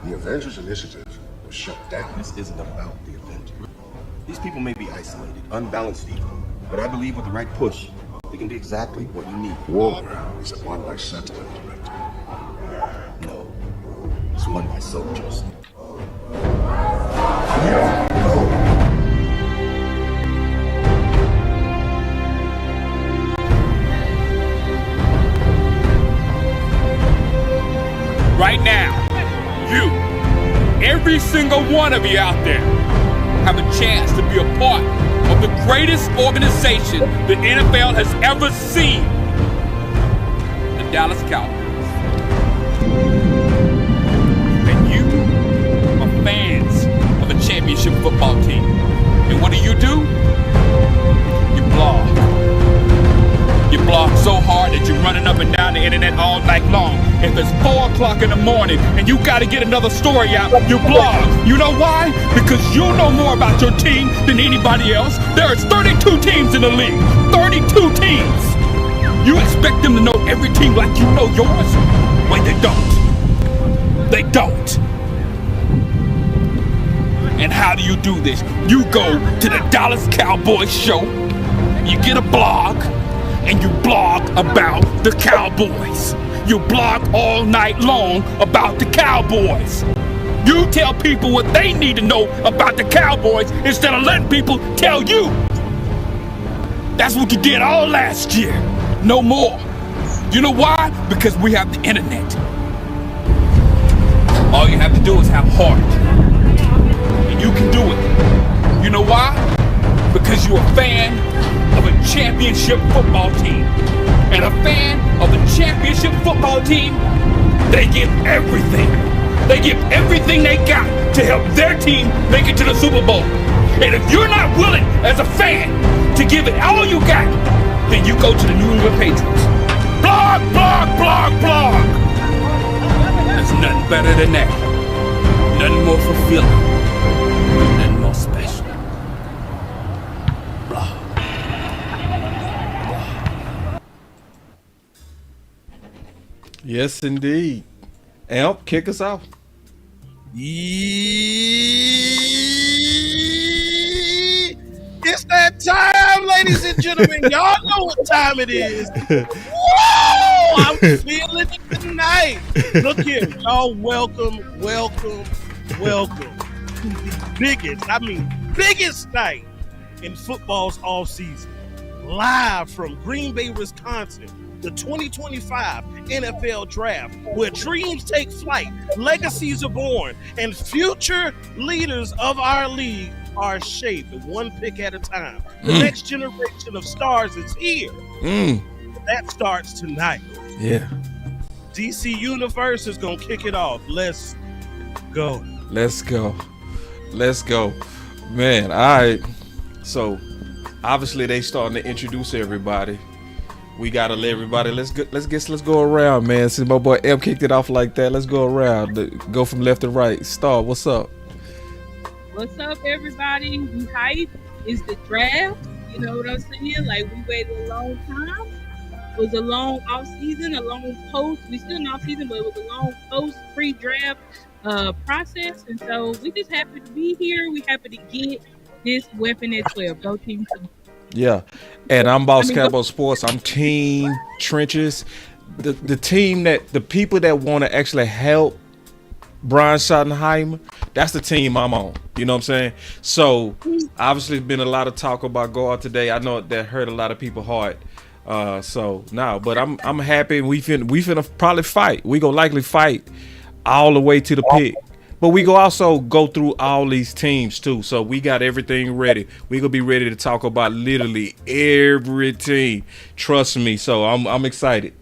The Avengers Initiative was shut down. This isn't about the Avengers. These people may be isolated, unbalanced even, but I believe with the right push, they can be exactly what you need. War isn't won by sentiment, Director. No, it's won by soldiers. Right now, every single one of you out there, have a chance to be a part of the greatest organization the NFL has ever seen, the Dallas Cowboys. And you are fans of a championship football team. And what do? You blog. You blog so hard that you're running up and down the internet all night long. If it's 4 o'clock in the morning and you gotta get another story out, you blog. You know why? Because you know more about your team than anybody else. There's 32 teams in the league. 32 teams. You expect them to know every team like you know yours? Wait, they don't. They don't. And how do you do this? You go to the Dallas Cowboys show, you get a blog, and you blog about the Cowboys. You blog all night long about the Cowboys. You tell people what they need to know about the Cowboys instead of letting people tell you. That's what you did all last year. No more. You know why? Because we have the internet. All you have to do is have heart. And you can do it. You know why? Because you're a fan of a championship football team. And a fan of the championship football team, they give everything. They give everything they got to help their team make it to the Super Bowl. And if you're not willing as a fan to give it all you got, then you go to the New England Patriots. Blog, blog, blog, blog. There's nothing better than that. Nothing more fulfilling. Nothing more special. Yes, indeed. Amp, kick us off. It's that time, ladies and gentlemen. Y'all know what time it is. Whoa! I'm feeling it tonight. Look here, y'all. Welcome to the biggest night in football's off season. Live from Green Bay, Wisconsin. The 2025 NFL Draft, where dreams take flight, legacies are born, and future leaders of our league are shaped one pick at a time. The next generation of stars is here. That starts tonight. Yeah. DC Universe is going to kick it off. Let's go. Let's go. Man, all right. So, obviously, they starting to introduce everybody. We gotta let everybody. Let's go around, man. Since my boy M kicked it off like that, let's go around. Go from left to right. Star, what's up? What's up, everybody? We hype. It's the draft. You know what I'm saying? Like, we waited a long time. It was a long off season, a long post. We still in off season, but it was a long post pre-draft process. And so we just happy to be here. We happy to get this weapon at 12. Go team 2. Yeah, and I'm BossCowboySports. I'm Team Trenches, the team that the people that want to actually help Brian Schottenheimer. That's the team I'm on. You know what I'm saying? So obviously, been a lot of talk about guard today. I know that hurt a lot of people's heart. But I'm happy. We finna probably fight. We gonna likely fight all the way to the pick. But we go also go through all these teams too. So we got everything ready. We gonna be ready to talk about literally every team. Trust me. So I'm excited.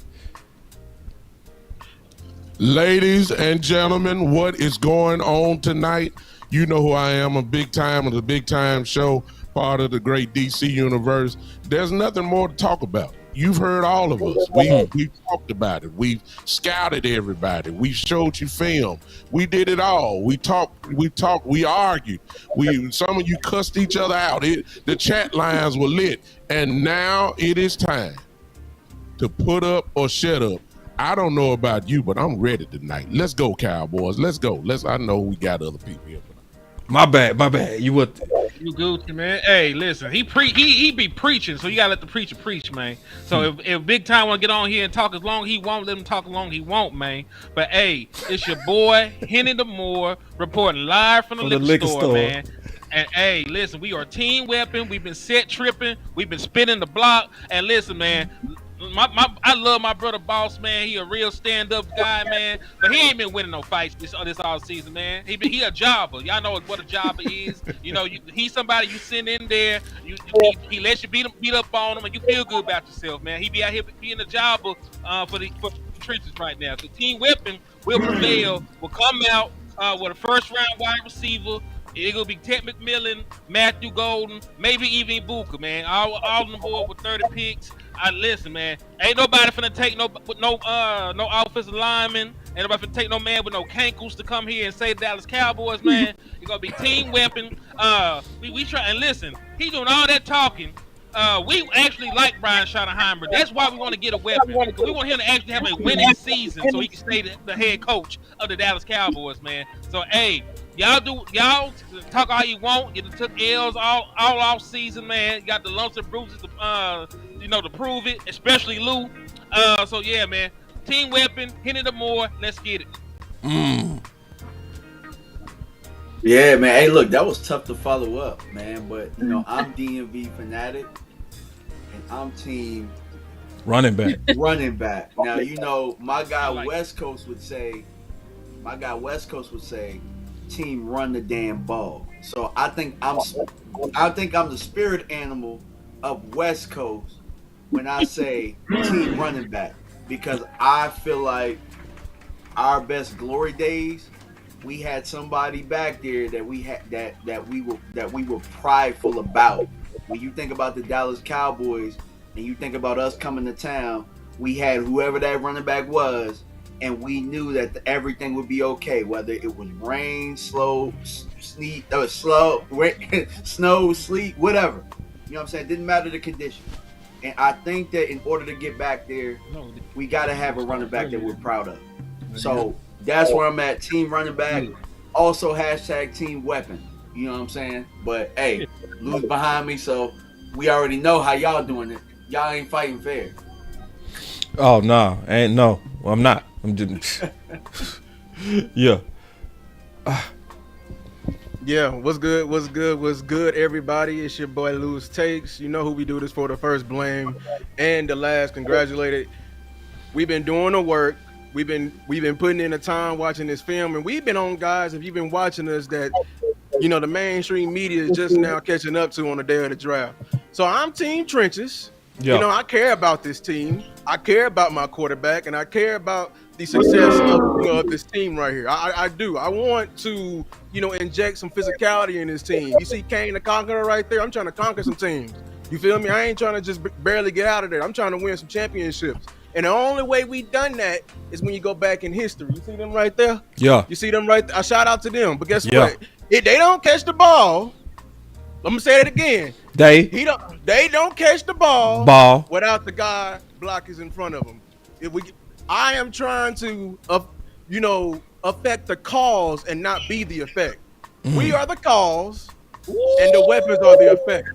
Ladies and gentlemen, what is going on tonight? You know who I am, a big time of the Big Time Show, part of the great DC universe. There's nothing more to talk about. You've heard all of us. We've talked about it. We've scouted everybody. We showed you film. We did it all. We talked, we argued. Some of you cussed each other out. The chat lines were lit. And now it is time to put up or shut up. I don't know about you, but I'm ready tonight. Let's go, Cowboys. Let's go. I know we got other people here. My bad. You would. You Gucci, man. Hey, listen, he be preaching, so you gotta let the preacher preach, man. So if Big Time want to get on here and talk as long as he won't, let him talk as long as he won't, man. But hey, it's your boy Henny the Moore reporting live from the liquor store, man. And hey, listen, we are Team Weapon. We've been set tripping. We've been spinning the block. And listen, man. I love my brother Boss, man. He a real stand-up guy, man. But he ain't been winning no fights this all season, man. He a jobber. Y'all know what a jobber is. You know, he's somebody you send in there. He lets you beat up on him, and you feel good about yourself, man. He be out here being a jobber for the trenches right now. So Team Weapon will prevail. Will come out with a first-round wide receiver. It's going to be Ted McMillan, Matthew Golden, maybe even Booker, man. All on the board with 30 picks. Listen, man. Ain't nobody finna take no offensive lineman. Ain't nobody finna take no man with no cankles to come here and say Dallas Cowboys, man. It's going to be Team Weapon. We try, and listen, he doing all that talking. We actually like Brian Schottenheimer. That's why we want to get a weapon. We want him to actually have a winning season so he can stay the head coach of the Dallas Cowboys, man. So, hey, y'all talk all you want. You took L's all off season, man. You got the lumps and bruises to prove it, especially Lou. So yeah, man. Team Weapon, Henny the Moore, let's get it. Yeah, man. Hey, look, that was tough to follow up, man. But I'm DMV fanatic, and I'm team running back. Now, my guy West Coast would say, team run the damn ball. So I think I'm the spirit animal of West Coast when I say team running back, because I feel like our best glory days, we had somebody back there that we had that we were prideful about. When you think about the Dallas Cowboys and you think about us coming to town, we had whoever that running back was, and we knew that everything would be okay, whether it was rain, snow, sleet, whatever. You know what I'm saying? It didn't matter the condition. And I think that in order to get back there, we got to have a running back that we're proud of. So that's where I'm at. Team running back. Also # team weapon. You know what I'm saying? But hey, Lou's behind me, so we already know how y'all doing it. Y'all ain't fighting fair. Oh no, no. Well, I'm not. I'm just yeah. Yeah, what's good, everybody? It's your boy Lou's Takes. You know who we do this for, the first blame and the last congratulated. We've been doing the work. We've been putting in the time watching this film, and we've been on, guys, if you've been watching us, that the mainstream media is just now catching up to on the day of the draft. So I'm Team Trenches. Yeah. I care about this team. I care about my quarterback, and I care about the success of this team right here. I do. I want to, inject some physicality in this team. You see Kane the Conqueror right there? I'm trying to conquer some teams. You feel me? I ain't trying to just barely get out of there. I'm trying to win some championships. And the only way we done that is when you go back in history. You see them right there? Yeah. You see them right there? I shout out to them. But guess what? If they don't catch the ball, I'm gonna say it again. They don't catch the ball without the guy blockers in front of them. I am trying to affect the cause and not be the effect. We are the cause, and the weapons are the effect.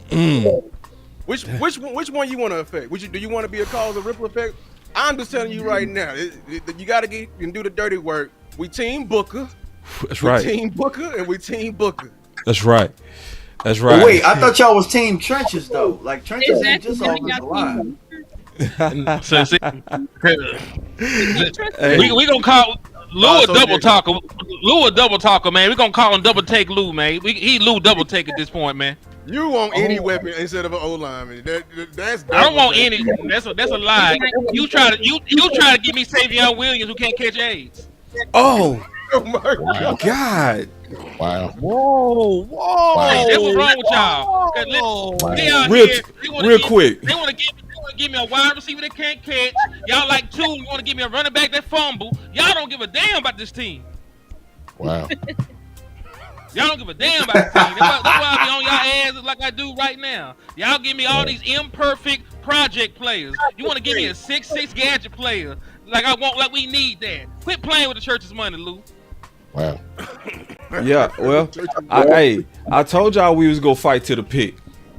Which one you want to affect? Do you want to be a cause of ripple effect? I'm just telling you right now, you got to get and do the dirty work. We team Booker. That's right. We team Booker, and we team Booker. That's right. That's right. But wait, I thought y'all was team Trenches though. Like Trenches ain't just offensive line. So see, we gonna call Lou a double talker. Lou a double talker, man. We gonna call him double take Lou, man. He Lou double take at this point, man. You want any weapon instead of an O lineman? That's I don't want any. That's a lie. You try to give me Savion Williams who can't catch AIDS. Oh my God. Wow. Whoa. Hey, that's what's wrong with y'all. Real quick. They want to give me a wide receiver that can't catch. Y'all like two. You want to give me a running back that fumble. Y'all don't give a damn about this team. Wow. Y'all don't give a damn about this team. That's why I be on y'all asses like I do right now. Y'all give me all these imperfect project players. You want to give me a 6'6" gadget player. Like we need that. Quit playing with the church's money, Lou. Wow. Yeah, well, I told y'all we was gonna fight to the pick.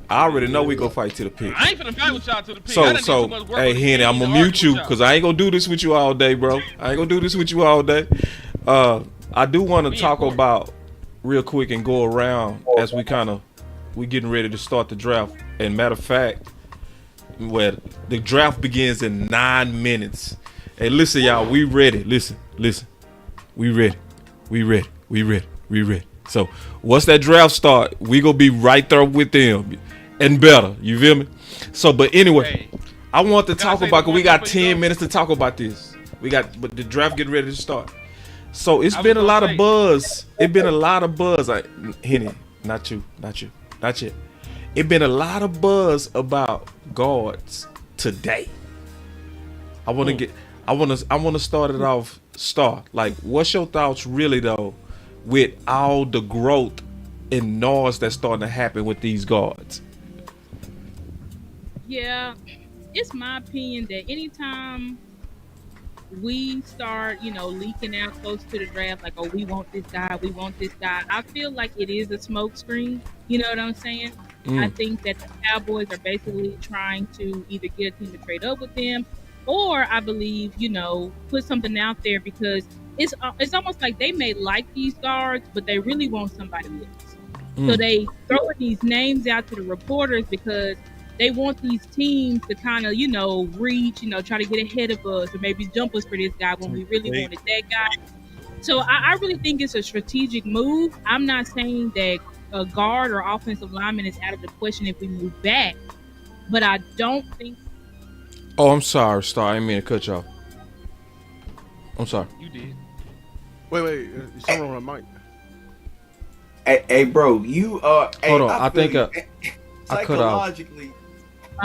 I already know we gonna fight to the pick. I ain't finna fight with y'all to the pick. So, hey, Henny, I'm gonna mute you because I ain't gonna do this with you all day, bro. I ain't gonna do this with you all day. I do want to talk about real quick and go around as we getting ready to start the draft. And matter of fact, where the draft begins in 9 minutes. Hey, listen, y'all, we ready. Listen, we ready. So once that draft start, we gonna be right there with them and better. You feel me? So, but anyway, I want to talk about, because we got 10 minutes to talk about this. But the draft getting ready to start. So it's been a lot of buzz. It's been a lot of buzz. Henny, not you. It's been a lot of buzz about guards today. I want to start it off. Like, what's your thoughts really though, with all the growth and noise that's starting to happen with these guards? Yeah, it's my opinion that anytime we start, leaking out close to the draft, like, oh, we want this guy, I feel like it is a smoke screen. You know what I'm saying? I think that the Cowboys are basically trying to either get a team to trade up with them, or I believe, put something out there, because it's almost like they may like these guards, but they really want somebody else. So they throwing these names out to the reporters because they want these teams to kind of, reach, try to get ahead of us, or maybe jump us for this guy when we really wanted that guy. So I really think it's a strategic move. I'm not saying that a guard or offensive lineman is out of the question if we move back, but I don't think. Oh, I'm sorry, Star. I didn't mean to cut you off. I'm sorry. You did. Wait. Someone on the mic. Hey, bro, you hold on. I think I cut off.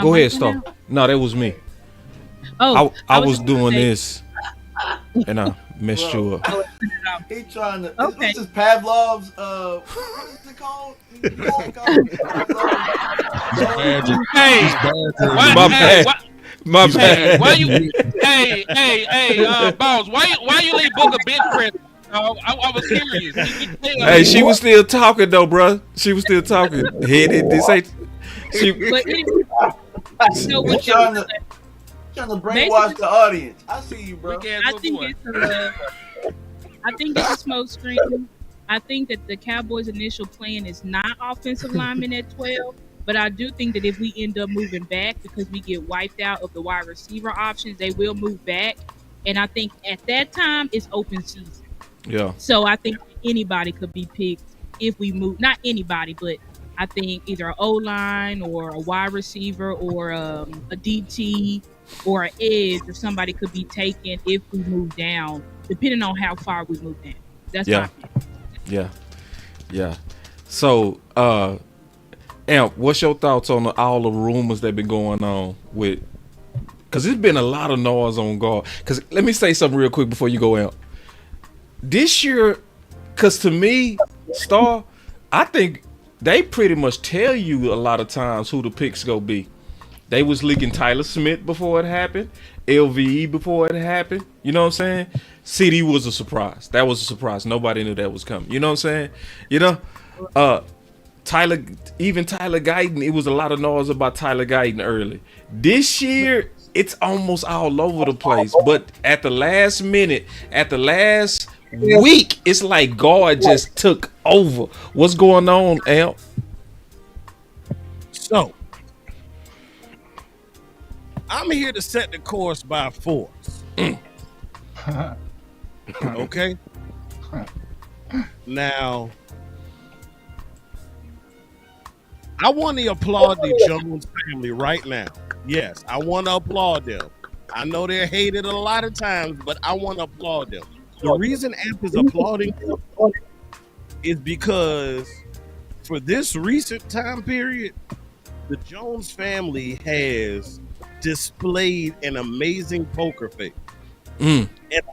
Go ahead, Star. No, that was me. Oh, I was doing this, and I messed you up. He trying to. Okay. This is Pavlov's. What is it called? My bad. Why you? Boss. Why you leave Booker bench press? I was serious. Hey, she was still talking though, bro. She was still talking. This ain't. But anyway, trying to brainwash the audience. I see you, bro. I think it's a smoke screen. I think that the Cowboys' initial plan is not offensive linemen at 12, but I do think that if we end up moving back because we get wiped out of the wide receiver options, they will move back. And I think at that time, it's open season. Yeah. So I think anybody could be picked if we move. Not anybody, but I think either an O-line or a wide receiver or a DT or an edge, or somebody could be taken if we move down, depending on how far we move down. That's my opinion. Yeah. So, Amp, what's your thoughts on all the rumors that been going on with? Because there's been a lot of noise on guard. Because let me say something real quick before you go, Amp. This year, because to me, Star, I think they pretty much tell you a lot of times who the picks go be. They was leaking Tyler Smith before it happened, LVE before it happened. You know what I'm saying? CD was a surprise. That was a surprise. Nobody knew that was coming. You know what I'm saying? Tyler Guyton, it was a lot of noise about Tyler Guyton early. This year, it's almost all over the place. But at the last minute, at the last week, it's like God just took over. What's going on, Amp? So, I'm here to set the course by force. Okay? Now, I want to applaud the Jones family right now. Yes, I want to applaud them. I know they're hated a lot of times, but I want to applaud them. The reason Amp is applauding them is because for this recent time period, the Jones family has displayed an amazing poker face. An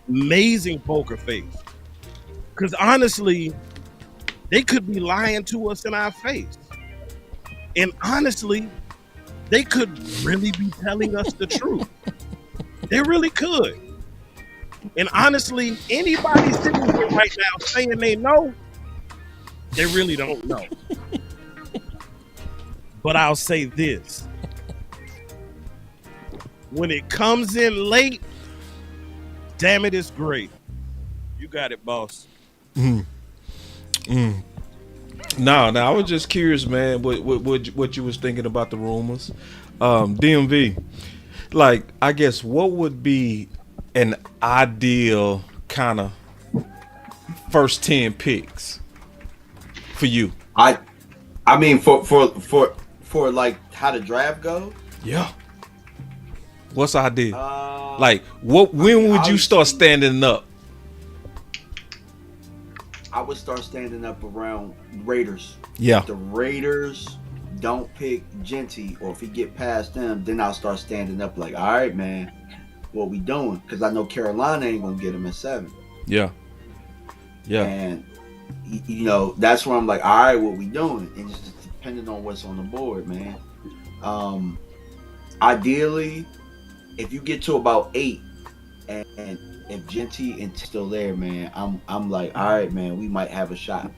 amazing poker face. Because honestly, they could be lying to us in our face. And honestly, they could really be telling us the truth. They really could. And honestly, anybody sitting here right now saying they know, they really don't know. But I'll say this. When it comes in late, damn it, it's great. You got it, boss. No, I was just curious, man, what you was thinking about the rumors. DMV, like, I guess what would be an ideal kind of first 10 picks for you? I mean, for like how the draft goes. Yeah. What's ideal? Like, when would you start standing up? I would start standing up around Raiders. Yeah. If the Raiders don't pick Genty, or if he get past them, then I'll start standing up like, all right, man, what we doing? Because I know Carolina ain't gonna get him at 7. Yeah. Yeah. And you know, that's where I'm like, all right, what we doing? And it's just depending on what's on the board, man. Ideally, if you get to about 8, and if Genty and still there, man, I'm like, all right, man, we might have a shot.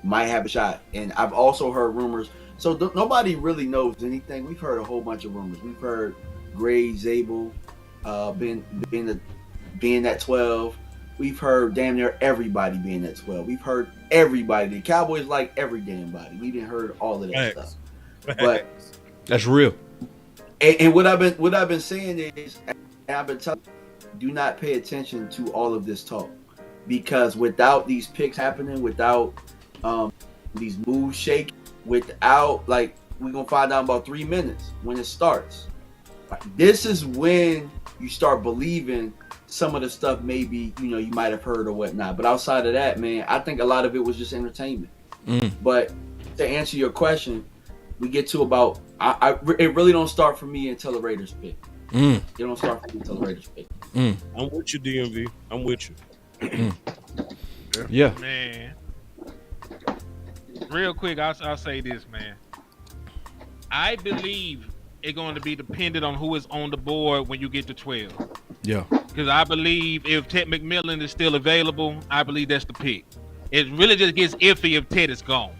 Might have a shot. And I've also heard rumors. So nobody really knows anything. We've heard a whole bunch of rumors. We've heard Gray Zabel being at 12. We've heard damn near everybody being at 12. We've heard everybody. The Cowboys like every damn body. We didn't heard all of that stuff. But that's real. And what I've been saying is, and I've been telling, do not pay attention to all of this talk, because without these picks happening, without these moves shaking, without, like, we're gonna find out in about 3 minutes when it starts. This is when you start believing some of the stuff maybe, you know, you might have heard or whatnot. But outside of that, man, I think a lot of it was just entertainment. But to answer your question, we get to about it really don't start for me until the Raiders pick. It don't start for me until the Raiders pick. I'm with you, DMV. I'm with you. Yeah. Man. Real quick, I'll say this, man. I believe it's going to be dependent on who is on the board when you get to 12. Yeah. Because I believe if Ted McMillan is still available, I believe that's the pick. It really just gets iffy if Ted is gone.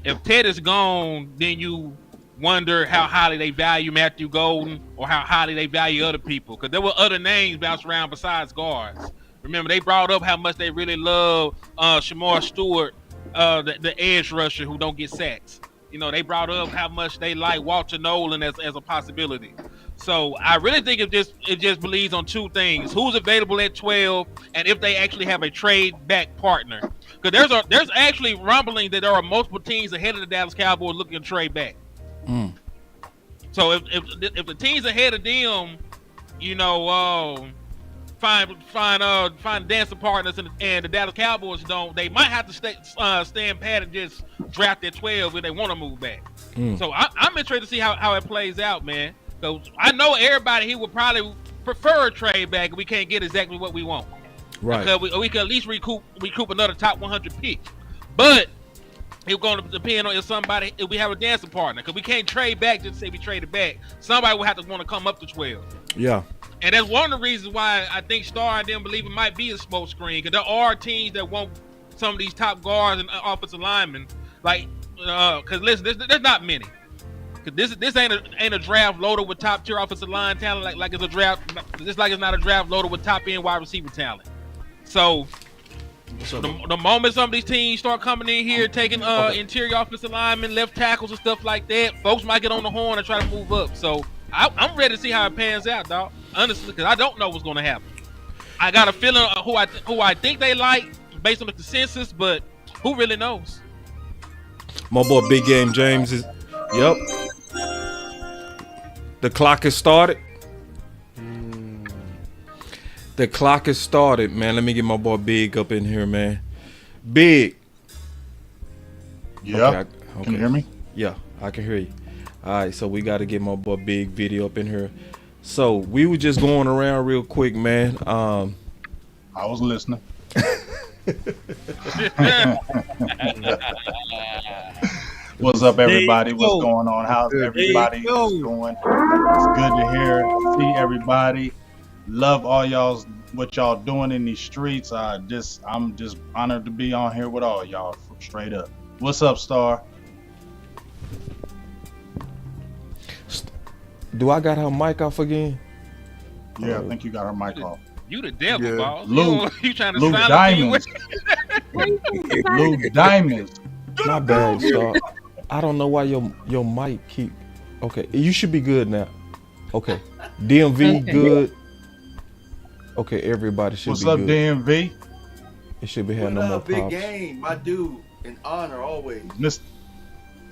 If Ted is gone, then you wonder how highly they value Matthew Golden or how highly they value other people. Because there were other names bounced around besides guards. Remember, they brought up how much they really love Shamar Stewart, the edge rusher who don't get sacks. You know, they brought up how much they like Walter Nolan as a possibility. So I really think it just believes on two things: who's available at 12, and if they actually have a trade back partner. Because there's actually rumbling that there are multiple teams ahead of the Dallas Cowboys looking to trade back. So if the teams ahead of them, you know, find dancing partners, and the Dallas Cowboys don't, they might have to stand pat and just draft their 12 if they want to move back. So I'm interested to see how it plays out, man. So I know everybody here would probably prefer a trade back if we can't get exactly what we want. Right. Because we can at least recoup another top 100 pick. But it's going to depend on if we have a dancing partner. Because we can't trade back just to say we traded back. Somebody will have to want to come up to 12. Yeah. And that's one of the reasons why I think Star and them believe it might be a smoke screen. Because there are teams that want some of these top guards and offensive linemen. Like, because listen, there's not many. This ain't a draft loaded with top tier offensive line talent like it's a draft, just like it's not a draft loaded with top end wide receiver talent. So the moment some of these teams start coming in here taking interior offensive linemen, left tackles and stuff like that, folks might get on the horn and try to move up. So I'm ready to see how it pans out, dog. Honestly, because I don't know what's going to happen. I got a feeling of who I think they like based on the consensus, but who really knows? My boy Big Game James is. Yep. The clock has started. The clock has started, man. Let me get my boy Big up in here, man. Big. Yeah. Okay. Can you hear me? Yeah, I can hear you. All right, so we got to get my boy Big video up in here. So we were just going around real quick, man. I was listening. What's up, everybody? What's going on? How's everybody doing? It's good to see everybody. Love all y'all's what y'all doing in these streets. I'm just honored to be on here with all y'all. Straight up. What's up, Star? Do I got her mic off again? Yeah, I think you got her mic off. You the devil, boss. Luke, You trying to Luke silence Diamonds. Luke Diamonds. My bad, Star. I don't know why your mic keep. Okay, you should be good now. Okay, DMV good. Okay, everybody should What's be up, good. DMV? It should be having no What more up, big problems. game, my dude, in honor always.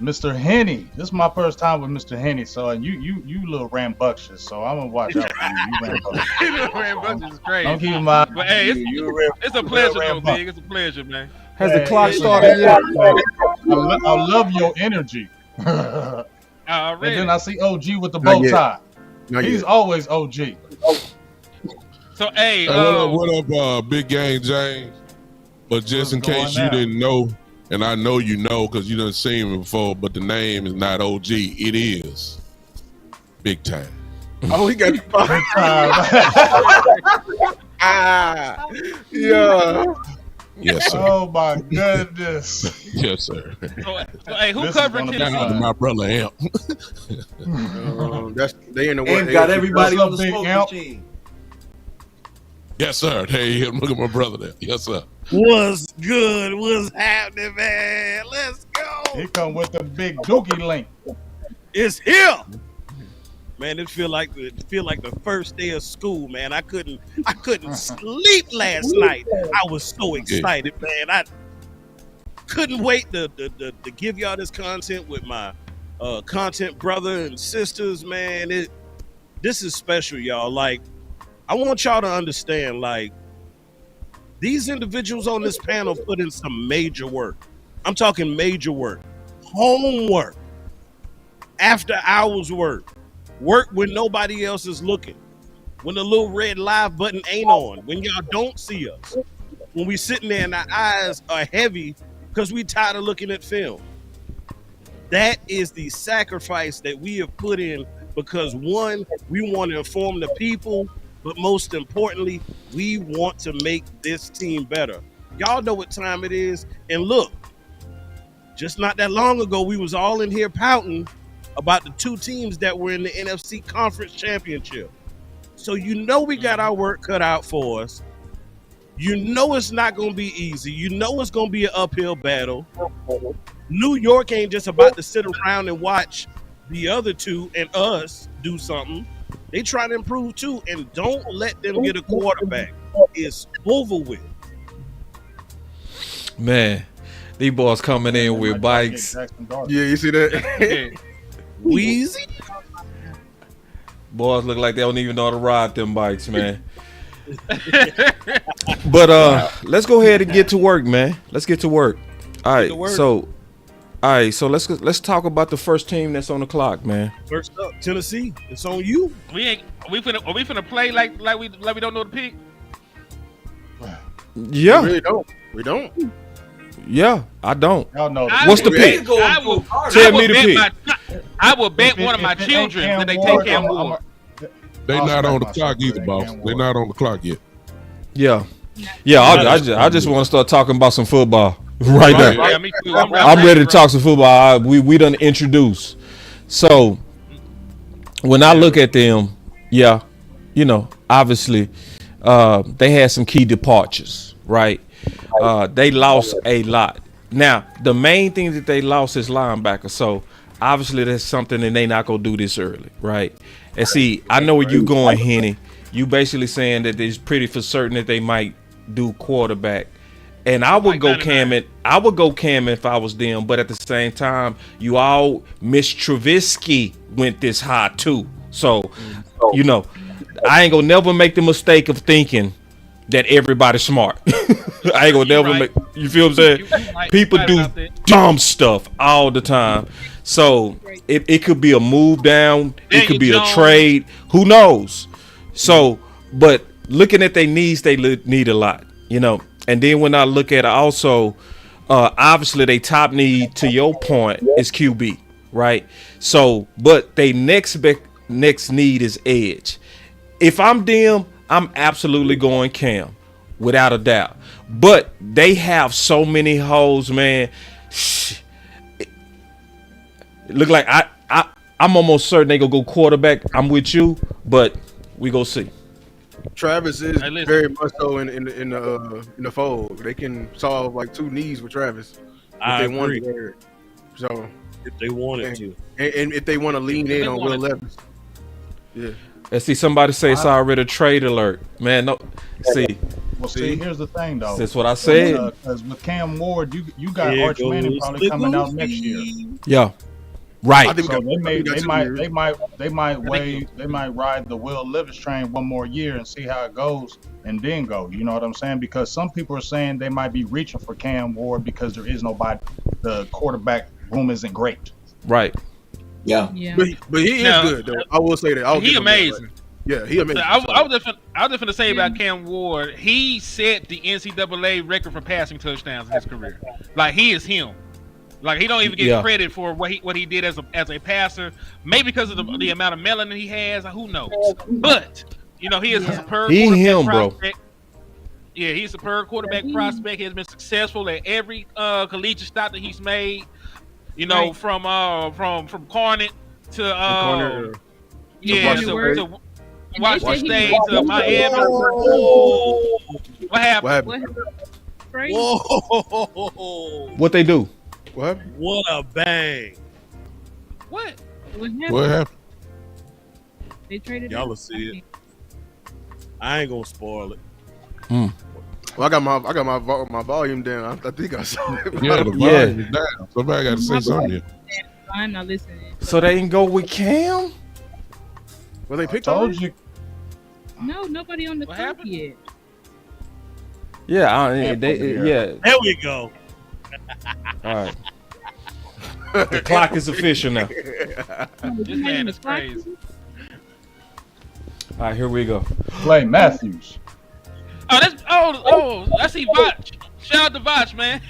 Mr. Henny. This is my first time with Mr. Henny, so you little rambunctious. So I'm gonna watch out for you. You Rambunctious is crazy. Don't keep my. But hey, it's a pleasure, though, Big. It's a pleasure, man. Has the clock started yet? I love your energy. And then I see OG with the bow tie. He's always OG. So hey, what up, Big Game James? But just in case you didn't know, and I know you know because you done seen me before, but the name is not OG. It is Big Time. Oh, he got the yeah. Yes, sir. Oh my goodness. Yes, sir. So hey, who covering Shout out to Tennessee? my brother Amp. That's they in the And got everybody on the smoke machine. Yes, sir. Hey, look at my brother there. Yes, sir. What's good? What's happening, man? Let's go. He come with the big dookie link. It's here. Man, it feel like the first day of school, man. I couldn't sleep last night. I was so excited, man. I couldn't wait to give y'all this content with my content brother and sisters, man. This is special, y'all. Like, I want y'all to understand, like, these individuals on this panel put in some major work. I'm talking major work. Homework. After hours work. Work when nobody else is looking. When the little red live button ain't on. When y'all don't see us. When we sitting there and our eyes are heavy because we tired of looking at film. That is the sacrifice that we have put in because, one, we want to inform the people, but most importantly, we want to make this team better. Y'all know what time it is. And look, just not that long ago, we was all in here pouting about the two teams that were in the NFC Conference Championship. So you know we got our work cut out for us. You know it's not going to be easy. You know it's going to be an uphill battle. New York ain't just about to sit around and watch the other two and us do something. They try to improve too, and don't let them get a quarterback. It's over with. Man, these boys coming in with bikes. Yeah, you see that? Wheezy? Boys look like they don't even know how to ride them bikes, man. But let's go ahead and get to work, man. Let's get to work. All right, so let's talk about the first team that's on the clock, man. First up, Tennessee. It's on you. Are we finna play like we don't know the pick? Yeah. We really don't. We don't. Yeah, I don't. Y'all know. What's the pick? Tell me the pick. I will bet one of my children that they take Cam Ward. They not on the clock either, boss. They not on the clock yet. Yeah. I just want to start talking about some football right now. Yeah, me too. I'm ready to talk some football. We done introduced. So when I look at them, yeah, you know, obviously they had some key departures, right? They lost a lot. Now, the main thing that they lost is linebacker. So obviously that's something that they not gonna do this early, right? And see, I know where you going, Henny. You basically saying that it's pretty for certain that they might do quarterback. And I would go Cam if I was them, but at the same time, you all Miss Trubisky went this high too. So, you know, I ain't gonna never make the mistake of thinking that everybody's smart. I ain't gonna never make, you feel what I'm saying? People do dumb stuff all the time. So it could be a move down, it could be a trade, who knows? So, but looking at their needs, they need a lot, you know. And then when I look at it also, obviously they top need, to your point, is QB, right? So, but they next need is edge. If I'm them, I'm absolutely going Cam, without a doubt. But they have so many holes, man. It look like I'm almost certain they gonna go quarterback. I'm with you, but we go see. Travis is very much so in the fold. They can solve like 2 needs with Travis I if they agree. wanted. So if they wanted to, and if they want to lean in on Will Levis, yeah. Let's see somebody say it's already a trade alert, man. No, see. Well, see, here's the thing, though. That's what I said. Because with Cam Ward, you got Arch Manning probably coming out next year. Yeah, right. So they might ride the Will Levis train one more year and see how it goes, and then go. You know what I'm saying? Because some people are saying they might be reaching for Cam Ward because there is nobody. The quarterback room isn't great. Right. Yeah. But he is good though. I will say that. He amazing. Yeah, he amazing. I was just going to say about Cam Ward. He set the NCAA record for passing touchdowns in his career. Like he is him. Like he don't even get credit for what he did as a passer. Maybe because of the amount of melanin he has. Who knows? But he is a superb quarterback prospect. Yeah, he's a superb quarterback prospect. He has been successful at every collegiate stop that he's made. From Cornet to to Washington State to Miami. What happened? Whoa! What they do? What? What a bang! What happened? They traded. Y'all will see it. I ain't gonna spoil it. Well, I got my volume down. I think I saw it. Yeah, the volume is down. Somebody got to say something. I'm not listening. So they didn't go with Cam? Well, they picked told you. No, nobody on the top yet. Yeah, There we go. All right. The clock is official now. This man is crazy. All right, here we go. Clay Matthews. I see Vach. Shout out to Vach, man.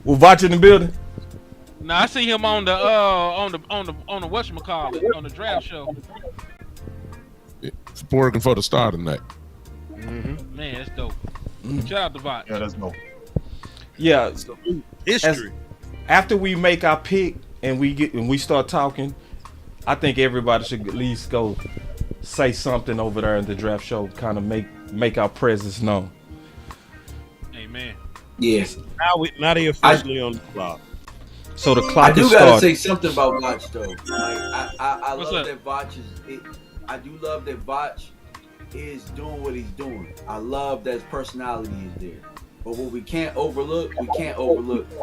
We're watching the building. No, I see him on the whatchamacallit, on the draft show. It's working for the start of the night. Mm-hmm. Man, that's dope. Shout out to Vach. Yeah, that's dope. Yeah, history. After we make our pick and we start talking, I think everybody should at least go say something over there in the draft show, kind of make our presence known. Amen. Yes. Now they officially on the clock. So the clock is started. I do gotta say something about Vach though. Like I love that Vach is. I do love that Vach is doing what he's doing. I love that his personality is there. But what we can't overlook,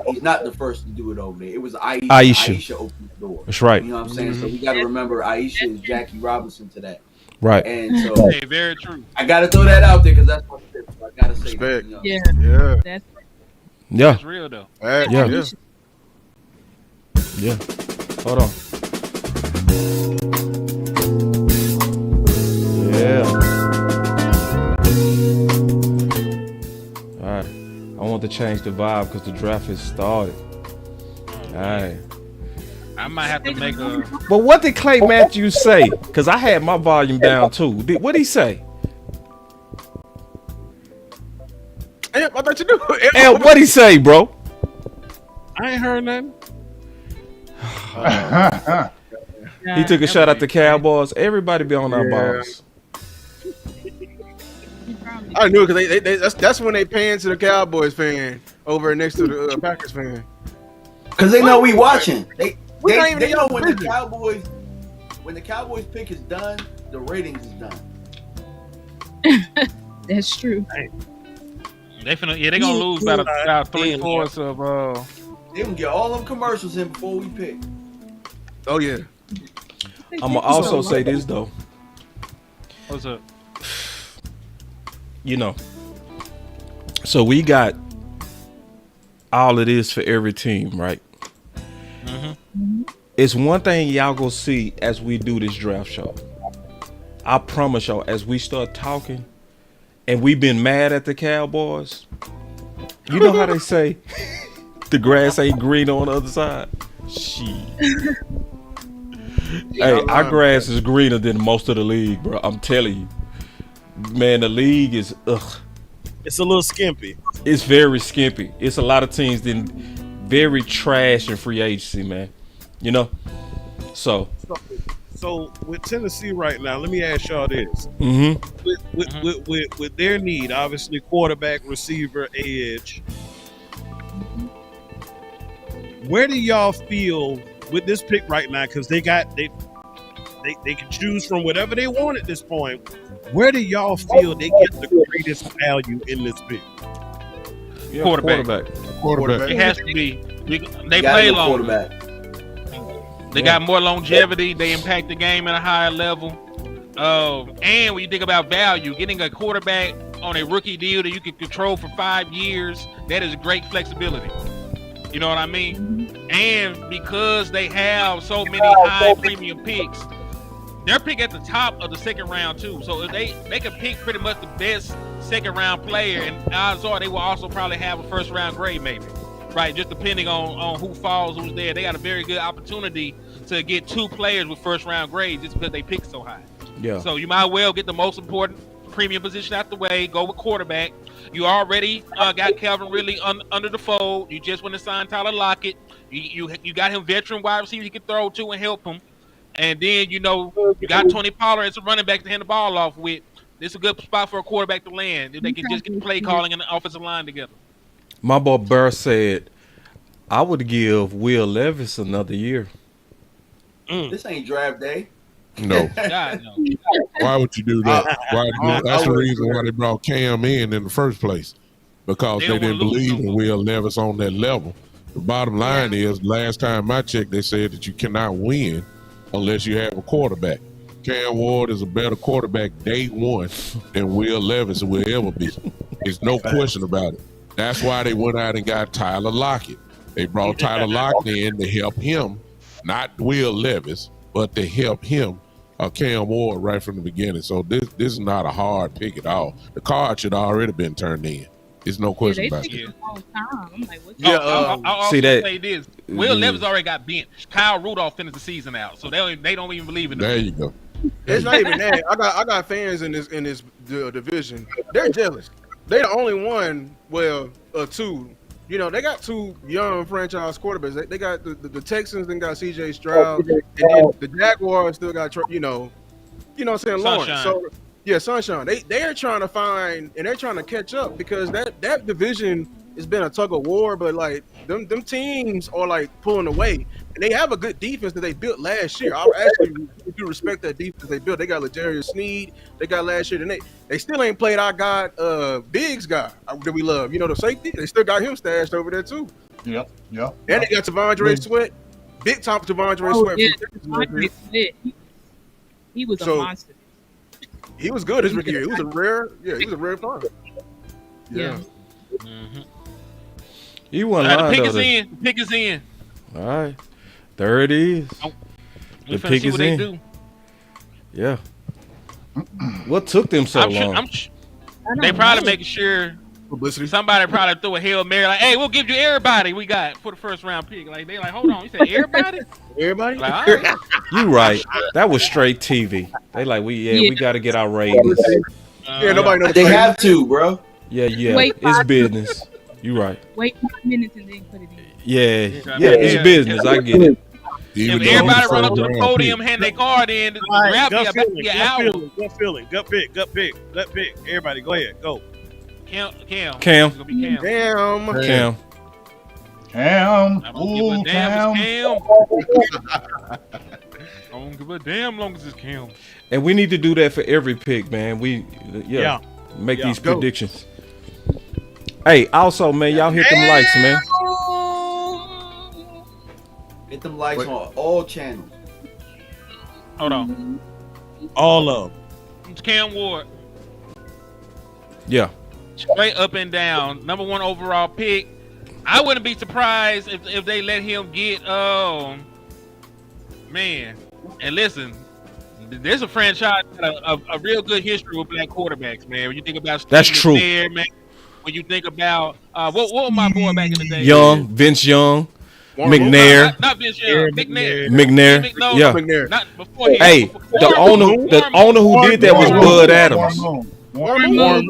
he's not the first to do it over there. It was Aisha. Aisha opened the door. That's right. You know what I'm saying? So we got to remember Aisha is Jackie Robinson to that. Right. And so, hey, very true. I got to throw that out there because that's what I got to say. Respect. Yeah. That's real though. Yeah. Hold on. Yeah. All right. I want to change the vibe because the draft has started. All right. I might have to make a. But what did Clay Matthews say? Because I had my volume down too. What did he say? I thought you knew. And what did he say, bro? I ain't heard nothing. He took a shot at the Cowboys. Everybody be on our balls. I knew it because that's when they pan to the Cowboys fan over next to the Packers fan. Because they know we watching. They know when the Cowboys pick is done, the ratings is done. That's true. They gonna lose about 3/4 of. They gonna get all them commercials in before we pick. Oh yeah. I'm gonna also say this though. What's up? So we got all of this for every team, right? Mm-hmm. It's one thing y'all gonna see as we do this draft show. I promise y'all, as we start talking, and we've been mad at the Cowboys. You know how they say the grass ain't green on the other side? Shit. Hey, our grass is greener than most of the league, bro. I'm telling you. Man, the league is It's a little skimpy. It's very skimpy. It's a lot of teams that very trash in free agency, man. You know, so with Tennessee right now, let me ask y'all this: with their need, obviously quarterback, receiver, edge, where do y'all feel with this pick right now? Because they can choose from whatever they want at this point. Where do y'all feel they get the greatest value in this pick? Yeah, quarterback. It has to be. They play longer. They got more longevity. They impact the game at a higher level. And when you think about value, getting a quarterback on a rookie deal that you can control for 5 years, that is great flexibility. You know what I mean? And because they have so many high premium picks, they're picked at the top of the second round too. So if they can pick pretty much the best second round player, and odds are they will also probably have a first round grade maybe. Right, just depending on who falls, who's there. They got a very good opportunity to get 2 players with first round grades just because they pick so high. Yeah. So you might well get the most important premium position out the way, go with quarterback. You already got Calvin Ridley under the fold. You just want to sign Tyler Lockett. You got him veteran wide receiver he can throw to and help him. And then, you got Tony Pollard as a running back to hand the ball off with. This is a good spot for a quarterback to land if they can just get the play calling and the offensive line together. My boy Burr said, I would give Will Levis another year. This ain't draft day. No. God, no. Why would you do that? That's the reason why they brought Cam in the first place. Because they didn't believe in Will Levis on that level. The bottom line is, last time I checked, they said that you cannot win unless you have a quarterback. Cam Ward is a better quarterback day one than Will Levis will ever be. There's no question about it. That's why they went out and got Tyler Lockett. They brought Tyler Lockett in to help him, not Will Levis, but to help him, Cam Ward, right from the beginning. So this is not a hard pick at all. The card should already been turned in. There's no question about it. I'm like, what's I'll see that? Say this: Will Levis already got benched. Kyle Rudolph finished the season out, so they don't even believe in. There you go. It's not even that. I got fans in this division. They're jealous. They the only one. Well, 2. They got 2 young franchise quarterbacks. They got the Texans and got C.J. Stroud, and then the Jaguars still got what I'm saying, Lawrence. So yeah, Sunshine. They are trying to find and they're trying to catch up because that division has been a tug of war, but like them teams are like pulling away, and they have a good defense that they built last year. I actually do respect that defense they built. They got L'Jarius Sneed. They got last year, and they still ain't played our guy Biggs guy that we love. The safety. They still got him stashed over there too. Yep. And they got T'Vondre Sweat, big top T'Vondre Sweat. Yeah. He was a monster. He was good his rookie year. He was a rare find. Yeah. Mm-hmm. He wasn't lying, the pick though, is in. The pick is in. All right. There it is. We The pick see is what in. they do. Yeah. What took them so long? They probably making sure publicity. Somebody probably threw a Hail Mary like, hey, we'll give you everybody we got for the first round pick. Like they like, hold on, you said everybody? Everybody? Like, all right. You right. That was straight TV. They like, we got to get our ratings. Nobody knows. They have to, bro. Yeah. Wait, It's business. You right. Wait 5 minutes and then put it in. Yeah, it's business. I get it. If everybody run up to the podium, hand their card in, grab gut feeling. Gut pick. Everybody, go ahead, go. Cam. Cam. It's gonna be Cam. Cam. I don't give a damn Cam. it's Cam. I don't give a damn long as it's Cam. And we need to do that for every pick, man. Make these predictions. Hey, also, man, y'all hit them likes, man. Hit them likes on all channels. Hold on. All of them. It's Cam Ward. Yeah. Straight up and down. Number 1 overall pick. I wouldn't be surprised if they let him get man. And listen, there's a franchise that a real good history with black quarterbacks, man. When you think about that's Steve true. McNair, man. When you think about what was my boy back in the day? Young, Vince Young, McNair. Not Vince Young, McNair. McNair. Not before him. Hey, the owner who did that was Bud Adams. Warren Moon.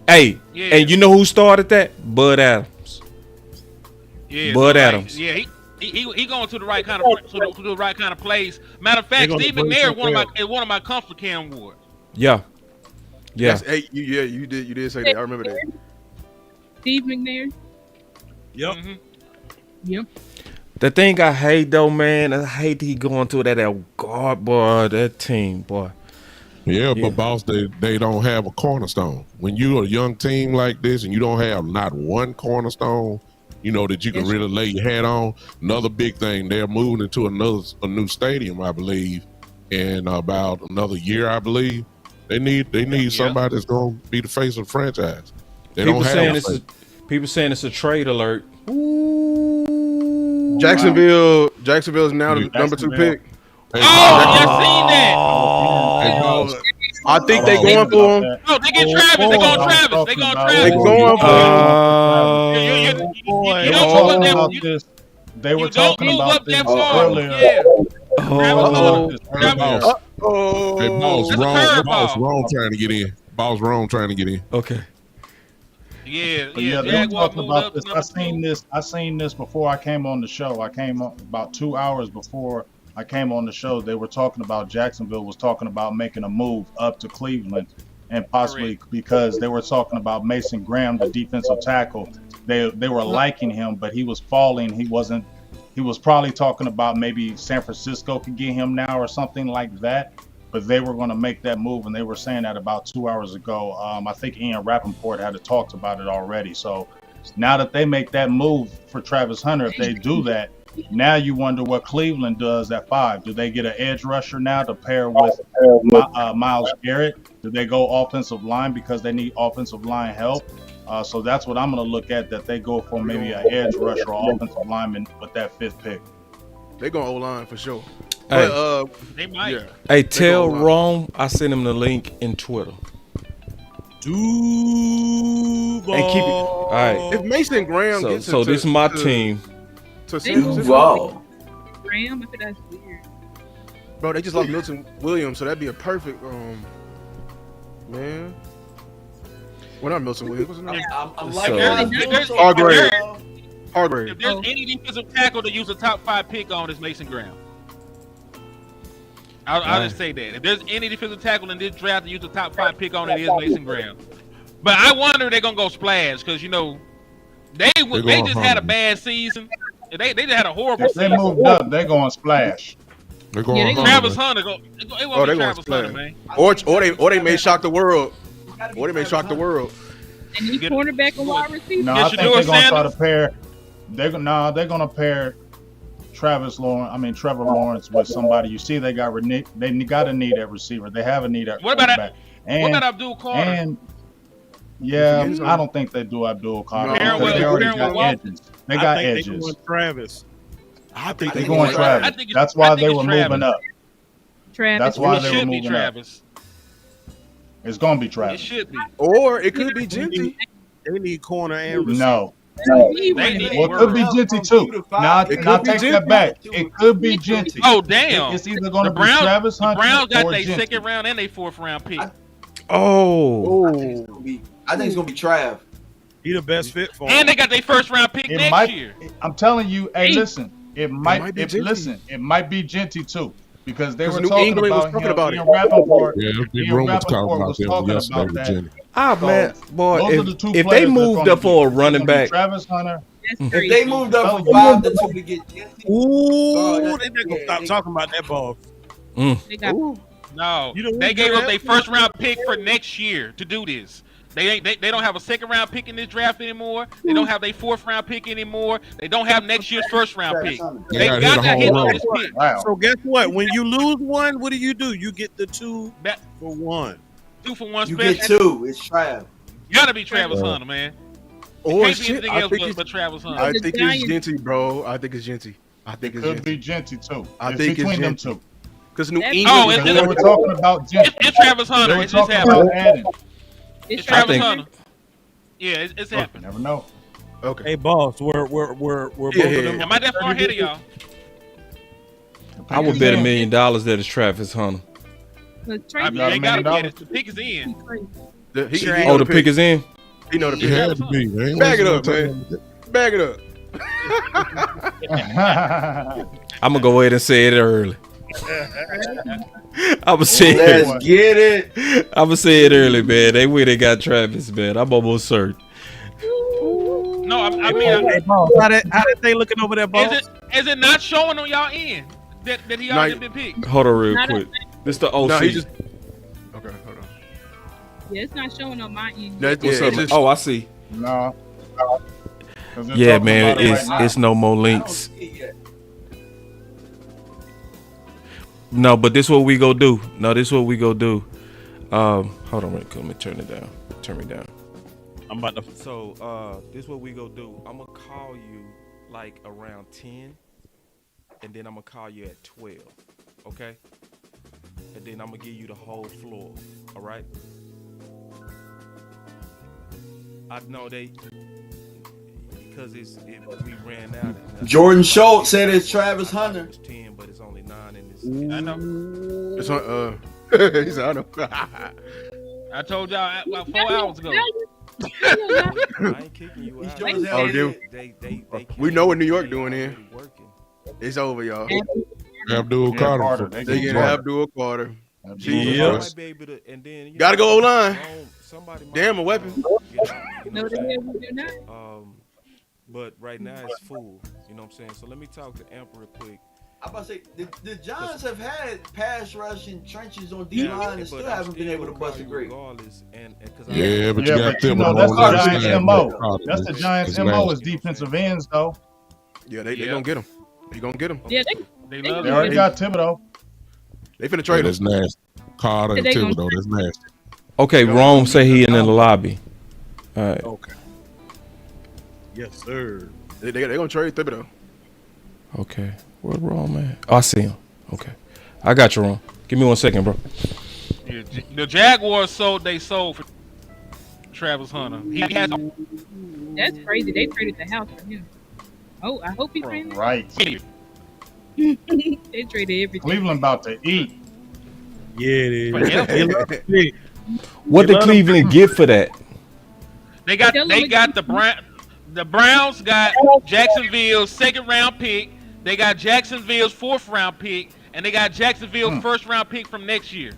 Hey, Yeah. and you know who started that? Bud Adams. Yeah, Bud so, like, Adams. yeah, he going to the right kind of to the right kind of place. Matter of fact, gonna Steve bring McNair some one of my comfort cam awards. Yeah. Yeah. Hey, you did say that. I remember that. Steve McNair. Yep. Mm-hmm. Yep. The thing I hate though, man, I hate he going to that guard, boy, that team, boy. Yeah, Yeah. but boss, they don't have a cornerstone. When you're a young team like this and you don't have not one cornerstone, you know, that you can really lay your hat on. Another big thing, they're moving into a new stadium, I believe, in about another year, I believe. They need somebody that's gonna be the face of the franchise. They People don't have saying a it's face. people saying it's a trade alert. Jacksonville's now the number 2 pick. Hey, I seen that. hey, boss, I think they going for him. Oh, they get Travis. They going Travis. They going Travis. They going for him. You They were don't talking move about that. this. They were You don't talking move about up that this far. earlier. Yeah. Hey, boss. Oh, Hey, boss, That's a curveball. wrong trying to get in. Boss, wrong trying to get in. Okay. Yeah, But yeah, they were Jaguar talking moved about up this. to number I seen this before I came on the show. I came up about 2 hours before I came on the show. They were talking about Jacksonville was talking about making a move up to Cleveland, and possibly because they were talking about Mason Graham, the defensive tackle. They were liking him, but he was falling. He wasn't. He was probably talking about maybe San Francisco could get him now or something like that. But they were going to make that move, and they were saying that about 2 hours ago. I think Ian Rappaport had talked about it already. So now that they make that move for Travis Hunter, if they do that, now you wonder what Cleveland does at 5. Do they get an edge rusher now to pair with Myles Garrett? Do they go offensive line because they need offensive line help? So that's what I'm going to look at, that they go for maybe an edge rusher or offensive lineman with that 5th pick. They going O-line for sure. Hey. But, They might. yeah. Hey, tell Rome I sent him the link in Twitter. Duval. And keep it. All right. If Mason Graham So, gets so this is my team. to They San moved Francisco, Graham. I think that's weird. bro, they just lost Milton Williams, so that'd be a perfect man. Well, not Milton Williams. What's his name? I'm So- like Hargrave. If Hargrave. there's any defensive tackle to use a top 5 pick on, it's Mason Graham. I'll just say that. If there's any defensive tackle in this draft to use a top 5 pick on, it is Mason Graham. But I wonder if they're gonna go splash because they just had a bad season. They just had a horrible If they season. moved up, they're going splash. They're going Yeah, they Travis hungry. Hunter, it Oh, won't they be going Travis splash. Hunter, man. Or they may shock the world. Or they may shock the world. And he Get- cornerback and wide receiver. No, Get I think Shador they're going to try to Sanders. pair. They're going to pair Trevor Lawrence with somebody. You see, they got a need at receiver. They have a need at What about quarterback. What about Abdul Carter? And yeah, I don't think they do Abdul Carter No. because they Aaron already Will- got Aaron edges. They got I think edges. They going Travis. I think They're they going I Travis. think it's- That's I why think they it's were Travis. moving up. Travis. That's why It they were should be moving up. Travis. It's going to be It Travis. should be. Or it could be Genty. They need corner and receiver. No. He They need Well, it could be Genty too. Now It take could be that Genty. back. It could be Genty. Oh damn! It's either going The to be Browns, Travis the Hunter Browns got or their Genty. 2nd round and their 4th round pick. Oh. I think it's gonna be Trav. He the best fit for him. And they got their 1st round pick It next might. year. I'm telling you. Hey, listen. It might might. be Genty. It might be Genty too, because they 'Cause were New talking England was about talking him. about Ian it. Rappaport. Yeah, there's been Ian rumors Rappaport talking about was them talking yesterday about with that. Jenny. Ah, So, man, boy, those are the two if they players that's moved gonna up for a be- running it's gonna be back, That's Travis Hunter. crazy. If they moved up from Oh, 5 to 2 to get Genty, Ooh, they not gonna stop talking about that ball. They got No, You don't they need gave up that? their 1st round pick for next year to do this. They don't have a 2nd round pick in this draft anymore. They don't have their 4th round pick anymore. They don't have next year's 1st round pick. They They gotta got hit a to home hit on run. this pick. Wow. So guess what? When you lose one, what do? You get the 2 That for 1. 2 for 1 you special. get 2. It's Trav. Gotta be Travis Hunter, man. Or Can't be shit. anything I else think but it's Travis Hunter. I The think it's Genty, bro. I think it's Genty. I think it's Could Genty. be Genty too. I It's think it's between them Genty. two. Because New That's- England. Oh, was it's- Because they were talking about Genty. It's Travis They Hunter. were It's just talking happening. about adding. It's I Travis think- Hunter. Yeah, it's happening. Never know. Okay. Hey, boss, we're both Yeah, of yeah, them. yeah. Am I that far ahead of y'all? I would bet $1 million that it's Travis Hunter. Because I mean, got they $1 gotta million? get it. The pick is in. The pick is in. He know the It pick. had to be, man. Bag it up, man. Bag it up. I'm gonna go ahead and say it early. I'm gonna say Let's get it. I'm gonna say it early, man. They win. They got Travis, man. I'm almost certain. No, I mean, How that thing looking over there, boss? is it not showing on y'all end that he already been picked? Hold on, real quick. This the OC. No, he just. Okay, hold on. Yeah, it's not showing on my end. What's up? Oh, I see. No. Yeah, man. It's no more links. No, but this what we go do. No, this what we go do. Hold on, let me turn it down. Turn me down. I'm about to. So, this what we go do. I'm gonna call you like around 10, and then I'm gonna call you at 12. Okay? And then I'm gonna give you the whole floor. All right? I know because we ran out. Jordan Schultz said it's Travis Hunter. It's 10, but it's only 9 in this. I know. It's on. He said, I know. I told y'all about 4 hours ago. I ain't kicking you out. Oh, dude. We know what New York doing here. It's over, y'all. Abdul Carter. They getting Abdul Carter. Yeah. Gotta go O-line. Damn, a weapon. No, they do not. But right now it's full. You know what I'm saying? So let me talk to Amp real quick. I'm about to say the Giants have had pass rushing trenches on D-line and still haven't been able to bust a great. Yeah, but you got them. That's the Giants' MO. That's the Giants' MO is defensive ends, though. Yeah, they gonna get him. They gonna get him. Yeah, they love They already got Thibodeau. They finna trade him. That's nasty. Carter and Thibodeau. That's nasty. Okay, Rome say he in the lobby. All right. Okay. Yes, sir. They gonna trade Thibodeau. Okay. Where Rome at? Oh, I see him. Okay. I got you, Rome. Give me 1 second, bro. Yeah, the Jaguars sold for Travis Hunter. He has. That's crazy. They traded the house for him. Oh, I hope he traded. Right. They traded everything. Cleveland about to eat. Yeah, it is. What did Cleveland get for that? They got the Browns got Jacksonville's 2nd round pick. They got Jacksonville's 4th round pick, and they got Jacksonville's 1st round pick from next year.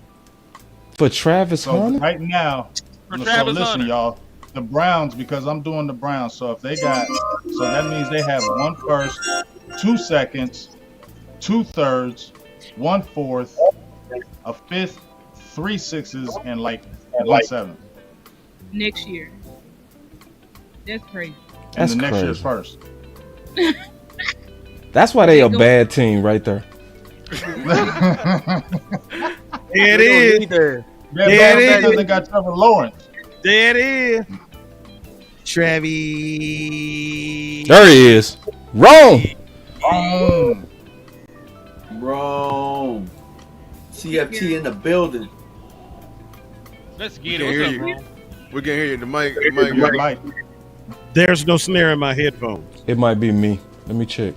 For Travis Hunter? Right now, listen, y'all. The Browns, because I'm doing the Browns, so if they got, so that means they have 1 first, 2 seconds, 2 thirds, 1 fourth, a 5th, 3 sixes, and like 1 7th. Next year. That's crazy. And the next year's first. That's why they a bad team right there. There it is. There it is. They got Trevor Lawrence. There it is. Travis. There he is. Rome. Rome. CFT in the building. Let's get it. What's up, bro? We can hear you. The mic. There's no snare in my headphones. It might be me. Let me check.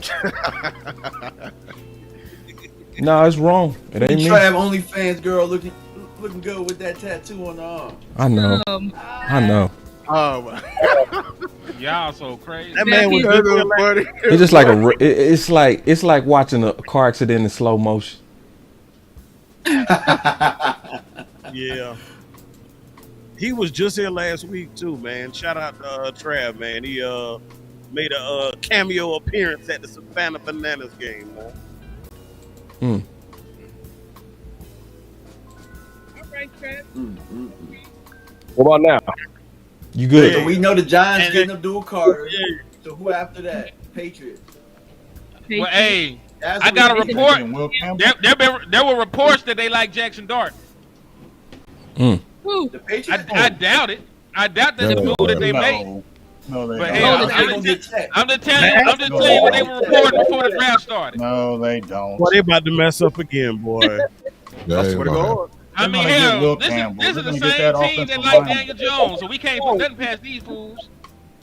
No, it's wrong. It ain't me. Trav OnlyFans girl looking good with that tattoo on the arm. I know. I know. Oh my. Y'all so crazy. That man was funny. It's just like it's like watching a car accident in slow motion. Yeah. He was just here last week too, man. Shout out to Trav, man. He made a cameo appearance at the Savannah Bananas game, man. All right, Trav. What about now? You good? So we know the Giants getting Abdul Carter. So who after that? Patriots. Well, hey, I got a report. There were reports that they like Jackson Dart. Who? The Patriots? I doubt it. I doubt that's the move that they made. No, they but don't. hey, I'm just telling you what they were reporting before the draft started. No, they don't. Well, they about to mess up again, boy. I mean, hell, this is the same team that like Daniel Jones, so we can't put nothing past these fools.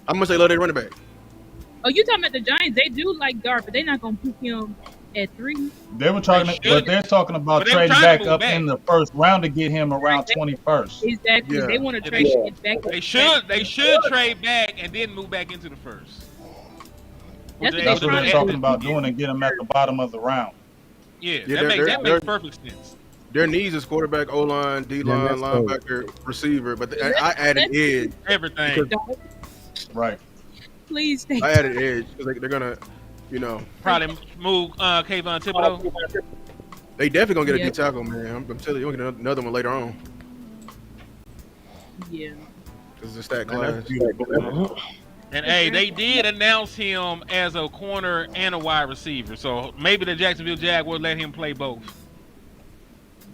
I'm gonna say love their running back. Oh, you talking about the Giants? They do like Dart, but they're not gonna pick him At 3. They were talking, but they're talking about trading back up in the first round to get him around 21st. Exactly. Yeah. They want to trade it back. They should trade back and then move back into the first. That's what they're talking about doing and get him at the bottom of the round. Yeah, that makes perfect sense. Their needs is quarterback, O-line, D-line, linebacker, receiver. But I added edge. Everything. Right. Please stay. I added edge because they're going to, probably move Kayvon Thibodeau. They definitely going to get a D tackle, man. I'm telling you, you're going to get another one later on. Yeah. Because it's that class. And hey, they did announce him as a corner and a wide receiver. So maybe the Jacksonville Jaguars let him play both.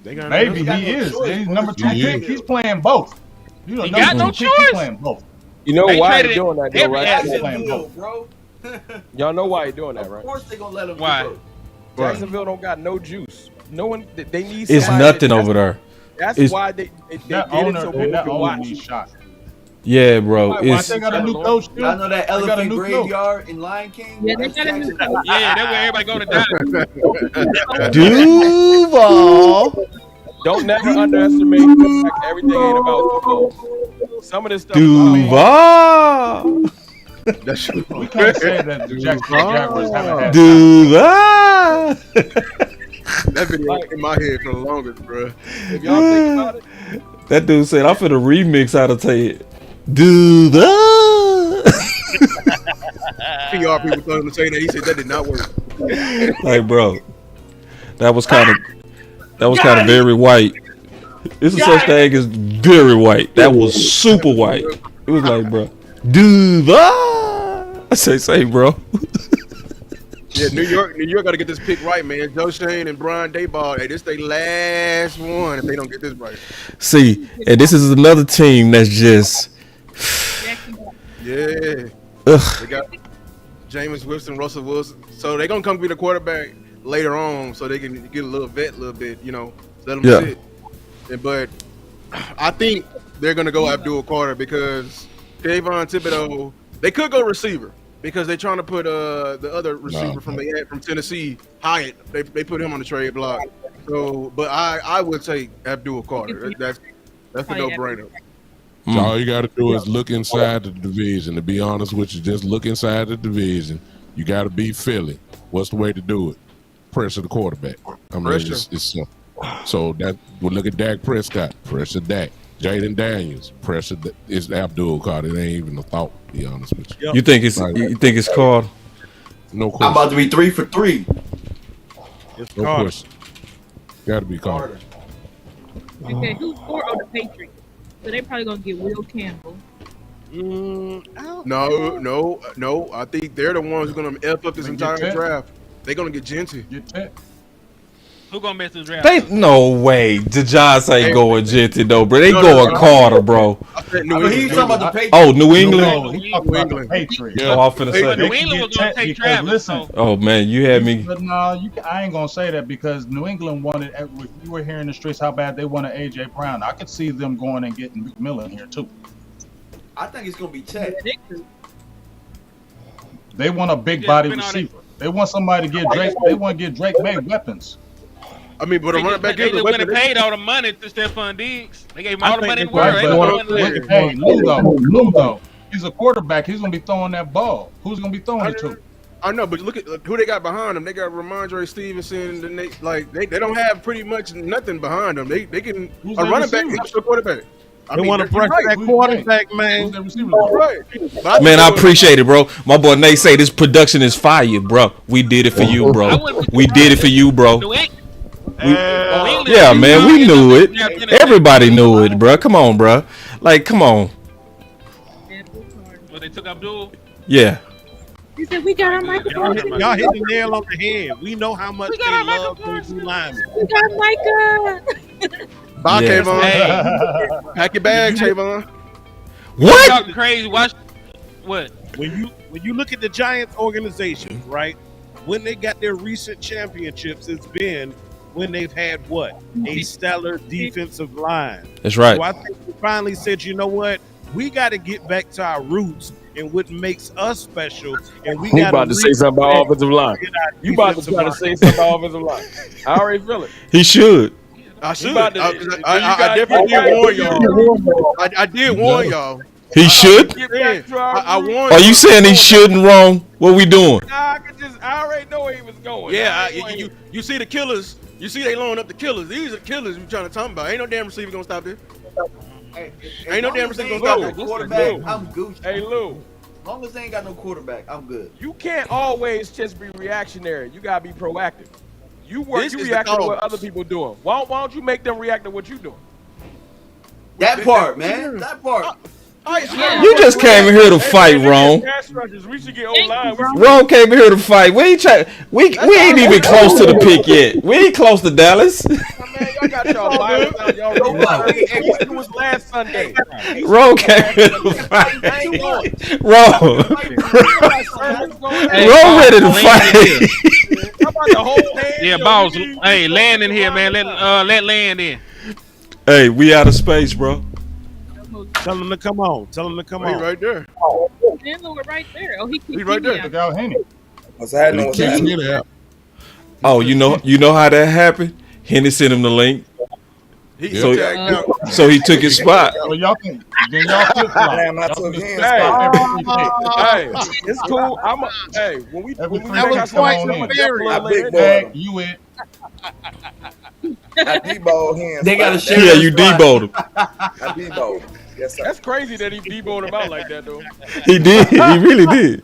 Maybe he is. He's number 2 pick. He's playing both. You know, he got no choice. He's playing both. You know why he's doing that, though, right? He's playing both. Bro. Y'all know why he's doing that, right? Of course they're gonna let him. Why? Jacksonville don't got no juice. No one. They need. It's nothing over there. That's why they that did owner, it so people that can owner watch. needs shot. Yeah, bro. It's They got a new coach too. I know that They got a elephant new graveyard in Lion King. Yeah, they got a new coach. Yeah, that's where everybody go to die. Duval. Don't never underestimate the fact everything ain't about football. Some of this stuff. Duval. We can't say that the Jacksonville Jaguars haven't had. Duval. That video in my head for the longest, bro. If y'all think about it, That dude said, I'm finna remix how to say it. Duval. PR people told him to say that. He said that did not work. Like, bro, that was kind of very white. It's a such thing as very white. That was super white. It was like, bro, Duval. I say, bro. Yeah, New York got to get this pick right, man. Joe Shane and Brian Daboll, hey, this they last one if they don't get this right. See, and this is another team that's just. Yeah. Ugh. They got Jameis Winston, Russell Wilson. So they're going to come be the quarterback later on so they can get a little vet a little bit, let them sit. But I think they're going to go Abdul Carter because Kayvon Thibodeau, they could go receiver because they're trying to put the other receiver from Tennessee, Hyatt. They put him on the trade block. So, but I would take Abdul Carter. That's a no-brainer. So all you got to do is look inside the division. To be honest with you, just look inside the division. You got to beat Philly. What's the way to do it? Pressure the quarterback. I mean, it's simple. So that we'll look at Dak Prescott. Pressure Dak. Jaden Daniels. Pressure. It's Abdul Carter. It ain't even a thought. To be honest with you. You think it's called? No question. I'm about to be 3 for 3. It's no Carter. question. Got to be Carter. Okay, who's for the Patriots? So they probably gonna get Will Campbell. No. I think they're the ones who's gonna F up this entire draft. They're gonna get Genty. Who gonna mess this draft? No way. The Giants ain't going Genty though, bro. They going Carter, bro. He's talking about the Patriots. Oh, New England. No, he talking about the Patriots. Yeah, I'm finna say. New England was gonna take Travis. Listen. Oh man, you had me. But no, I ain't gonna say that because New England wanted. You were hearing in the streets how bad they wanted AJ Brown. I could see them going and getting McMillan here too. I think it's gonna be Chet. They want a big body receiver. They want somebody to get Drake. They want to get Drake May weapons. I mean, but a running back they is a went weapon. and paid all the money to Stephon Diggs. They gave him all the money in the world. Hey, Lugo. He's a quarterback. He's gonna be throwing that ball. Who's gonna be throwing it to? I know, but look at who they got behind them. They got Ramondre Stevenson, and they don't have pretty much nothing behind them. They can a running back helps the quarterback. They want to press that quarterback, man. Right. Man, I appreciate it, bro. My boy Nate say this production is fire, bro. We did it for you, bro. We did it for you, bro. Yeah, man, we knew it. Everybody knew it, bro. Come on, bro. Like, come on. Well, they took Abdul. Yeah. He said we got our Michael Parsons. Y'all hit the nail on the head. We know how much they love those linemen. We got Micah. Bye, Yes. Kayvon. Hey. Pack your bags, Kayvon. What? Talking crazy. Watch. What? When you look at the Giants organization, right? When they got their recent championships, it's been when they've had what? A stellar defensive line. That's right. So I think we finally said, you know what? We got to get back to our roots and what makes us special. And we You got about to say something about offensive line. You about to try to say something about offensive line. I already feel it. He should. I should. about to- I definitely did warn y'all. I did warn y'all. He should. I warned. Are you saying he shouldn't, wrong? What we doing? I already know where he was going. Yeah, you see the killers. You see they loaning up the killers. These are killers we trying to talk about. Ain't no damn receiver gonna stop this. Ain't no damn receiver gonna stop this. Quarterback, I'm Gucci. Hey, Lou. As long as they ain't got no quarterback, I'm good. You can't always just be reactionary. You gotta be proactive. You This is the react to what cause. other people doing. Why don't you make them react to what you doing? That part, man. That part. You just came in here to fight, wrong. We should get online. Wrong came in here to fight. We ain't ain't even close to the pick yet. We ain't close to Dallas. Y'all got y'all Bible out. Y'all it was last Sunday. Wrong came here to fight. Wrong. Wrong ready to fight. Yeah, boss. Hey, land in here, man. Let land in. Hey, we out of space, bro. Tell him to come on. Tell him to come on. He right there. Landlord right there. Oh, he right there. Look out, Henny. What's happening? Oh, you know how that happened? Henny sent him the link. So he took his spot. Well, y'all can. Then y'all flip flop. Damn, I took his Hey, it's cool. Hey, when we That was twice I big boy. You it. I debowed him. They gotta share. Yeah, you debowed him. I debowed him. Yes, sir. That's crazy that he debowed him out like that, though. He did. He really did.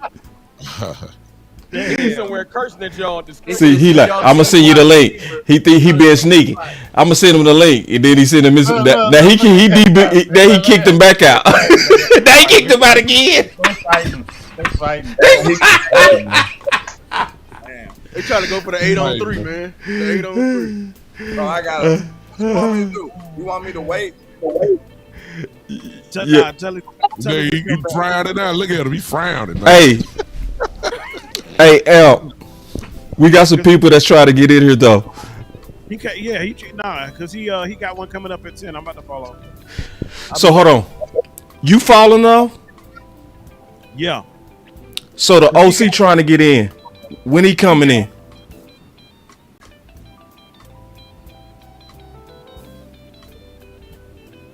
He's somewhere cursing at y'all. See, he like, I'm gonna send you the link. He think he been sneaky. I'm gonna send him the link, and then he sent him his. Now he kicked him back out. Now he kicked him out again. They fighting. They trying to go for the 8-on-3, man. The 8-on-3. No, I got it. What you want me to do? You want me to wait? Yeah. Tell him. He frowning now. Look at him. He frowning. Man. Hey, L. We got some people that's trying to get in here though. Because he got one coming up at 10. I'm about to follow. So hold on. You follow now? Yeah. So the OC trying to get in. When he coming in?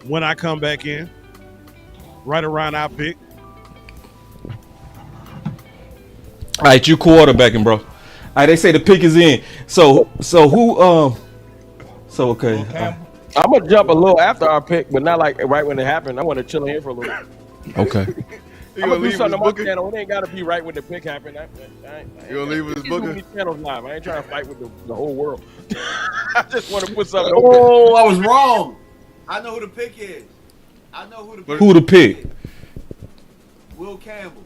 When I come back in, right around our pick. All right, you quarterbacking, bro. All right, they say the pick is in. So who? So okay. I'm gonna jump a little after our pick, but not like right when it happened. I want to chill in here for a little bit. Okay. I'm gonna do something on my channel. It ain't gotta be right when the pick happened. You gonna leave with his booker? Channels live. I ain't trying to fight with the whole world. I just want to put something. Oh, I was wrong. I know who the pick is. I know who the pick. Who the pick? Will Campbell.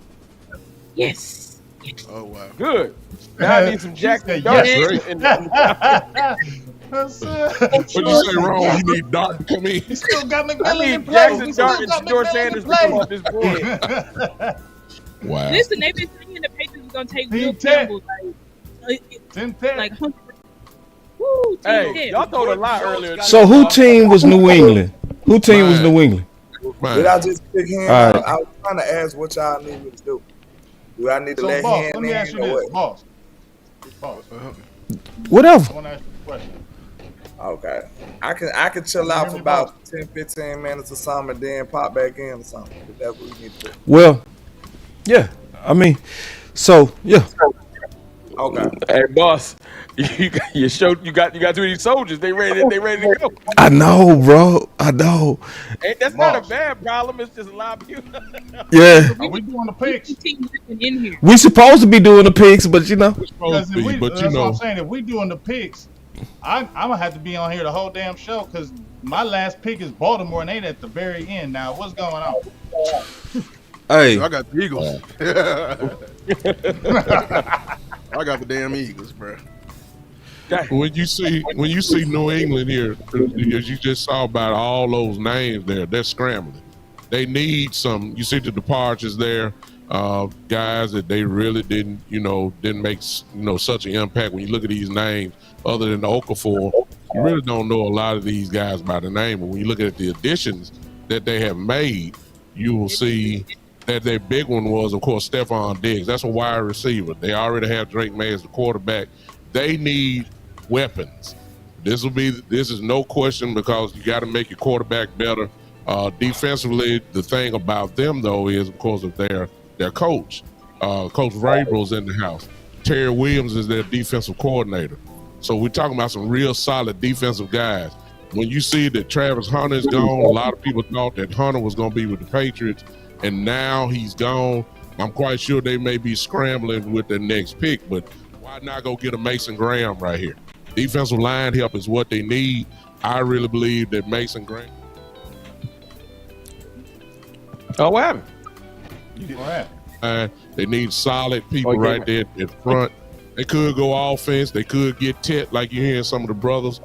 Yes. Oh wow. Good. Now I need some Jackson Dart. What you say wrong? You need Dart to come in. He still got I McMillan in need play. Jackson He still Dart and got George McMillan Sanders in to come play. off this board. Wow. Listen, they've been saying the Patriots was gonna take Team Will 10. Campbell. Like 100%. Woo, Hey, 10. y'all told a lie earlier. So who team was New England? Who team was New England? Did I just pick him? All right. I was trying to ask what y'all need me to do. Do I need to So, let boss, him let me in ask you or this, what? boss. Whatever. I want to ask you a question. Okay. I can chill out for about 10, 15 minutes or something and then pop back in or something. If that's what we need to do. Well, yeah. I mean, so yeah. Okay. Hey, boss, you got two of these soldiers. They ready to go. I know, bro. I know. Hey, that's not a bad problem. It's just a lot of you. Yeah. Are we doing the picks? In here. We supposed to be doing the picks, but you know. Because if we, that's what I'm saying. If we doing the picks, I'm gonna have to be on here the whole damn show because my last pick is Baltimore and they at the very end. Now, what's going on? Hey, I got the Eagles. I got the damn Eagles, bro. When you see New England here, as you just saw about all those names there, they're scrambling. They need some. You see the departures there, guys that they really didn't make such an impact. When you look at these names, other than the Okafor, you really don't know a lot of these guys by the name. But when you look at the additions that they have made, you will see that their big one was, of course, Stephon Diggs. That's a wide receiver. They already have Drake May as the quarterback. They need weapons. This is no question because you got to make your quarterback better. Defensively, the thing about them though is, of course, of their coach. Coach Vrabel's in the house. Terry Williams is their defensive coordinator. So we're talking about some real solid defensive guys. When you see that Travis Hunter is gone, a lot of people thought that Hunter was going to be with the Patriots, and now he's gone. I'm quite sure they may be scrambling with their next pick, but why not go get a Mason Graham right here? Defensive line help is what they need. I really believe that Mason Graham. Oh, what happened? They need solid people right there in front. They could go offense. They could get Tet, like you're hearing some of the brothers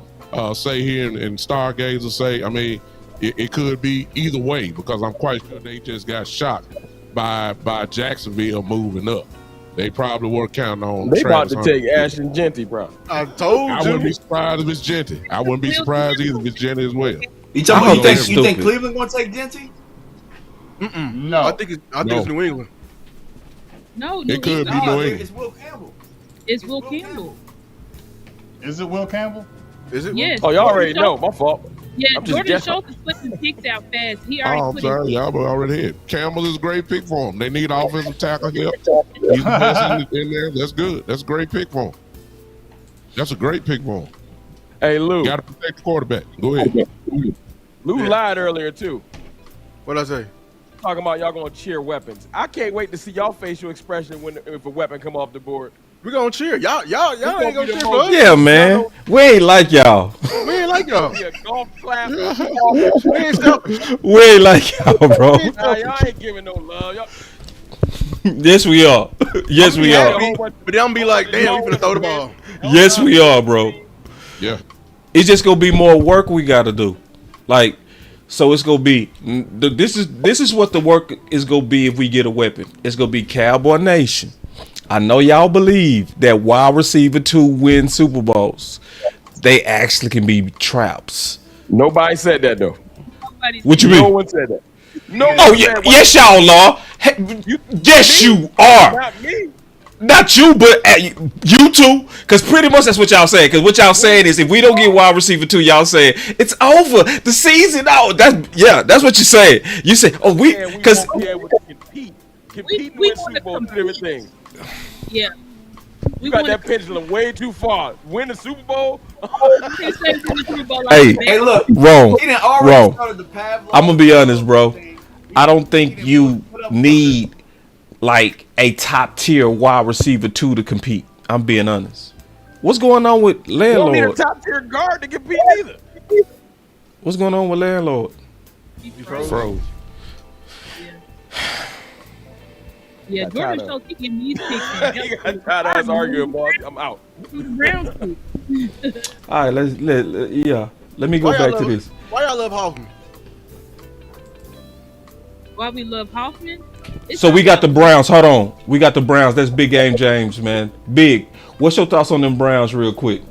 say here in Stargazer say. I mean, it could be either way because I'm quite sure they just got shocked by Jacksonville moving up. They probably weren't counting on. They Travis about to Hunter. take Ashton Genty, bro. I told you. I wouldn't be surprised if it's Genty. I wouldn't be surprised either if it's Genty as well. You talking about you think Cleveland gonna take Genty? No, I think it's New England. No, It could be New England. It's Will Campbell. It's Will Campbell. Is it Will Campbell? Is it? Yes. Oh, y'all already know. My fault. Yeah, I'm just Jordan guessing. Schultz is putting picks out fast. He Oh, already I'm put sorry. Y'all already hit. Campbell is a great pick for them. They need offensive tackle help. He's the best in there. That's good. That's a great pick for them. That's a great pick for them. Hey, Lou. Got to protect the quarterback. Go ahead. Lou lied earlier, too. What'd I say? Talking about y'all gonna cheer weapons. I can't wait to see y'all facial expression if a weapon come off the board. We gonna cheer. Y'all ain't gonna cheer for us. Yeah, man. We ain't like y'all. We ain't like y'all. Be a golf clap. We ain't selfish. We ain't like y'all, bro. Nah, y'all ain't giving no love. Y'all, Yes, we are. Yes, we are. But they don't be like, damn, we finna throw the ball. Yes, we are, bro. Yeah. It's just gonna be more work we gotta do. Like, so it's gonna be this is what the work is gonna be if we get a weapon. It's gonna be Cowboy Nation. I know y'all believe that wide receiver 2 win Super Bowls. They actually can be traps. nobody said that though. What you mean? No one said that. No. Oh yeah, yes y'all are. Yes you are. Not me. Not you, but you two. Because pretty much that's what y'all saying. Because what y'all saying is if we don't get wide receiver 2, y'all saying it's over. The season out. That's what you saying. You say, oh, because won't be able to compete. Competing we with Super Bowl is different things. Yeah. You got that pendulum way too far. Win the Super Bowl. Hey, look, wrong. he done already Wrong. started the Pavlov I'm gonna be honest, bro. I don't think you need like a top tier wide receiver 2 to compete. I'm being honest. What's going on with You don't need a Landlord? top tier guard to compete either. What's going on with Landlord? Froze. Yeah, Jordan Schultz, he give me his picks. You got tired of us arguing, boy. I'm out. All right, let me go Why y'all back to love- this. Why y'all love Hoffman? Why we love Hoffman? It's So we got the about- Browns. Hold on. We got the Browns. That's big game, James, man. Big. What's your thoughts on them Browns real quick?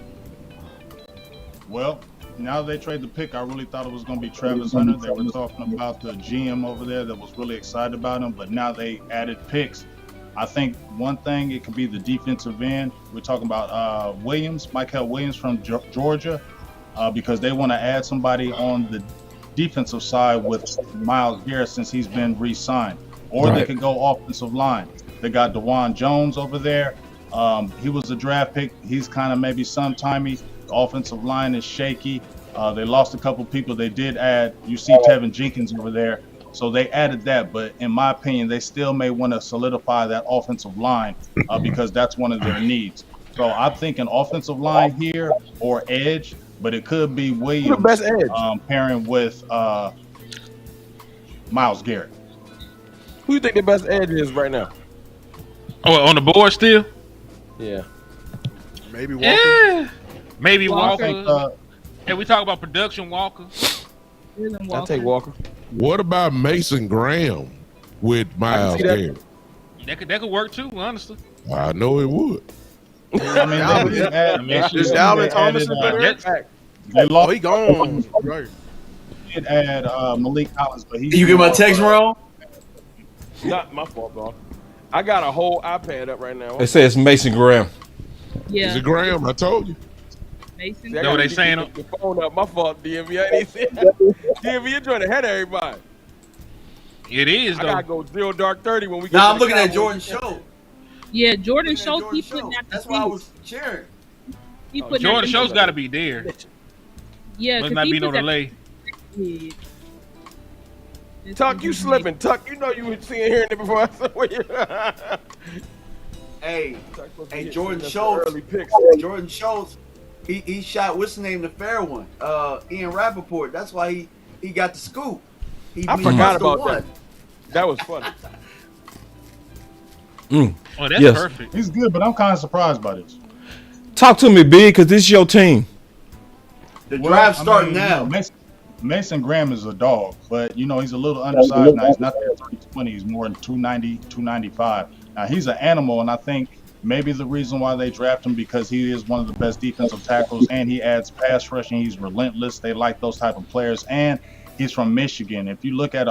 Well, now they trade the pick, I really thought it was going to be Travis Hunter. They were talking about the GM over there that was really excited about him, but now they added picks. I think one thing, it could be the defensive end. We're talking about Michael Williams from Georgia, because they want to add somebody on the defensive side with Myles Garrett since he's been re-signed. Or they could go offensive line. They got DeJuan Jones over there. He was a draft pick. He's kind of maybe sometimey. The offensive line is shaky. They lost a couple people. They did add, you see Tevin Jenkins over there. So they added that. But in my opinion, they still may want to solidify that offensive line because that's one of their needs. So I think an offensive line here or edge, but it could be Williams Who's the best edge? Pairing with Myles Garrett. Who you think the best edge is right now? Oh, on the board still? Yeah. Maybe Walker. Yeah. Maybe Walker. Walker. And we talk about production, Walker. I'll take Walker. What about Mason Graham with Myles Garrett? That could work too, honestly. I know it would. I mean, they Is Dalvin Thomas in there? They lost. Oh, he gone. Right. Did add Malik Collins, but You get my text wrong? Not my fault, bro. I got a whole iPad up right now. It says Mason Graham. Yeah. Is it Graham? I told you. Mason. See, I Know what gotta they saying? keep your phone up. My fault, DMV. I didn't see it. DMV, you're trying to head everybody. It is I though. gotta go zero dark 30 when we get. Now to I'm the looking at Cowboys. Jordan's show. Yeah, Jordan Looking at Schultz, he Jordan's putting show. out the That's why I feed. was cheering. He putting Jordan out Show's the got to be there. Yeah, Must 'cause not he be no puts out delay. the feed. Tuck, you slipping. Tuck, you know you were seeing hearing it before I saw you. Hey, Jordan Schultz. Jordan Schultz. He shot what's the name, the fair one. Ian Rappaport. That's why he got the scoop. I forgot about that. That was funny. Oh, that's Yes. perfect. He's good, but I'm kind of surprised by this. Talk to me, big, because this is your team. The draft's starting now. Mason Graham is a dog, but he's a little undersized now. He's not that 320. He's more than 290, 295. Now he's an animal, and I think maybe the reason why they draft him because he is one of the best defensive tackles, and he adds pass rushing. He's relentless. They like those type of players, and he's from Michigan. If you look at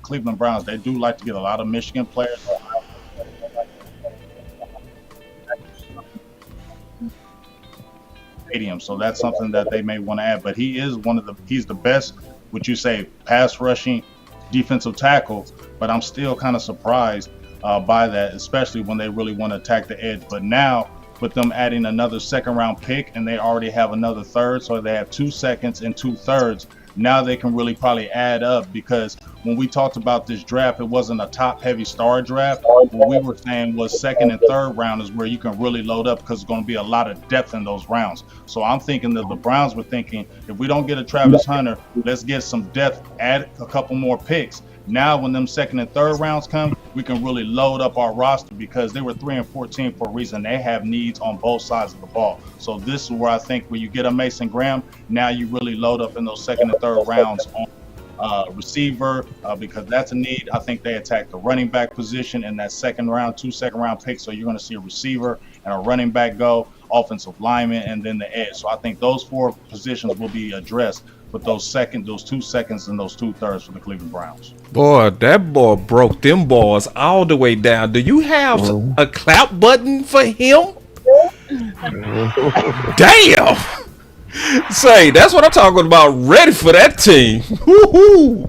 Cleveland Browns, they do like to get a lot of Michigan players. So that's something that they may want to add. But he is he's the best, would you say, pass rushing defensive tackles. But I'm still kind of surprised by that, especially when they really want to attack the edge. But now with them adding another second round pick and they already have another third, so they have 2 seconds and 2/3. Now they can really probably add up, because when we talked about this draft, it wasn't a top heavy star draft. What we were saying was second and third round is where you can really load up, because there's going to be a lot of depth in those rounds. So I'm thinking that the Browns were thinking, if we don't get a Travis Hunter, let's get some depth, add a couple more picks. Now when them second and third rounds come, we can really load up our roster, because they were 3 and 14 for a reason. They have needs on both sides of the ball. So this is where I think when you get a Mason Graham, now you really load up in those second and third rounds on receiver, because that's a need. I think they attack the running back position in that second round, 2 second round picks. So you're going to see a receiver and a running back go, offensive lineman, and then the edge. So I think those 4 positions will be addressed with those 2 seconds and those 2/3 for the Cleveland Browns. Boy, that boy broke them boys all the way down. Do you have a clap button for him? Damn. Say, that's what I'm talking about. Ready for that team. Woo-hoo.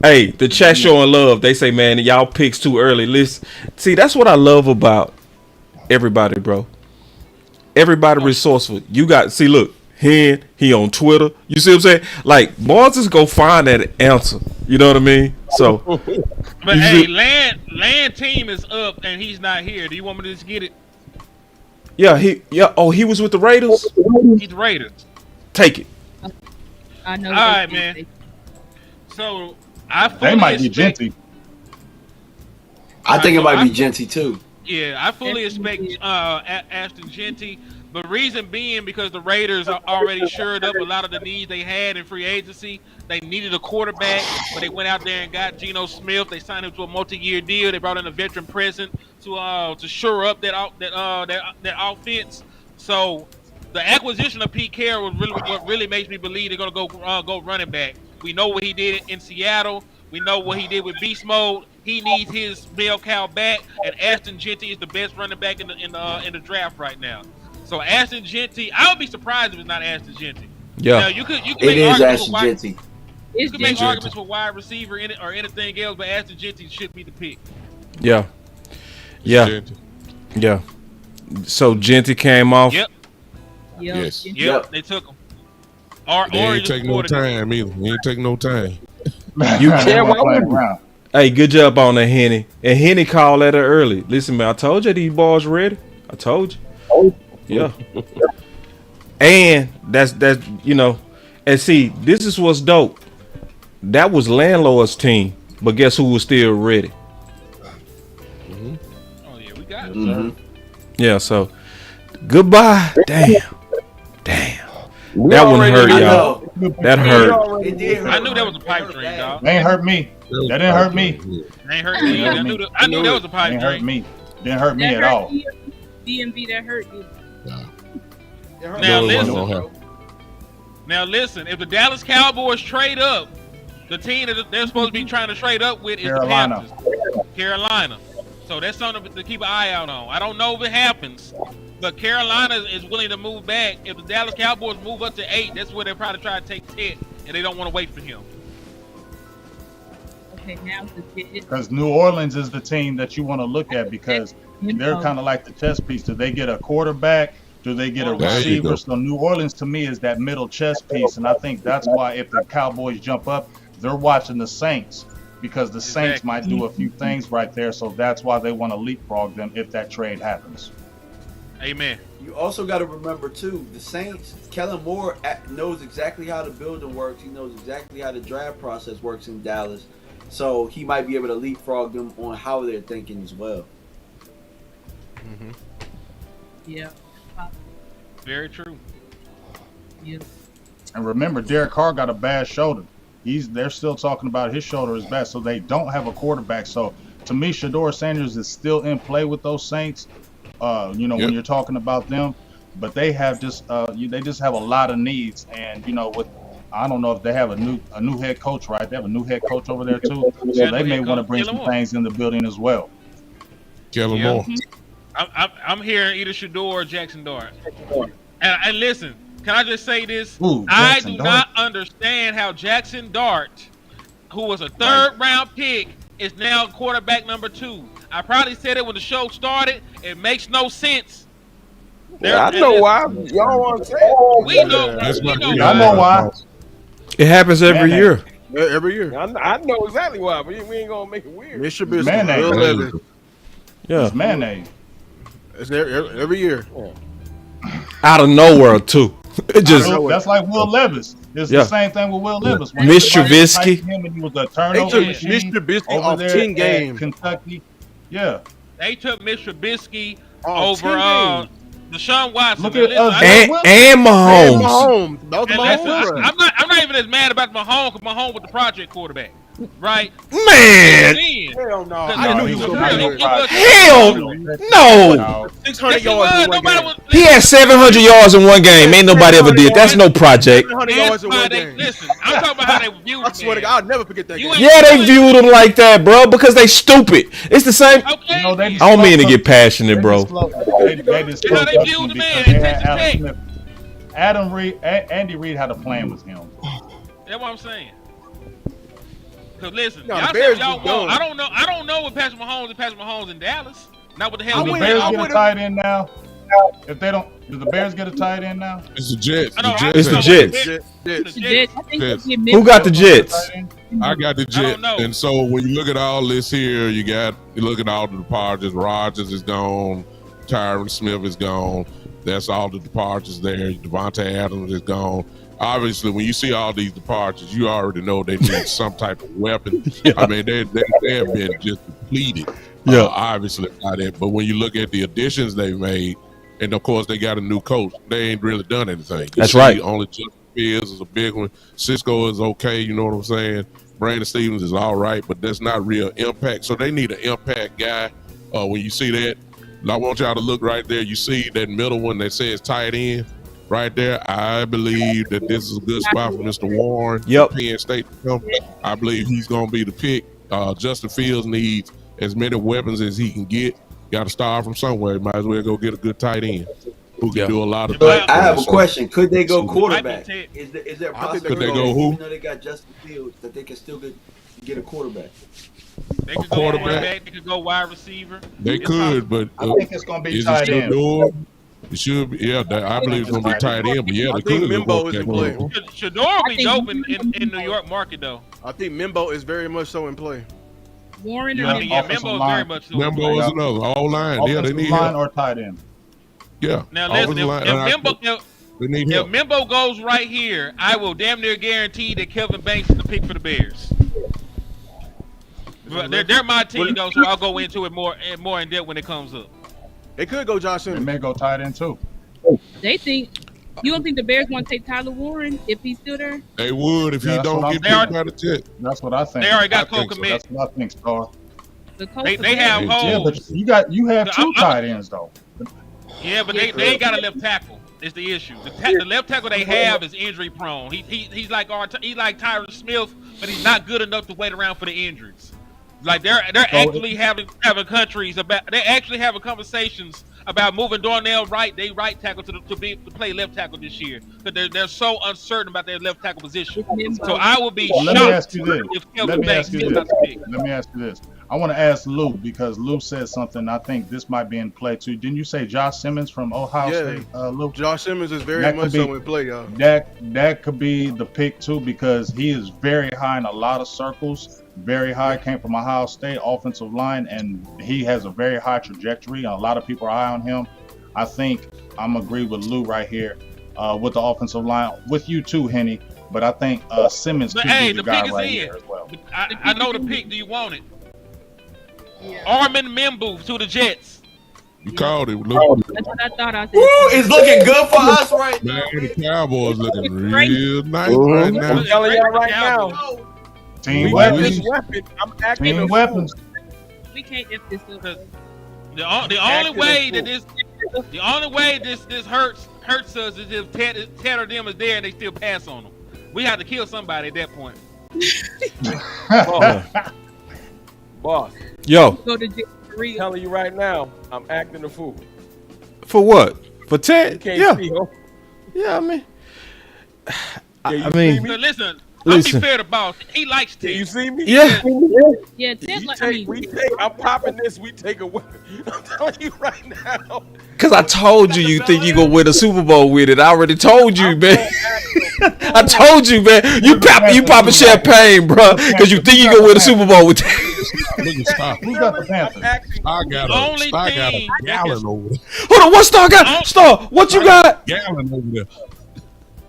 Hey, the chat showing love. They say, man, y'all picks too early. Listen, see, that's what I love about everybody, bro. Everybody resourceful. You got, see, look, he on Twitter. You see what I'm saying? Like, boys just go find that answer. You know what I mean? So, but hey, Land team is up and he's not here. Do you want me to just get it? Yeah. Oh, he was with the Raiders. He's the Raiders. Take it. I know. All right, man. So They might be Genty. I think it might be Genty too. Yeah, I fully expect Ashton Genty. But reason being, because the Raiders are already shored up a lot of the needs they had in free agency. They needed a quarterback, but they went out there and got Geno Smith. They signed him to a multi-year deal. They brought in a veteran presence to shore up that offense. So the acquisition of Pete Carroll was really what really makes me believe they're gonna go running back. We know what he did in Seattle. We know what he did with Beast Mode. He needs his bell cow back, and Ashton Genty is the best running back in the draft right now. So Ashton Genty, I would be surprised if it's not Ashton Genty. Yeah, now, you could It make is arguments Ashton for Genty. You could make arguments for wide receiver in it or anything else, but Ashton Genty should be the pick. Yeah. So Genty came off. Yep. Yes. Yep. They took him. Or They ain't take no time either. He ain't take no time. Hey, good job on that, Henny. And Henny called at her early. Listen, man, I told you these boys ready. I told you. Yeah. And that's and see, this is what's dope. That was Landlord's team, but guess who was still ready? Oh yeah, we got it. Mm-hmm. Yeah, so goodbye. Damn. That one hurt, y'all. That hurt. It did hurt. I knew that was a pipe dream, dog. They ain't hurt me. That didn't hurt me. They ain't hurt me. I knew that was a pipe Didn't dream. hurt me. Didn't hurt me at all. DMV, that hurt you. Now listen. If the Dallas Cowboys trade up, the team that they're supposed to be trying to trade up with is Carolina. the Panthers. Carolina. So that's something to keep an eye out on. I don't know if it happens, but Carolina is willing to move back. If the Dallas Cowboys move up to 8, that's where they'll probably try to take Ted, and they don't want to wait for him. Okay, now the Jets. Because New Orleans is the team that you want to look at because they're kind of like the chess piece. Do they get a quarterback? Do they get a receiver? So New Orleans to me is that middle chess piece, and I think that's why if the Cowboys jump up, they're watching the Saints because the Saints might do a few things right there. So that's why they want to leapfrog them if that trade happens. Amen. You also got to remember too, the Saints. Kellen Moore knows exactly how the building works. He knows exactly how the draft process works in Dallas. So he might be able to leapfrog them on how they're thinking as well. Mm-hmm. Yeah. Very true. Yeah. And remember, Derek Carr got a bad shoulder. They're still talking about his shoulder is bad, so they don't have a quarterback. So to me, Shedeur Sanders is still in play with those Saints. When you're talking about them, but they have just they just have a lot of needs, and with I don't know if they have a new head coach, right? They have a new head coach over there too, so they may want to bring some things in the building as well. Kellen Moore. I'm hearing either Shedeur or Jackson Dart. And listen, can I just say this? Ooh, I Jackson do Dart. not understand how Jackson Dart, who was a third-round pick, is now quarterback number 2. I probably said it when the show started. It makes no sense. I know why. Y'all want to say it. We know. I know why. It happens every year. Every year. I know exactly why, but we ain't gonna make it weird. Mr. Biscuit. Mayonnaise. Yeah. It's mayonnaise. It's every year. Out of nowhere too. It just That's like Will Levis. It's the same thing with Will Levis. When Mitch everybody Trubisky. hyped him and he was a They turnover took machine Mr. Biscuit over off there 10 at games. Kentucky. Yeah. They took Mr. Trubisky Oh, over 10 games. Deshaun Watson. Look at and Wilson. Mahomes. That was And Mahomes. listen, I'm not even as mad about Mahomes because Mahomes was the project quarterback, right? Man. Hell no. I knew he he was was gonna not be no there. Hell no. 600 yards in one game. He had 700 yards in one game. Ain't nobody ever did. That's no project. 700 yards in one game. Listen, I'm talking about how they viewed I swear to God, I'll never forget that game. Yeah, they viewed him like that, bro, because they stupid. It's the same. Okay. I don't mean to get passionate, bro. They just You know, they spoke viewed up the because man they and had Adam Texas Smith. Adam Reed, Andy Reid had a plan with him. That's what I'm saying. Cause listen, No, y'all the Bears said y'all was want. dumb. I don't know what Patrick Mahomes in Dallas. Not what the hell. Do the he Bears did. get a tight end now? If they don't, do the Bears get a tight end now? It's the Jets. I know, It's the Jets. The Jets. I think Jets. they get Who got the Jets? I got the I Jets. don't know. And so when you look at all this here, you look at all the departures. Rodgers is gone. Tyron Smith is gone. That's all the departures there. Devontae Adams is gone. Obviously, when you see all these departures, you already know they need some type of weapon. I mean, they have been just depleted. Obviously by that. But when you look at the additions they made, and of course they got a new coach, they ain't really done anything. That's right. Only Justin Fields is a big one. Cisco is okay. You know what I'm saying? Brandon Stevens is all right, but that's not real impact. So they need an impact guy. When you see that, I want y'all to look right there. You see that middle one that says tight end right there. I believe that this is a good spot for Mr. Warren. Yep. Penn State to come. I believe he's going to be the pick. Justin Fields needs as many weapons as he can get. Got to start from somewhere. Might as well go get a good tight end who can do a lot of But things. I have a So, question. Could they go quarterback? Is there a possibility? Could they go who? Even though they got Justin Fields, that they can still get a quarterback? They could go quarterback. They could go wide receiver. They could, but I think it's going to be is tight it end. still It should be, yeah. I believe it's gonna be tight end, but yeah, I they think could Mimbo go is that in play. way. Shedeur will be dope in New York market though. I think Mimbo is very much so in play. Warren I mean, yeah, Mimbo is very much so. Mimbo is another all line. Yeah, they Offensive need line help. or tight end. Yeah. Now listen, offensive line, they need if help. Mimbo goes right here, I will damn near guarantee that Kelvin Banks is the pick for the Bears. But they're my team though, so I'll go into it more in depth when it comes up. They could go Josh They Simmons. may go tight end too. They think you don't think the Bears want to take Tyler Warren if he's still there? They would if Yeah, he that's don't what get I'm- picked by the Jets. That's what I think. They already got I think Cole Kmet. That's what I think, Star. The coach They have Yeah, holes. but you have two tight ends though. Yeah, but they ain't got a left tackle. It's the issue. The left tackle they have is injury prone. He's like Tyron Smith, but he's not good enough to wait around for the injuries. Like they're actually having countries about. They're actually having conversations about moving Darnell Wright, they right tackle to play left tackle this year because they're so uncertain about their left tackle position. So I will be shocked. Let me ask you this. If Kelvin Banks still not the pick. Let me ask you this. I want to ask Lou because Lou said something. I think this might be in play too. Didn't you say Josh Simmons from Ohio State? Lou? Josh Simmons is very much so in play, y'all. That could be the pick too because he is very high in a lot of circles. Very high, came from Ohio State offensive line, and he has a very high trajectory. A lot of people are high on him. I think I'm agree with Lou right here with the offensive line. With you too, Henny. But I think Simmons could be the guy right here as well. I know the pick. Do you want it? Yeah. Armin Membu to the Jets. You called it, Lou. That's what I thought I said. Woo, it's looking good for us right now. Man, the Cowboys looking real nice right now. I'm telling y'all right now. Team weapons. I'm acting Team weapons. We can't F this up. The only way this hurts us is if Ted or them is there and they still pass on them. We have to kill somebody at that point. Boss. Yo. Go to jail for real. I'm telling you right now, I'm acting a fool. For what? For Ted? You can't see him. Yeah, I mean. I mean. Listen. I'll be fair to Boss. He likes Ted. You see me? Yeah. Yeah, Ted I'm popping this. We take a weapon. I'm telling you right now. Because I told you think you're going to win a Super Bowl with it. I already told you, man. I told you, man. You popping champagne, bro. Because you think you're going to win a Super Bowl with that. Who's got the Panthers? I got a gallon over there. Hold on, what Star got? Star, what you got? Gallon over there.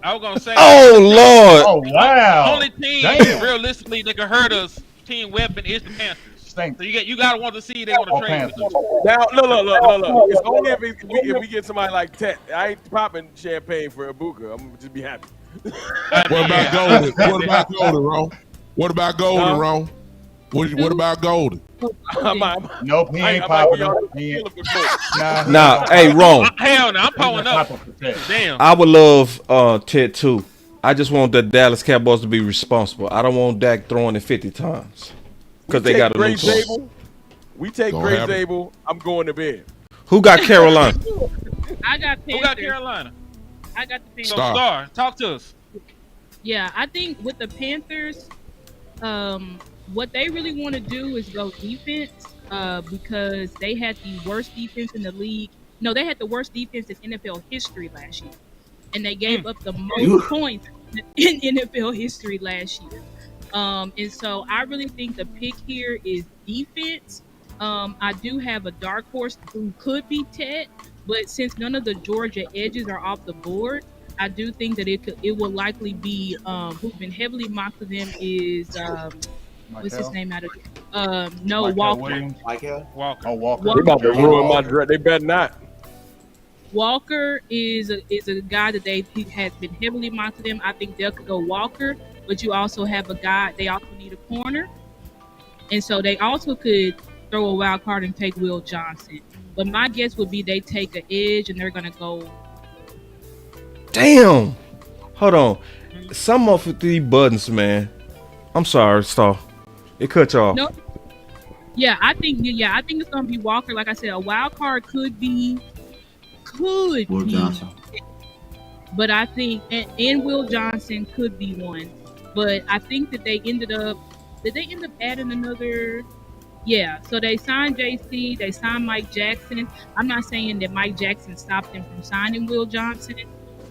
I was gonna say. Oh Lord! Oh wow! Only team realistically that can hurt us, team weapon, is the Panthers. So you gotta want to see they want to trade with us. Now look. It's only if we get somebody like Ted. I ain't popping champagne for Ibuka. I'm gonna just be happy. What about Golden? What about Golden, Ron? What about Golden, Ron? What about Golden? Nope, he ain't popping. Nah, hey, Ron. Hell no, I'm pulling up. Damn. I would love Ted too. I just want the Dallas Cowboys to be responsible. I don't want Dak throwing it 50 times because they got a new coach. We take Grace Abel. I'm going to bed. Who got Carolina? I got Panthers. Who got Carolina? I got the Panthers. So Star, talk to us. Yeah, I think with the Panthers, what they really want to do is go defense because they had the worst defense in the league. No, they had the worst defense in NFL history last year. And they gave up the most points in NFL history last year. And so I really think the pick here is defense. I do have a dark horse who could be Ted, but since none of the Georgia edges are off the board, I do think that it will likely be who's been heavily mocked to them is what's his name out of no Michael Walker. Williams. Walker. Oh, Walker. They about to ruin my dress. They better not. Walker is a guy that he has been heavily mocked to them. I think they'll go Walker, but you also have a guy. They also need a corner, and so they also could throw a wild card and take Will Johnson. But my guess would be they take an edge and they're gonna go. Damn. Hold on. Some of these buttons, man. I'm sorry, Star. It cut you off. No. Yeah, I think it's gonna be Walker. Like I said, a wild card could be Will Johnson. But I think and Will Johnson could be one. But I think that they ended up adding another. Yeah, so they signed JC, they signed Mike Jackson. I'm not saying that Mike Jackson stopped them from signing Will Johnson,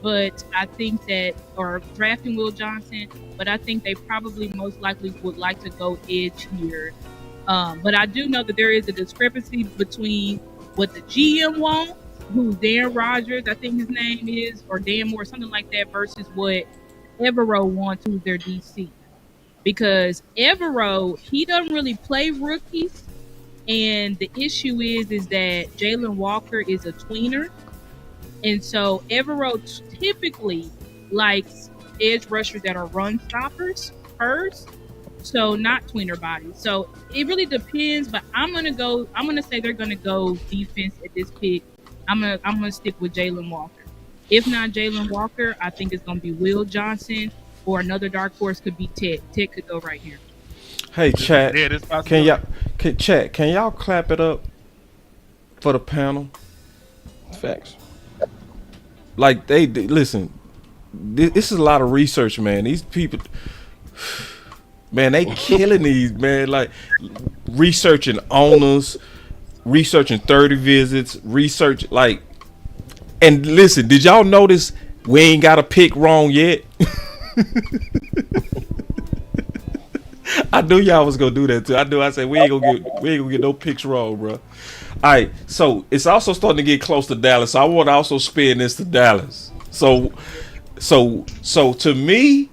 but I think that, or drafting Will Johnson, but I think they probably most likely would like to go edge here. But I do know that there is a discrepancy between what the GM wants, who Dan Rogers, I think his name is, or Dan Moore, something like that, versus what Evero wants, who's their DC. Because Evero, he doesn't really play rookies, and the issue is that Jalen Walker is a tweener, and so Evero typically likes edge rushers that are run stoppers first, so not tweener bodies. So it really depends, but I'm gonna say they're gonna go defense at this pick. I'm gonna stick with Jalen Walker. If not Jalen Walker, I think it's gonna be Will Johnson. Or another dark horse could be Ted. Ted could go right here. Hey, chat. Yeah, this Can y'all clap it up for the panel? Facts. Like they listen. This is a lot of research, man. These people, man, they killing these, man. Like researching owners, researching 30 visits, research like. And listen, did y'all notice we ain't got a pick wrong yet? I knew y'all was gonna do that too. I said we ain't gonna get no picks wrong, bro. All right, so it's also starting to get close to Dallas. So I want to also spin this to Dallas. So to me,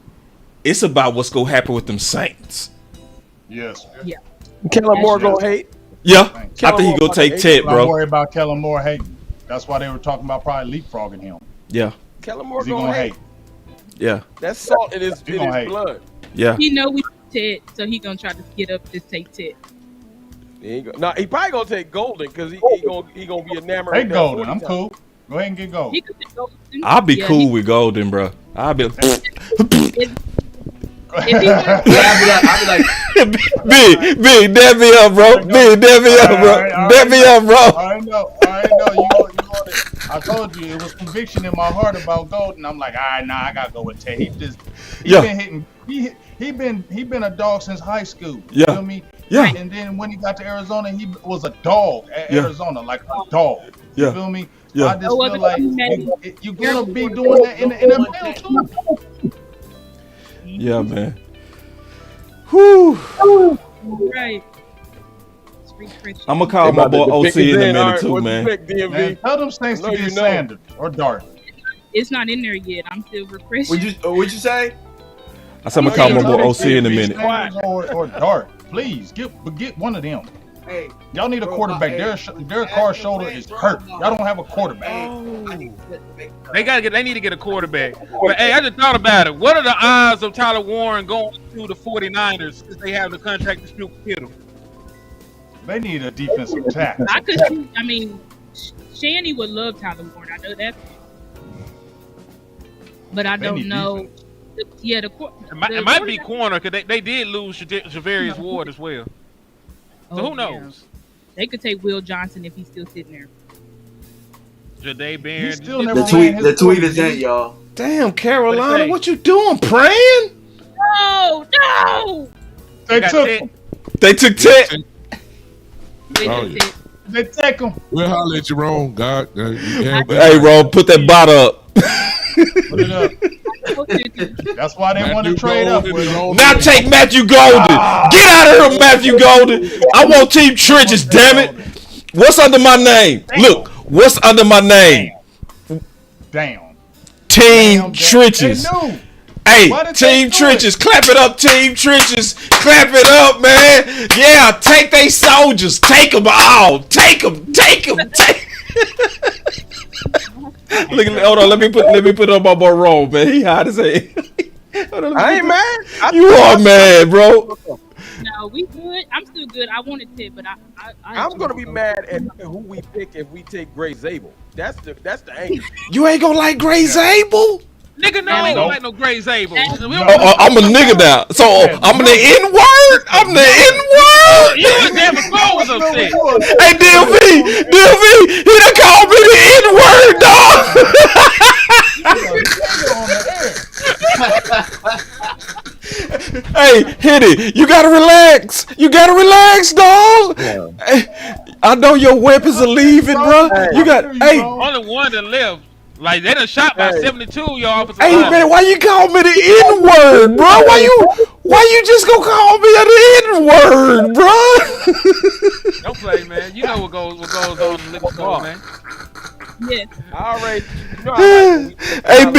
it's about what's gonna happen with them Saints. Yes. Yeah. Kellen Moore gonna hate. Yeah, I think he gonna take Ted, bro. Don't worry about Kellen Moore hating. That's why they were talking about probably leapfrogging him. Yeah. Kellen Moore He gonna hate. Yeah. That's salt in his blood. Yeah. He know we Ted, so he gonna try to get up to take Ted. He probably gonna take Golden because he gonna be enamored. Hey, Golden, I'm cool. Go ahead and get Golden. He could take Golden. I'll be cool with Golden, bro. I'll be. I'll be like, Big, dab me up, bro. Big, dab me up, bro. Dab me up, bro. I know. I told you it was conviction in my heart about Golden. I'm like, all right, nah, I gotta go with Ted. Been hitting. He been a dog since high school. You feel me? Yeah. And then when he got to Arizona, he was a dog at Arizona, like a dog. You feel me? Yeah. I just feel like you're gonna be doing that in the NFL too. Yeah, man. Whew. Right. I'm gonna call my boy OC in a minute too, man. Man, tell them Saints to get Sanders or Dart. It's not in there yet. I'm still refreshing. What'd you say? I said I'm gonna call my boy OC in a minute. Sanders or Dart, please get one of them. Hey, y'all need a quarterback. Derek Carr's shoulder is hurt. Y'all don't have a quarterback. They need to get a quarterback. But hey, I just thought about it. What are the odds of Tyler Warren going to the 49ers since they have the contract dispute with Kittle? They need a defensive tackle. Shanny would love Tyler Warren. I know that. But I don't know. It might be corner because they did lose Javarius Ward as well. So who knows? Yeah. They could take Will Johnson if he's still sitting there. Jade Barron. The tweet is in, y'all. Damn, Carolina, what you doing? Praying? No. They took Ted. They take him. We'll holler at you, Ron. God. Hey, Ron, put that bot up. Put it up. That's why they want to trade up. Now take Matthew Golden. Get out of here, Matthew Golden. I want Team Trenches, damn it. What's under my name? Look, what's under my name? Damn. Team Trenches. Hey, Team Trenches, clap it up, Team Trenches. Clap it up, man. Yeah, take they soldiers. Take them all. Take them. Look, hold on. Let me put on my boy Roll, man. He hot as hell. I ain't mad. You are mad, bro. No, we good. I'm still good. I wanted to, but I'm gonna be mad at who we pick if we take Gray Zabel. That's the anger. You ain't gonna like Gray Zabel? Nigga, no, I ain't gonna like no Gray Zabel. I'm a nigga now. So I'm the N-word? I'm the N-word? You was there before was upset. Hey, DLV, he done called me the N-word, dog. Hey, hit it. You gotta relax. Dog. Yeah. I know your weapons are leaving, bro. You got, only one that left. Like, they done shot by 72, y'all. Hey, man, why you call me the N-word, bro? Why you just gonna call me the N-word, bro? Don't play, man. You know what goes on in the liquor store, man. Yes. I already. Hey, B,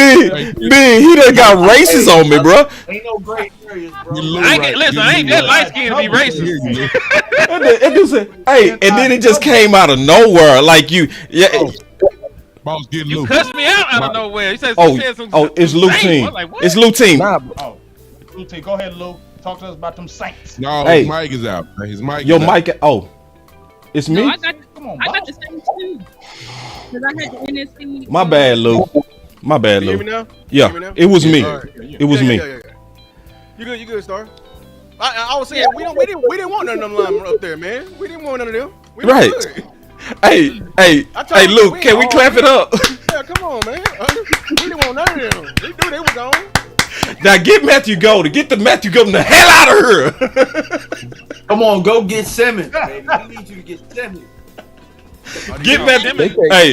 he done got racist on me, bro. Ain't no gray areas, bro. I ain't that light skinned to be racist. Hey, and then it just came out of nowhere, like you, Boss getting you loose. cussed me out of nowhere. He said, it's Lou Team. It's Lou Team. Lou Team, go ahead, Lou. Talk to us about them Saints. No, his mic is out. His mic. Your mic. It's me. No, I got the same too. Because I had the NSC. My bad, Lou. You hear me now? Yeah, it was me. It was me. You good, Star? I was saying we didn't want none of them linemen up there, man. We didn't want none of them. We Right. good. Hey, Luke, can we clap it up? Yeah, come on, man. We didn't want none of them. We knew they was gone. Now get Matthew Golden. Get the Matthew Golden the hell out of here. Come on, go get Simmons, baby. We need you to get Simmons. Get Matthew.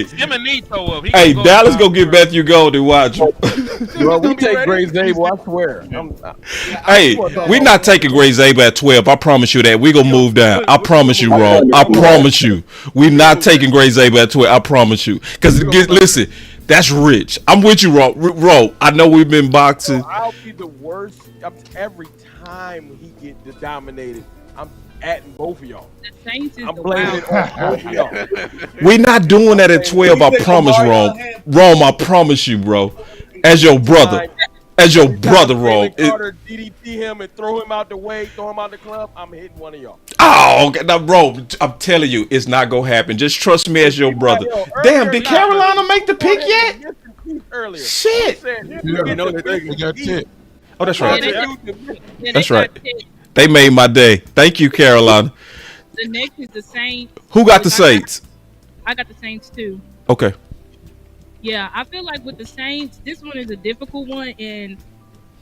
Simmons needs to up. Hey, Dallas go get Matthew Golden. Watch. Well, we take Gray Zabel, I swear. Hey, we're not taking Gray Zabel at 12. I promise you that. We gonna move down. I promise you, Ron. I promise you. We're not taking Gray Zabel at 12. I promise you. Because listen, that's rich. I'm with you, Ro. I know we've been boxing. I'll be the worst every time he get dominated. I'm atting both of y'all. The Saints is I'm the blaming wild it on both of y'all. We're not doing that at 12. I promise, Rome. Rome, I promise you, bro. As your brother. As your brother, Rome. Carter DDT him and throw him out the way, throw him out the club. I'm hitting one of y'all. Oh, okay. Now, Rome, I'm telling you, it's not going to happen. Just trust me as your brother. Damn, did Carolina make the pick yet? Shit. Oh, that's right. That's right. They made my day. Thank you, Carolina. The next is the Saints. Who got the Saints? I got the Saints too. Okay. Yeah, I feel like with the Saints, this one is a difficult one. And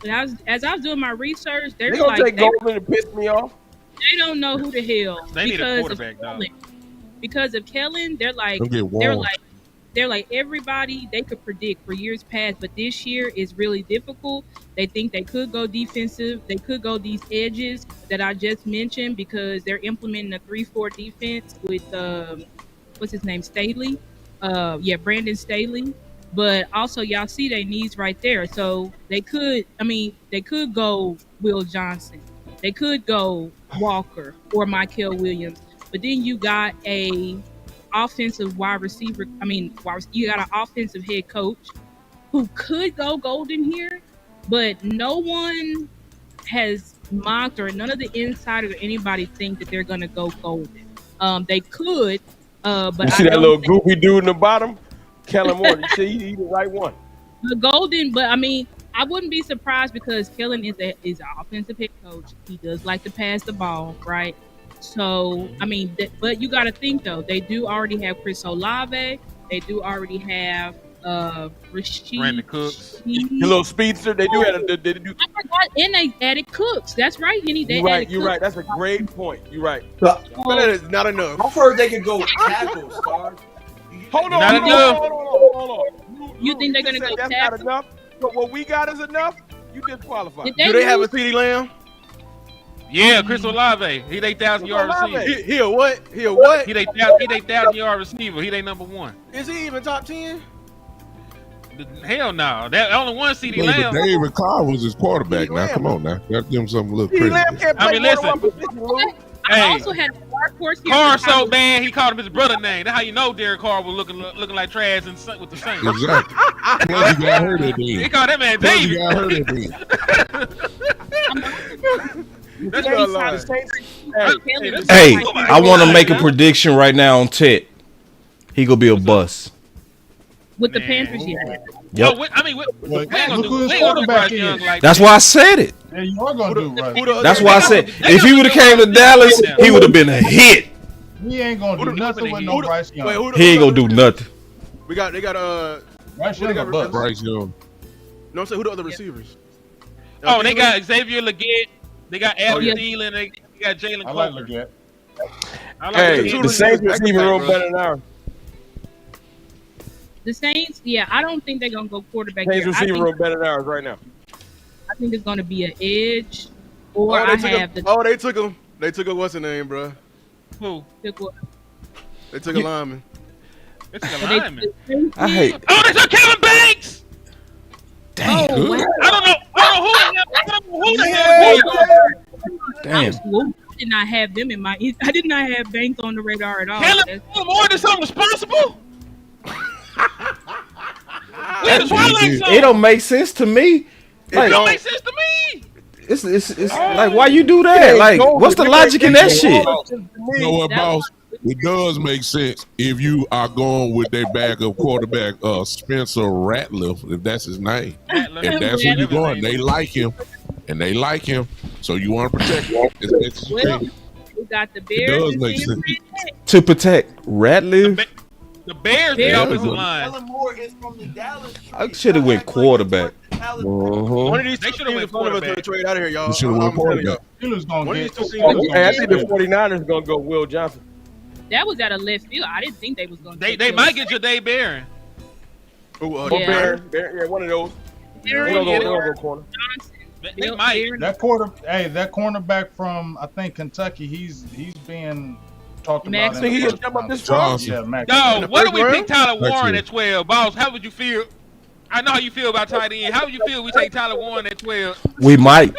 as I was doing my research, they're gonna like take Goldman and piss me off. They don't know who the hell. They need a quarterback, though. Because of Kellen, they're like everybody they could predict for years past, but this year is really difficult. They think they could go defensive. They could go these edges that I just mentioned because they're implementing a 3-4 defense with what's his name, Staley. Brandon Staley. But also y'all see their needs right there. So they could go Will Johnson. They could go Walker or Michael Williams. But then you got a offensive wide receiver. You got an offensive head coach who could go Golden here, but no one has mocked or none of the insiders or anybody think that they're going to go Golden. They could, but you see that little goofy dude in the bottom? Kellen Moore. You see he's the right one. The Golden, but I wouldn't be surprised because Kellen is an offensive head coach. He does like to pass the ball, right? So, but you got to think, though, they do already have Chris Olave. They do already have Rashid. Brandon Cooks. The little speedster. They do have they do. I forgot, and they added Cooks. That's right, Yenny. You're right. That's a great point. You're right. But that is not enough. I've heard they could go tackle, Star. Hold on. You think they're going to go that's tackle? not enough? But what we got is enough? You disqualified. Do they have a CeeDee Lamb? Yeah, Chris Olave. He 8,000 yard receiver. He a what? He 8,000 yard receiver. He they number one. Is he even top 10? Hell no. That only one CeeDee Lamb. David Carr was his quarterback. Now, come on now. Gotta give him something a little credit. Listen. I also had a dark horse here. Carr so bad he called him his brother name. That's how you know Derek Carr was looking like trash and with the Saints. Exactly. Plus he got hurt at the end. He called that man David. Hey, I want to make a prediction right now on Ted. He gonna be a bust. With the Panthers, yeah. Yep. That's why I said it. Yeah, you are gonna do right. That's why I said if he would have came to Dallas, he would have been a hit. He ain't gonna do nothing with no Bryce Young. He ain't gonna do nothing. They got Bryce Young a bust. Bryce Young. No, I'm saying who the other receivers? Oh, they got Xavier Legette. They got Adam Thielen. They got Jalen. I like Legette. Hey, the Saints receiver room better than ours. The Saints, I don't think they're gonna go quarterback. Saints receiver room better than ours right now. I think it's gonna be an edge, or they took him. They took a what's the name, bro? Who? They took a lineman. They took a lineman. I hate. Oh, they took Kevin Banks. Dang. Oh, wow. I don't know who the hell. Damn. I did not have them in my. I did not have Banks on the radar at all. Kellen Moore did something responsible. It don't make sense to me. It don't make sense to me. It's like, why you do that? Like, what's the logic in that shit? You know what, boss? It does make sense if you are going with their backup quarterback, Spencer Ratliff, if that's his name. If that's who you're going, they like him, and they like him. So you want to protect it as much as you Well, can. we got the It Bears. does and make San sense. Fran. To protect Ratliff. The Bears, the Bears. offensive line. Kellen Moore is from the Dallas. I should have went quarterback. One of these They two should have teams in went front of us quarterback. to trade out of here, y'all. You should have I'm went telling y'all. quarterback. Steelers gonna One of get. these two Steelers teams. gonna Hey, I get think the Smith. 49ers are gonna go Will Johnson. That was out of left field. I didn't think they was going to. They might get your Dave Barron. Ooh, Yeah. Barron, yeah, one of those. They Barron, don't get go corner. Johnson. They might. Barron. That cornerback from I think Kentucky. He's being talked about. Max in Think the he first jump up round. this strong? Johnson. Yeah, Max. Yo, what do we first pick Tyler Next Warren year. at 12? Boss, how would you feel? I know how you feel about tight end. How would you feel if we take Tyler Warren at 12? We might.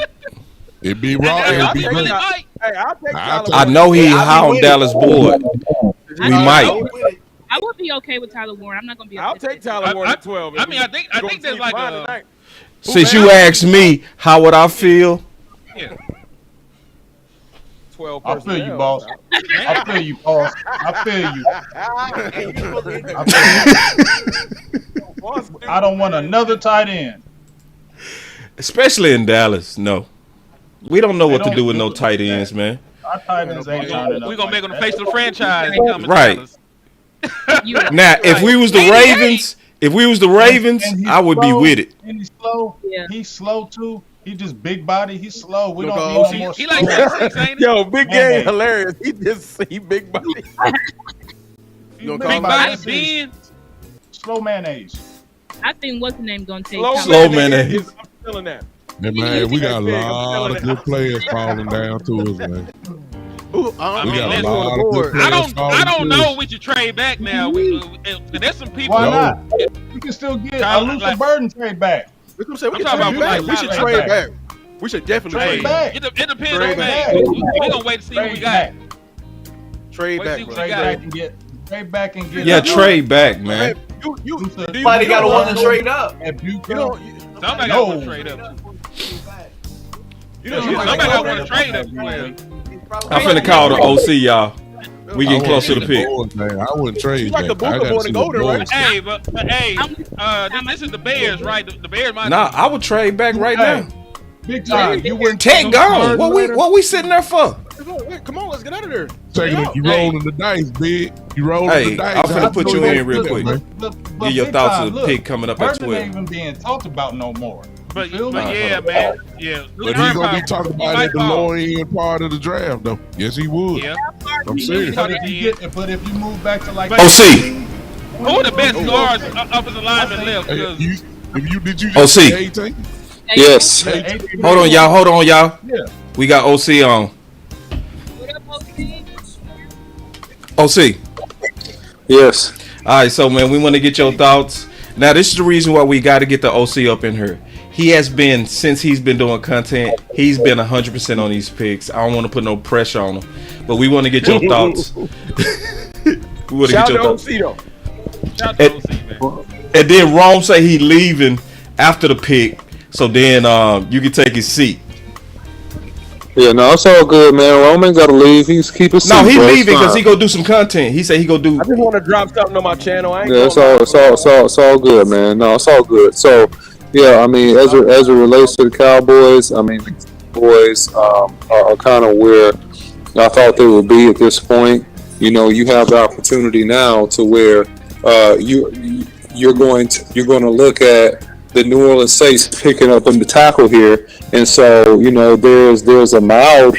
It'd be raw. Hey, It'd be really great. might. Hey, I'll take I'll Tyler take- I know he high on Dallas board. We might. I would be okay with Tyler Warren. I'm not going to be. I'll upset take with Tyler Warren at 12. I mean, I think there's like a. Since you asked me how would I feel, Yeah. 12 I feel you, personnel. boss. I feel you, boss. I feel you. I don't want another tight end. especially in Dallas, no. We don't know They what to don't do with do no it tight like ends, that. man. Our tight ends ain't turning up. We're going to make like them the that. face of the franchise. He coming to Right. Dallas. Now, if we was the Ravens, And I would be slow, with it. And he's slow. Yeah. He's slow too. He just big body. He's slow. We Look, don't oh, need no more He slow. like 6'6", ain't he? Yo, Big Man, Game hilarious. He big body. He's Big Big body. body, Ben. Slow mayonnaise. I think what's the name going to take Slow, Tyler Slow man. man. I'm feeling that. Yeah, man, we got a Big, I'm lot of feeling good players falling down to us, man. Ooh, I We mean, got a listen, lot of good players I don't falling to know us. we should trade back now. There's some people. Why No. not? You can still get a Tyler, Luther like- Burden trade back. That's what I'm saying. We I'm can talking trade about back. like We should Tyler trade back. back. We should definitely Trade trade back. It depends Trade on back. man. We're gonna wait to see what we got. Trade Wait, back. see bro. what Trade got. back and get. Trade back and get. Yeah, trade back, man. You Somebody got to want to trade up. At Buco. You know, Somebody No. got to trade up. you know, Somebody got to want to trade up. I'm finna call the OC, y'all. We I getting wouldn't close to the trade pick. boards, man. I wouldn't trade She's like back. the I Booker gotta born see in the Golden, right? boards. Hey, this is the Bears, right? The Bears might. Nah, I would trade back right Hey, now. big time. You wouldn't Tech take gone. What we sitting there for? Wait, come on, let's get out of there. Taking it, you rolling the dice, big. You rolling Hey, the dice. I'm finna put you in real quick. But Give your big thoughts time, of the look, pick coming up at Burden 12. ain't even being talked about no more. But You feel me? yeah, man. Yeah. But he's gonna be talking about it at the lower end part of the draft, though. Yes, he would. Yeah. I'm serious. But if you move back to like OC. Who are the best guards offensive linemen left? Hey, 'Cause did you OC. just say 18? Yes. Hold on, y'all. Yeah. We got OC on. What up, OC? OC. Yes. All right, so man, we want to get your thoughts. Now, this is the reason why we got to get the OC up in here. He has been, since he's been doing content, he's been 100% on these picks. I don't want to put no pressure on him, but we want to get your thoughts. We want to Shout get your out thoughts. to OC, though. shout out to OC, man. And then Rome say he leaving after the pick, so then you can take his seat. Yeah, no, it's all good, man. Roman got to leave. He's keeping. No, he leaving because he go do some content. He said he go do. I just want to drop something on my channel. I ain't Yeah, it's all good, man. No, it's all good. So, yeah, I mean, as it relates to the Cowboys, I mean, the boys are kind of where I thought they would be at this point. You know, you have the opportunity now to where you're going to look at the New Orleans Saints picking up in the tackle here, and so you know there's a mild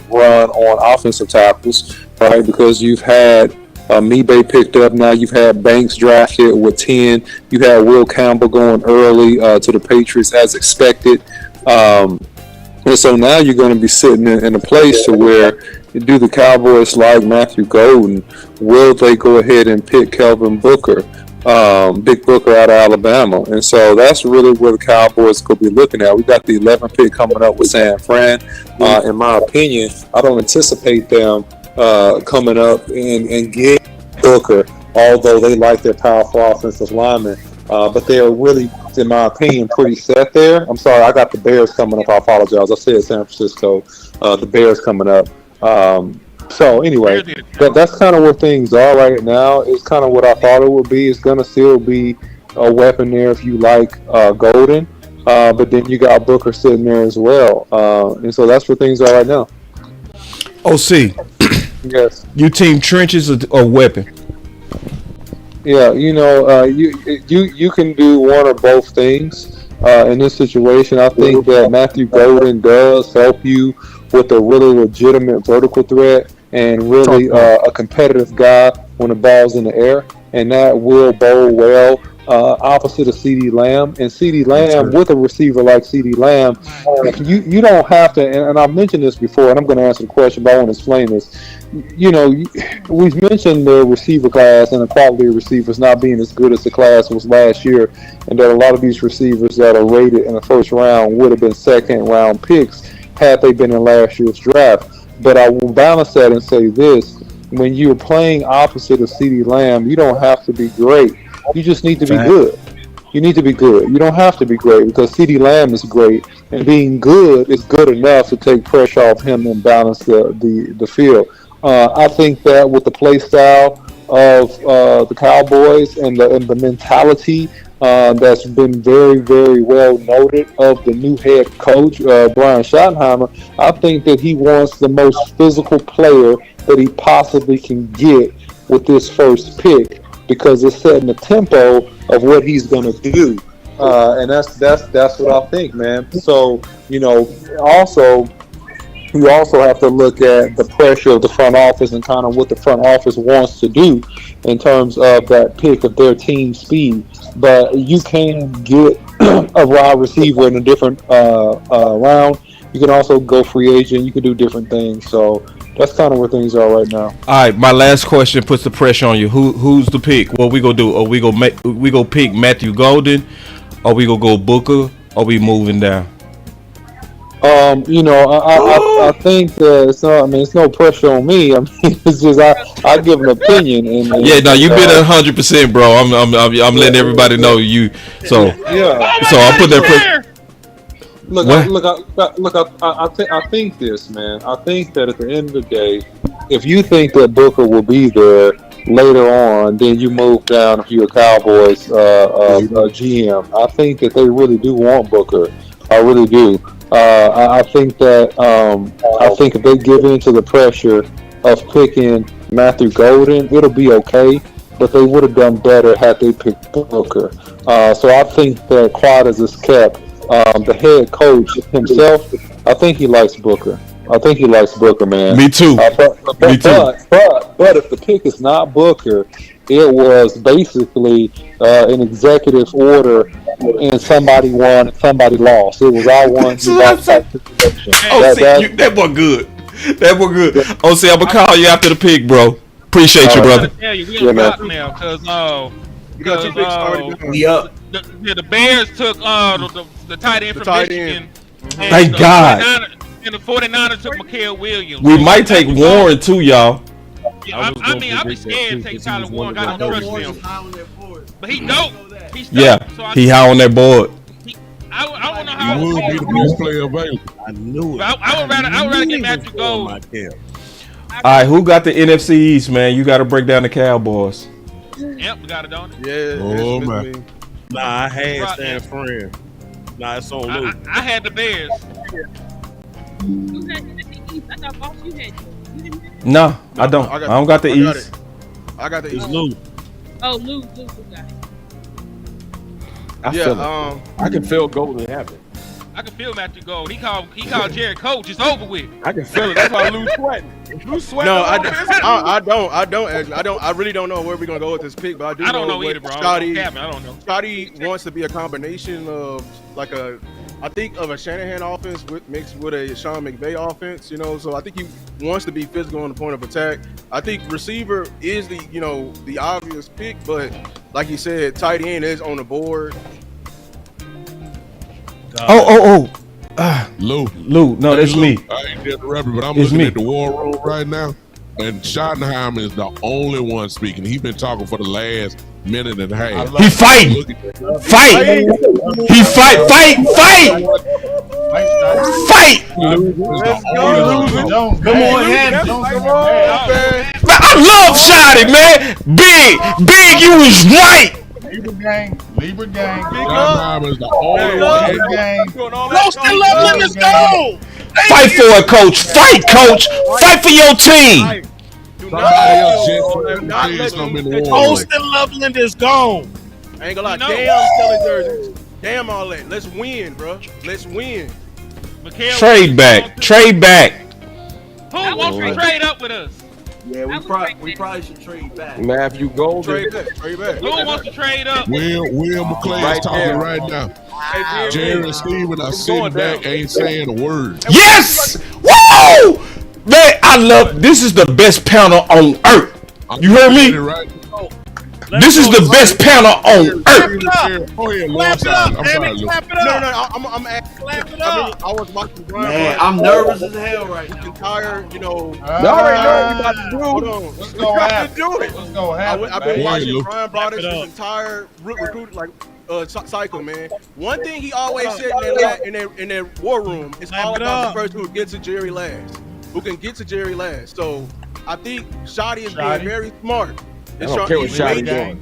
run on offensive tackles, right? Because you've had Mebe picked up, now you've had Banks drafted with 10, you had Will Campbell going early to the Patriots as expected, and so now you're going to be sitting in a place to where do the Cowboys like Matthew Golden? Will they go ahead and pick Kelvin Booker? Big Booker out of Alabama, and so that's really where the Cowboys could be looking at. We got the 11th pick coming up with San Fran. In my opinion, I don't anticipate them coming up and get Booker, although they like their powerful offensive linemen. But they're really, in my opinion, pretty set there. I'm sorry, I got the Bears coming up. I apologize. I said San Francisco. The Bears coming up. So anyway, that's kind of where things are right now. It's kind of what I thought it would be. It's going to still be a weapon there if you like Golden. but then you got Booker sitting there as well, and so that's where things are right now. OC, Yes. you team trenches or weapon? Yeah, you can do one or both things in this situation. I think that Matthew Golden does help you with a really legitimate vertical threat and really a competitive guy when the ball's in the air, and that will bode well opposite of CeeDee Lamb. And CeeDee Lamb, with a receiver like CeeDee Lamb, you don't have to, and I've mentioned this before, and I'm going to answer the question, but I want to explain this. We've mentioned the receiver class and the quality of receivers not being as good as the class was last year, and that a lot of these receivers that are rated in the first round would have been second round picks had they been in last year's draft. But I will balance that and say this: when you're playing opposite of CeeDee Lamb, you don't have to be great. You just need to be good. You need to be good. You don't have to be great because CeeDee Lamb is great, and being good is good enough to take pressure off him and balance the field. I think that with the play style of the Cowboys and the mentality that's been very, very well noted of the new head coach, Brian Schottenheimer, I think that he wants the most physical player that he possibly can get with this first pick, because it's setting the tempo of what he's going to do, and that's what I think, man. So you also have to look at the pressure of the front office and kind of what the front office wants to do in terms of that pick of their team speed. But you can get a wide receiver in a different round. You can also go free agent. You can do different things. So that's kind of where things are right now. All right, my last question puts the pressure on you. Who's the pick? What we gonna do? Are we gonna pick Matthew Golden? Or we gonna go Booker? Or we moving down? I think it's no pressure on me. I mean, it's just I give an opinion. And yeah, no, you've been 100%, bro. I'm letting everybody know you. So yeah. So I put that pressure. I think this, man. I think that at the end of the day, if you think that Booker will be there later on, then you move down if you're a Cowboys GM. I think that they really do want Booker. I really do. I think that if they give in to the pressure of picking Matthew Golden, it'll be okay. But they would have done better had they picked Booker. So I think that quiet as is kept. The head coach himself, I think he likes Booker. Man. Me too. Me too. But if the pick is not Booker, it was basically an executive order, and somebody won, and somebody lost. It was I won. That boy good. OC, I'm gonna call you after the pick, bro. Appreciate you, brother. Tell you, we now because the Bears took the tight end from Michigan. Thank God. And the 49ers took Mikael Williams. We might take Warren too, y'all. Yeah, I'd be scared to take Tyler Warren. I don't trust him. But he dope. He's dope. Yeah, so he high on that board. I don't know how. He would be the best player available. I knew it. I would rather get Matthew Gold. All right, who got the NFC East, man? You got to break down the Cowboys. Yep, we got it, don't it? Yeah. Oh man. Nah, I had San Fran. Nah, it's on Luke. I had the Bears. You had the East. I thought Boss you had. You didn't have it? No, I don't. I don't got the East. I got the East. Luke. Oh, Luke got it. I can feel Golden happen. I can feel Matthew Gold. He called Jared Coach. It's over with. I can feel it. That's why Lou's sweating. Lou's sweating. No, I don't. I really don't know where we're gonna go with this pick, but I don't know either, bro. Scotty, I don't know. Scotty wants to be a combination of I think of a Shanahan offense mixed with a Sean McVay offense. So I think he wants to be physical on the point of attack. I think receiver is the obvious pick, but like you said, tight end is on the board. Lou. No, that's me. I ain't interrupted, but I'm looking at the war room right now, and Schottenheimer is the only one speaking. He's been talking for the last minute and a half. He fighting. Fight. He fight. Let's go. Come on, Ham. Man, I love Shotty, man. Big, you was right. Libra gang. John is the only one. Lost in Loveland is gone. Fight for it, coach. Fight, coach. Fight for your team. Somebody else just something in the war. Austin Loveland is gone. I ain't gonna lie. Damn, selling jerseys. Damn all that. Let's win, bro. Let's win. Trade back. Trade back. Who wants to trade up with us? Yeah, we probably should trade back. Matthew Golden. Trade back. Trade back. Who wants to trade up? Will McClay is talking right now. Jerry and Steven are sitting back, ain't saying a word. Yes! Woo! Man, I love this. Is the best panel on earth. You heard me? This is the best panel on earth. Go ahead, Clap it up, damn it. Lou. Clap it up. No, I'm Clap it up. I was watching Brian. Man, I'm nervous as hell right now. Entire, Y'all already know what we about to do. Hold on. What's gonna happen? Do it. What's gonna happen? I've been man? watching Lou. Brian Broaddus his entire recruit cycle, man. One thing he always said in that war room is all about the person who gets to Jerry last, who can get to Jerry last. So I think Shotty is being very smart. I don't care what Shotty doing.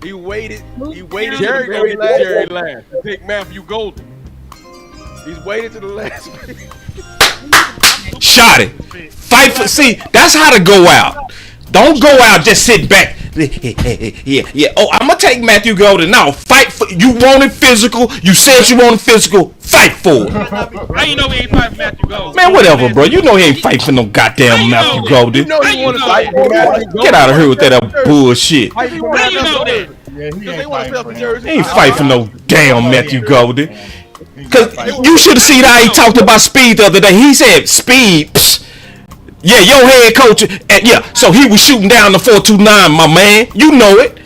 He waited. Jerry to going the to very Jerry last. last. To pick Matthew Golden. He's waited to the last. Shot it. Fight for. See, that's how to go out. Don't go out. Just sit back. Yeah. Oh, I'm gonna take Matthew Golden. No, fight for. You wanted physical. You said you wanted physical. Fight for it. How you know we ain't fighting for Matthew Golden? Man, whatever, bro. You know he ain't fighting for no goddamn Matthew Golden. You know he want to fight. Get out of here with that bullshit. How you know that? He ain't fighting for no damn Matthew Golden. Cause you should have seen how he talked about speed the other day. He said speed. Psst. Yeah, your head coach. Yeah, so he was shooting down the 429, my man. You know it.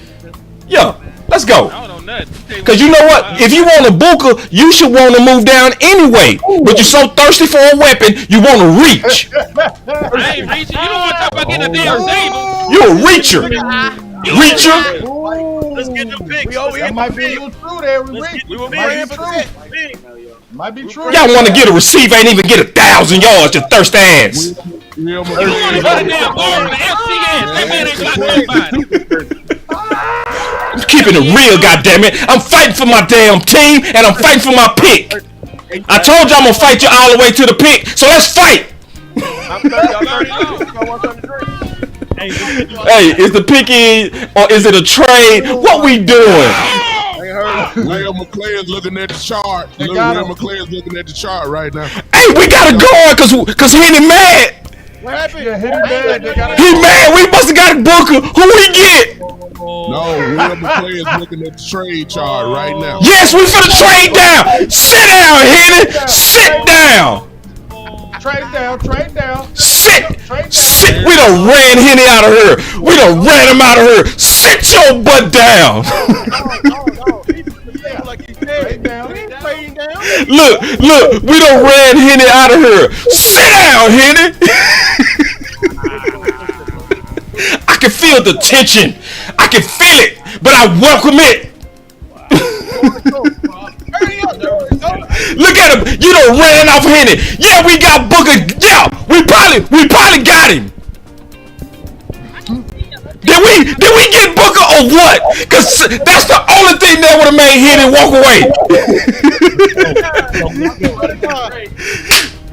Yeah, let's go. I don't know nothing. Cause you know what? If you want a booker, you should want to move down anyway. But you're so thirsty for a weapon, you want to reach. I ain't reaching. You don't want to talk about getting a damn table. You a reacher. Reacher. Let's get the picks. That might be a little true there. We were might praying be for true. Might be true. Y'all want to get a receiver, ain't even get 1,000 yards, your thirst ass. You want to get a damn ball from the FCS. That man ain't got nobody. I'm keeping it real, goddammit. I'm fighting for my damn team, and I'm fighting for my pick. I told you I'm gonna fight you all the way to the pick, so let's fight. Hey, is the pick in or is it a trade? What we doing? Will McClay is looking at the chart. Will McClay is looking at the chart right now. Hey, we gotta go cause he ain't mad. What happened? Yeah, hit him bad. He mad. We must have got a booker. Who we get? No, Will McClay is looking at the trade chart right now. Yes, we finna trade down. Sit down, Henny. Sit down. Trade down. Sit. We done ran Henny out of here. We done ran him out of here. Sit your butt down. Look, we done ran Henny out of here. Sit down, Henny. I can feel the tension. I can feel it, but I welcome it. Look at him. You done ran off Henny. Yeah, we got Booker. Yeah, we probably got him. Did we get Booker or what? Cause that's the only thing that would have made Henny walk away.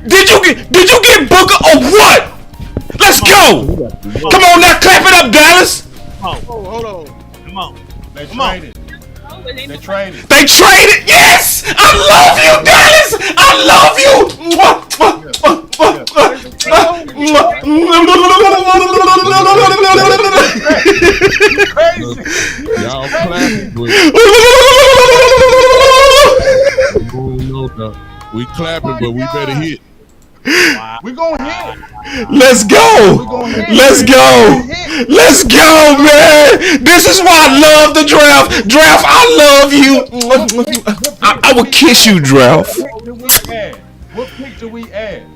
Did you get Booker or what? Let's go. Come on now, clap it up, Dallas. Hold on. Come on. They traded. They traded. Yes, I love you, Dallas. I love you. Y'all clapping. We clapping, but we better hit. We gonna hit. Let's go. Let's go, man. This is why I love the draft. Draft, I love you. I would kiss you, draft. What pick do we add?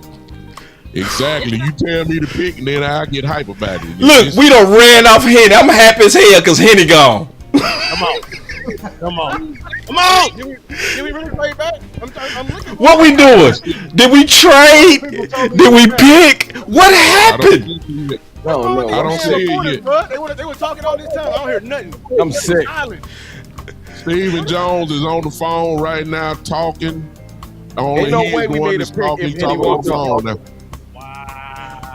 Exactly. You tell me to pick, and then I get hype about it. Look, we done ran off Henny. I'm happy as hell because Henny gone. Come on. Did we really play back? I'm looking. What we doing? Did we trade? Did we pick? What happened? I don't see it yet. They were talking all this time. I don't hear nothing. I'm sick. Stephen Jones is on the phone right now talking. Ain't no way we made a pick if He's Henny talking on walked the off. phone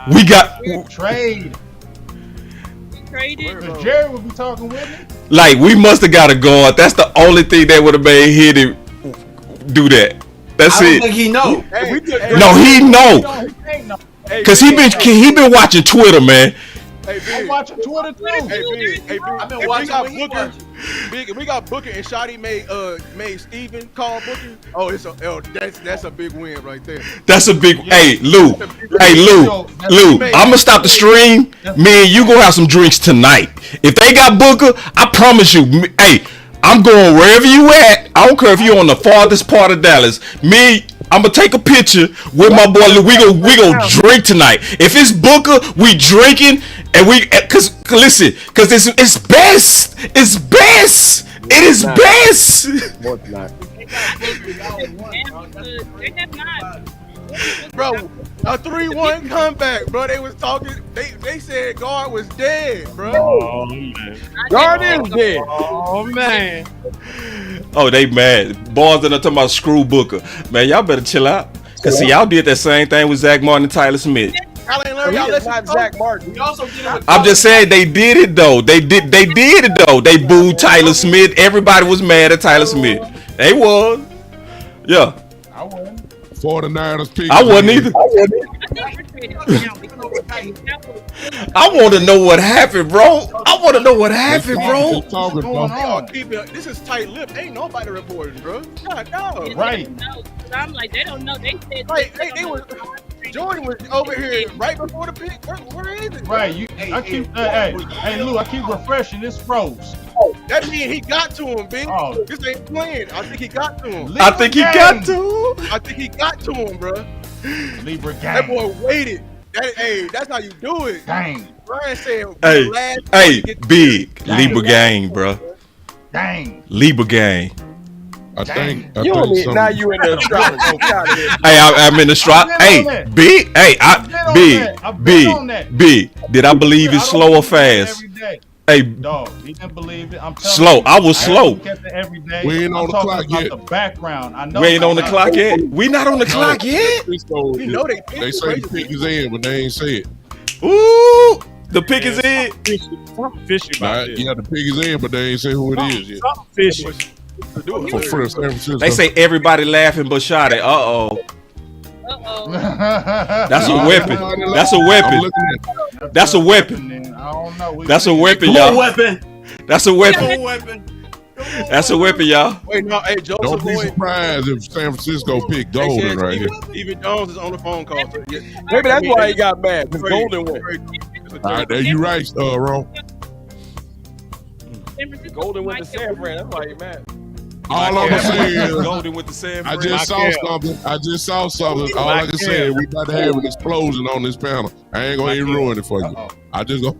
now. We got Trade. Traded. Because Jerry would be talking with me. like we must have got a guard. That's the only thing that would have made Hitty do that. That's I don't it. think he know. No, he know. Cause he been watching Twitter, man. I'm watching Twitter too. I've been watching Booker. Big, we got Booker and Shotty made Steven call Booker. Oh, that's a big win right there. That's a big. Hey, Lou. I'ma stop the stream. Me and you gonna have some drinks tonight. If they got Booker, I promise you. Hey, I'm going wherever you at. I don't care if you're on the farthest part of Dallas. I'm gonna take a picture with my boy Lou. We gonna drink tonight. If it's Booker, we drinking and cause it's best. It's best. It is best. Bro, a 3-1 comeback, bro. They was talking. They said guard was dead, bro. Oh man, guard is dead. Oh man. Oh, they mad. Boys that are talking about screw Booker. Man, y'all better chill out. Cause see, y'all did that same thing with Zach Martin and Tyler Smith. Y'all ain't learned. Y'all not Zach Martin. We also did it with I'm just saying they did it though. They did it though. They booed Tyler Smith. Everybody was mad at Tyler Smith. They was. Yeah. I wasn't. 49ers pick. I wasn't either. I want to know what happened, bro. I want to know what happened, bro. This is tight lip. Ain't nobody reporting, bro. God, no. Right. I'm like, they don't know. They said Like, they was. Jordan was over here right before the pick. Where is it? Right. Hey, Lou, I keep refreshing. This froze. That means he got to him, big. Oh. This ain't playing. I think he got to him. I think he got to. I think he got to him, bro. Libra gang. That boy waited. That's how you do it. Dang. Brian said, Hey, big Libra gang, bro. Dang. Libra gang. I think now you in the astrology. Hey, I'm in the astrology. Hey, big. Hey, big. Did I believe it's slow or fast? Hey, dog, he didn't believe it. I'm telling slow. You, I was slow. Every day. We ain't on the clock yet. The background. I know we ain't on the clock yet. We not on the clock yet. We know they say the pick is in, but they ain't say it. Ooh, the pick is in. Fishy about this. Yeah, the pick is in, but they ain't say who it is yet. Fishy. For San Francisco. They say everybody laughing but shot it. Uh-oh. That's a weapon. That's a weapon. That's a weapon. I don't know. That's a weapon, y'all. That's a weapon. That's a weapon, y'all. Wait, no, hey, Joseph. Don't be surprised if San Francisco picked Golden right here. Even Jones is on the phone call. Maybe that's why he got mad. Because Golden went. All right, there you right, Ron. Golden went to San Fran. That's why he mad. All I'm gonna say is, Golden with the San I just saw something. All I can say is we about to have an explosion on this panel. I ain't gonna even ruin it for you. I'm just gonna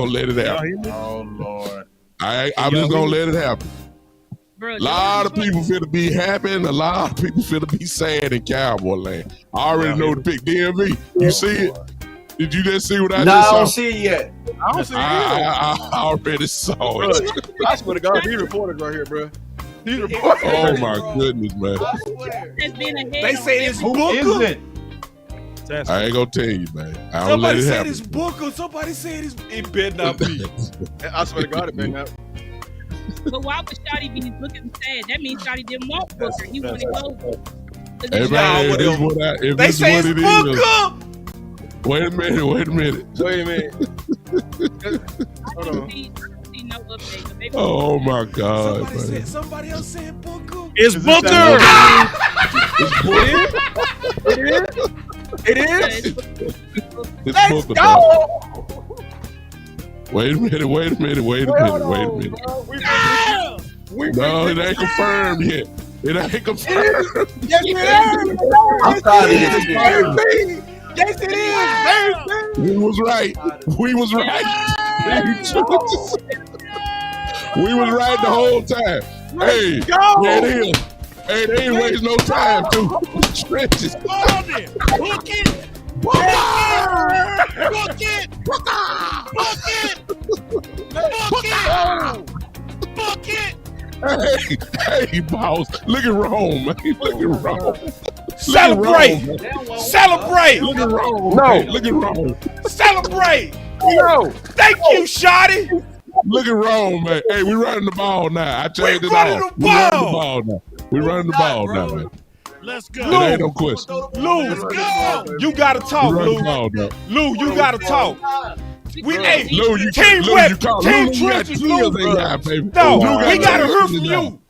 let it happen. Oh Lord. I'm just gonna let it happen. A lot of people finna be happy and a lot of people finna be sad in Cowboy land. I already know the pick. DMV, you see it? Did you just see what I just saw? I don't see it yet. I don't see it either. I already saw it. I swear to God, he reported right here, bro. He reported. Oh my goodness, man. They say it's Who Booker. is it? I ain't gonna tell you, man. I don't let Somebody it said happen. it's Booker. Somebody said it better not be. I swear to God, it better not. But why would Shotty be looking sad? That means Shotty didn't want Booker. He wanted Golden. Hey, man, if They this say what it's it Booker. is. Wait a minute. Hold on. No update, but maybe Oh my God, man. Somebody else said Booker. It's Booker. It is. It's Let's Booker, go. dog. Wait a minute. No, it ain't confirmed yet. It ain't confirmed. Yes, it is. I'm tired of this shit. Yes, it is. We was right. We was right the whole time. Hey, there it is. Hey, they ain't waste no time, too. Stretches. Book it! Book it! Book it! Book it! Book it! Hey, boss. Look at Rome, man. Look at Rome. Celebrate! Celebrate! Look at Rome. No. Man. Look at Rome. Celebrate! No. Thank you, Shotty. Look at Rome, man. Hey, we running the ball now. I changed it running off. the We running the ball. ball now. We running the ball now, man. Let's It go. ain't no question. Lou, you gotta talk, We running Lou. the ball now. Lou, you gotta talk. We ain't Lou, you team Lou, web, you talk. team Lou, you got trenches, tears Lou. in your eye, baby. No, Lou we gotta tears hear in from his eye. you.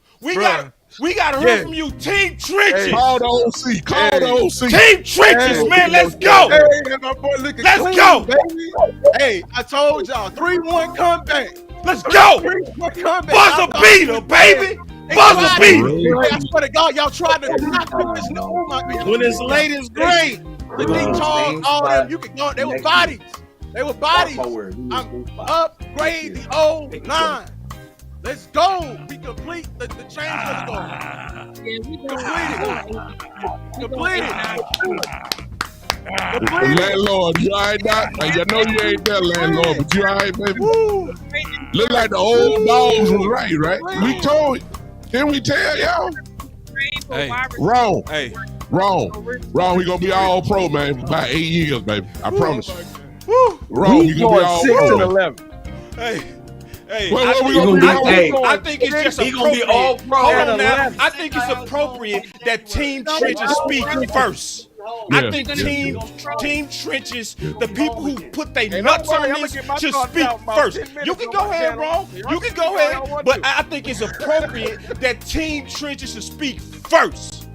We gotta hear from you. Team trenches. Call the OC. Call the OC. Team trenches, man. Let's go. Hey, my boy looking Let's clean, go. baby. Hey, I told y'all 3-1 comeback. Let's go. 3-1 comeback. Buzzer beater, baby. Buzzer beater. Hey, I swear to God, y'all tried to knock me this new. When it's late, it's great. The D Charles, all them, you could go. They were bodies. They were bodies. I'm upgrade the old line. Let's go. We complete the change. Let's go. Complete it. Landlord, you alright, Doc? You know you ain't there, landlord, but you alright, baby? Look like the old dogs was right? We told you. Didn't we tell y'all? Hey, Wrong. hey, Wrong. We gonna be all pro, man, for about 8 years, baby. I promise you. Wrong. We You gonna be all 6 and pro. 11. Hey, Well, what we I gonna think- do? I think it's just He gonna be appropriate. all pro Hold at on now. 11. I think it's appropriate that Team Trenches speak first. I Yeah. think team Trenches, the people who put their Hey, nuts don't worry, on I'ma this, get my should thoughts speak out about first. 10 minutes You can on go my ahead, channel. Ron. Yeah, You can go I ahead. don't want But to. I think it's appropriate that Team Trenches should speak first.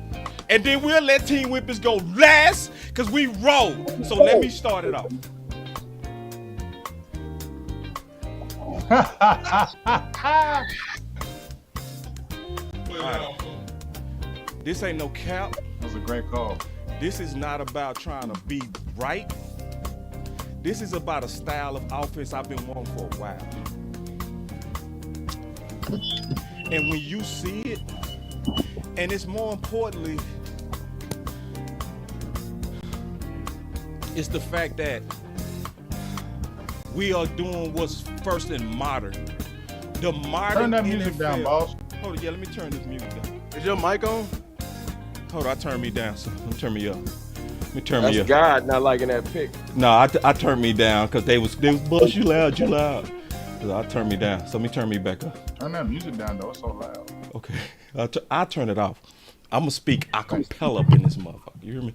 And then we'll let Team Whippers go last because we roll. So let me start it off. This ain't no cap. That was a great call. This is not about trying to be right. This is about a style of offense I've been wanting for a while. And when you see it, and it's more importantly, it's the fact that we are doing what's first and modern. The modern Turn that music NFL. down, boss. Hold on, yeah, let me turn this music down. Is your mic on? Hold on, I turned me down, so let me turn me up. Let me turn That's me up. God not liking that pick. No, I turned me down because they was Bush, you loud. So I turned me down. So let me turn me back up. Turn that music down, though. It's so loud. Okay, I turn it off. I'm gonna speak a cappella up in this motherfucker. You hear me?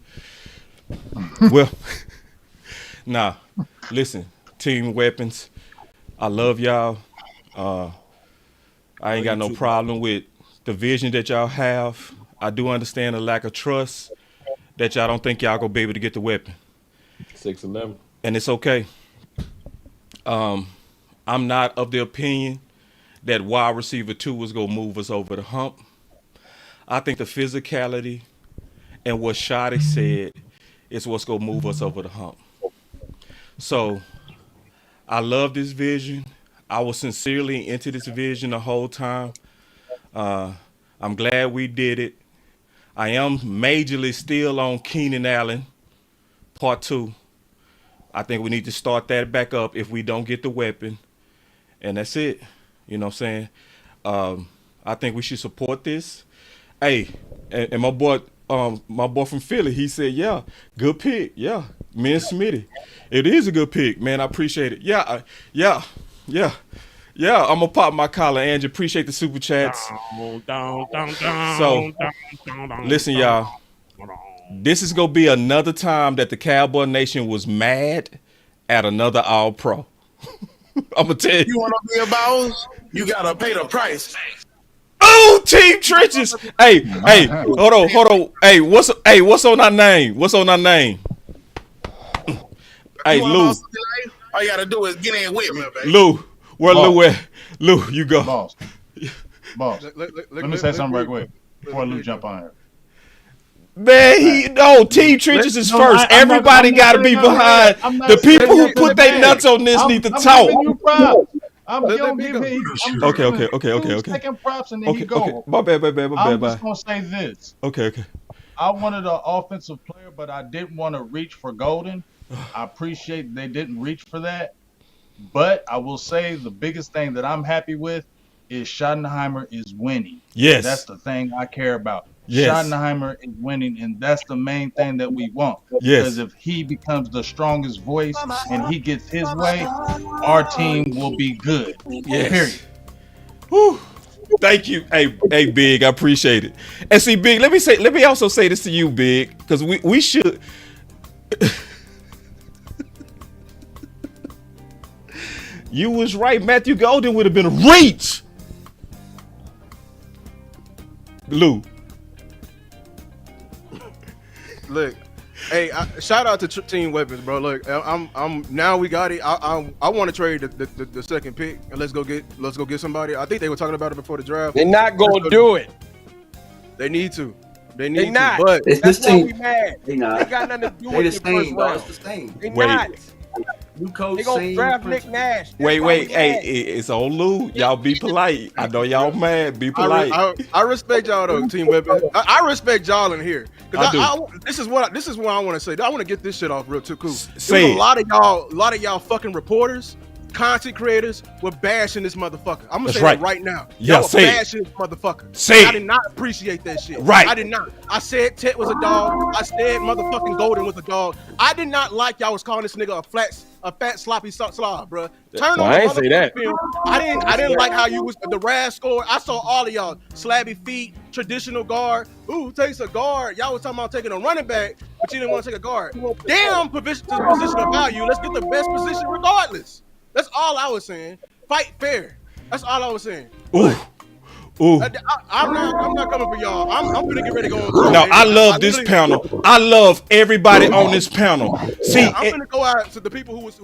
Well, nah. Listen, Team Weapons, I love y'all. I ain't got no problem with the vision that y'all have. I do understand the lack of trust that y'all don't think y'all gonna be able to get the weapon. 6-11. And it's okay. I'm not of the opinion that wide receiver 2 is gonna move us over the hump. I think the physicality and what Shotty said is what's gonna move us over the hump. So I love this vision. I was sincerely into this vision the whole time. I'm glad we did it. I am majorly still on Keenan Allen, part 2. I think we need to start that back up if we don't get the weapon. And that's it. You know what I'm saying? I think we should support this. Hey, and my boy from Philly, he said, yeah, good pick. Yeah, me and Smitty. It is a good pick, man. I appreciate it. Yeah. I'm gonna pop my collar, Angie. Appreciate the super chats. So, listen, y'all. This is gonna be another time that the Cowboy Nation was mad at another All Pro. I'm gonna tell you. You want to be a boss? You gotta pay the price. Oh, Team Trenches. Hey, hold on. Hey, what's on our name? Hey, Lou. All you gotta do is get in with me, baby. Lou, where Lou at? Lou, you go. Boss. Let me say something right quick before Lou jump on here. Man, Team Trenches is first. Everybody got to be behind. The people who put their nuts on this need to talk. Okay. Taking props and then he go. Okay. My bad. I'm just gonna say this. Okay. I wanted an offensive player, but I didn't want to reach for Golden. I appreciate they didn't reach for that. But I will say the biggest thing that I'm happy with is Schottenheimer is winning. Yes. That's the thing I care about. Yes. Schottenheimer is winning, and that's the main thing that we want. Yes. Because if he becomes the strongest voice and he gets his way, our team will be good. Yes. Period. Whew. Thank you. Hey, Big, I appreciate it. And see, Big, let me also say this to you, Big, because we should. You was right. Matthew Golden would have been a reach. Lou. Look, hey, shout out to Team Weapons, bro. Look, I'm now we got it. I want to trade the second pick and let's go get somebody. I think they were talking about it before the draft. They're not gonna do it. They need to. They They need not. to. But That's why we mad. They They not. got nothing to do They with the the same, first bro. round. It's the same. They Wait. not. New coach, They gonna same draft Nick principle. Nash. That's Wait. why we Hey, mad. it's on Lou. Y'all be polite. I know y'all mad. Be polite. I respect y'all though, Team Weapons. I respect y'all in here. I do. This is what I want to say. I want to get this shit off real too cool. Say There's it. a lot of y'all fucking reporters, content creators were bashing this motherfucker. I'm gonna That's say right. that right now. Yeah, Y'all were say it. bashing this motherfucker. Say I it. did not appreciate that shit. Right. I did not. I said Ted was a dog. I said motherfucking Golden was a dog. I did not like y'all was calling this nigga a fat sloppy slob, bro. Turn Well, on I the ain't say that. film. I didn't like how you was the RAS score. I saw all of y'all slabby feet, traditional guard. Ooh, takes a guard. Y'all was talking about taking a running back, but you didn't want to take a guard. Damn position of value. Let's get the best position regardless. That's all I was saying. Fight fair. That's all I was saying. Ooh. Ooh. I'm not coming for y'all. I'm gonna get ready to go on. No, I love this panel. I love everybody on this panel. See, I'm gonna go out to the people who was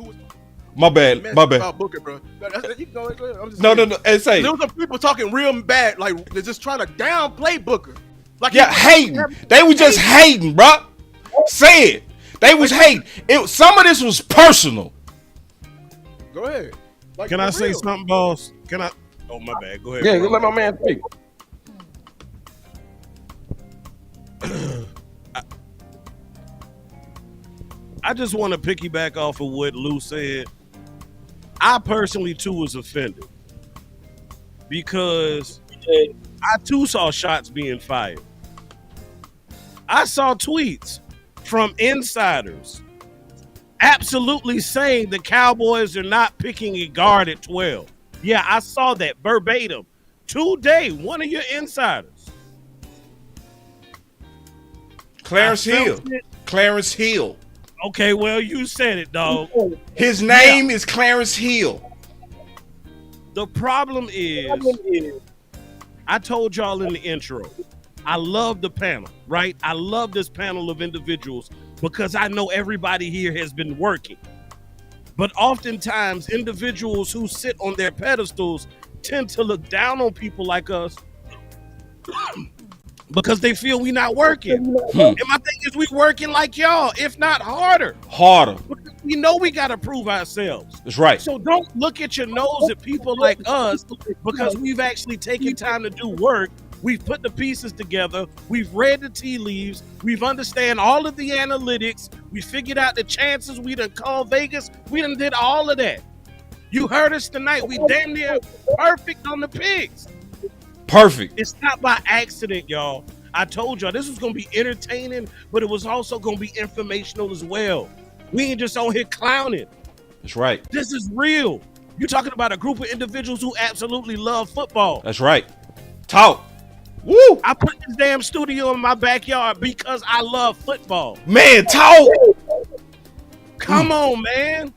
my bad. about Booker, bro. You can go ahead. I'm just No. saying. And say, There was some people talking real bad, like they're just trying to downplay Booker. Like yeah, hating. They were just hating, bro. Say it. They was hating. Some of this was personal. Go ahead. Like, Can I for say real. something, boss? Can I? Oh, my bad. Go ahead. Yeah, bro. let my man speak. I just want to piggyback off of what Lou said. I personally, too, was offended because I, too, saw shots being fired. I saw tweets from insiders absolutely saying the Cowboys are not picking a guard at 12. Yeah, I saw that verbatim. Today, one of your insiders. Clarence Hill. Clarence Hill. Okay, well, you said it, dog. His name is Clarence Hill. The problem is, I told y'all in the intro, I love the panel, right? I love this panel of individuals because I know everybody here has been working. But oftentimes, individuals who sit on their pedestals tend to look down on people like us because they feel we not working. And my thing is, we working like y'all, if not harder. Harder. Because we know we got to prove ourselves. That's right. So don't look at your nose at people like us because we've actually taken time to do work. We've put the pieces together. We've read the tea leaves. We've understand all of the analytics. We figured out the chances. We done called Vegas. We done did all of that. You heard us tonight. We damn near perfect on the picks. Perfect. It's not by accident, y'all. I told y'all this was going to be entertaining, but it was also going to be informational as well. We ain't just on here clowning. That's right. This is real. You're talking about a group of individuals who absolutely love football. That's right. Talk. Woo! I put this damn studio in my backyard because I love football. Man, talk. Come on, man.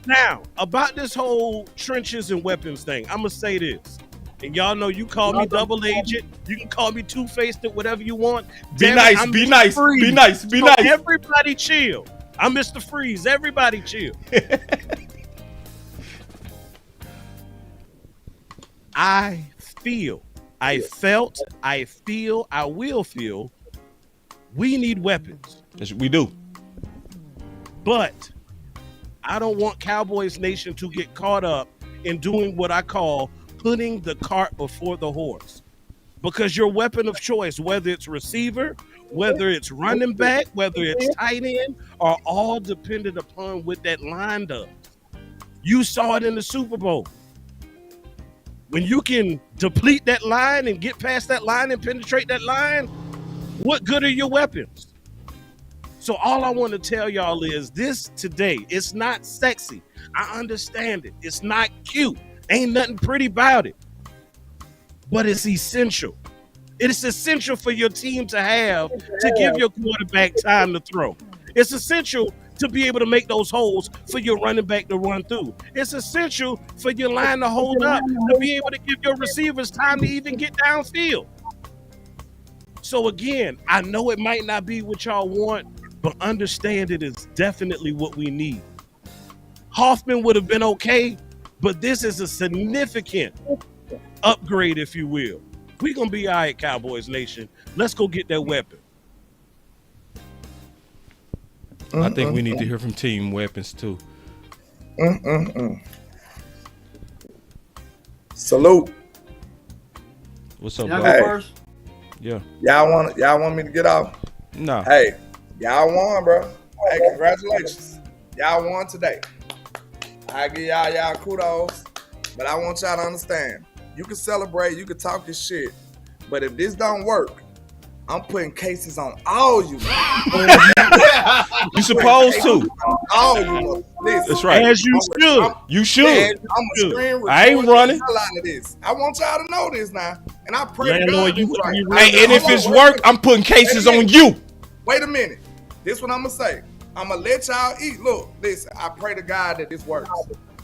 Now, about this whole trenches and weapons thing, I'm going to say this. And y'all know you call me double agent. You can call me two-faced, whatever you want. Be Damn nice, it, be Mr. nice, Freeze. be nice, be So nice. Everybody chill. I'm Mr. Freeze. Everybody chill. I feel, I felt, I feel, I will feel we need weapons. Yes, we do. But I don't want Cowboys Nation to get caught up in doing what I call putting the cart before the horse. Because your weapon of choice, whether it's receiver, whether it's running back, whether it's tight end, are all dependent upon what that line does. You saw it in the Super Bowl. When you can deplete that line and get past that line and penetrate that line, what good are your weapons? So all I want to tell y'all is this today. It's not sexy. I understand it. It's not cute. Ain't nothing pretty about it. But it's essential. It is essential for your team to have to give your quarterback time to throw. It's essential to be able to make those holes for your running back to run through. It's essential for your line to hold up, to be able to give your receivers time to even get downfield. So again, I know it might not be what y'all want, but understand it is definitely what we need. Hoffman would have been okay, but this is a significant upgrade, if you will. We're going to be all right, Cowboys Nation. Let's go get that weapon. I think we need to hear from Team Weapons, too. Salute. What's up, Can I bro? go first? Yeah. Y'all want me to get off? No. Hey, y'all won, bro. Hey, congratulations. Y'all won today. I give y'all kudos, but I want y'all to understand. You can celebrate, you can talk your shit, but if this don't work, I'm putting cases on all you. You supposed to. All you. Listen, That's right. As you should. You should. I'm screen I ain't running. A lot of this. I want y'all to know this now, and I pray to Landlord, God you- this right. you- Hey, and if it's work, I'm putting cases on you. Wait a minute. This what I'm gonna say. I'm gonna let y'all eat. Look, listen. I pray to God that this works.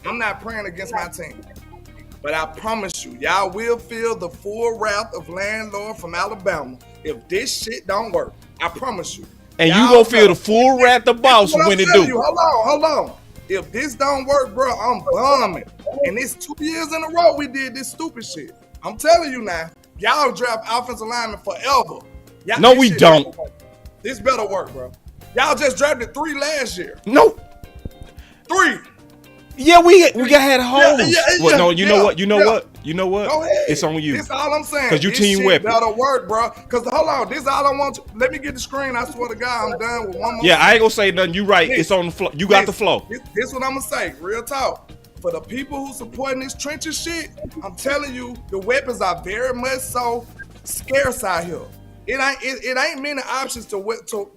I'm not praying against my team, but I promise you, y'all will feel the full wrath of landlord from Alabama if this shit don't work. I promise you. And Y'all you gonna feel know. the full wrath of boss What I'm when it telling do. you, hold on. If this don't work, bro, I'm bombing. And it's 2 years in a row we did this stupid shit. I'm telling you now, y'all draft offensive linemen forever. Y'all, No, this we shit don't. better work. This better work, bro. Y'all just drafted 3 last year. No. 3. Yeah, we had holes. Well, no, you know what? Go ahead. It's on you. That's all I'm saying. Because you This team shit weapon. better work, bro. Because hold on, this all I want. Let me get the screen. I swear to God, I'm done with one more. Yeah, I ain't gonna say nothing. You right. It's on the floor. You got the flow. This what I'm gonna say. Real talk. For the people who supporting this trenches shit, I'm telling you, the weapons are very much so scarce out here. It ain't many options to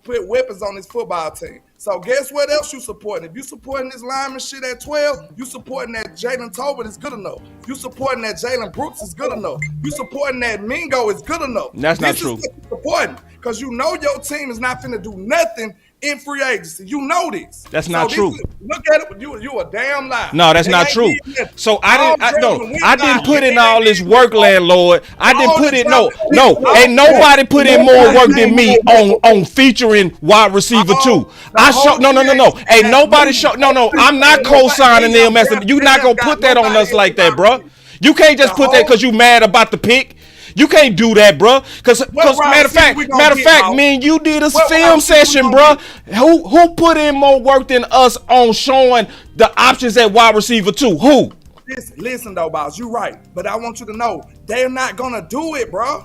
put weapons on this football team. So guess what else you supporting? If you supporting this lineman shit at 12, you supporting that Jalen Tobin is good enough. You supporting that Jalen Brooks is good enough. You supporting that Mingo is good enough. That's not true. This is what you supporting because you know your team is not finna do nothing in free agency. You know this. That's not true. Look at it. You a damn lie. No, that's They not ain't true. need nothing. So I All didn't drugs put in and all this work, landlord. I didn't All put the it. No, drugs- ain't nobody put in more work than me on featuring wide receiver 2. I show no. Ain't nobody show no. I'm not co-signing them as you not gonna put that on us like that, bro. You can't just put that because you mad about the pick. You can't do that, bro. Because matter of fact, me and you did a film session, bro. Who put in more work than us on showing the options at wide receiver 2? Who? Listen though, boss, you right. But I want you to know they're not gonna do it, bro.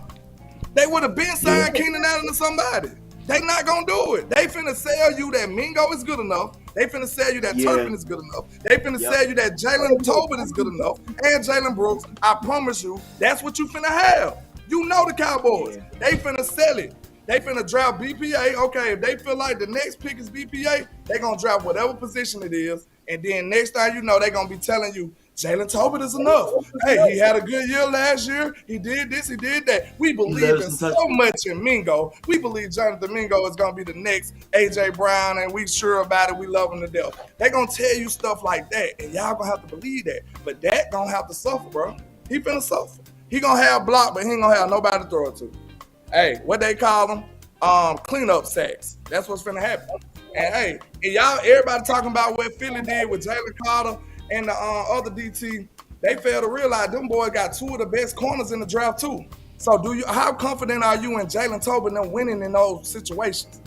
They would have been signed Keenan Allen to somebody. They not gonna do it. They finna sell you that Mingo is good enough. They finna sell you that Turpin is good enough. They finna sell you that Jalen Tobin is good enough. And Jalen Brooks. I promise you, that's what you finna have. You know the Cowboys. They finna sell it. They finna draft BPA. Okay, if they feel like the next pick is BPA, they gonna draft whatever position it is. And then next time you know, they gonna be telling you, Jalen Tobin is enough. Hey, he had a good year last year. He did this, he did that. We believe in so much in Mingo. We believe Jonathan Mingo is going to be the next A.J. Brown, and we sure about it. We love him to death. They going to tell you stuff like that, and y'all going to have to believe that. But that going to have to suffer, bro. He finna suffer. He going to have block, but he ain't going to have nobody to throw it to. Hey, what they call them? Cleanup sacks. That's what's finna happen. And hey, and y'all, everybody talking about what Philly did with Jalen Carter and the other DT, they fail to realize them boys got 2 of the best corners in the draft too. So how confident are you in Jalen Tobin them winning in those situations?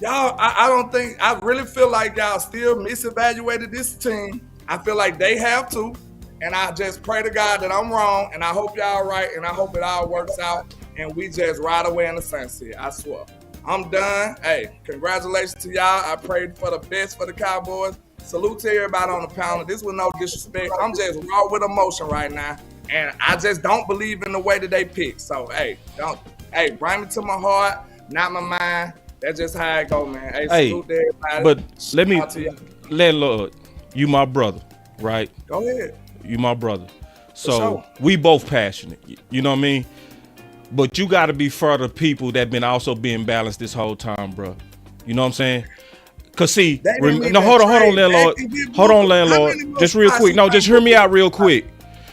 Y'all, I really feel like y'all still misevaluated this team. I feel like they have to. And I just pray to God that I'm wrong, and I hope y'all right, and I hope it all works out, and we just ride away in the sunset. I swear. I'm done. Hey, congratulations to y'all. I prayed for the best for the Cowboys. Salute to everybody on the panel. This was no disrespect. I'm just raw with emotion right now. And I just don't believe in the way that they pick. So, bring me to my heart, not my mind. That's just how it go, man. Hey, salute to everybody. But let me, landlord, you my brother, right? Go ahead. You my brother. So we both passionate. You know what I mean? But you got to be for the people that been also being balanced this whole time, bro. You know what I'm saying? Cause see, hold on, landlord. Hold on, landlord. Just real quick. No, just hear me out real quick.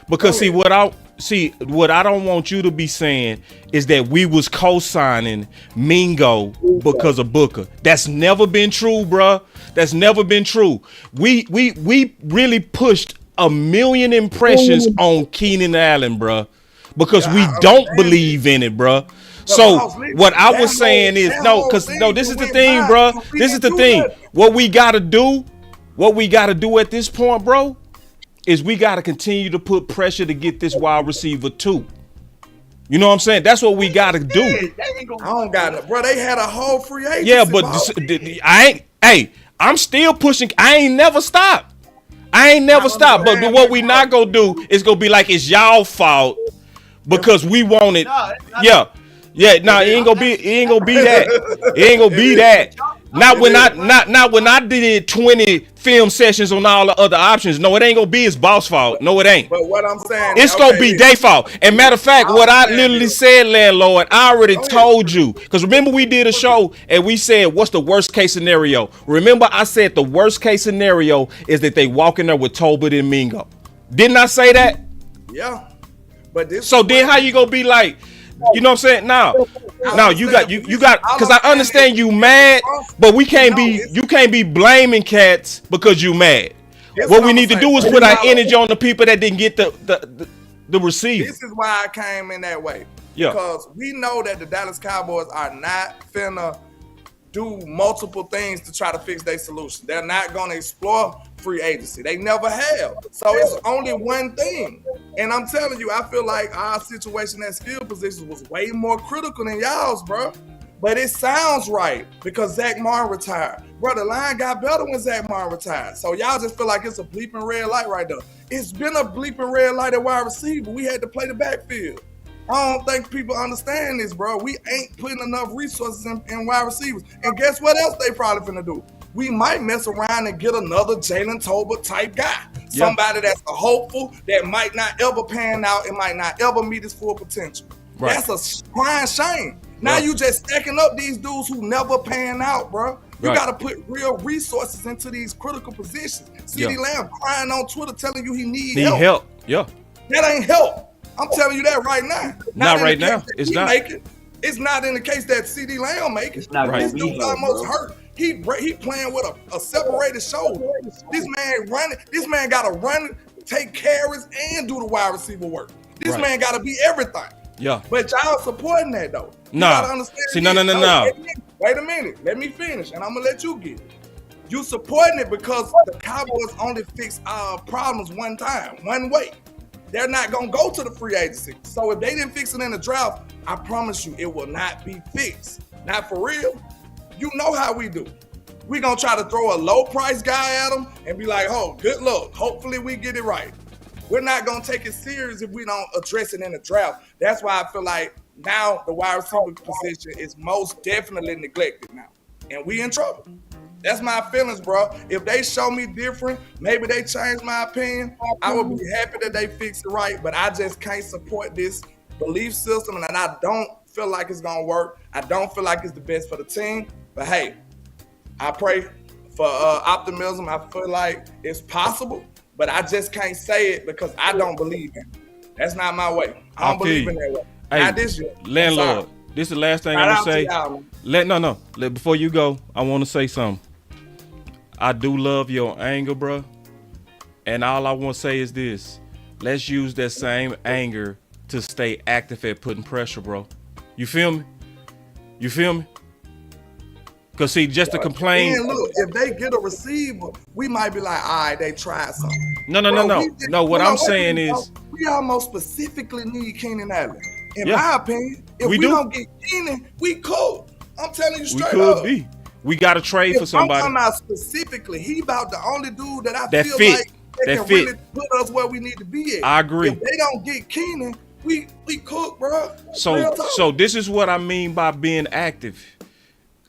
Because what I don't want you to be saying is that we was co-signing Mingo because of Booker. That's never been true, bruh. That's never been true. We really pushed 1 million impressions on Keenan Allen, bruh, because we don't believe in it, bruh. So what I was saying is this is the thing, bruh. This is the thing. What we gotta do at this point, bro, is we got to continue to put pressure to get this wide receiver too. You know what I'm saying? That's what we got to do. I don't got it, bro. They had a whole free agency. Yeah, but I'm still pushing. I ain't never stopped. But what we not gonna do is gonna be like it's y'all fault because we want it. It ain't gonna be that. It ain't gonna be that. Not when I did 20 film sessions on all the other options. No, it ain't gonna be his boss fault. No, it ain't. But what I'm saying, it's gonna be their fault. And matter of fact, what I literally said, landlord, I already told you. Because remember we did a show and we said, what's the worst case scenario? Remember I said the worst case scenario is that they walk in there with Tolbert and Mingo. Didn't I say that? Yeah. But this. So then how you gonna be like? You know what I'm saying? Now you got because I understand you mad, but you can't be blaming cats because you mad. What we need to do is put our energy on the people that didn't get the receiver. This is why I came in that way. Yeah. Because we know that the Dallas Cowboys are not finna do multiple things to try to fix their solution. They're not gonna explore free agency. They never have. So it's only one thing. And I'm telling you, I feel like our situation at skill positions was way more critical than y'all's, bro. But it sounds right because Zach Martin retired. Bro, the line got better when Zach Martin retired. So y'all just feel like it's a bleeping red light right there. It's been a bleeping red light at wide receiver. We had to play the backfield. I don't think people understand this, bro. We ain't putting enough resources in wide receivers. And guess what else they probably finna do? We might mess around and get another Jalen Tolbert type guy. Yeah. Somebody that's a hopeful that might not ever pan out and might not ever meet his full potential. Right. That's a crying shame. Now you just stacking up these dudes who never pan out, bro. You got to put real resources into these critical positions. CeeDee Lamb crying on Twitter telling you he need help. Yeah. That ain't help. I'm telling you that right now. Not right now. It's not. It's not in the case that CeeDee Lamb make it. This dude almost hurt. He playing with a separated shoulder. This man running. This man got to run, take carries, and do the wide receiver work. This man got to be everything. Yeah. But y'all supporting that though. No. See, no. Wait a minute. Let me finish, and I'm gonna let you get it. You supporting it because the Cowboys only fix our problems one time, one way. They're not gonna go to the free agency. So if they didn't fix it in the draft, I promise you it will not be fixed. Not for real. You know how we do. We gonna try to throw a low price guy at them and be like, oh, good luck. Hopefully we get it right. We're not gonna take it serious if we don't address it in the draft. That's why I feel like now the wide receiver position is most definitely neglected now. And we in trouble. That's my feelings, bro. If they show me different, maybe they change my opinion, I would be happy that they fix it right, but I just can't support this belief system, and I don't feel like it's going to work. I don't feel like it's the best for the team, but hey, I pray for optimism. I feel like it's possible, but I just can't say it because I don't believe in it. That's not my way. I don't believe in that way. Hey, not this year. Landlord, this is the last thing I'm going to say. Before you go, I want to say something. I do love your anger, bro. And all I want to say is this. Let's use that same anger to stay active at putting pressure, bro. You feel me? You feel me? Because, see, just to complain. Man, look, if they get a receiver, we might be like, all right, they tried something. No. What I'm saying is. We almost specifically need Keenan Allen. In my opinion, if we don't get Keenan, we cool. I'm telling you straight up. We got to trade for somebody. I'm talking about specifically. He about the only dude that I that feel fit. like that that can fit. really put us where we need to be at. I agree. If they don't get Keenan, we cook, bro. So this is what I mean by being active.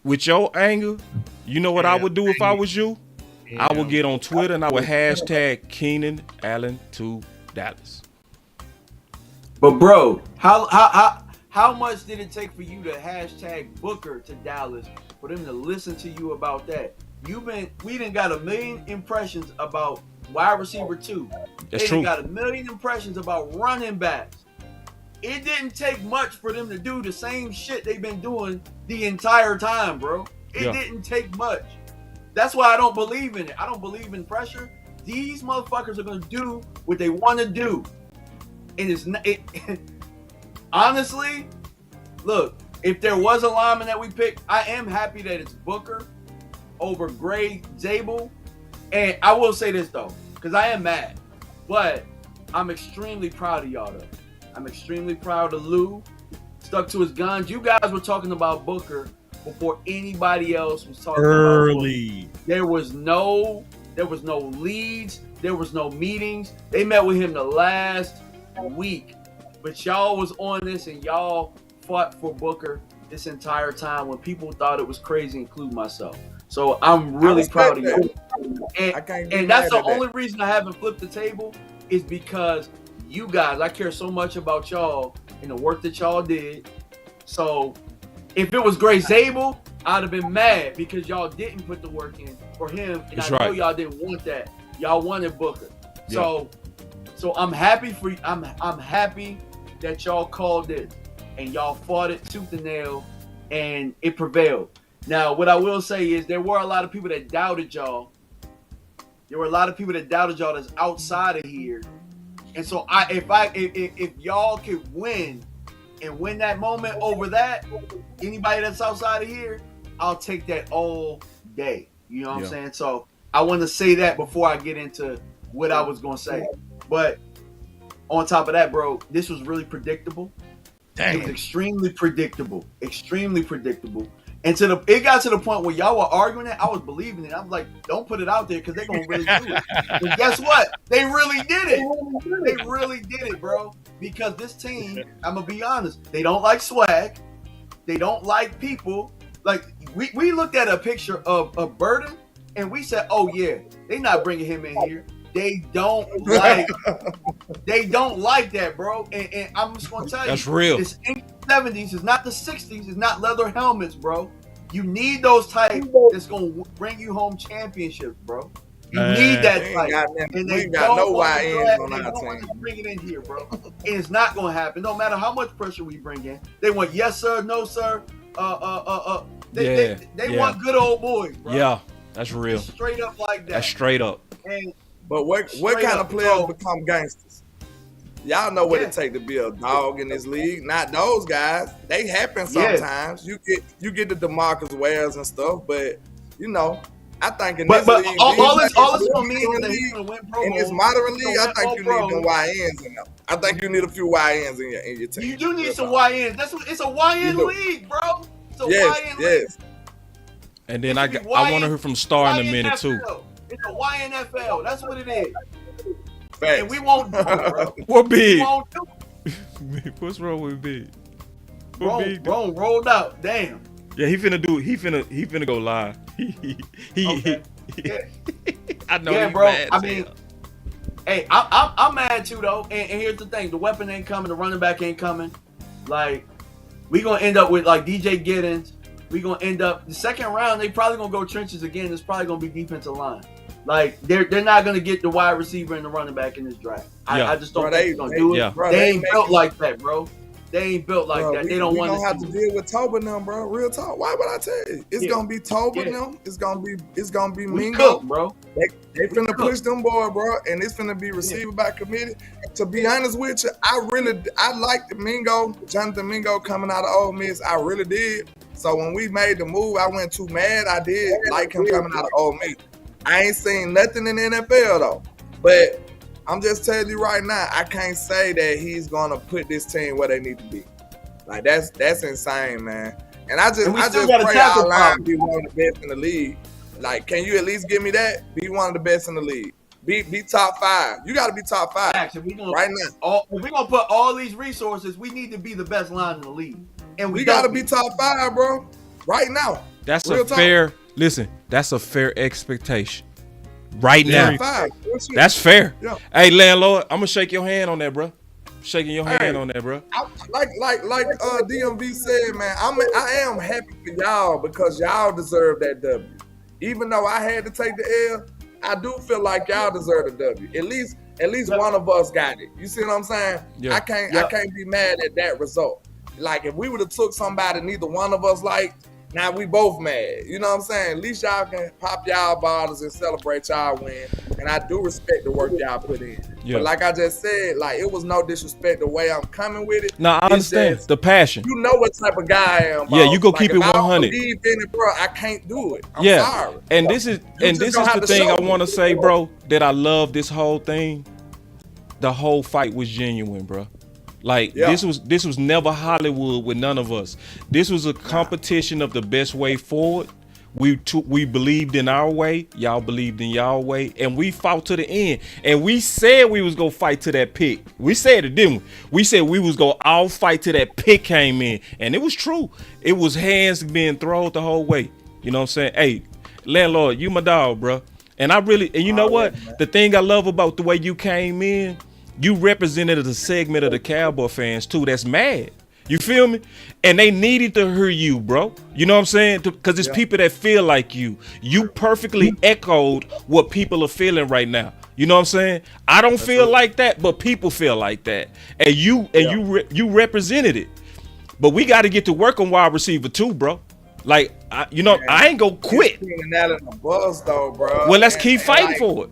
With your anger, you know what I would do if I was you? I would get on Twitter and I would hashtag Keenan Allen to Dallas. But bro, how much did it take for you to hashtag Booker to Dallas for them to listen to you about that? We done got 1 million impressions about wide receiver 2. That's they true. Got 1 million impressions about running backs. It didn't take much for them to do the same shit they've been doing the entire time, bro. It didn't take much. That's why I don't believe in it. I don't believe in pressure. These motherfuckers are gonna do what they want to do, and it's not. Honestly, look. If there was a lineman that we picked, I am happy that it's Booker over Gray Zabel. And I will say this though, because I am mad, but I'm extremely proud of y'all though. I'm extremely proud of Lou. Stuck to his guns. You guys were talking about Booker before anybody else was talking about Booker. There was no leads. There was no meetings. They met with him the last week. But y'all was on this and y'all fought for Booker this entire time when people thought it was crazy, including myself. So I'm really proud of you. And that's the only reason I haven't flipped the table is because you guys, I care so much about y'all and the work that y'all did. So if it was Gray Zabel, I'd have been mad because y'all didn't put the work in for him. And I know y'all didn't want that. Y'all wanted Booker. So I'm happy for you. I'm happy that y'all called it and y'all fought it tooth and nail and it prevailed. Now, what I will say is there were a lot of people that doubted y'all. There were a lot of people that doubted y'all that's outside of here. And so if y'all could win and win that moment over that, anybody that's outside of here, I'll take that all day. You know what I'm saying? So I want to say that before I get into what I was going to say. But on top of that, bro, this was really predictable. It was extremely predictable. Extremely predictable. And it got to the point where y'all were arguing it. I was believing it. I was like, don't put it out there because they're going to really do it. But guess what? They really did it. They really did it, bro. Because this team, I'm going to be honest, they don't like swag. They don't like people. Like, we looked at a picture of Burden, and we said, oh, yeah, they're not bringing him in here. They don't like that, bro. And I'm just going to tell you. That's real. It's 70s. It's not the 60s. It's not leather helmets, bro. You need those type that's going to bring you home championships, bro. You need that type. And they got no YNs on our our team. team. Bring it in here, bro. And it's not going to happen. No matter how much pressure we bring in. They want yes, sir, no, sir. They want good old boys, bro. Yeah, that's real. It's straight up like that. That's straight up. But what kind of players become gangsters? Y'all know what it takes to be a dog in this league. Not those guys. They happen sometimes. You get the DeMarcus Wares and stuff, but you know, I think in this league, all this gonna mean is that he's gonna win Pro Bowl. In this modern league, I think you need them YNs in there. I think you need a few YNs in your team. You do need some YNs. It's a YN league, bro. It's a YN league. And then I want to hear from Star in a minute too. It's a YNFL. That's what it is. Facts. And we won't do it, bro. What big? We won't do it. What's wrong with big? Bro, rolled out. Damn. Yeah, he finna go live. I know. Yeah, he's bro. mad I mean, hey, I'm mad too though. And here's the thing: the weapon ain't coming, the running back ain't coming. Like, we gonna end up with like DJ Giddens. We gonna end up the second round. They probably gonna go trenches again. It's probably gonna be defensive line. Like they're not gonna get the wide receiver and the running back in this draft. I just don't think they're gonna do it. Yeah. Bro, they ain't built like that, bro. They ain't built like that. They don't want to have to deal with Tobin them, bro. Real talk. Why would I tell you? It's gonna be Tobin them. It's gonna be Mingo, bro. They finna push them boy, bro, and it's finna be receiver by committee. To be honest with you, I liked Mingo, Jonathan Mingo coming out of Ole Miss. I really did. So when we made the move, I went too mad. I did like him coming out of Ole Miss. I ain't seen nothing in the NFL though, but I'm just telling you right now, I can't say that he's gonna put this team where they need to be. Like that's insane, man. And I just pray our line be one of the best in the league. Like, can you at least give me that? Be one of the best in the league. Be top 5. You got to be top 5 right now. If we're gonna put all these resources, we need to be the best line in the league, and we got to be top 5, bro. Right now. That's a fair. Listen, that's a fair expectation. Right now, that's fair. Yeah. Hey, landlord, I'm gonna shake your hand on that, bro. Shaking your hand on that, bro. Like DMV said, man, I am happy for y'all because y'all deserve that W. Even though I had to take the L, I do feel like y'all deserve the W. At least one of us got it. You see what I'm saying? Yeah. I can't be mad at that result. Like if we would have took somebody neither one of us liked, now we both mad. You know what I'm saying? At least y'all can pop y'all bottles and celebrate y'all win. And I do respect the work y'all put in. Yeah. But like I just said, like it was no disrespect the way I'm coming with it. No, I understand the passion. You know what type of guy I am, boss. Yeah, you go keep it 100. I don't believe in it, bro. I can't do it. I'm sorry. And this is the thing I want to say, bro, that I love this whole thing. The whole fight was genuine, bro. Like this was never Hollywood with none of us. This was a competition of the best way forward. We believed in our way, y'all believed in y'all way, and we fought to the end. And we said we was gonna fight to that pick. We said it, didn't we? We said we was gonna all fight till that pick came in, and it was true. It was hands being thrown the whole way. You know what I'm saying? Hey, landlord, you my dog, bro. And you know what? The thing I love about the way you came in. You represented a segment of the Cowboy fans too that's mad. You feel me? And they needed to hear you, bro. You know what I'm saying? Because it's people that feel like you. You perfectly echoed what people are feeling right now. You know what I'm saying? I don't feel like that, but people feel like that. And you represented it. But we got to get to work on wide receiver too, bro. Like, I ain't gonna quit. That in the buzz though, bro. Well, let's keep fighting for it.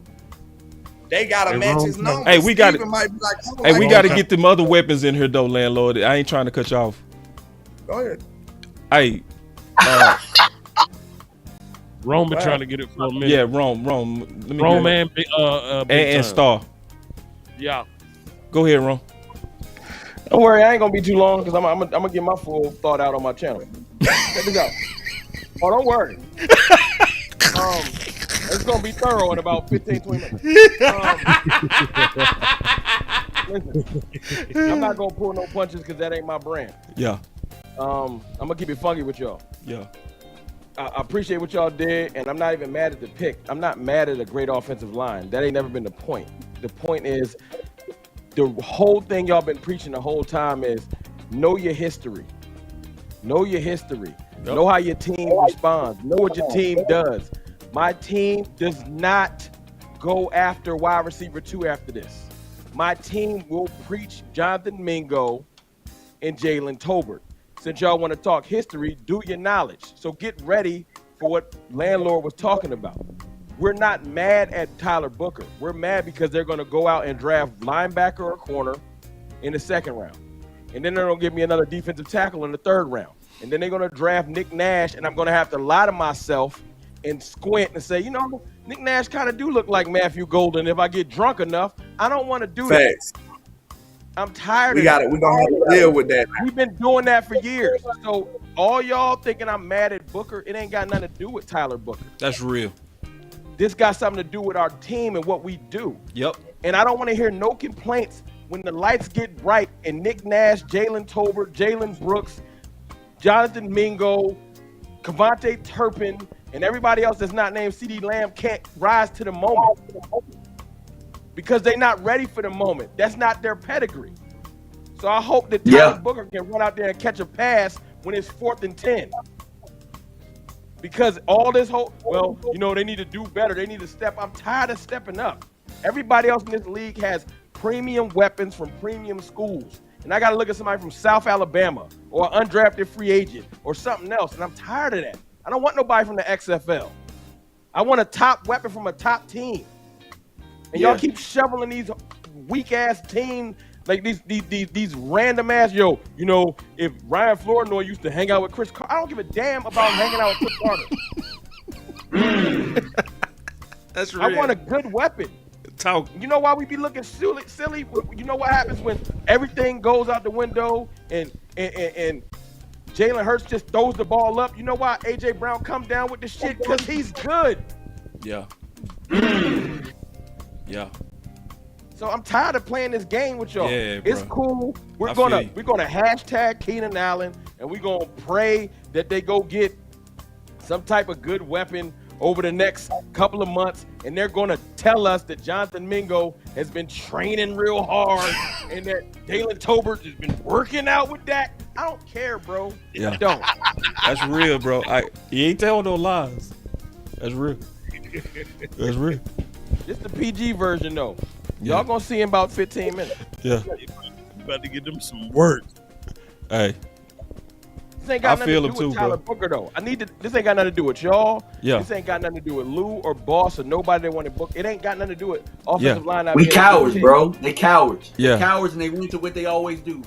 They gotta match his numbers. Hey, we got to. We gotta get them other weapons in here though, landlord. I ain't trying to cut you off. Go ahead. Hey, Rome been trying to get it for a minute. Yeah, Rome. Rome and Star. Yeah. Go ahead, Rome. Don't worry, I ain't gonna be too long because I'm gonna get my full thought out on my channel. Check this out. Oh, don't worry. It's gonna be thorough in about 15-20 minutes. Listen, I'm not gonna pull no punches because that ain't my brand. Yeah. I'm gonna keep it funky with y'all. Yeah. I appreciate what y'all did, and I'm not even mad at the pick. I'm not mad at a great offensive line. That ain't never been the point. The point is the whole thing y'all been preaching the whole time is know your history. Know your history. Yep. Know how your team responds. Know what your team does. My team does not go after wide receiver 2 after this. My team will preach Jonathan Mingo and Jalen Tolbert. Since y'all want to talk history, do your knowledge. So get ready for what Landlord was talking about. We're not mad at Tyler Booker. We're mad because they're going to go out and draft linebacker or corner in the 2nd round. And then they're going to give me another defensive tackle in the 3rd round. And then they're going to draft Nick Nash, and I'm going to have to lie to myself and squint and say, Nick Nash kind of do look like Matthew Golden. If I get drunk enough, I don't want to do that. I'm tired of it. We're going to have to deal with that. We've been doing that for years. So all y'all thinking I'm mad at Booker, it ain't got nothing to do with Tyler Booker. That's real. This got something to do with our team and what we do. Yep. And I don't want to hear no complaints when the lights get bright and Nick Nash, Jalen Tolbert, Jalen Brooks, Jonathan Mingo, Kevontae Turpin, and everybody else that's not named CeeDee Lamb can't rise to the moment because they're not ready for the moment. That's not their pedigree. So I hope that Tyler Booker can run out there and catch a pass when it's 4th and 10. Because all this they need to do better. They need to step. I'm tired of stepping up. Everybody else in this league has premium weapons from premium schools. And I got to look at somebody from South Alabama or an undrafted free agent or something else. And I'm tired of that. I don't want nobody from the XFL. I want a top weapon from a top team. And y'all keep shoveling these weak ass teams, like these random ass, if Ryan Flournoy used to hang out with Chris Carter, I don't give a damn about hanging out with Chris Carter. That's real. I want a good weapon. You know why we be looking silly? You know what happens when everything goes out the window and Jalen Hurts just throws the ball up? You know why AJ Brown comes down with the shit? Because he's good. Yeah. Yeah. So I'm tired of playing this game with y'all. Yeah, it's bro. cool. We're I feel gonna you. hashtag Keenan Allen, and we're gonna pray that they go get some type of good weapon over the next couple of months, and they're gonna tell us that Jonathan Mingo has been training real hard and that Dalen Tolbert has been working out with that. I don't care, bro. Yeah. I don't. That's real, bro. You ain't telling no lies. That's real. That's real. This the PG version though. Y'all gonna see in about 15 minutes. Yeah. You about to get them some work. Hey. This ain't got I nothing feel to him do with too, Tyler bro. Booker though. This ain't got nothing to do with y'all. Yeah. This ain't got nothing to do with Lou or Boss or nobody that wanted book. It ain't got nothing to do with offensive line. We cowards, bro. They cowards. Yeah. They cowards, and they went to what they always do.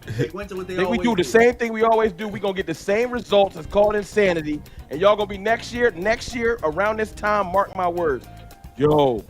They went to what they always We do the same thing we always do. We gonna get the same results. It's called insanity. And y'all gonna be next year around this time. Mark my words. Yo,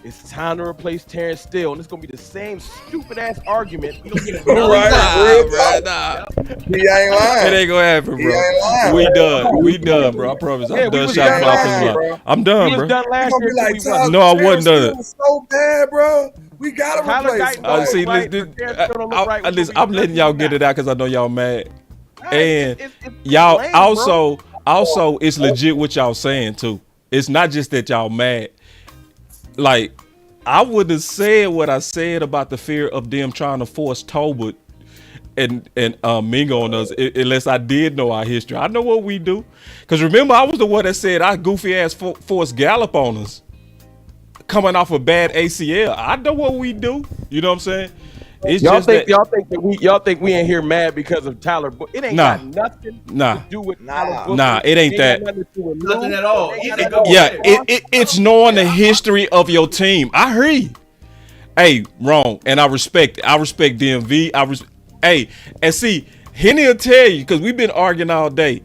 it's time to replace Terrence Steele, and it's gonna be the same stupid ass argument. We gonna get another Nah. He ain't lying. It ain't gonna happen, He bro. ain't lying. We done, bro. I promise. Yeah, I'm we done was shopping for done offensive last line. year, I'm We done, was bro. done He last gonna year. be like, Till we won. No, I wasn't Terrence done. Steele was so bad, bro. We gotta Tyler replace Guyton him. was See, right, listen, but Terrence Steele don't look right. listen, I'm letting y'all get it out because I know y'all mad. Hey, And it's y'all lame, bro. also, it's legit what y'all saying too. It's not just that y'all mad. Like, I would have said what I said about the fear of them trying to force Tolbert and Mingo on us, unless I did know our history. I know what we do. Because remember, I was the one that said our goofy ass forced Gallup on us coming off a bad ACL. I know what we do. You know what I'm saying? It's Y'all just think that y'all think we ain't here mad because of Tyler Booker? It ain't got nothing to do with Tyler Booker. Nah, it ain't that. Got nothing to do with Nothing Lou. at all. It ain't Yeah, got nothing to do Yeah, with it's knowing the history of your team. I hear you. Hey, wrong, and I respect it. I respect DMV. Hey, and see, Henny will tell you, because we've been arguing all day.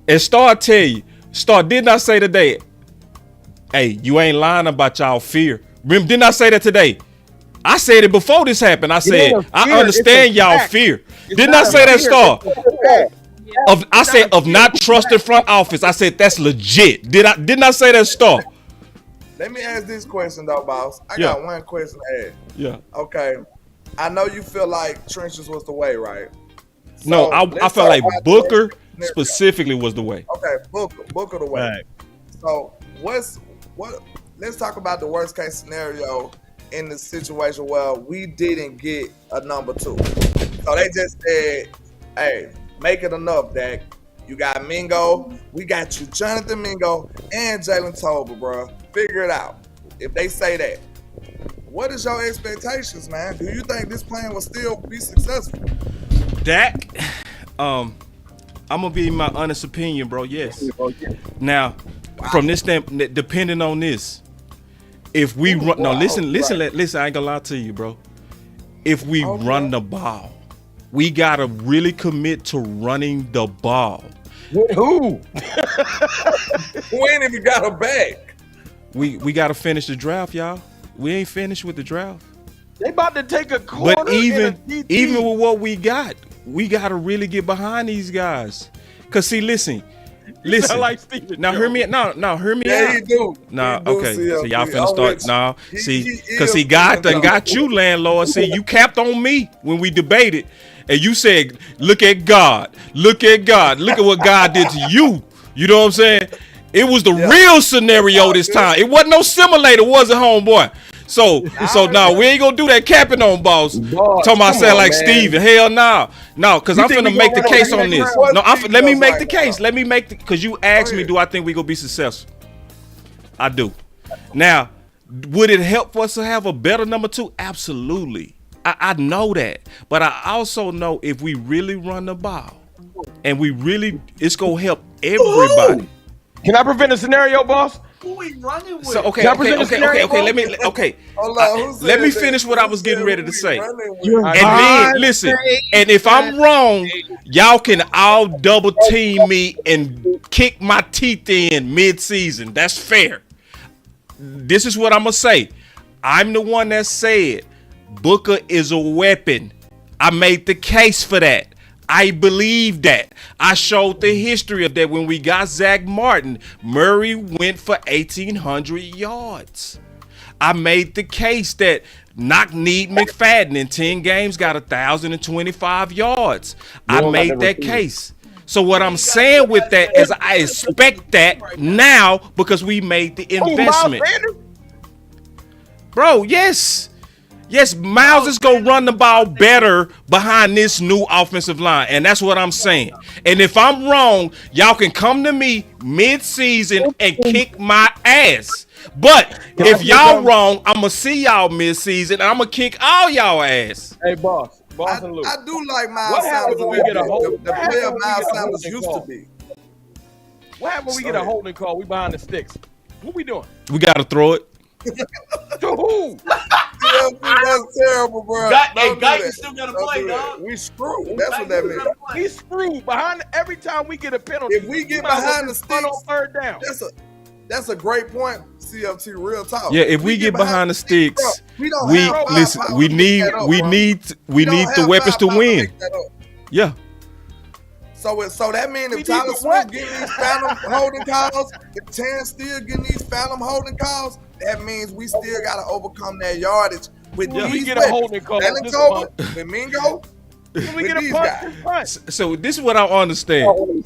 And Star tell you, Star did not say today, hey, you ain't lying about y'all fear. Remember, didn't I say that today? I said it before this happened. I said, I understand y'all fear. Didn't I say that, Star? I said of not trusting front office. I said that's legit. Didn't I say that, Star? Let me ask this question though, boss. I Yeah. got one question to ask. Yeah. Okay. I know you feel like trenches was the way, right? No, So, I let's felt talk like about the Booker worst scenario. specifically was the way. Okay, Booker the way. Right. So let's talk about the worst case scenario in the situation where we didn't get a number 2. So they just said, hey, make it enough, Dak. You got Mingo, we got you, Jonathan Mingo, and Jalen Tolbert, bro. Figure it out. If they say that, what is your expectations, man? Do you think this plan will still be successful? Dak, I'm gonna be my honest opinion, bro. Yes. Now, from this standpoint, depending on this, if we run, no, listen. I ain't gonna lie to you, bro. If we run the ball, we gotta really commit to running the ball. With who? Who ain't even got a bag? We gotta finish the draft, y'all. We ain't finished with the draft. They about to take a corner. But even with what we got, we gotta really get behind these guys. Cause see, listen. Like Steven Now Jones. hear me. No, hear me Yeah, out. he do. Nah, He do, okay. CLP. So y'all finna I'm start. with you. Nah, He see, is cause see, God done CLP. got you, landlord. See, you capped on me when we debated, and you said, "Look at God. Look at God. Look at what God did to you." You know what I'm saying? It was the real scenario this time. It wasn't no simulator, was it, homeboy? So now we ain't gonna do that capping on boss. Talking about saying like Steven. Hell no. No, because I'm finna make the case on this. No, let me make the case. Let me make the, because you asked me, do I think we gonna be successful? I do. Now, would it help us to have a better number 2? Absolutely. I know that. But I also know if we really run the ball and it's gonna help everybody. Can I prevent a scenario, boss? Who we running with? So Can I present a scenario, let me finish what I was getting ready to say. And then listen, and if I'm wrong, y'all can all double team me and kick my teeth in mid-season. That's fair. This is what I'm gonna say. I'm the one that said Booker is a weapon. I made the case for that. I believe that. I showed the history of that when we got Zach Martin. Murray went for 1,800 yards. I made the case that Knock-Kneed McFadden in 10 games got 1,025 yards. I made that case. So what I'm saying with that is I expect that now because we made the investment. Bro, yes. Yes, Miles is going to run the ball better behind this new offensive line. And that's what I'm saying. And if I'm wrong, y'all can come to me mid-season and kick my ass. But if y'all wrong, I'm going to see y'all mid-season and I'm going to kick all y'all ass. Hey, boss and Luke. I do like Miles Sanders. The player Miles Sanders used to be. What happens when we get a holding call? We behind the sticks. What we doing? We got to throw it. To who? That's terrible, bro. Guyton still got to play, dog. We screwed. That's what that means. We screwed behind every time we get a penalty. If we get behind the sticks on third down. That's a great point, CFT. Real talk. Yeah, if we get behind the sticks, we need the weapons to win. Yeah. So that means if Tyler Smith getting these phantom holding calls, if Terrence still getting these phantom holding calls, that means we still got to overcome that yardage with these we get a holding call. With Mingo. We get a punch. So this is what I understand.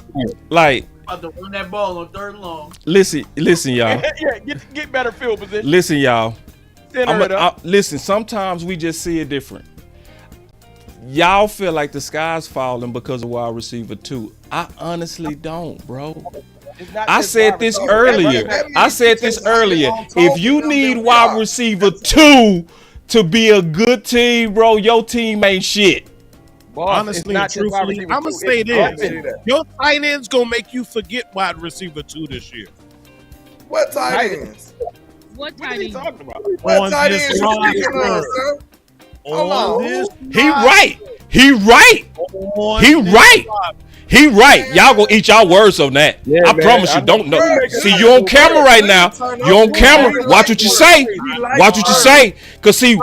Like, about to run that ball on third and long. Listen, y'all. Yeah, get better field position. Listen, y'all. Listen, sometimes we just see it different. Y'all feel like the sky's falling because of wide receiver 2. I honestly don't, bro. I said this earlier. If you need wide receiver 2 to be a good team, bro, your team ain't shit. Boss, honestly and truthfully, I'm gonna say this: your tight end's gonna make you forget wide receiver 2 this year. What tight ends? What tight ends? Talking about? What tight ends you speaking of, sir? Hold on. He right. Y'all gonna eat y'all words on that. Yeah, I promise you. Don't know. See, you on camera right now. You on camera. Watch what you say. Watch what you say. Cause see,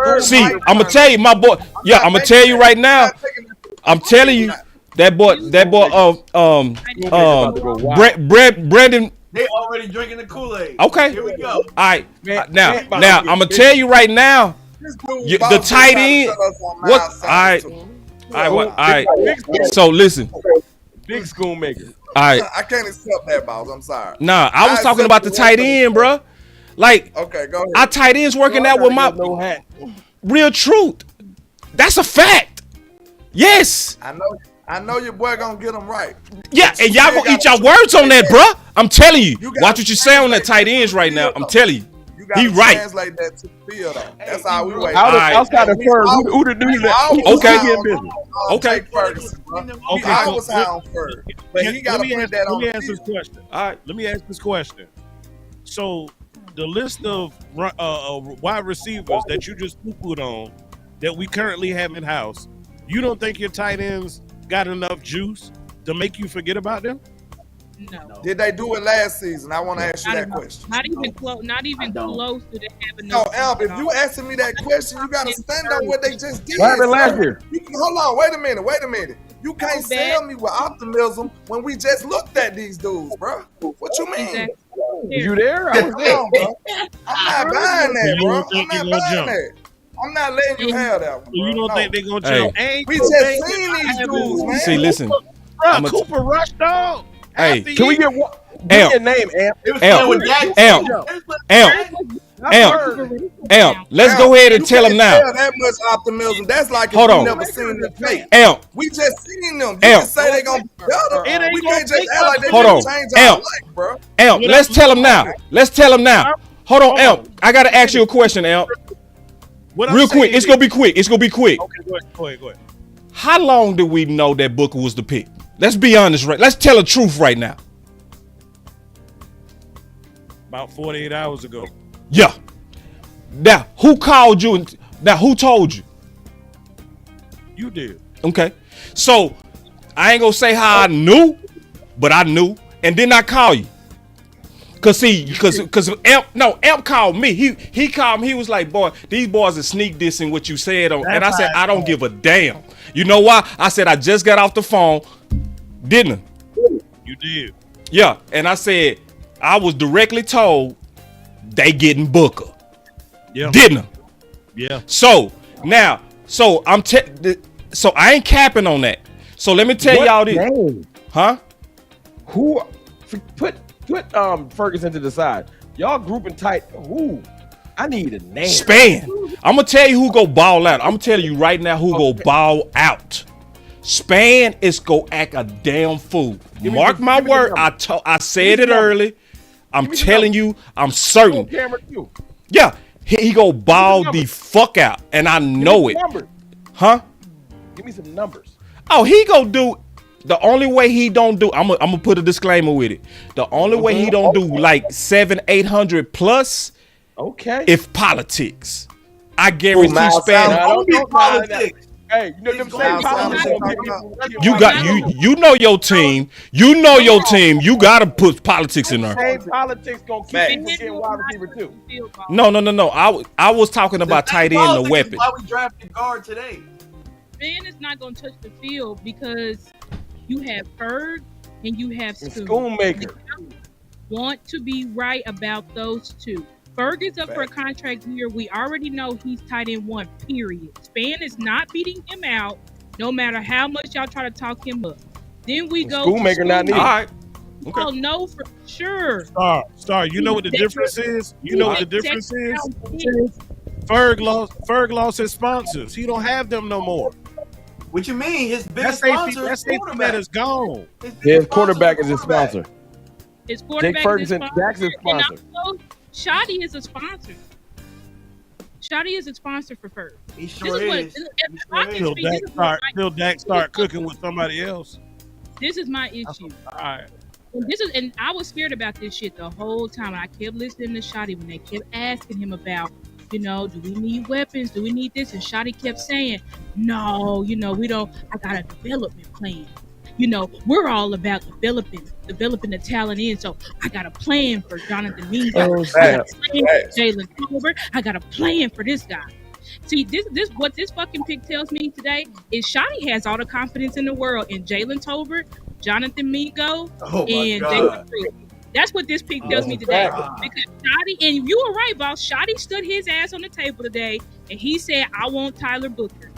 I'm gonna tell you, my boy. Yeah, I'm gonna tell you right now. I'm telling you, that boy, Brandon. They already drinking the Kool-Aid. Okay. Here we go. All right. Now, I'm gonna tell you right now. The tight end. What? All right. So listen. Big school maker. All right. I can't accept that, boss. I'm sorry. Nah, I was talking about the tight end, bro. Like, okay, go ahead. Our tight ends working out with my real truth. That's a fact. Yes. I know your boy gonna get them right. Yeah, and y'all gonna eat y'all words on that, bro. I'm telling you. Watch what you say on that tight ends right now. I'm telling you. He right. Translate that to the field. That's how we wait. Outside of Ferg, who the dude that? Okay. Ferguson, bro. I was high on Ferg, but he got to put that on. Let me ask this question. All right. Let me ask this question. So, the list of wide receivers that you just poo-pooed on that we currently have in house, you don't think your tight ends got enough juice to make you forget about them? No. Did they do it last season? I want to ask you that question. Not even close. Not even close to the having. No, Alp, if you asking me that question, you got to stand on what they just did. What happened last year? Hold on, wait a minute. You can't sell me with optimism when we just looked at these dudes, bro. What you mean? You there? I was there, bro. I'm not buying that, bro. I'm not buying that. I'm not letting you have that one, bro. You don't think they're gonna jump? We just seen these dudes, man. See, listen. Bro, Cooper Rush, dog. Hey, can we get one? Give me a name, Amp. Let's go ahead and tell him now. That much optimism. That's like hold on. Never seen them play. Amp. We just seen them. You can say they gonna be better. We can't just act like they gonna change our life, bro. Amp. Let's tell him now. Hold on, Amp. I gotta ask you a question, Amp. Real quick. It's gonna be quick. Okay, go ahead. How long did we know that Booker was the pick? Let's be honest, right? Let's tell the truth right now. About 48 hours ago. Yeah. Now, who called you? Now, who told you? You did. Okay. So, I ain't gonna say how I knew, but I knew, and then I call you. Cause Amp called me. He called me. He was like, "Boy, these boys are sneak dissing what you said on." And I said, "I don't give a damn." You know why? I said I just got off the phone, didn't I? You did. Yeah, and I said I was directly told they getting Booker. Yeah. Didn't I? Yeah. So now, so I ain't capping on that. So let me tell y'all this. Name? Huh? Who put Ferguson to the side? Y'all grouping tight. Who? I need a name. Span. I'm gonna tell you who go ball out. I'm gonna tell you right now who go ball out. Span is go act a damn fool. Mark my word. I said it early. I'm telling you. I'm certain. Yeah, he go ball the fuck out, and I know it. Huh? Give me some numbers. Oh, he go do. The only way he don't do, I'm gonna put a disclaimer with it. The only way he don't do like 700-800 plus, if politics. I guarantee Span. Hey, you know them same politics. You know your team. You know your team. You gotta put politics in there. Same politics gonna keep people getting wide receiver too. No. I was talking about tight end, the weapon. Why we drafted guard today? Span is not gonna touch the field because you have Ferg and you have Schoonmaker. Want to be right about those two. Ferg is up for a contract year. We already know he's tight end 1, period. Span is not beating him out, no matter how much y'all try to talk him up. Then we go Schoonmaker not needed. All right. Okay. Oh, no, for sure. Star, you know what the difference is? You know what the difference is? Ferg lost his sponsors. He don't have them no more. What you mean? His biggest sponsor is that is gone. His quarterback is his sponsor. His quarterback Jake Ferguson, Dak's his sponsor. And also, Shoddy is a sponsor. Shoddy is a sponsor for Ferg. He sure is. Till Dak start cooking with somebody else. This is my issue. All right. And I was scared about this shit the whole time. I kept listening to Shoddy when they kept asking him about, do we need weapons? Do we need this? And Shoddy kept saying, no, we don't. I got a development plan. We're all about developing the talent in. So I got a plan for Jonathan Mingo. I got a plan for Jalen Tolbert. I got a plan for this guy. See, this what this fucking pick tells me today is Shoddy has all the confidence in the world in Jalen Tolbert, Jonathan Mingo, and Jalen Cruz. That's what this pick tells me today. Because Shoddy, and you were right, boss. Shoddy stood his ass on the table today, and he said, I want Tyler Booker.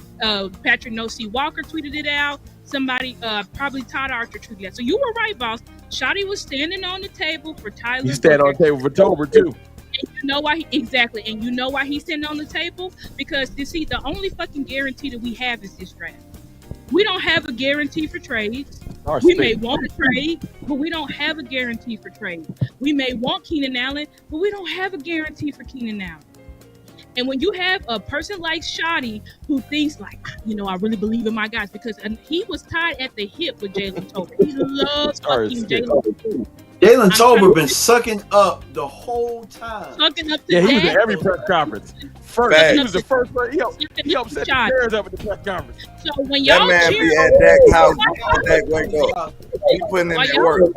Patrick No-C Walker tweeted it out. Somebody, probably Todd Archer tweeted it out. So you were right, boss. Shoddy was standing on the table for Tyler Booker. He stand on the table for Tolbert, too. And you know why? And you know why he's sitting on the table? Because, the only fucking guarantee that we have is this draft. We don't have a guarantee for trades. We may want to trade, but we don't have a guarantee for trade. We may want Keenan Allen, but we don't have a guarantee for Keenan Allen. And when you have a person like Shoddy who thinks like, I really believe in my guys, because he was tied at the hip with Jalen Tolbert. He loves fucking Jalen. Jalen Tolbert been sucking up the whole time. Sucking up he was in every press conference. He was the first person. He upset the chairs up at the press conference. So when y'all be at Dak's house, Dak wake up. He putting in that work.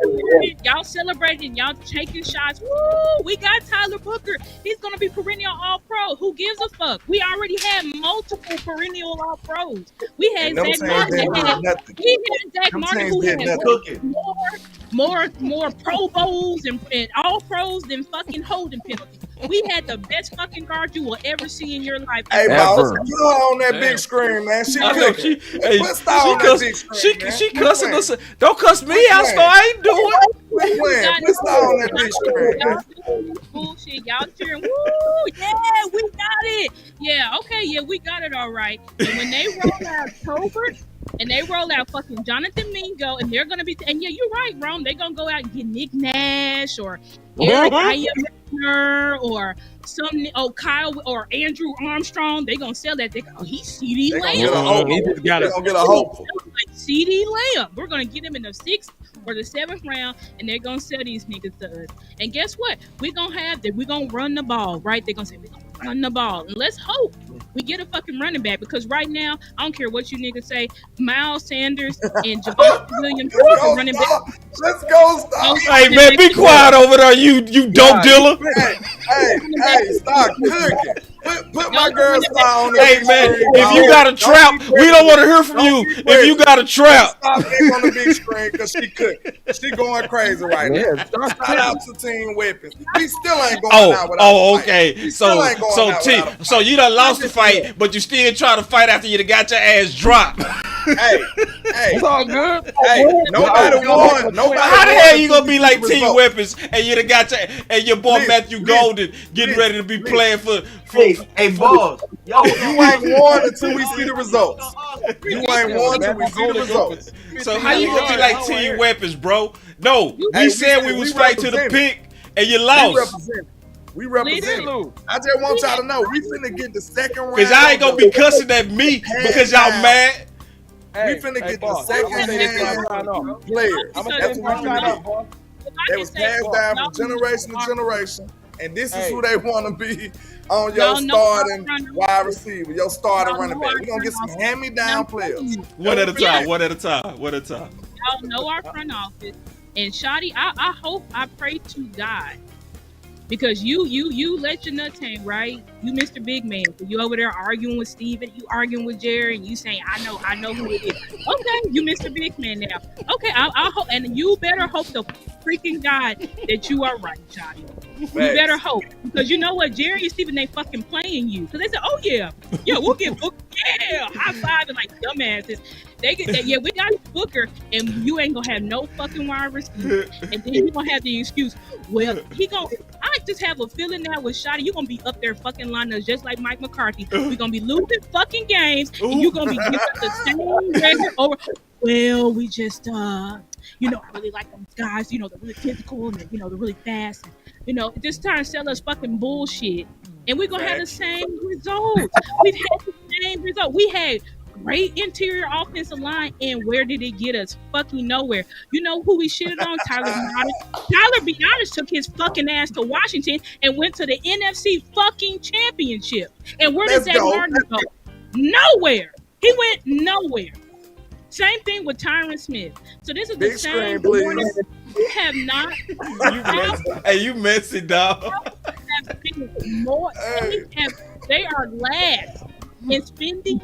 Y'all celebrating, y'all taking shots. Woo! We got Tyler Booker. He's gonna be perennial All-Pro. Who gives a fuck? We already had multiple perennial All-Pros. We had Zach Martin. Zach Martin who had more Pro Bowls and All-Pros than fucking holding penalties. We had the best fucking guard you will ever see in your life. Hey, boss, put her on that big screen, man. She cooking. She cussing us. Don't cuss me out, so I ain't doing it. Put star on that big screen. Bullshit, y'all cheering. Woo! Yeah, we got it. Yeah, okay, yeah, we got it all right. And when they roll out Tolbert and they roll out fucking Jonathan Mingo, and they're gonna be, and yeah, you're right, Rome. They're gonna go out and get Nick Nash or Eric Ayamir or Kyle or Andrew Armstrong. They gonna sell that. He's CD Lamb. He just got it. Get a hope. CD Lamb. We're gonna get him in the 6th or the 7th round, and they're gonna sell these niggas to us. And guess what? We're gonna run the ball, right? They're gonna say we're gonna run the ball, and let's hope we get a fucking running back, because right now I don't care what you niggas say. Miles Sanders and Javonte Williams are running back. Let's go, stop. Hey man, be quiet over there, you dope dealer. Hey, start cooking. Put my girl style on the Hey big man, screen, if dog. you got a trap, we don't want to hear from you. If you got a trap, stop being on the big screen because she cooking. She going crazy right Yeah, now. Shout out to Team Weapons. We still ain't going out without oh, a fight. okay. We still ain't going out without a fight. So you done lost the fight, but you still try to fight after you done got your ass dropped. Hey, It's all good. hey, nobody won. Nobody. How the won hell you gonna until be we like see the Team result. Weapons and you done got your boy Matthew Golden getting ready to be playing for Hey, boss. Yo, You ain't won until we see the results. You ain't won until we see the results. So how you gonna be like Team Weapons, bro? No, Hey, we said we was fight to the represented. pick and you We lost. represent. We represent. I just want y'all to know we finna get the second round. Cause I ain't gonna be cussing at me because y'all mad. We finna get the second hand players. That's what we finna get. They was passed down from generation to generation, and this is who they want to be on your starting wide receiver, your starting running back. We're gonna get some hand-me-down players. One at a time. One at a time. One at a time. Y'all know our front office. And Shotty, I pray to God. Because you let your nuts hang, right? You Mr. Big Man. So you over there arguing with Steven, you arguing with Jerry, and you saying, I know who it is. Okay, you Mr. Big Man now. Okay, I'll hope, and you better hope to freaking God that you are right, Shotty. You better hope. Because you know what? Jerry and Steven, they fucking playing you. Because they said, oh yeah, we'll get booked. Yeah, high five and like dumbasses. They get that, we got Booker, and you ain't gonna have no fucking wide receiver. And then you gonna have the excuse, well, I just have a feeling now with Shotty, you're gonna be up there fucking lining us just like Mike McCarthy. We're gonna be losing fucking games, and you're gonna be giving the same record over. Well, we just I really like those guys, they're really physical and they're really fast. And, just trying to sell us fucking bullshit. And we're gonna have the same results. We've had the same result. We had great interior offensive line, and where did it get us? Fucking nowhere. You know who we shitted on? Tyler Bionis. Tyler Bionis took his fucking ass to Washington and went to the NFC fucking championship. And where did Zach Martin go? Nowhere. He went nowhere. Same thing with Tyron Smith. So this is the same. We have not. You messy dog. They are last in spending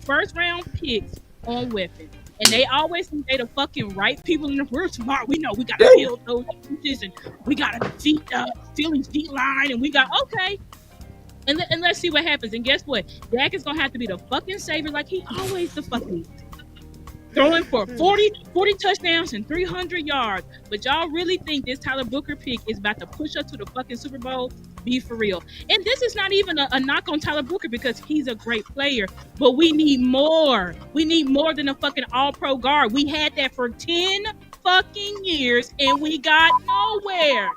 first round picks on weapons. And they always think they the fucking right people in the we're smart. We know we gotta build those defenses and we gotta defeat Philly's D line and we got And let's see what happens. And guess what? Dak is gonna have to be the fucking savior like he always the fucking is. Throwing for 40 touchdowns and 300 yards. But y'all really think this Tyler Booker pick is about to push us to the fucking Super Bowl? Be for real. And this is not even a knock on Tyler Booker because he's a great player. But we need more. We need more than a fucking all-pro guard. We had that for 10 fucking years and we got nowhere.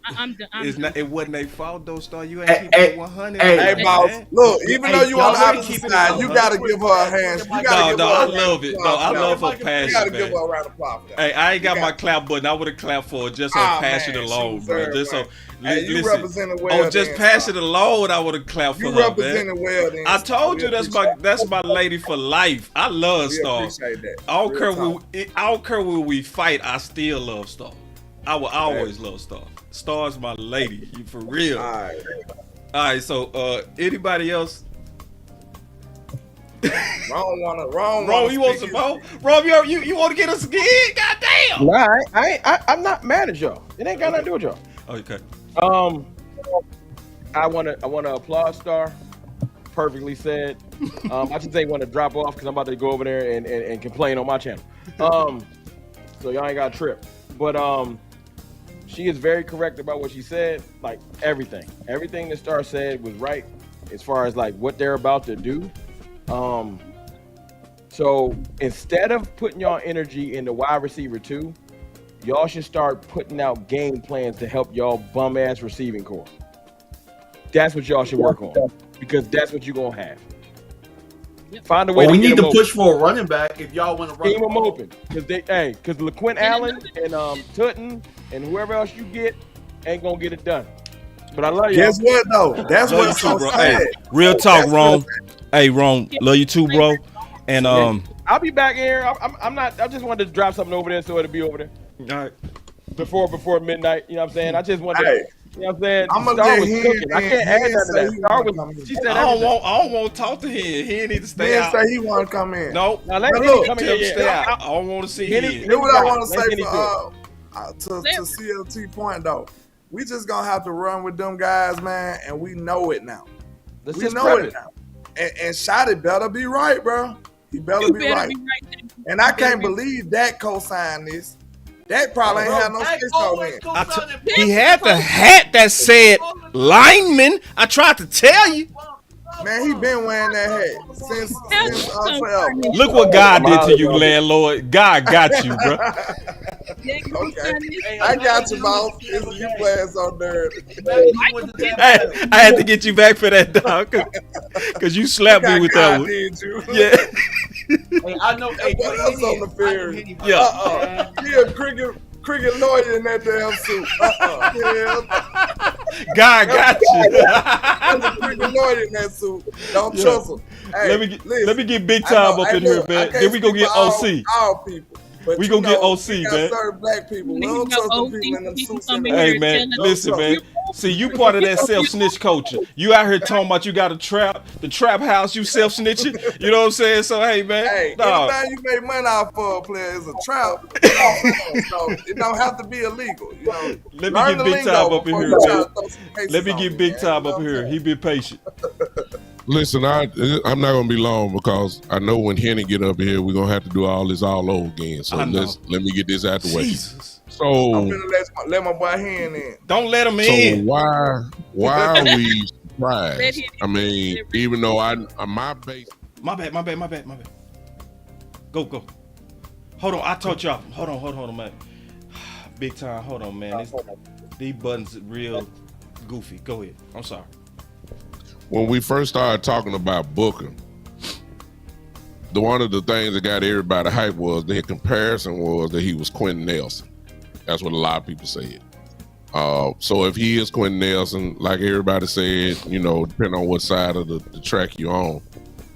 I'm done. It wasn't their fault though, Star. You ain't keeping it 100. Hey, boss. Look, even though you on the opposite side, you gotta give her a hand. I love it. No, I love her passion. You gotta give her a round of applause for that. Hey, I ain't got my clap button. I would have clapped for her just her passion alone, bro. Just so you represented well. Just passion alone, I would have clapped for her. You represented well. Then, I told you that's my lady for life. I love Star. I don't care when we fight. I still love Star. I will always love Star. Star's my lady. You for real. All right. So anybody else? Wrong. You want some more? Rob, you want to get us again? Goddamn. Nah, I'm not mad at y'all. It ain't got nothing to do with y'all. Okay. I wanna applaud Star. Perfectly said. I just ain't want to drop off because I'm about to go over there and complain on my channel. So y'all ain't got to trip. But she is very correct about what she said. Like everything that Star said was right as far as like what they're about to do. So instead of putting y'all energy into wide receiver 2, y'all should start putting out game plans to help y'all bum ass receiving core. That's what y'all should work on because that's what you're gonna have. Find a way. We need to push for a running back if y'all want to run. Keep them open because LaQuint Allen and Tutton and whoever else you get ain't gonna get it done. But I love you. Guess what though? That's what's so bro. sad. Hey, real talk, Ron. Hey, Ron, love you too, bro. And I'll be back here. I'm not. I just wanted to drop something over there so it'll be over there. All right. Before midnight. You know what I'm saying? I just wanted to You know what I'm saying? I'm gonna Star let was him. cooking. I can't add none of that. Star was. She said I don't everything. want to talk to him. He need to stay Then out. say he want to come in. Nope. Now let Now Henny look, come in. Tell him Yeah, stay out. I don't want to see Henny- him. Here's what I want to Let say Henny to CLT point though. We just gonna have to run with them guys, man, and we know it now. Let's we just know prep it it. now. And Shotty better be right, bro. He better be right. And I can't believe that co-signed this. That probably ain't have no Dak space always in. co-signing He had the hat that said lineman. I tried to tell you. Man, he been wearing that hat since forever. Look what God did to you, landlord. God got you, bro. Okay, I got you, boss. You playing so dirty. I had to get you back for that, dog, because you slapped me with that one. Did you? Yeah. Hey, I know. Hey, What else on the field? Yeah. He a cricket lawyer in that damn suit. God got you. There's a cricket lawyer in that suit. Don't trust him. Hey, let me get big time up in here, man. Then we gonna get OC. All people. But we gonna get OC, we got man. certain black people. We don't trust them people in them suits. Hey, man, listen, man. See, you part of that self-snitch culture. You out here talking about you got a trap, the trap house, you self-snitching. You know what I'm saying? So, hey, man. Hey, dog. anything you make money off for a player is a trap. So it don't have to be illegal. You know, Let me get big time up in here, man. Let me get big time up here. He been patient. Listen, I'm not gonna be long because I know when Henny get up here, we're gonna have to do all this all over again. So let me get this out the way. So I'm gonna let my boy Hen in. Don't let him in. So why are we surprised? I mean, even though my base. My bad. Go. Hold on, I told y'all. Hold on, man. Big time. Hold on, man. These buttons real goofy. Go ahead. I'm sorry. When we first started talking about Booker, one of the things that got everybody hyped was the comparison was that he was Quentin Nelson. That's what a lot of people said. So if he is Quentin Nelson, like everybody said, you know, depending on what side of the track you're on,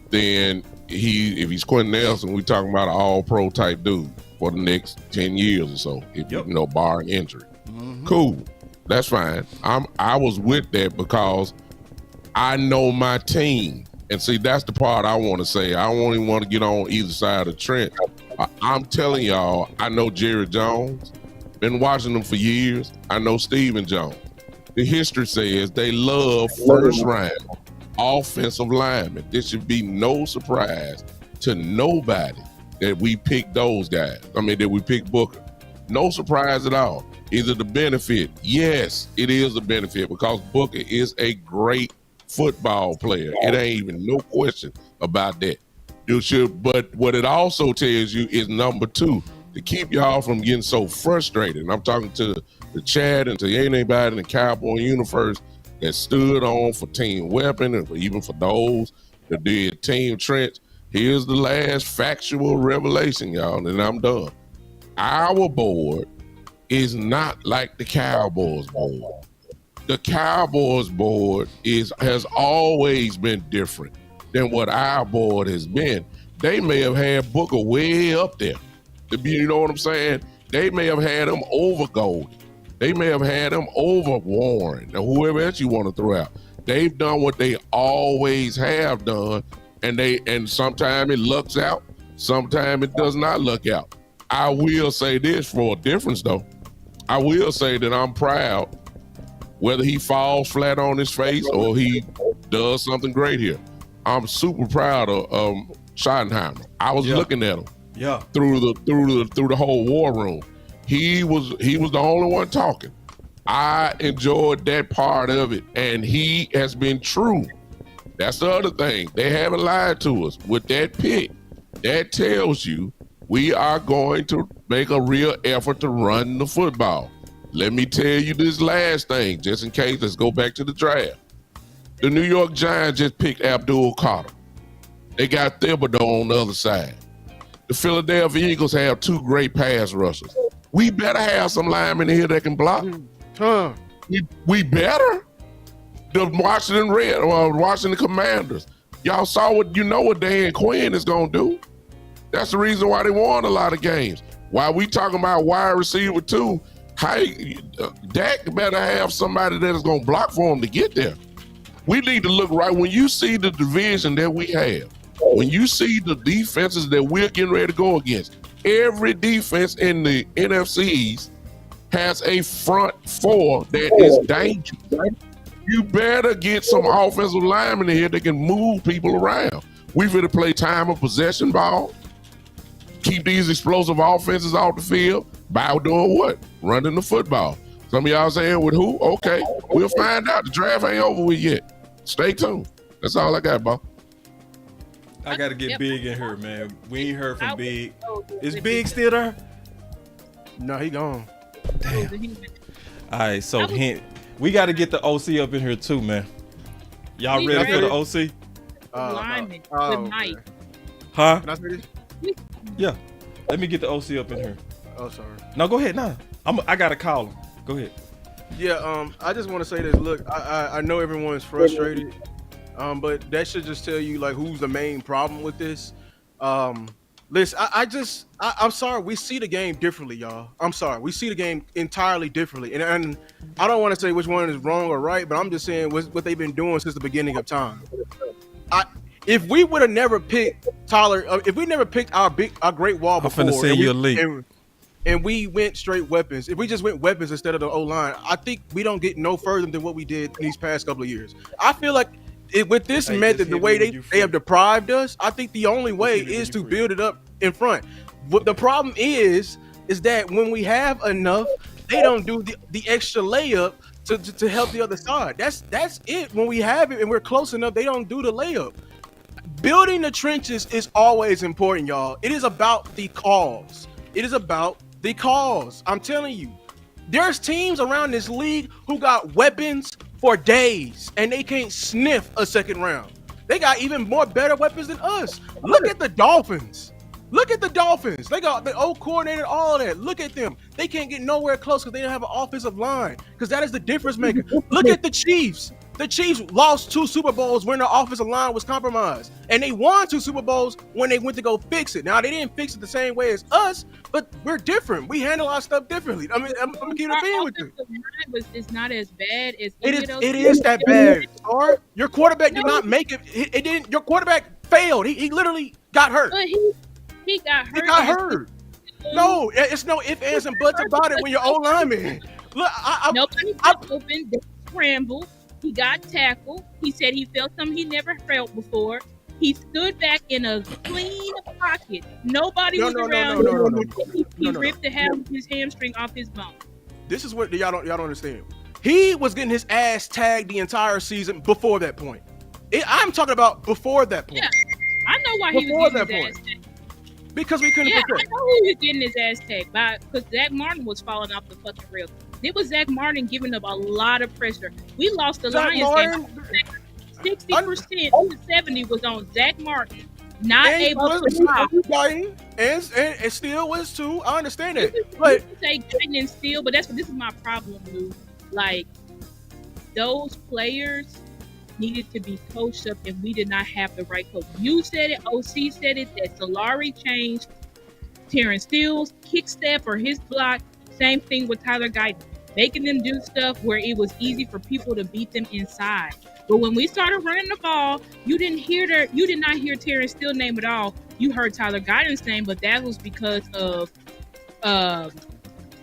then if he's Quentin Nelson, we talking about an all-pro type dude for the next 10 years or so, if you know, barring injury. Mm-hmm. Cool, that's fine. I was with that because I know my team. And see, that's the part I want to say. I don't even want to get on either side of the trench. I'm telling y'all, I know Jerry Jones. Been watching them for years. I know Stephen Jones. The history says they love first round offensive linemen. This should be no surprise to nobody that we picked those guys. I mean, that we picked Booker. No surprise at all. Is it a benefit? Yes, it is a benefit because Booker is a great football player. It ain't even no question about that. You should, but what it also tells you is number two, to keep y'all from getting so frustrated. And I'm talking to the chat and to anybody in the Cowboy universe that stood on for Team Weapon and even for those that did Team Trench. Here's the last factual revelation, y'all, and I'm done. Our board is not like the Cowboys board. The Cowboys board has always been different than what our board has been. They may have had Booker way up there. You know what I'm saying? They may have had him over Goldie. They may have had him over Warren or whoever else you want to throw out. They've done what they always have done, and sometimes it lucks out, sometimes it does not luck out. I will say this for a difference, though. I will say that I'm proud whether he falls flat on his face or he does something great here. I'm super proud of Schottenheimer. I was looking at him through the whole war room. He was the only one talking. I enjoyed that part of it, and he has been true. That's the other thing. They haven't lied to us with that pick. That tells you we are going to make a real effort to run the football. Let me tell you this last thing, just in case. Let's go back to the draft. The New York Giants just picked Abdul Carter. They got Thibodeau on the other side. The Philadelphia Eagles have two great pass rushers. We better have some linemen here that can block. We better. The Washington Commanders. Y'all saw what Dan Quinn is gonna do. That's the reason why they won a lot of games. While we talking about wide receiver 2, Dak better have somebody that is going to block for him to get there. We need to look right. When you see the division that we have, when you see the defenses that we're getting ready to go against, every defense in the NFC East has a front four that is dangerous. You better get some offensive linemen in here that can move people around. We finna play time of possession ball, keep these explosive offenses off the field by doing what? Running the football. Some of y'all saying with who? Okay, we'll find out. The draft ain't over with yet. Stay tuned. That's all I got, Bob. I gotta get Big in here, man. We ain't heard from Big. Is Big still there? No, he gone. Damn. All right, so we got to get the OC up in here too, man. Y'all ready for the OC? Lineman. Good night. Huh? Can I say this? Yeah. Let me get the OC up in here. Oh, sorry. No, go ahead. Nah, I gotta call him. Go ahead. Yeah. I just want to say this. Look, I know everyone's frustrated, but that should just tell you like who's the main problem with this. Listen, I'm sorry. We see the game differently, y'all. I'm sorry. We see the game entirely differently, and I don't want to say which one is wrong or right, but I'm just saying what they've been doing since the beginning of time. If we would have never picked Tyler, if we never picked our great wall before, I'm finna send you a link. And we went straight weapons. If we just went weapons instead of the O-line, I think we don't get no further than what we did in these past couple of years. I feel like with this method, the way they have deprived us, I think the only way is to build it up in front. What the problem is that when we have enough, they don't do the extra layup to help the other side. That's it. When we have it and we're close enough, they don't do the layup. Building the trenches is always important, y'all. It is about the cause. It is about the cause. I'm telling you, there's teams around this league who got weapons for days and they can't sniff a second round. They got even more better weapons than us. Look at the Dolphins. Look at the Dolphins. They got the old coordinator, all of that. Look at them. They can't get nowhere close because they don't have an offensive line, because that is the difference maker. Look at the Chiefs. The Chiefs lost 2 Super Bowls when their offensive line was compromised. And they won 2 Super Bowls when they went to go fix it. Now, they didn't fix it the same way as us, but we're different. We handle our stuff differently. I mean, I'm going to keep it being with you. It's not as bad as it is that bad. Or your quarterback did not make it. It didn't. Your quarterback failed. He literally got hurt. But he got hurt. He got hurt. No, it's no ifs, ands, and buts about it when you're O-lineman. Look, nobody got open. They scrambled. He got tackled. He said he felt something he never felt before. He stood back in a clean pocket. Nobody was around. He ripped his hamstring off his bone. This is what y'all don't understand. He was getting his ass tagged the entire season before that point. I'm talking about before that point. Yeah, I know why he was getting his ass tagged. Because we couldn't protect. I know he was getting his ass tagged because Zach Martin was falling off the fucking rails. It was Zach Martin giving up a lot of pressure. We lost the Lions game. 60% to 70% was on Zach Martin, not able to stop. And still was too. I understand it. But you say guidance still, but this is my problem, Lou. Like, those players needed to be coached up, and we did not have the right coach. You said it, OC said it, that Solari changed Terrence Steele's kick step or his block. Same thing with Tyler Guyton, making them do stuff where it was easy for people to beat them inside. But when we started running the ball, you did not hear Terrence Steele's name at all. You heard Tyler Guyton's name, but that was because of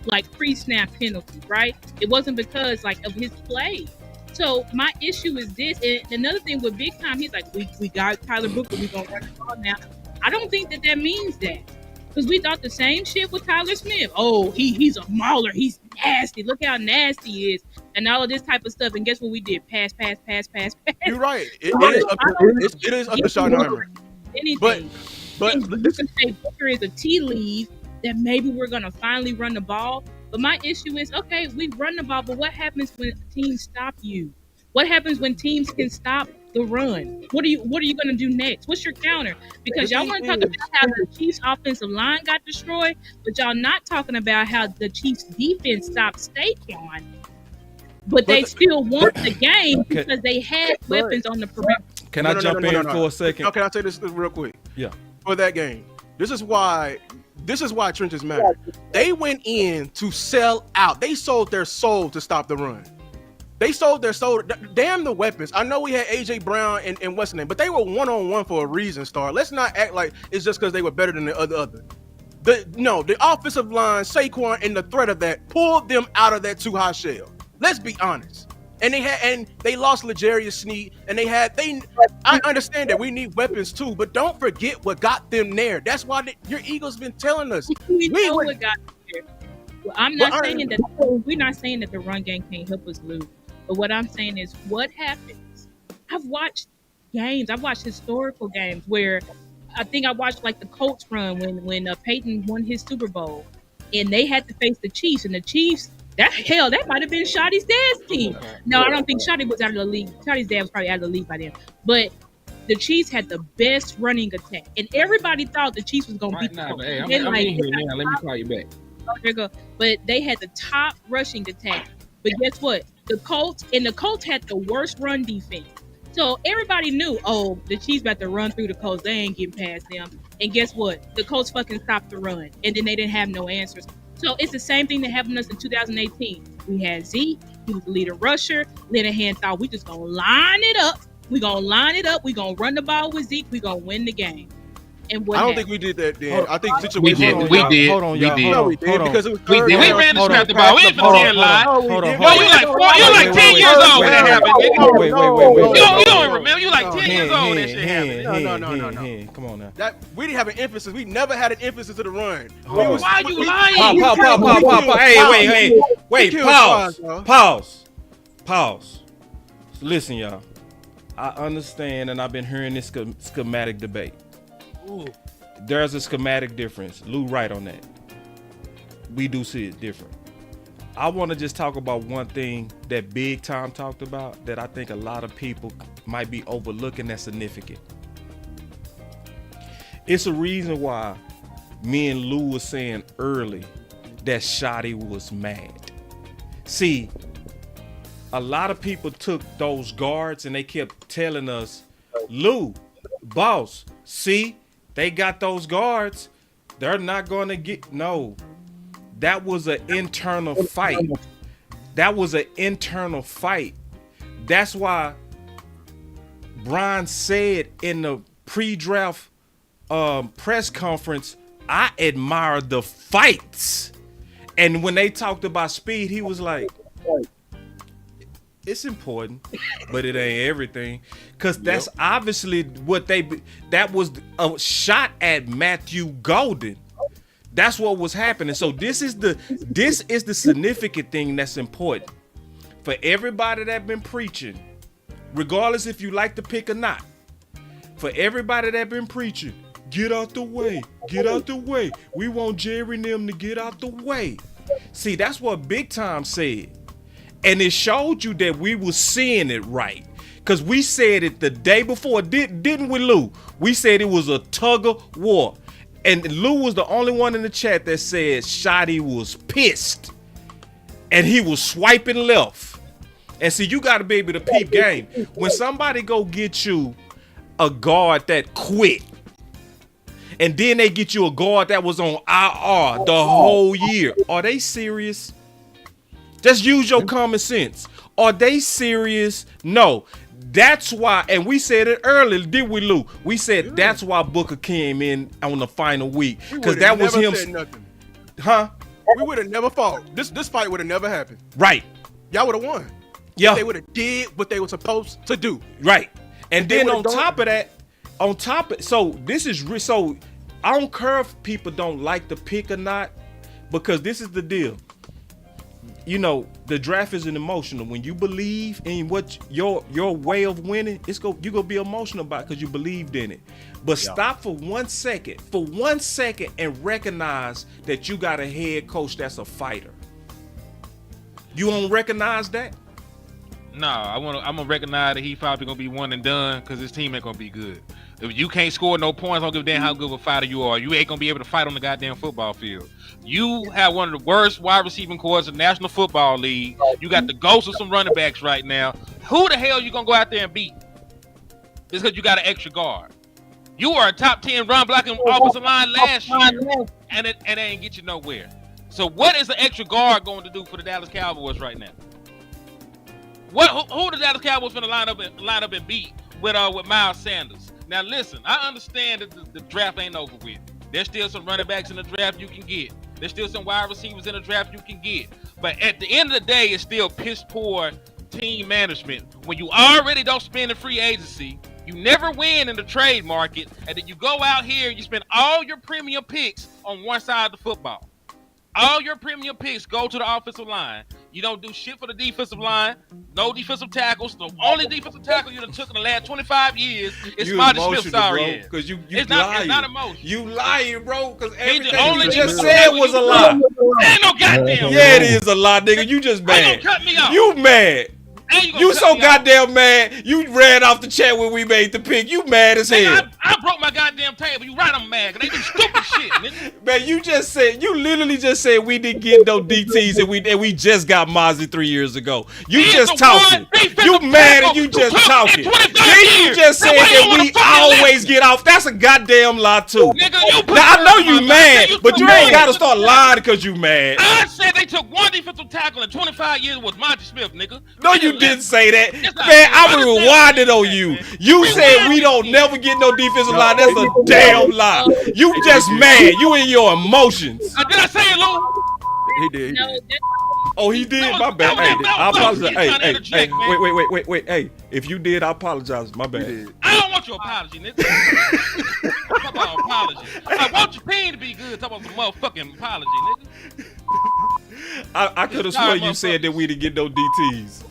like pre-snap penalties, right? It wasn't because like of his play. So my issue is this, and another thing with big time, he's like, we got Tyler Booker, we're gonna run the ball now. I don't think that means that. Because we thought the same shit with Tyler Smith. Oh, he's a mauler. He's nasty. Look how nasty he is. And all of this type of stuff. And guess what we did? Pass. You're right. It is up to Schottenheimer. Anything. But you can say Booker is a tea leaf that maybe we're going to finally run the ball. But my issue is, okay, we run the ball, but what happens when teams stop you? What happens when teams can stop the run? What are you going to do next? What's your counter? Because y'all want to talk about how the Chiefs' offensive line got destroyed, but y'all not talking about how the Chiefs' defense stopped Saquon, but they still won the game because they had weapons on the perimeter. Can I jump in for a second? Can I say this real quick? Yeah. For that game, this is why this is why trenches matter. They went in to sell out. They sold their soul to stop the run. They sold their soul. Damn the weapons. I know we had AJ Brown and what's the name, but they were 1-on-1 for a reason, Star. Let's not act like it's just because they were better than the other. The offensive line, Saquon, and the threat of that pulled them out of that too high shell. Let's be honest. And they lost L'Jarius Sneed, and I understand that we need weapons too, but don't forget what got them there. That's why your Eagles been telling us. We know what got them there. Well, we're not saying that the run game can't help us lose. But what I'm saying is what happens. I've watched games. I've watched historical games where I think I watched like the Colts run when Peyton won his Super Bowl, and they had to face the Chiefs, and the Chiefs. That might have been Shotty's dad's team. No, I don't think Shotty was out of the league. Shotty's dad was probably out of the league by then. But the Chiefs had the best running attack, and everybody thought the Chiefs was going to beat the Colts. Hey, I'm in here now. Let me call you back. Oh, there you go. But they had the top rushing attack. But guess what? The Colts had the worst run defense. So everybody knew, the Chiefs about to run through the Colts. They ain't getting past them. And guess what? The Colts fucking stopped the run, and then they didn't have no answers. So it's the same thing that happened to us in 2018. We had Zeke. He was the leader rusher. Linehan thought we just going to line it up. We're going to line it up. We're going to run the ball with Zeke. We're going to win the game. And what I don't happened? think we did that then. I think we did. Hold on, y'all. No, we did because it was We ran the snap the ball. We didn't pretend lie. Hold on. You like 10 years old when that happened. Wait. You don't remember. You like 10 years old when that shit happened. No. Come on now. We didn't have an emphasis. We never had an emphasis to the run. Why are you lying? Hey, wait. Pause. Listen, y'all. I understand, and I've been hearing this schematic debate. Ooh. There's a schematic difference. Lou right on that. We do see it different. I want to just talk about one thing that Big Tom talked about that I think a lot of people might be overlooking that's significant. It's a reason why me and Lou was saying early that Shotty was mad. See, a lot of people took those guards and they kept telling us, Lou, boss, see, they got those guards. They're not going to get... No. That was an internal fight. That's why Brian said in the pre-draft press conference, I admire the fights. And when they talked about speed, he was like... It's important, but it ain't everything. Because that's obviously what that was a shot at Matthew Golden. That's what was happening. So this is the significant thing that's important. For everybody that been preaching, regardless if you like the pick or not, for everybody that been preaching, get out the way. We want Jerry and them to get out the way. See, that's what Big Time said. And it showed you that we were seeing it right. Because we said it the day before, didn't we, Lou? We said it was a tug of war. And Lou was the only one in the chat that said Shotty was pissed. And he was swiping left. And see, you got to be able to peep game. When somebody go get you a guard that quit, and then they get you a guard that was on IR the whole year, are they serious? Just use your common sense. Are they serious? No. That's why, and we said it earlier, did we, Lou? We said that's why Booker came in on the final week. Because that was him. Said nothing. Huh? We would have never fought. This fight would have never happened. Right. Y'all would have won. Yeah. They would have did what they were supposed to do. Right. And then on top of that, so I don't care if people don't like the pick or not, because this is the deal. You know, the draft is an emotional. When you believe in what your way of winning, you're gonna be emotional about it because you believed in it. But stop for 1 second, and recognize that you got a head coach that's a fighter. You don't recognize that? No, I'm gonna recognize that he probably gonna be one and done because his team ain't gonna be good. If you can't score no points, I don't give a damn how good of a fighter you are. You ain't gonna be able to fight on the goddamn football field. You have one of the worst wide receiving corps in the National Football League. You got the ghost of some running backs right now. Who the hell you gonna go out there and beat? It's because you got an extra guard. You are a top 10 run blocking offensive line last year, and it ain't get you nowhere. So what is the extra guard going to do for the Dallas Cowboys right now? Who the Dallas Cowboys going to line up and beat with Miles Sanders? Now listen, I understand that the draft ain't over with. There's still some running backs in the draft you can get. There's still some wide receivers in the draft you can get. But at the end of the day, it's still piss poor team management. When you already don't spend the free agency, you never win in the trade market, and then you go out here and you spend all your premium picks on one side of the football. All your premium picks go to the offensive line. You don't do shit for the defensive line. No defensive tackles. The only defensive tackle you done took in the last 25 years is Marty Smith. Sorry, because you it's lying. Not emotional. You lying, bro. Because everything only you just said was a lie. Ain't no goddamn. Yeah, it is a lie, nigga. You just mad. You cut me off. You mad. You so goddamn mad. You ran off the chat when we made the pick. You mad as hell. I broke my goddamn table. You right, I'm mad. They do stupid shit, nigga. Man, you literally just said we didn't get no DTs and we just got Mozzie 3 years ago. You just talking. You mad and you just talking. Then you just said that we always get off. That's a goddamn lie too. Nigga, now I know you mad, but you ain't gotta start lying because you mad. I said they took one defensive tackle in 25 years was Monty Smith, nigga. No, you didn't say that. Man, I rewinded on you. You said we don't never get no defensive line. That's a damn lie. You just mad. You in your emotions. Did I say it, Lou? He did. Oh, he did? My bad. Hey, I apologize. Hey, wait. Hey, if you did, I apologize. My bad. I don't want your apology, nigga. Talk about apology. I want your team to be good. Talk about some motherfucking apology, nigga. I could have sworn you said that we didn't get no DTs.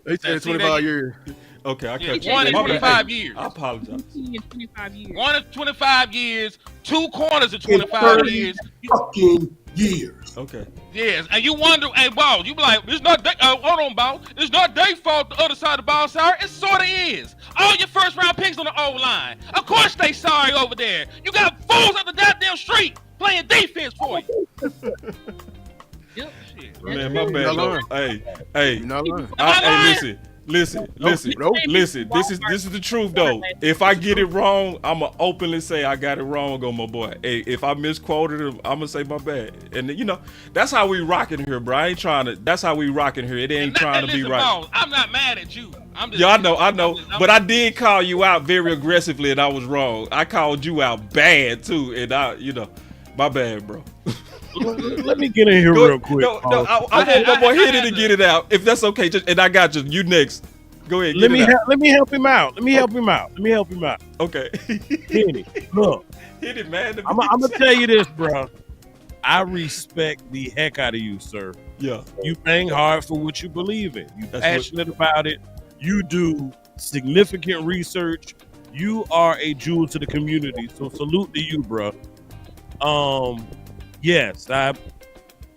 They said 25 years. Okay, I cut you. One in 25 years. I apologize. 25 years. One in 25 years. Two corners in 25 years. Fucking years. Okay. Yes, and you wonder, hey, Boss, you be like, it's not, hold on, Boss. It's not their fault the other side of the ball sorry. It sort of is. All your first round picks on the O-line. Of course they sorry over there. You got fools up the goddamn street playing defense for you. Yep. Shit. Man, my bad. No. Hey. You're not lying. Hey, listen. This is the truth though. If I get it wrong, I'ma openly say I got it wrong on my boy. Hey, if I misquoted him, I'ma say my bad. And you know, that's how we rocking here, bro. I ain't trying to. That's how we rocking here. It ain't trying to be right. Boss, I'm not mad at you. Yeah, I know. But I did call you out very aggressively, and I was wrong. I called you out bad too, and my bad, bro. Let me get in here real quick. No, I want my boy Hitty to get it out, if that's okay. And I got you. You next. Go ahead. Let me help him out. Okay. Hitty, look. Hitty, man. I'm gonna tell you this, bro. I respect the heck out of you, sir. Yeah. You bang hard for what you believe in. You passionate about it. You do significant research. You are a jewel to the community. So salute to you, bro. Yes, I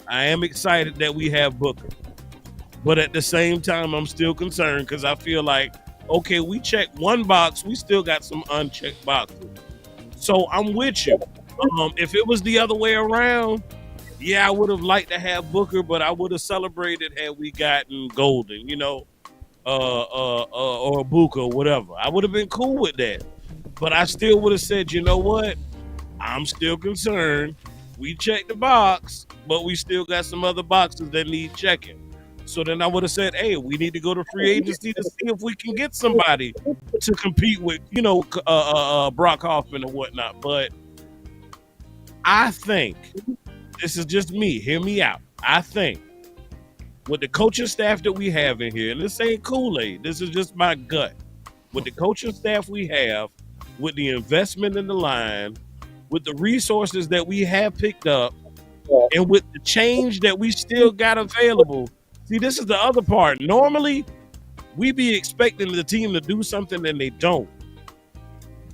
am excited that we have Booker. But at the same time, I'm still concerned because I feel like, okay, we checked one box. We still got some unchecked boxes. So I'm with you. If it was the other way around, yeah, I would have liked to have Booker, but I would have celebrated had we gotten Golden, or Booker or whatever. I would have been cool with that. But I still would have said, you know what? I'm still concerned. We checked the box, but we still got some other boxes that need checking. So then I would have said, hey, we need to go to free agency to see if we can get somebody to compete with, Brock Hoffman or whatnot. But I think, this is just me, hear me out. I think with the coaching staff that we have in here, and this ain't Kool-Aid, this is just my gut. With the coaching staff we have, with the investment in the line, with the resources that we have picked up, and with the change that we still got available. See, this is the other part. Normally, we be expecting the team to do something and they don't.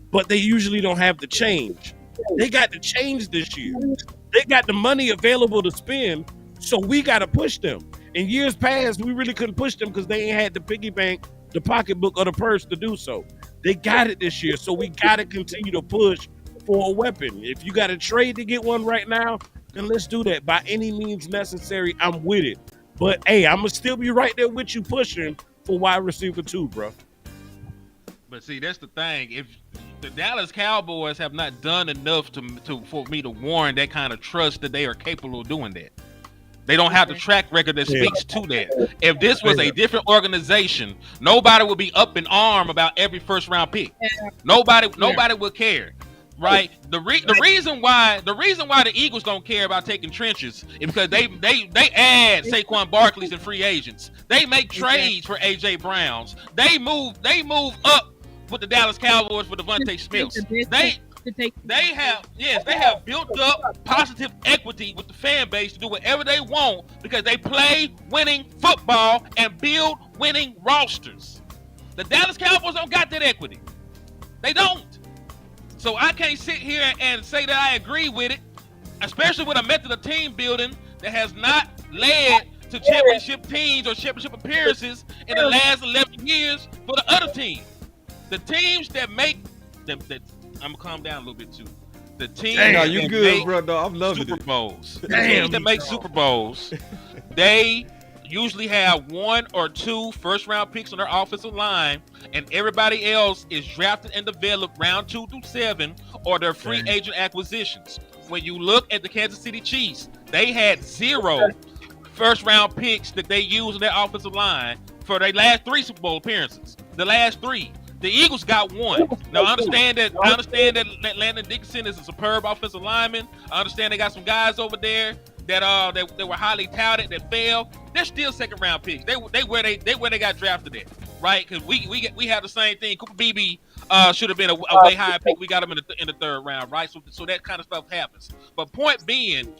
But they usually don't have the change. They got the change this year. They got the money available to spend, so we got to push them. In years past, we really couldn't push them because they ain't had the piggy bank, the pocketbook, or the purse to do so. They got it this year, so we got to continue to push for a weapon. If you got a trade to get one right now, then let's do that. By any means necessary, I'm with it. But hey, I'm gonna still be right there with you pushing for wide receiver 2, bro. But see, that's the thing. If The Dallas Cowboys have not done enough for me to warrant that kind of trust that they are capable of doing that. They don't have the track record that speaks to that. If this was a different organization, nobody would be up in arm about every first round pick. Nobody would care, right? The reason why the Eagles don't care about taking trenches is because they add Saquon Barkley's and free agents. They make trades for AJ Browns. They move up with the Dallas Cowboys for Devontae Smith. They have built up positive equity with the fan base to do whatever they want because they play winning football and build winning rosters. The Dallas Cowboys don't got that equity. They don't. So I can't sit here and say that I agree with it, especially with a method of team building that has not led to championship teams or championship appearances in the last 11 years for the other team. The teams that make them that I'm gonna calm down a little bit too. The teams that you good, make bro. No, I'm loving Super it. Bowls. The teams that make Super Bowls, they usually have 1 or 2 first-round picks on their offensive line, and everybody else is drafted and developed round 2 through 7 or their free agent acquisitions. When you look at the Kansas City Chiefs, they had 0 first-round picks that they used in their offensive line for their last 3 Super Bowl appearances. The last 3. The Eagles got 1. Now I understand that Landon Dickinson is a superb offensive lineman. I understand they got some guys over there that were highly touted that failed. They're still second round picks. They where they got drafted at, right? Because we have the same thing. Cooper Beebe should have been a way higher pick. We got him in the 3rd round, right? So that kind of stuff happens. But point being,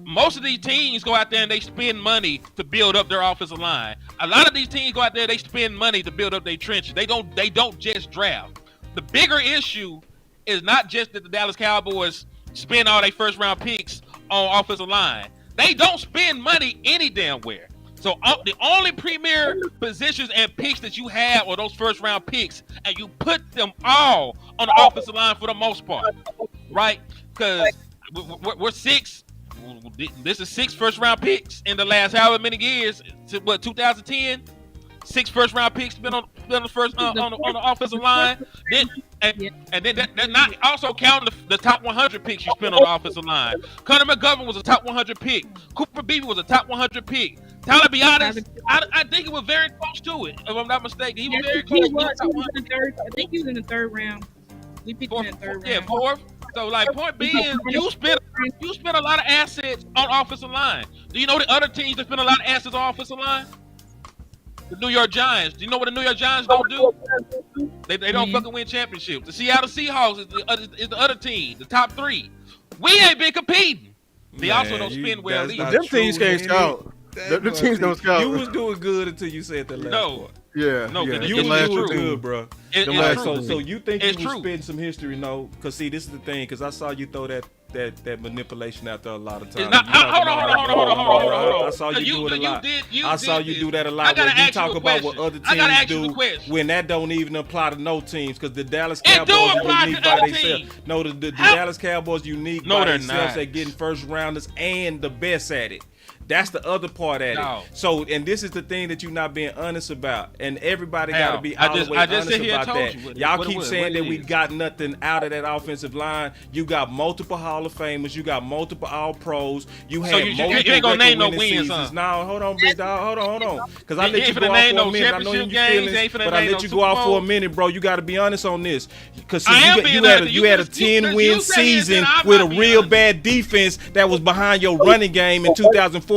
most of these teams go out there and they spend money to build up their offensive line. A lot of these teams go out there, they spend money to build up their trenches. They don't just draft. The bigger issue is not just that the Dallas Cowboys spend all their first round picks on offensive line. They don't spend money any damn where. So the only premier positions and picks that you have are those first round picks, and you put them all on the offensive line for the most part, right? Because we're 6. This is 6 first round picks in the last however many years. To 2010, 6 first round picks been on the first on the offensive line. And then they're not also counting the top 100 picks you spent on the offensive line. Connor McGovern was a top 100 pick. Cooper Beebe was a top 100 pick. Tyler Biotis, I think it was very close to it. If I'm not mistaken, he was very close. I think he was in the 3rd round. We picked him in the 3rd round. Yeah, 4th. So, like, point being, you spent a lot of assets on offensive line. Do you know the other teams that spend a lot of assets on offensive line? The New York Giants. Do you know what the New York Giants don't do? They don't fucking win championships. The Seattle Seahawks is the other team, the top 3. We ain't been competing. They also don't spend well either. Them teams can't scout. The teams don't scout. You was doing good until you said that last part. Yeah, no, yeah. You was doing good, bro. It's So true. you think It's you was true. spending some history? No, because see, this is the thing. Because I saw you throw that manipulation out there a lot of times. Hold on. I saw you do it a lot. I saw you did do that a I lot. gotta When you ask you talk a about question. what other I gotta teams ask you do, a question. when that don't even apply to no teams, because the Dallas It do Cowboys apply unique to by other themselves. teams. No, the Dallas Cowboys unique No, by they're themselves not. at getting first rounders and the best at it. That's the other part at No. it. So, and this is the thing that you're not being honest about, and everybody got to How? be I all just- the way I just honest sit here and about told that. you what- Y'all what it keep was, saying what that it we is. got nothing out of that offensive line. You got multiple Hall of Famers. You got multiple All Pros. You So had you multiple ain't gonna name no record-winning wins, seasons. huh? No, hold on, big dog. Hold on. Because I You let ain't you finna go off name for a no minute. I know you championship games. feelings, You ain't finna but I name let no you Super go off for a Bowl. minute, bro. You got to be honest on this. Because I am being honest. you had a 10-win season with a real bad defense that was behind your running game in 2014.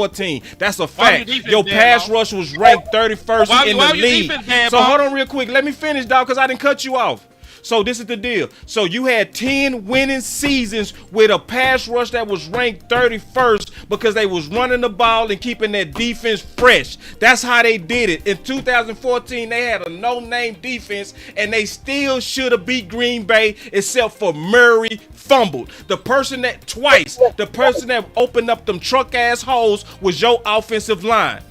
That's a Why fact. your defense Your bad, pass dog? rush was ranked 31st Why in your the league. defense bad, So boss? hold on real quick. Let me finish, dog, because I didn't cut you off. So this is the deal. So you had 10 winning seasons with a pass rush that was ranked 31st because they was running the ball and keeping their defense fresh. That's how they did it. In 2014, they had a no-name defense, and they still should have beat Green Bay except for Murray fumbled. The person that opened up them truck-ass holes was your offensive line.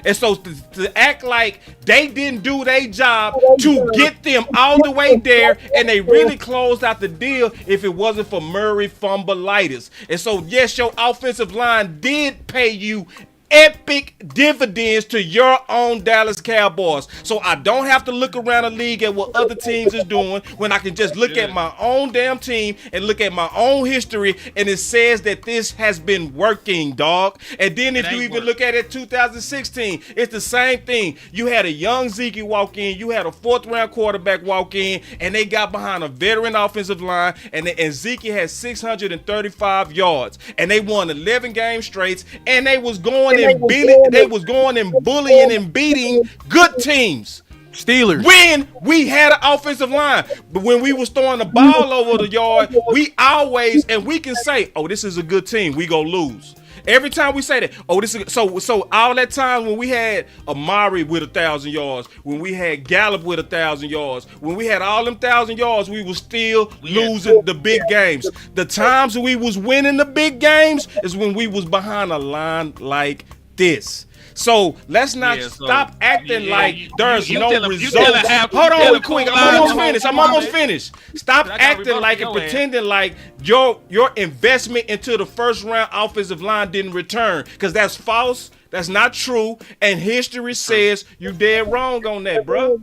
And so to act like they didn't do their job to get them all the way there, and they really closed out the deal if it wasn't for Murray fumbleitis. And so, yes, your offensive line did pay you epic dividends to your own Dallas Cowboys. So I don't have to look around the league at what other teams is doing when I can just look at my own damn team and look at my own history, and it says that this has been working, dog. And then if you even look at it 2016, it's the same thing. You had a young Zeke walk in, you had a 4th round quarterback walk in, and they got behind a veteran offensive line, and Zeke had 635 yards, and they won 11 games straight, and they was going and bullying and beating good teams. Steelers. When we had an offensive line, but when we was throwing the ball over the yard, we always, and we can say, oh, this is a good team, we gonna lose. Every time we say that, oh, this is so all that time when we had Amari with 1,000 yards, when we had Gallup with 1,000 yards, when we had all them 1,000 yards, we was still losing the big games. The times we was winning the big games is when we was behind a line like this. So let's not stop acting like there's no results. Hold on real quick. I'm almost finished. Stop acting like and pretending like your investment into the first round offensive line didn't return, because that's false. That's not true. And history says you dead wrong on that, bro.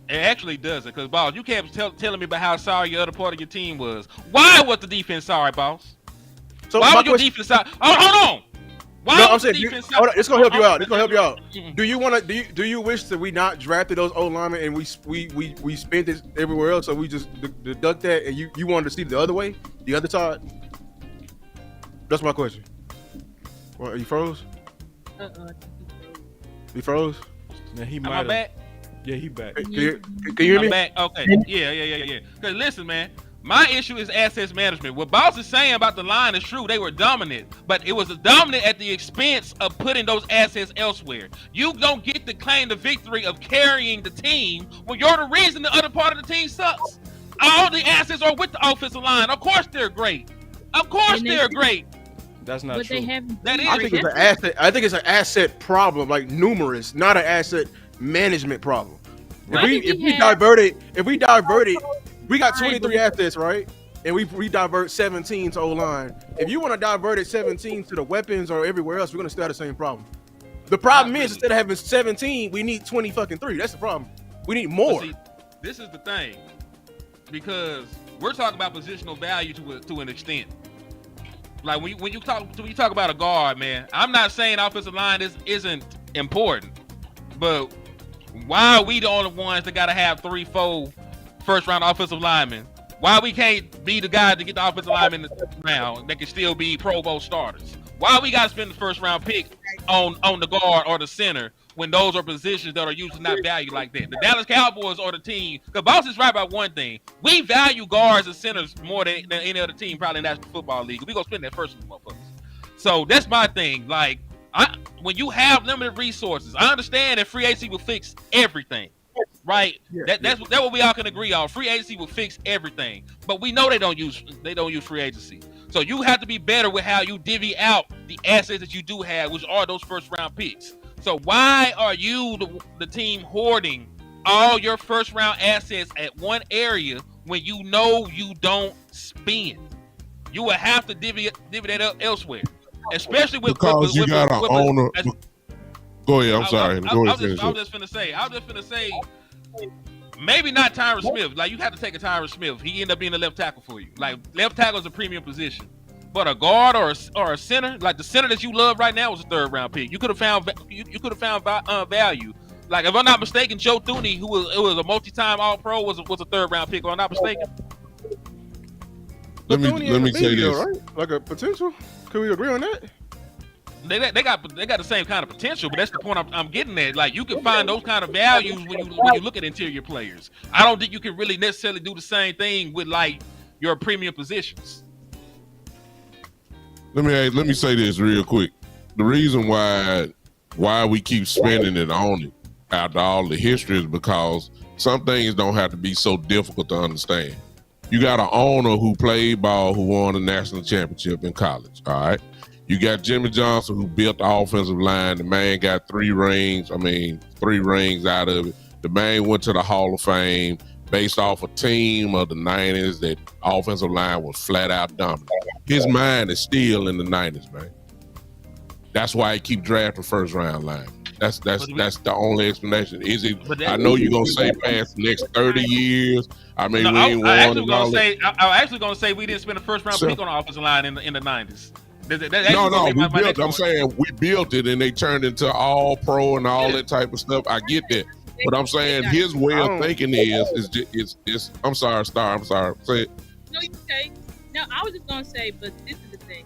It actually doesn't, because, boss, you kept telling me about how sorry your other part of your team was. Why was the defense sorry, boss? So why was your defense sorry? Hold on. No, I'm saying, it's gonna help you out. It's gonna help you out. Do you want to? Do you wish that we not drafted those old linemen and we spent it everywhere else, so we just deduct that, and you wanted to see the other way, the other side? That's my question. What, are you froze? You froze? Yeah, he might. Am I back? Yeah, he back. Can you hear me? I'm back. Okay. Yeah. Because listen, man. My issue is assets management. What Boss is saying about the line is true. They were dominant, but it was dominant at the expense of putting those assets elsewhere. You don't get to claim the victory of carrying the team when you're the reason the other part of the team sucks. All the assets are with the offensive line. Of course they're great. Of course they're great. That's not true. That is. I think it's an asset. I think it's an asset problem, like numerous, not an asset management problem. Right. If we diverted. We got 23 assets, right? And we divert 17 to O-line. If you want to divert it 17 to the weapons or everywhere else, we're going to still have the same problem. The problem is, instead of having 17, we need 20 fucking 3. That's the problem. We need more. See, this is the thing. Because we're talking about positional value to an extent. Like when you talk about a guard, man, I'm not saying offensive line isn't important. But why are we the only ones that got to have 3-4 first round offensive linemen? Why we can't be the guy to get the offensive linemen in the round that can still be Pro Bowl starters? Why we got to spend the first round pick on the guard or the center when those are positions that are usually not valued like that? The Dallas Cowboys are the team. The Boss is right about one thing. We value guards and centers more than any other team probably in the National Football League. We gonna spend that first one, motherfuckers. So that's my thing. Like, when you have limited resources, I understand that free agency will fix everything. Right, that's what we all can agree on. Free agency will fix everything, but we know they don't use free agency. So you have to be better with how you divvy out the assets that you do have, which are those first round picks. So why are you the team hoarding all your first round assets at one area when you know you don't spend? You will have to divvy that up elsewhere, especially because you got an owner. Go ahead. I'm sorry. I was just finna say, maybe not Tyron Smith. Like, you have to take a Tyron Smith. He ended up being a left tackle for you. Like, left tackle is a premium position. But a guard or a center, like the center that you love right now, was a 3rd round pick. You could have found value. Like, if I'm not mistaken, Joe Thuney, who was a multi-time All-Pro, was a 3rd round pick. If I'm not mistaken. Let me say this. Right? Like a potential. Can we agree on that? They got the same kind of potential, but that's the point I'm getting at. Like, you can find those kind of values when you look at interior players. I don't think you can really necessarily do the same thing with, like, your premium positions. Let me say this real quick. The reason why we keep spending it on it after all the history is because some things don't have to be so difficult to understand. You got an owner who played ball, who won a national championship in college, all right? You got Jimmy Johnson, who built the offensive line. The man got 3 rings out of it. The man went to the Hall of Fame based off a team of the 90s that offensive line was flat out dominant. His mind is still in the 90s, man. That's why I keep drafting first round line. That's the only explanation. Is it? I know you're gonna say past the next 30 years. I mean, we ain't won. I was actually gonna say we didn't spend a first round pick on the offensive line in the 90s. No, we built. I'm saying we built it, and they turned into all pro and all that type of stuff. I get that, but I'm saying his way of thinking is. I'm sorry, Star. I'm sorry. Say it. No, you okay? No, I was just gonna say, but this is the thing.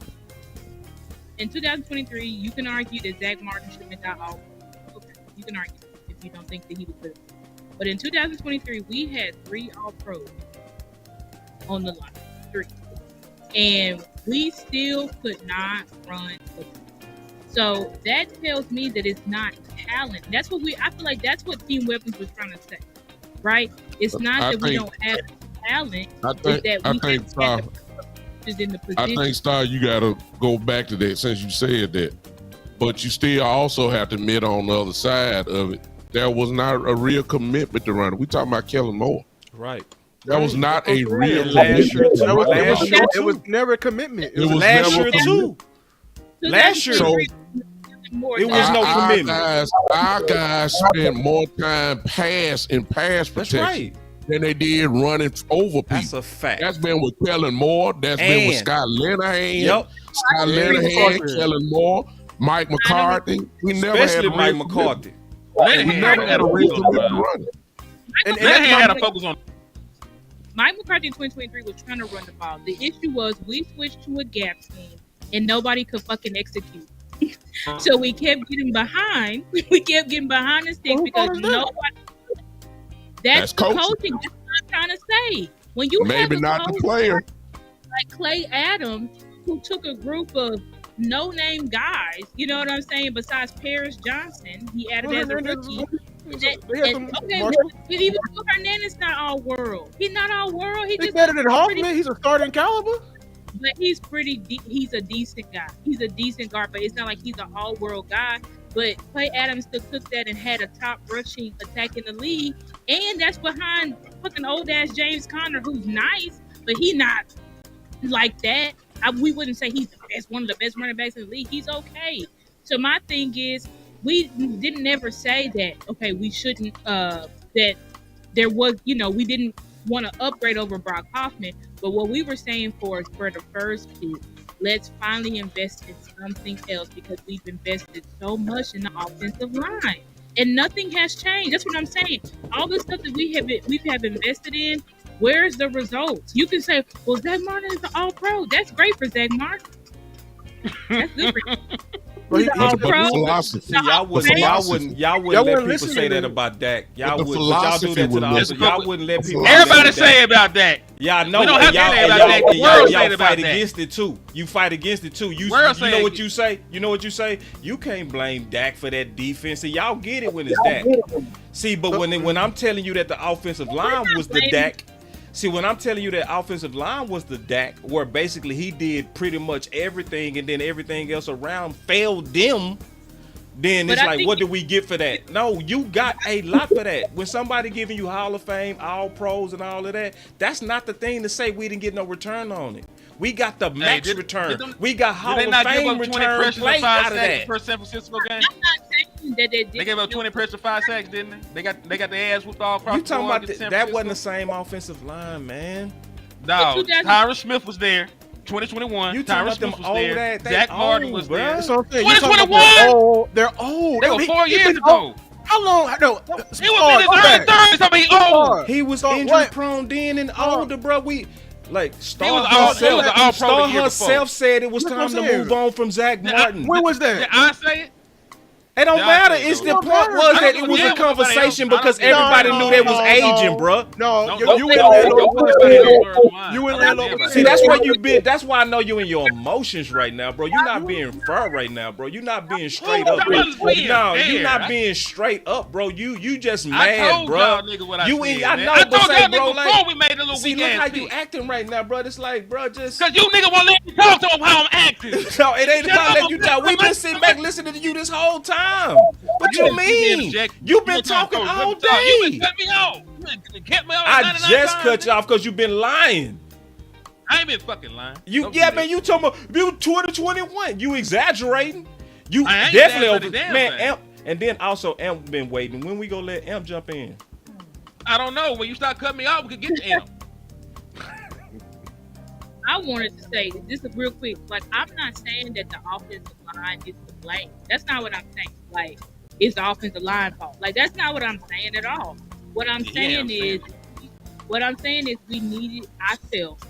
In 2023, you can argue that Zach Martin should have been that all. Okay, you can argue if you don't think that he was good. But in 2023, we had 3 All-Pros on the line, 3, and we still could not run the ball. So that tells me that it's not talent. That's what I feel like that's what Team Weapons was trying to say, right? It's not that we don't have talent. I think, Star, you got to go back to that since you said that. But you still also have to admit on the other side of it, there was not a real commitment to running. We talking about Kellen Moore. Right. That was not a real last year commitment. It was never a commitment. It was last never year too. Last year, it was no commitment. Our guys spent more time pass protection than they did running over people. That's a fact. That's been with Kellen Moore. That's been with Scott Linehan. Scott Linehan, Kellen Moore, Mike McCarthy. We never Especially had Mike McCarthy. We never had a real commitment running. And they had to focus on. Mike McCarthy in 2023 was trying to run the ball. The issue was we switched to a gap scheme and nobody could fucking execute. So we kept getting behind. We kept getting behind the sticks because nobody. That's the coaching. That's what I'm trying to say. When you maybe not the player like Clay Adams, who took a group of no-name guys, you know what I'm saying? Besides Paris Johnson, he added as a rookie. Even Hernandez not all world. He's not all world. He's just better than Hoffman. He's a starting caliber. But he's he's a decent guy. He's a decent guard, but it's not like he's an all-world guy. But Clay Adams still took that and had a top rushing attack in the league, and that's behind fucking old ass James Conner, who's nice, but he not like that. We wouldn't say he's the best, one of the best running backs in the league. He's okay. So my thing is, we didn't ever say that, okay, we shouldn't, that there was, we didn't want to upgrade over Brock Hoffman. But what we were saying for the first pick, let's finally invest in something else because we've invested so much in the offensive line. And nothing has changed. That's what I'm saying. All the stuff that we have invested in, where's the results? You can say, well, Zach Martin is an all-pro. That's great for Zach Martin. That's good for him. See, y'all wouldn't let people say that about Dak. Y'all would, y'all do that to the opposite. Y'all wouldn't let people. Everybody say about Dak. Y'all know. We don't have to say about Dak. Y'all fight against it too. You fight against it too. You know what you say? You know what you say? You can't blame Dak for that defense. And y'all get it when it's Dak. See, but when I'm telling you that the offensive line was the Dak. See, when I'm telling you that offensive line was the Dak, where basically he did pretty much everything and then everything else around failed them, then it's like, what do we get for that? No, you got a lot for that. When somebody giving you Hall of Fame, all pros and all of that, that's not the thing to say we didn't get no return on it. We got the max return. We got Hall of Fame return play out of that. For San Francisco game? They gave up 20 pressure 5 sacks, didn't they? They got their ass whooped all across. You talking about that wasn't the same offensive line, man. No, Tyron Smith was there. 2021. You talking about them old ass? Zach Martin was there. 2021. They're old. They were 4 years ago. How long? No, he was in his early 30s. I mean, old. He was injury prone then and older, bro. Star herself said it was time to move on from Zach Martin. When was that? Did I say it? It don't matter. It's the point was that it was a conversation because everybody knew they was aging, bro. No, you went there. See, that's where you been. That's why I know you in your emotions right now, bro. You're not being fair right now, bro. You're not being straight up. No, you're not being straight up, bro. You just mad, bro. You ain't. I know, but say, bro, like, we made a little see, look how you acting right now, bro. It's like, bro, just because you nigga won't let me talk to him how I'm acting. No, it ain't about letting you talk. We been sitting back listening to you this whole time. What you mean? You've been talking all day. You been cut me off. I just cut you off because you've been lying. I ain't been fucking lying. Man, you talking about you 2021. You exaggerating. You I ain't definitely dancing over, the damn man. thing. Amp, and then also Amp been waiting. When we gonna let Amp jump in? I don't know. When you start cutting me off, we could get to Amp. I wanted to say this is real quick. Like, I'm not saying that the offensive line is to blame. That's not what I'm saying. Like, it's the offensive line fault. Like, that's not what I'm saying at all. What I'm saying is we needed. I felt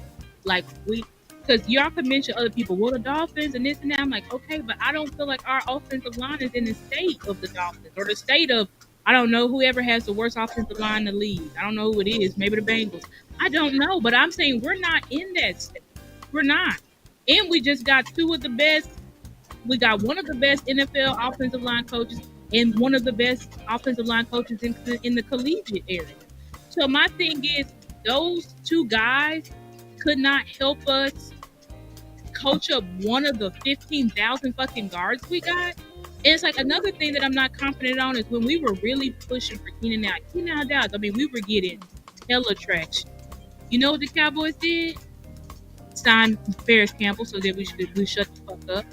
like because y'all could mention other people, well, the Dolphins and this and that. I'm like, okay, but I don't feel like our offensive line is in the state of the Dolphins or the state of, I don't know, whoever has the worst offensive line in the league. I don't know who it is. Maybe the Bengals. I don't know, but I'm saying we're not in that state. We're not. And we just got two of the best. We got one of the best NFL offensive line coaches and one of the best offensive line coaches in the collegiate area. So my thing is, those two guys could not help us coach up one of the 15,000 fucking guards we got. And it's like another thing that I'm not confident on is when we were really pushing for Keenan Allen. I mean, we were getting hella traction. You know what the Cowboys did? Signed Ferris Campbell so that we shut the fuck up,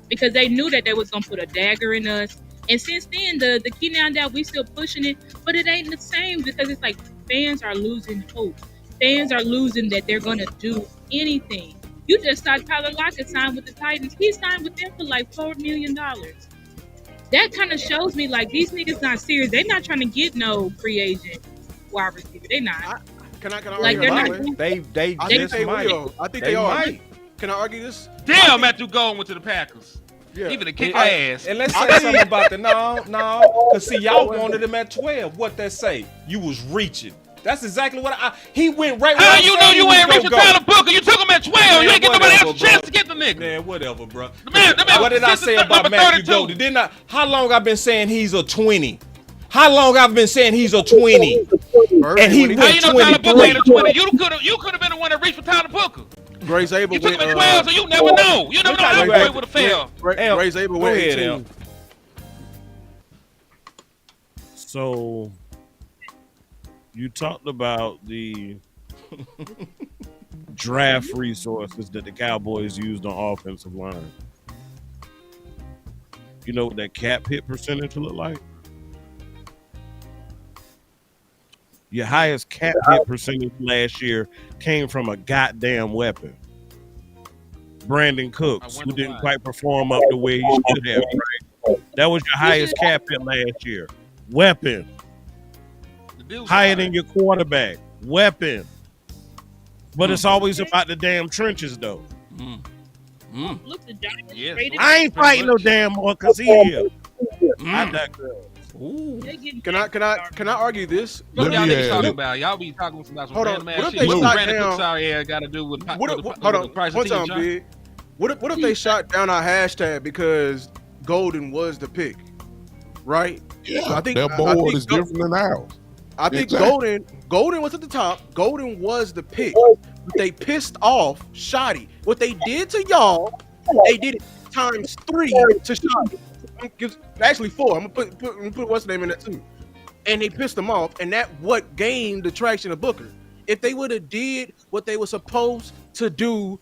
because they knew that they was gonna put a dagger in us. And since then, the Keenan Allen, we still pushing it, but it ain't the same because it's like fans are losing hope. Fans are losing that they're gonna do anything. You just saw Tyler Lockett sign with the Titans. He signed with them for like $4 million. That kind of shows me like these niggas not serious. They're not trying to get no free agent wide receiver. They not. Can I like they're not. They I think they might. will. I think they are. Might. Can I argue this? Damn, Matthew Golden went to the Packers. Yeah. Even to kick ass. And let's say something about the no. Cause see, y'all wanted him at 12. What that say? You was reaching. That's exactly what he went right. How you know you ain't reaching Tyler Booker? You took him at 12. Man, you ain't get nobody else a chance to get the nigga. Man, whatever, bro. The man what did I say about Matthew Golden? Didn't I? How long I've been saying he's a 20? How long I've been saying he's a 20? And he went 23. You know Tyler Booker ain't a 20. You could have been the one that reached for Tyler Booker. Grace Abel You took him went, at 12, so you never know. You never know how Greg would have failed. Grace Abel went 18. So you talked about the draft resources that the Cowboys used on offensive line. You know what that cap hit percentage look like? Your highest cap hit percentage last year came from a goddamn weapon. Brandon Cooks, who didn't quite perform up the way he should have. Right? That was your highest cap hit last year. Weapon. Higher than your quarterback. Weapon. But it's always about the damn trenches, though. Look, the Giants I ain't fighting no damn more because he here. I digress. Ooh. Can I argue this? What y'all niggas talking about? Y'all be talking about some random ass shit. What Brandon Cooks out here got to do with the price of team, John? What if they shot down our hashtag because Golden was the pick, right? Yeah, so I think their board is different than ours. I think Golden was at the top. Golden was the pick. But they pissed off Shoddy. What they did to y'all, they did it times 3 to Shoddy. Actually 4. I'm gonna put what's the name in that too. And they pissed them off, and that what gained the traction of Booker. If they would have did what they were supposed to do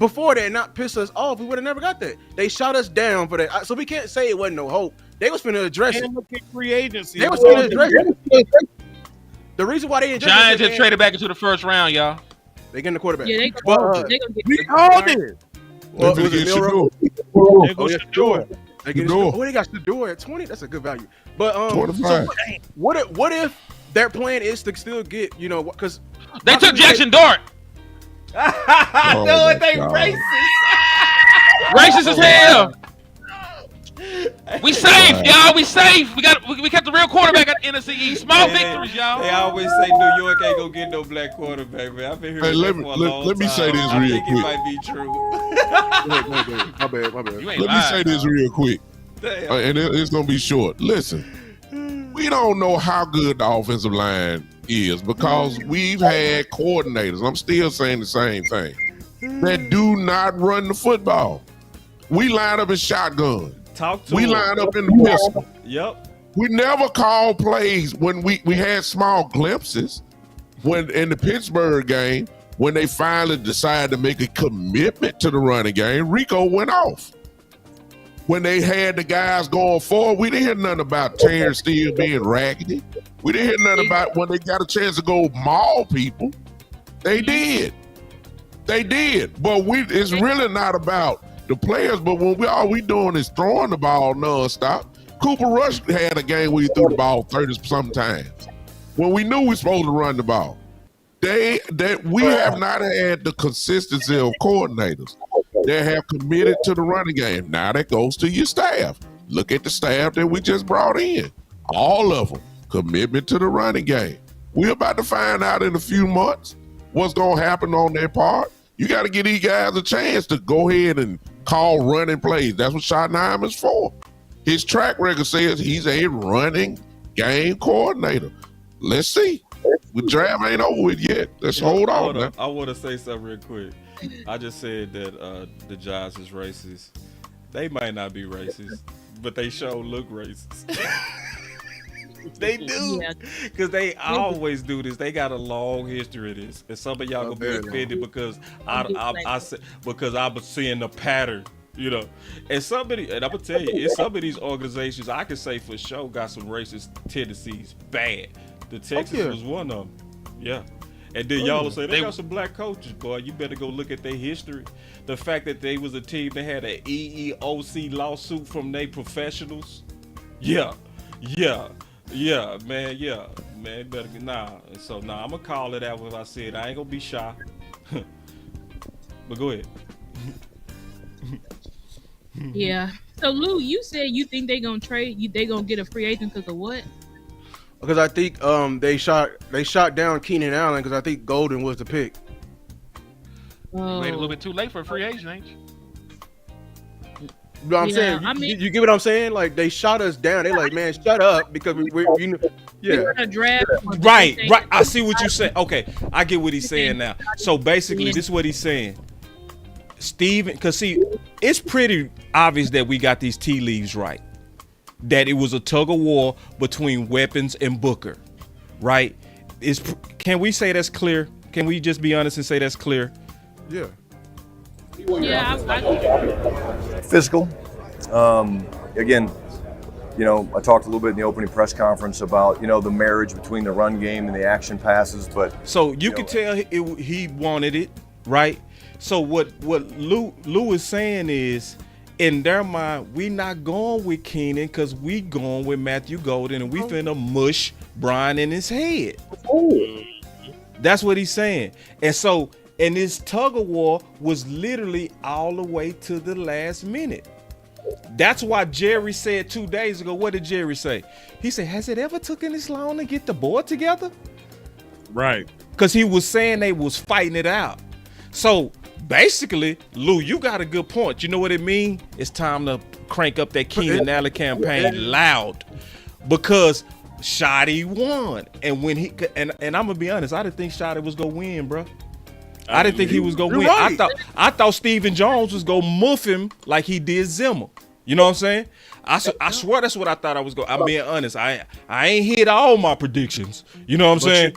before that and not piss us off, we would have never got that. They shot us down for that. So we can't say it wasn't no hope. They was finna address it. Free agency. They was finna address it. The reason why they didn't Giants just traded back into the first round, y'all. They getting the quarterback. Yeah, they gonna get we called it. Well, was it Milroe? They go Shador. They got Shador at 20. That's a good value. But so what if their plan is to still get, because they took Jackson Dart. I know it. They racist. Racist as hell. We safe, y'all. We safe. We kept the real quarterback at the NFC East. Small victories, y'all. They always say New York ain't gonna get no black quarterback, man. I've been hearing that for a long time. Let me say this I real think quick. it might be true. My bad. Let me say this real quick, and it's gonna be short. Listen, we don't know how good the offensive line is because we've had coordinators. I'm still saying the same thing. That do not run the football. We line up in shotgun. We line up in the pistol. Yep. We never call plays when we had small glimpses when in the Pittsburgh game when they finally decided to make a commitment to the running game. Rico went off. when they had the guys going forward, we didn't hear nothing about Terrence Steele being raggedy. We didn't hear nothing about when they got a chance to go maul people. They did. They did. But it's really not about the players, but when all we doing is throwing the ball nonstop. Cooper Rush had a game where he threw the ball 30-some times. When we knew we were supposed to run the ball. We have not had the consistency of coordinators that have committed to the running game. Now that goes to your staff. Look at the staff that we just brought in. All of them. Commitment to the running game. We're about to find out in a few months what's going to happen on their part. You got to give these guys a chance to go ahead and call running plays. That's what Schottenheimer is for. His track record says he's a running game coordinator. Let's see. The draft ain't over with yet. Let's hold on. I want to say something real quick. I just said that the Giants is racist. They might not be racist, but they sure look racist. They do, because they always do this. They got a long history of this, and some of y'all gonna be offended because because I was seeing the pattern, you know. And I'm gonna tell you, in some of these organizations, I can say for sure got some racist tendencies. Bad. The Texans was one of them. Yeah. And then y'all will say they got some black coaches, boy. You better go look at their history. The fact that they was a team that had an EEOC lawsuit from their professionals. Yeah, man. Better So I'm gonna call it out what I said. I ain't gonna be shy. But go ahead. Yeah. So Lou, you said you think they gonna trade you? They gonna get a free agent because of what? Because I think they shot down Keenan Allen because I think Golden was the pick. Wait a little bit too late for a free agent, ain't you? You know what I'm saying? You get what I'm saying? Like, they shot us down. They like, man, shut up, because Right. I see what you say. Okay, I get what he's saying now. So basically, this is what he's saying. Steven, because see, it's pretty obvious that we got these tea leaves right. That it was a tug of war between Weapons and Booker, right? Can we say that's clear? Can we just be honest and say that's clear? Yeah. Physical. Again, I talked a little bit in the opening press conference about, the marriage between the run game and the action passes, but so you could tell he wanted it, right? So what Lou is saying is, in their mind, we not going with Keenan because we going with Matthew Golden, and we finna mush Brian in his head. That's what he's saying. And so, and this tug of war was literally all the way to the last minute. That's why Jerry said 2 days ago, what did Jerry say? He said, has it ever taken this long to get the board together? Right. Because he was saying they was fighting it out. So basically, Lou, you got a good point. You know what it means? It's time to crank up that Keenan Allen campaign loud, because Shotty won. And when and I'm gonna be honest, I didn't think Shotty was gonna win, bro. I didn't think he was gonna win. Right. I thought Stephen Jones was gonna muff him like he did Zimmer. You know what I'm saying? I swear that's what I thought I was going. I'm being honest. I ain't hit all my predictions. You know what I'm saying?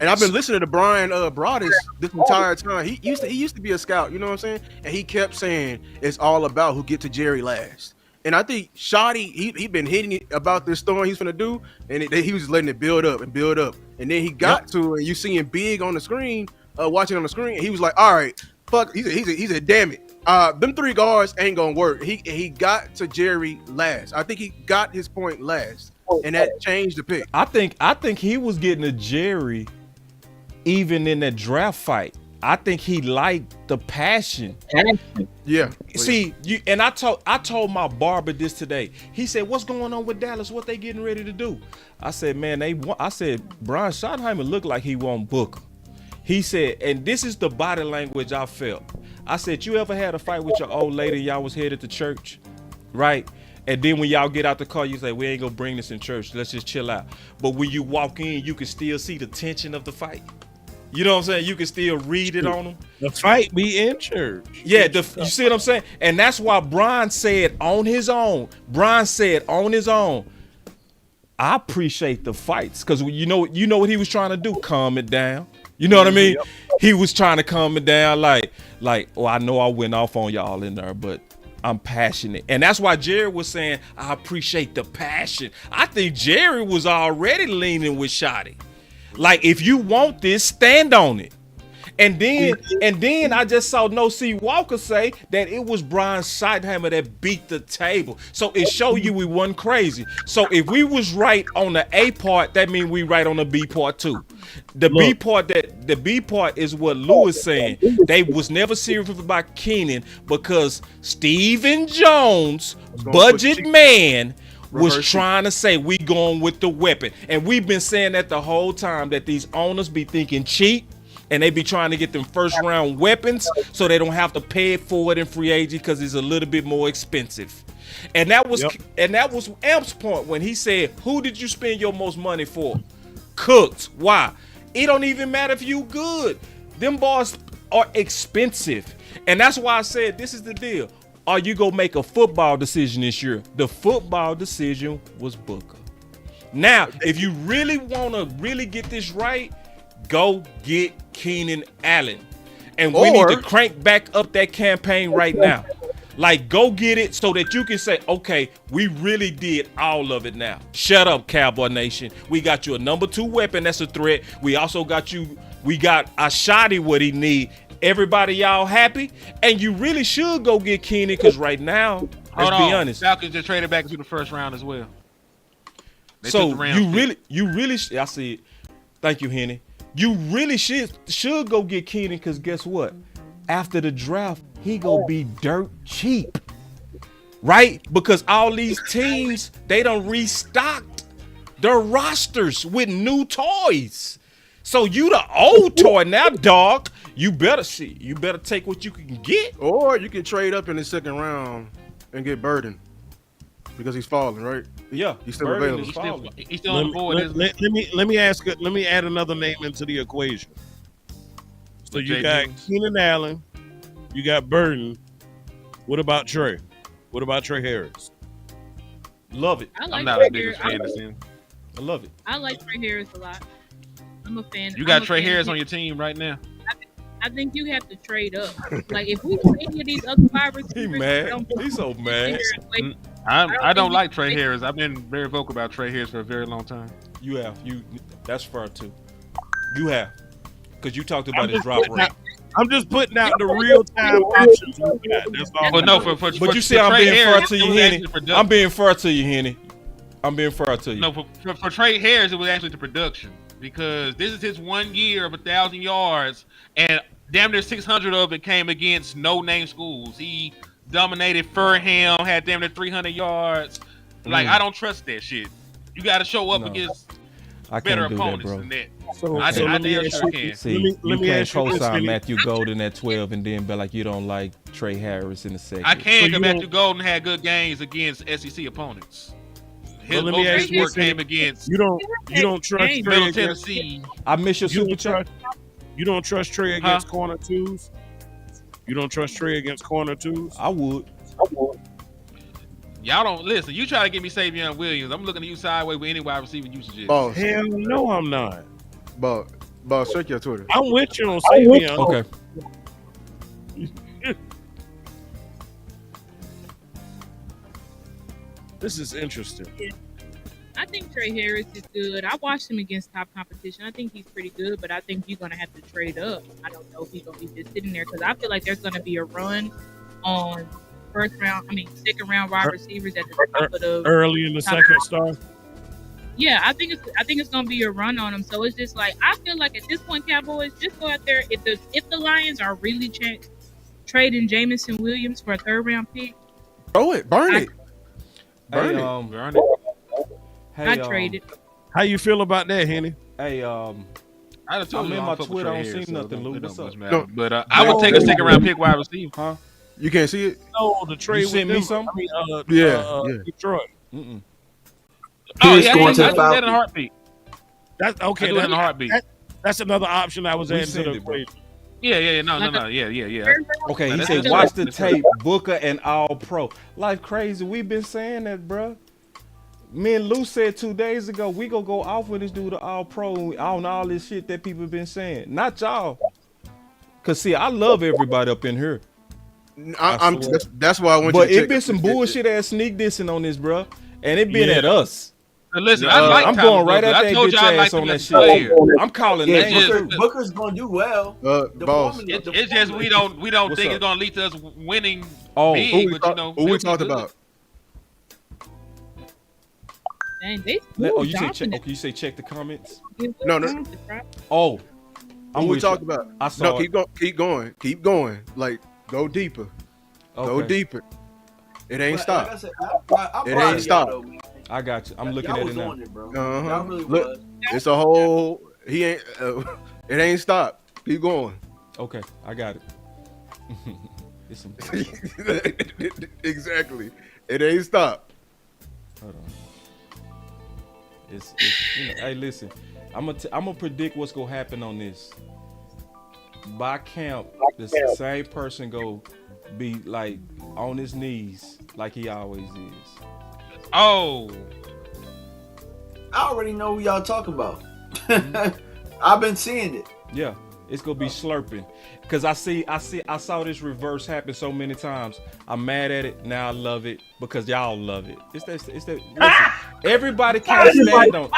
And I've been listening to Brian Broaddus this entire time. He used to be a scout. You know what I'm saying? And he kept saying it's all about who get to Jerry last. And I think Shotty, he been hitting it about this story he's gonna do, and he was just letting it build up, and then he got to it. And you see him big on the screen, watching on the screen, and he was like, "All right, fuck." He said, "Damn it, them three guards ain't gonna work." He got to Jerry last. I think he got his point last, and that changed the pick. I think he was getting to Jerry even in that draft fight. I think he liked the passion. Yeah. See, I told my barber this today. He said, "What's going on with Dallas? What they getting ready to do?" I said, "Man, I said Brian Schottenheimer looked like he won't Booker." He said, and this is the body language I felt. I said, "You ever had a fight with your old lady? Y'all was headed to church, right? And then when y'all get out the car, you say, we ain't gonna bring this in church. Let's just chill out." But when you walk in, you can still see the tension of the fight. You know what I'm saying? You can still read it on them. The fight be in church. Yeah, you see what I'm saying? And that's why Brian said on his own, I appreciate the fights, because you know what he was trying to do? Calm it down. You know what I mean? Yep. He was trying to calm it down, like, I know I went off on y'all in there, but I'm passionate. And that's why Jerry was saying, I appreciate the passion. I think Jerry was already leaning with Shotty. Like, if you want this, stand on it. And then I just saw No C Walker say that it was Brian Schottenheimer that beat the table. So it showed you we wasn't crazy. So if we was right on the A part, that means we right on the B part too. The B part is what Lou is saying. They was never serious about Keenan because Stephen Jones, budget man, was trying to say we going with the weapon. And we've been saying that the whole time, that these owners be thinking cheap. And they be trying to get them first round weapons so they don't have to pay it forward in free agency because it's a little bit more expensive. And that was Amp's point when he said, who did you spend your most money for? Cooks. Why? It don't even matter if you good. Them bars are expensive. And that's why I said this is the deal. Are you gonna make a football decision this year? The football decision was Booker. Now, if you really wanna really get this right, go get Keenan Allen. And we need to crank back up that campaign right now. Like, go get it so that you can say, okay, we really did all of it now. Shut up, Cowboy Nation. We got you a number 2 weapon that's a threat. We also got Ashadi what he need. Everybody y'all happy? And you really should go get Keenan because right now, let's be honest. Falcons just traded back into the first round as well. So you really, I see it. Thank you, Henny. You really should go get Keenan because guess what? After the draft, he gonna be dirt cheap, right? Because all these teams, they done restocked their rosters with new toys. So you the old toy now, dog. You better take what you can get. Or you can trade up in the second round and get Burden because he's falling, right? Yeah, he's still available. He's still on the board. Let me add another name into the equation. So you got Keenan Allen, you got Burden. What about Trey? What about Trey Harris? Love it. I'm not a big fan of him. I love it. I like Trey Harris a lot. I'm a fan. You got Trey Harris on your team right now. I think you have to trade up. Like if we do any of these other wide receivers, he mad. He's so mad. I don't like Trey Harris. I've been very vocal about Trey Harris for a very long time. You have. That's fair too. You have. Because you talked about his drop rate. I'm just putting out the real time options we got. That's all. But no, but you see, I'm being fair to you, Henny. I'm being fair to you, Henny. I'm being fair to you. No, for Trey Harris, it was actually the production because this is his 1 year of 1,000 yards, and damn near 600 of it came against no-name schools. He dominated Furham, had damn near 300 yards. Like, I don't trust that shit. You got to show up against better opponents than that. So I damn sure can. See, you can't co-sign Matthew Golden at 12 and then be like you don't like Trey Harris in the second. I can because Matthew Golden had good games against SEC opponents. His most work came against you don't trust Middle Tennessee. I miss your super chat. You don't trust Trey against corner twos? You don't trust Trey against corner twos? I would. Y'all don't listen. You try to get me Savion Williams. I'm looking at you sideways with any wide receiver usage. Oh, hell no, I'm not. But check your Twitter. I'm with you on Savion. Okay. This is interesting. Yeah. I think Trey Harris is good. I watched him against top competition. I think he's pretty good, but I think you're going to have to trade up. I don't know if he's going to be just sitting there because I feel like there's going to be a run on second round wide receivers at the top of the early in the second star. Yeah, I think it's going to be a run on them. So it's just like I feel like at this point, Cowboys just go out there. If the Lions are really trading Jamison Williams for a third round pick, throw it, burn it. I traded. How you feel about that, Henny? Hey, I'm in my Twitter. I don't see nothing, Lou. What's up? No, but I would take a second round pick wide receiver. Huh? You can't see it? No, the trade you sent me some. Detroit. Oh, yeah, I do that in a heartbeat. That's okay. I do that in a heartbeat. That's another option I was adding to the equation. Yeah. No. Yeah. Okay, he said, watch the tape, Booker and All Pro. Life crazy. We've been saying that, bro. Me and Lou said 2 days ago, we gonna go off with this dude to All Pro on all this shit that people been saying. Not y'all. Cause see, I love everybody up in here. That's why I went. But it been some bullshit ass sneak dissing on this, bro, and it been at us. Listen, I like I'm Tyler going right Booker. at I that told bitch you I ass like on him that as a shit. player. I'm calling Yeah, names. Booker's gonna do well. Boss. It's just we don't What's think up? it's gonna lead to us winning Who big, we, but you know, who we they'll be talked good. about? Dang, they Oh, you say check? Okay, you say check the comments. No. Oh, Who we talked about? I saw. No, keep going. Like go deeper. Go deeper. It ain't stop. Like I said, It ain't stop. I got you. I'm looking Y'all at was it now. on it, bro. Uh-huh. Y'all really Look, was. it's a whole. He ain't. It ain't stop. Keep going. Okay, I got it. It's some Exactly. It ain't stop. Hold on. It's hey, listen. I'm gonna predict what's gonna happen on this. By camp, the same person go be like on his knees like he always is. Oh, I already know who y'all talking about. I've been seeing it. Yeah, it's gonna be slurping. Cause I saw this reverse happen so many times. I'm mad at it. Now I love it because y'all love it. It's that. Listen, everybody can't stand on.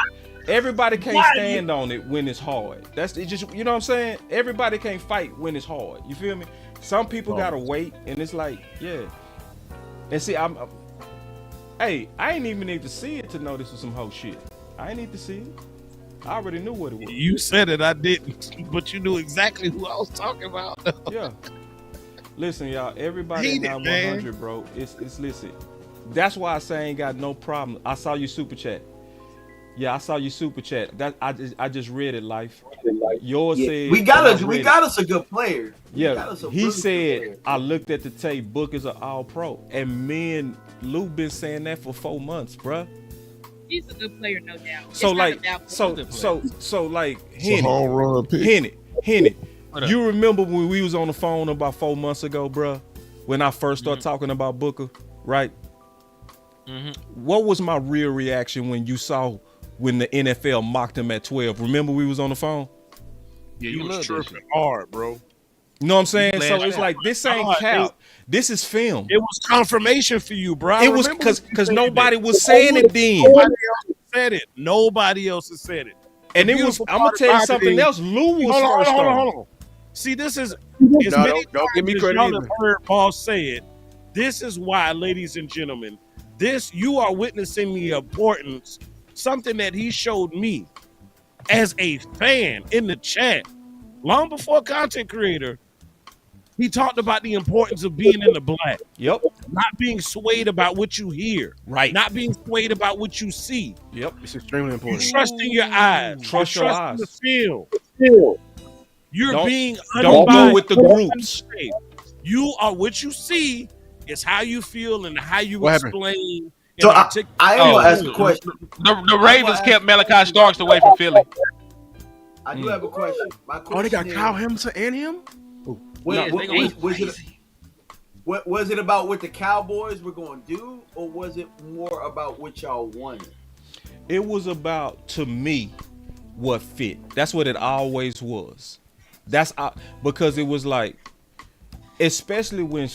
Everybody can't stand on it when it's hard. That's it. Just, you know what I'm saying. Everybody can't fight when it's hard. You feel me? Some people gotta wait, and it's like, yeah. And see, hey, I ain't even need to see it to know this was some whole shit. I ain't need to see it. I already knew what it was. You said it, I didn't, but you knew exactly who I was talking about. Yeah. Listen, y'all. Everybody at 100, bro. It's listen. That's why I say I ain't got no problem. I saw you super chat. Yeah, I saw you super chat. That I just read it, Life. Yours said we got us a good player. Yeah, he said I looked at the tape. Book is an all pro, and me and Lou been saying that for 4 months, bruh. He's a good player, no doubt. So It's like, not so like, It's a home run pick. Henny. You remember when we was on the phone about 4 months ago, bruh? When I first started talking about Booker, right? What was my real reaction when you saw when the NFL mocked him at 12? Remember we was on the phone? Yeah, you was tripping hard, bro. You know what I'm saying? So it's like, this ain't cap. This is film. It was confirmation for you, bro. It was because nobody was saying it then. Nobody else has said it. And it was. I'm gonna tell you something else. Lou was first on. Hold on. See, this is don't give me credit. Y'all have heard Boss say it. This is why, ladies and gentlemen, you are witnessing the importance. Something that he showed me as a fan in the chat long before content creator. He talked about the importance of being in the black. Yep. Not being swayed about what you hear. Right. Not being swayed about what you see. Yep. It's extremely important. You trust in your eyes. Trust your eyes. The feel. You're being don't go with the groups. You are what you see is how you feel and how you What happened? explain. So I am gonna ask a question. The Ravens kept Malachi Starks away from Philly. I do have a question. My question they got is, Kyle Hamilton and him? Was it about what the Cowboys were going to do, or was it more about what y'all wanted? It was about, to me, what fit. That's what it always was. Because it was like, especially when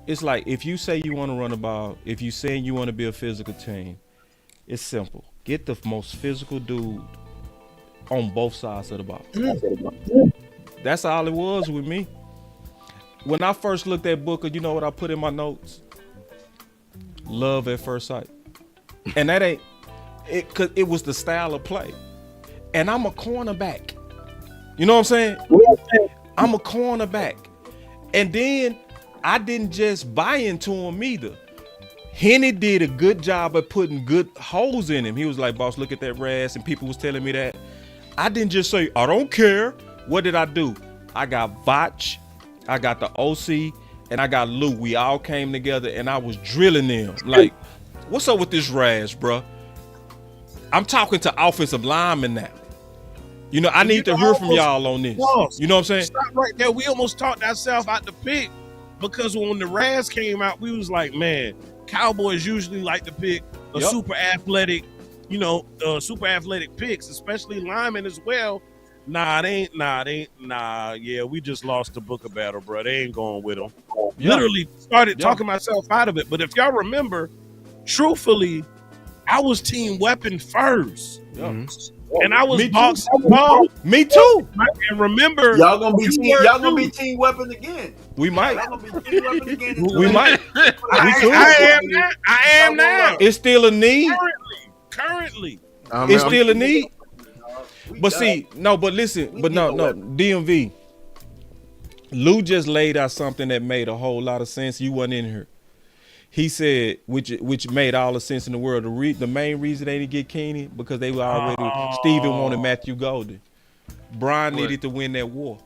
it's like, if you say you want to run a ball, if you say you want to be a physical team, it's simple. Get the most physical dude on both sides of the ball. That's all it was with me. When I first looked at Booker, you know what I put in my notes? Love at first sight. And that ain't it, because it was the style of play. And I'm a cornerback. You know what I'm saying? I'm a cornerback. And then I didn't just buy into him either. Henny did a good job of putting good holes in him. He was like, boss, look at that Raz. And people was telling me that. I didn't just say, I don't care. What did I do? I got Vach, I got the OC, and I got Lou. We all came together and I was drilling them. Like, what's up with this Raz, bro? I'm talking to offensive linemen now. You know, I need to hear from y'all on this. You know what I'm saying? Stop right there. We almost talked ourselves out the pick because when the Raz came out, we was like, man, Cowboys usually like to pick a super athletic, super athletic picks, especially linemen as well. Nah, it ain't. Yeah, we just lost the Booker battle, bro. They ain't going with him. literally started talking myself out of it. But if y'all remember, truthfully, I was team weapon first. And I was box. Me too. And remember, y'all gonna be team weapon again. We might. Y'all gonna be team weapon again. We might. I am now. It's still a need. Currently. It's still a need. But see, no, but listen, but no, DMV. Lou just laid out something that made a whole lot of sense. You wasn't in here. He said, which made all the sense in the world. The main reason they didn't get Keeney because they were already Steven wanted Matthew Golden. Brian needed to win that war.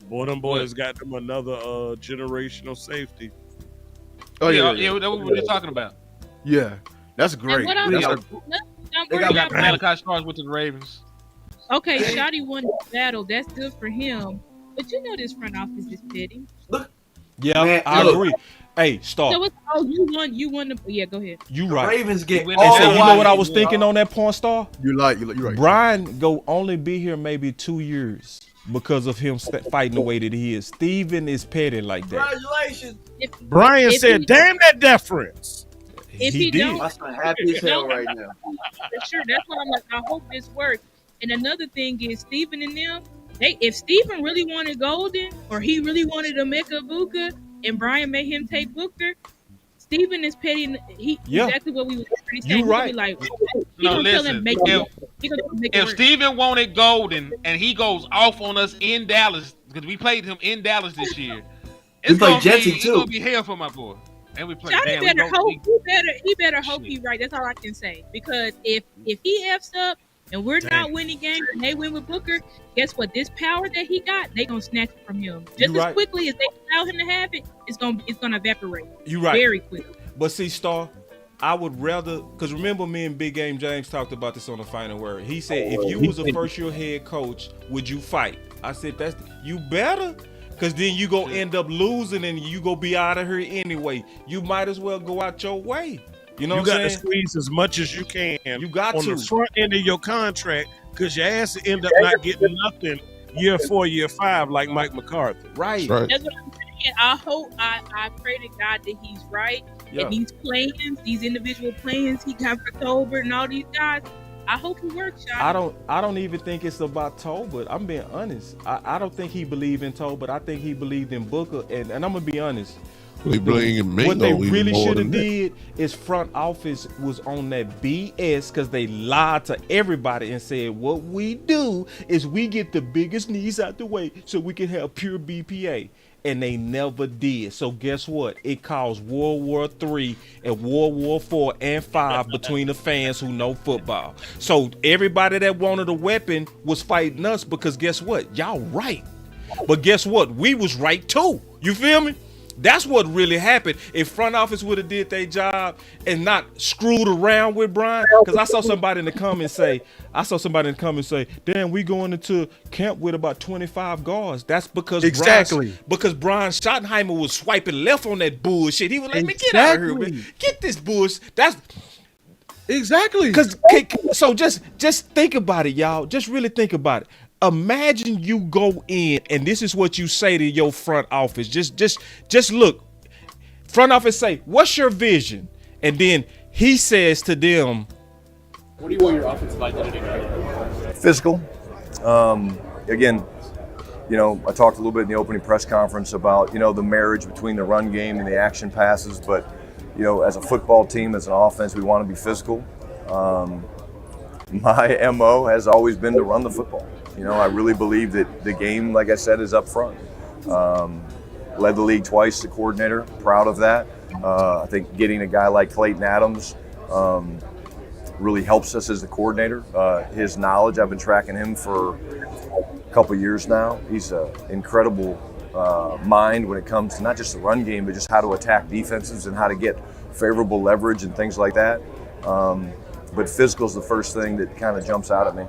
Boy, them boys got them another generational safety. Oh yeah, that's what we were just talking about. Yeah, that's great. They got Malachi Starks with the Ravens. Okay, Shotty won the battle. That's good for him. But you know this front office is petty. Yeah, man, I agree. Hey, stop. So you won the. Yeah, go ahead. You right. Ravens get and so you know what I was thinking on that porn star? You're right. Brian go only be here maybe 2 years because of him fighting the way that he is. Steven is petty like that. Congratulations. Brian said, "Damn that deference." If he did. I'm happy as hell right now. For sure. That's why I'm like, I hope this works. And another thing is Steven and them. If Steven really wanted Golden or he really wanted Emeka Ibuka and Brian made him take Booker, Steven is petty. Exactly what we were saying. You right. Like, no, listen. If Steven wanted Golden and he goes off on us in Dallas because we played him in Dallas this year, it's gonna be hell for my boy. And we played. He better hope he right. That's all I can say. Because if he f's up. And we're not winning games, and they win with Booker. Guess what? This power that he got, they gonna snatch it from him just as quickly as they allow him to have it. It's gonna evaporate. You right, very quickly. But see, Star, I would rather because remember me and Big Game James talked about this on the Final Word. He said, if you was a first year head coach, would you fight? I said, you better. Because then you gonna end up losing and you gonna be out of here anyway. You might as well go out your way. You know, you got to squeeze as much as you can. You got on the front end of your contract because your ass will end up not getting nothing year 4, year 5 like Mike McCarthy. Right. That's what I'm saying. I pray to God that he's right. And these plans, these individual plans he got for Tolbert and all these guys, I hope he works, y'all. I don't even think it's about Tolbert. I'm being honest. I don't think he believed in Tolbert. I think he believed in Booker. And I'm gonna be honest. What they really should have did is front office was on that BS because they lied to everybody and said what we do is we get the biggest needs out the way so we can have pure BPA. And they never did. So guess what? It caused World War III and World War IV and V between the fans who know football. So everybody that wanted a weapon was fighting us because guess what? Y'all right. But guess what? We was right too. You feel me? That's what really happened. If front office would have did their job and not screwed around with Brian, because I saw somebody in the comments say, damn, we going into camp with about 25 guards. That's because because Brian Schottenheimer was swiping left on that bullshit. He was like, man, get out of here, man. Get this bullshit. That's exactly. So just think about it, y'all. Just really think about it. Imagine you go in and this is what you say to your front office. Just look. Front office say, "What's your vision?" And then he says to them, "What do you want your offensive identity to be?" Physical. Again, I talked a little bit in the opening press conference about the marriage between the run game and the action passes. But as a football team, as an offense, we want to be physical. My MO has always been to run the football. I really believe that the game, like I said, is up front. Led the league twice, the coordinator, proud of that. I think getting a guy like Clayton Adams really helps us as the coordinator. His knowledge, I've been tracking him for a couple years now. He's an incredible mind when it comes to not just the run game, but just how to attack defenses and how to get favorable leverage and things like that. But physical is the first thing that kind of jumps out at me.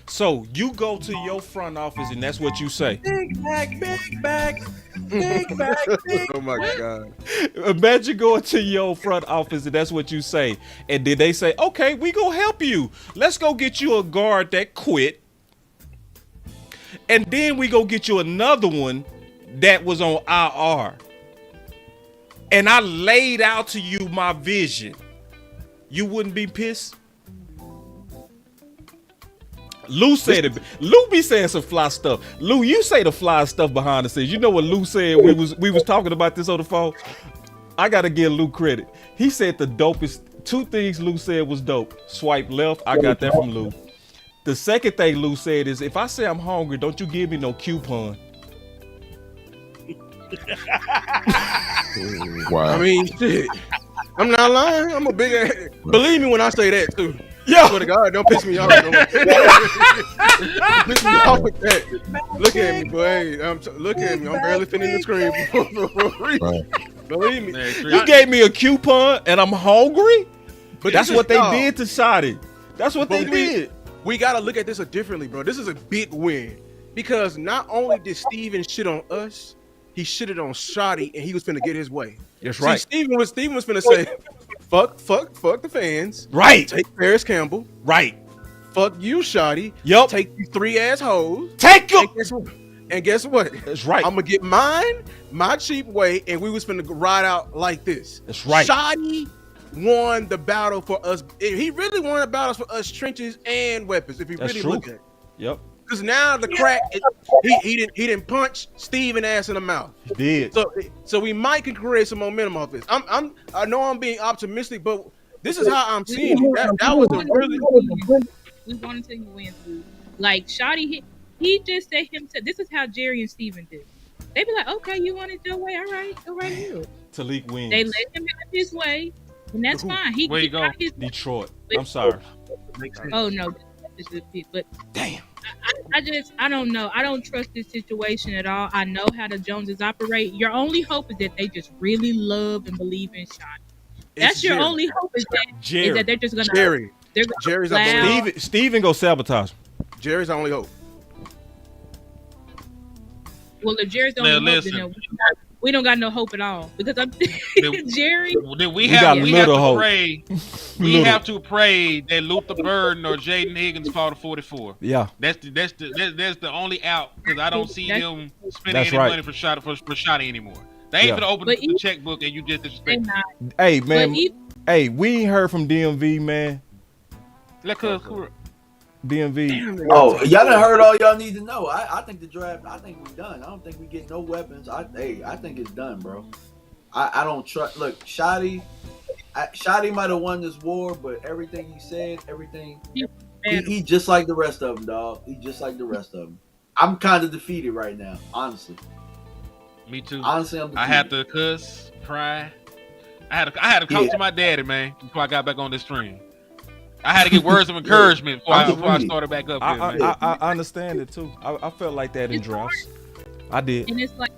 So you go to your front office and that's what you say. Big back, big back, big back, big. Oh my God. Imagine going to your front office and that's what you say. And then they say, okay, we gonna help you. Let's go get you a guard that quit. And then we go get you another one that was on IR. and I laid out to you my vision, you wouldn't be pissed? Lou said it. Lou be saying some fly stuff. Lou, you say the fly stuff behind the scenes. You know what Lou said? We was talking about this on the phone. I gotta give Lou credit. He said the dopest two things Lou said was dope. Swipe left. I got that from Lou. The second thing Lou said is, if I say I'm hungry, don't you give me no coupon. Wow. I mean, shit. I'm not lying. I'm a big ass. Believe me when I say that too. Yeah. I swear to God, don't piss me off. Don't piss me off with that. Look at me, boy. Hey, look at me. I'm barely finishing the screen. Believe me. You gave me a coupon and I'm hungry? But that's what they did to Shotty. That's what they did. We gotta look at this differently, bro. This is a big win. Because not only did Steven shit on us, he shitted on Shotty and he was finna get his way. That's right. Steven was finna say, fuck the fans. Right. Take Paris Campbell. Right. Fuck you, Shotty. Yup. Take you 3 assholes. Take them. And guess what? That's right. I'm gonna get mine, my cheap way, and we was finna ride out like this. That's right. Shotty won the battle for us. He really won the battles for us, trenches and weapons. If you really look at it. Yep. Because now the crack, he didn't punch Steven ass in the mouth. He did. So we might can create some momentum off this. I know I'm being optimistic, but this is how I'm seeing it. That was a really. We want to see you win, dude. Like Shotty, he just said himself. This is how Jerry and Steven do. They be like, okay, you want it your way, all right, go right here. Talik wins. They let him have his way, and that's fine. Where you go? Detroit. I'm sorry. Oh no, but damn. I don't know. I don't trust this situation at all. I know how the Joneses operate. Your only hope is that they just really love and believe in Shotty. That's your only hope is that they're just gonna Jerry's Steven go sabotage. Jerry's the only hope. Well, if Jerry's the only hope, then we don't got no hope at all because I'm Jerry. We have to pray. We have to pray that Luther Burden or Jaden Higgins fall to 44. Yeah, that's the only out because I don't see them spending any money for Shotty anymore. They ain't gonna open the checkbook and you just disrespect. Hey man, hey, we ain't heard from DMV, man. DMV. Oh, y'all done heard all y'all need to know. I think the draft. I think we're done. I don't think we get no weapons. I think it's done, bro. I don't trust. Look, Shotty might have won this war, but everything he said, he just like the rest of them, dog. He just like the rest of them. I'm kind of defeated right now, honestly. Me too. Honestly, I'm defeated. I had to cuss, cry. I had to talk to my daddy, man, before I got back on this stream. I had to get words of encouragement before I started back up. I understand it too. I felt like that in drafts. I did. And it's like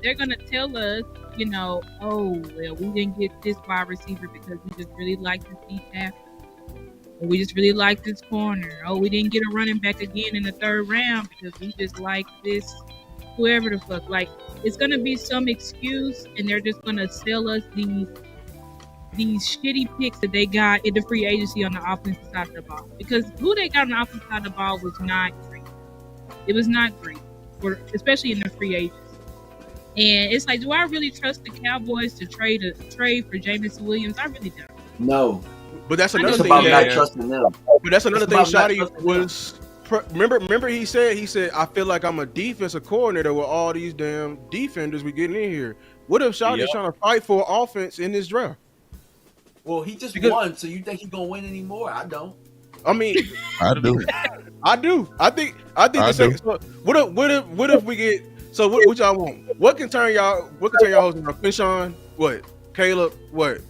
they're gonna tell us, you know, oh well, we didn't get this wide receiver because we just really like this deep tackle, or we just really like this corner. Oh, we didn't get a running back again in the third round because we just like this, whoever the fuck. Like it's gonna be some excuse, and they're just gonna sell us these shitty picks that they got in the free agency on the offensive side of the ball. Because who they got on the offensive side of the ball was not great. It was not great, especially in the free agency. And it's like, do I really trust the Cowboys to trade for Jameson Williams? I really don't. No. But that's another thing. About not trusting them. But that's another thing. Shotty was. Remember, he said, I feel like I'm a defensive coordinator with all these damn defenders we getting in here. What if Shotty's trying to fight for offense in this draft? Well, he just won, so you think he's gonna win anymore? I don't. I mean, I do. I think the second. So what if we get? So what y'all want? What can turn y'all hoes into Quinshawn? What? Caleb? What?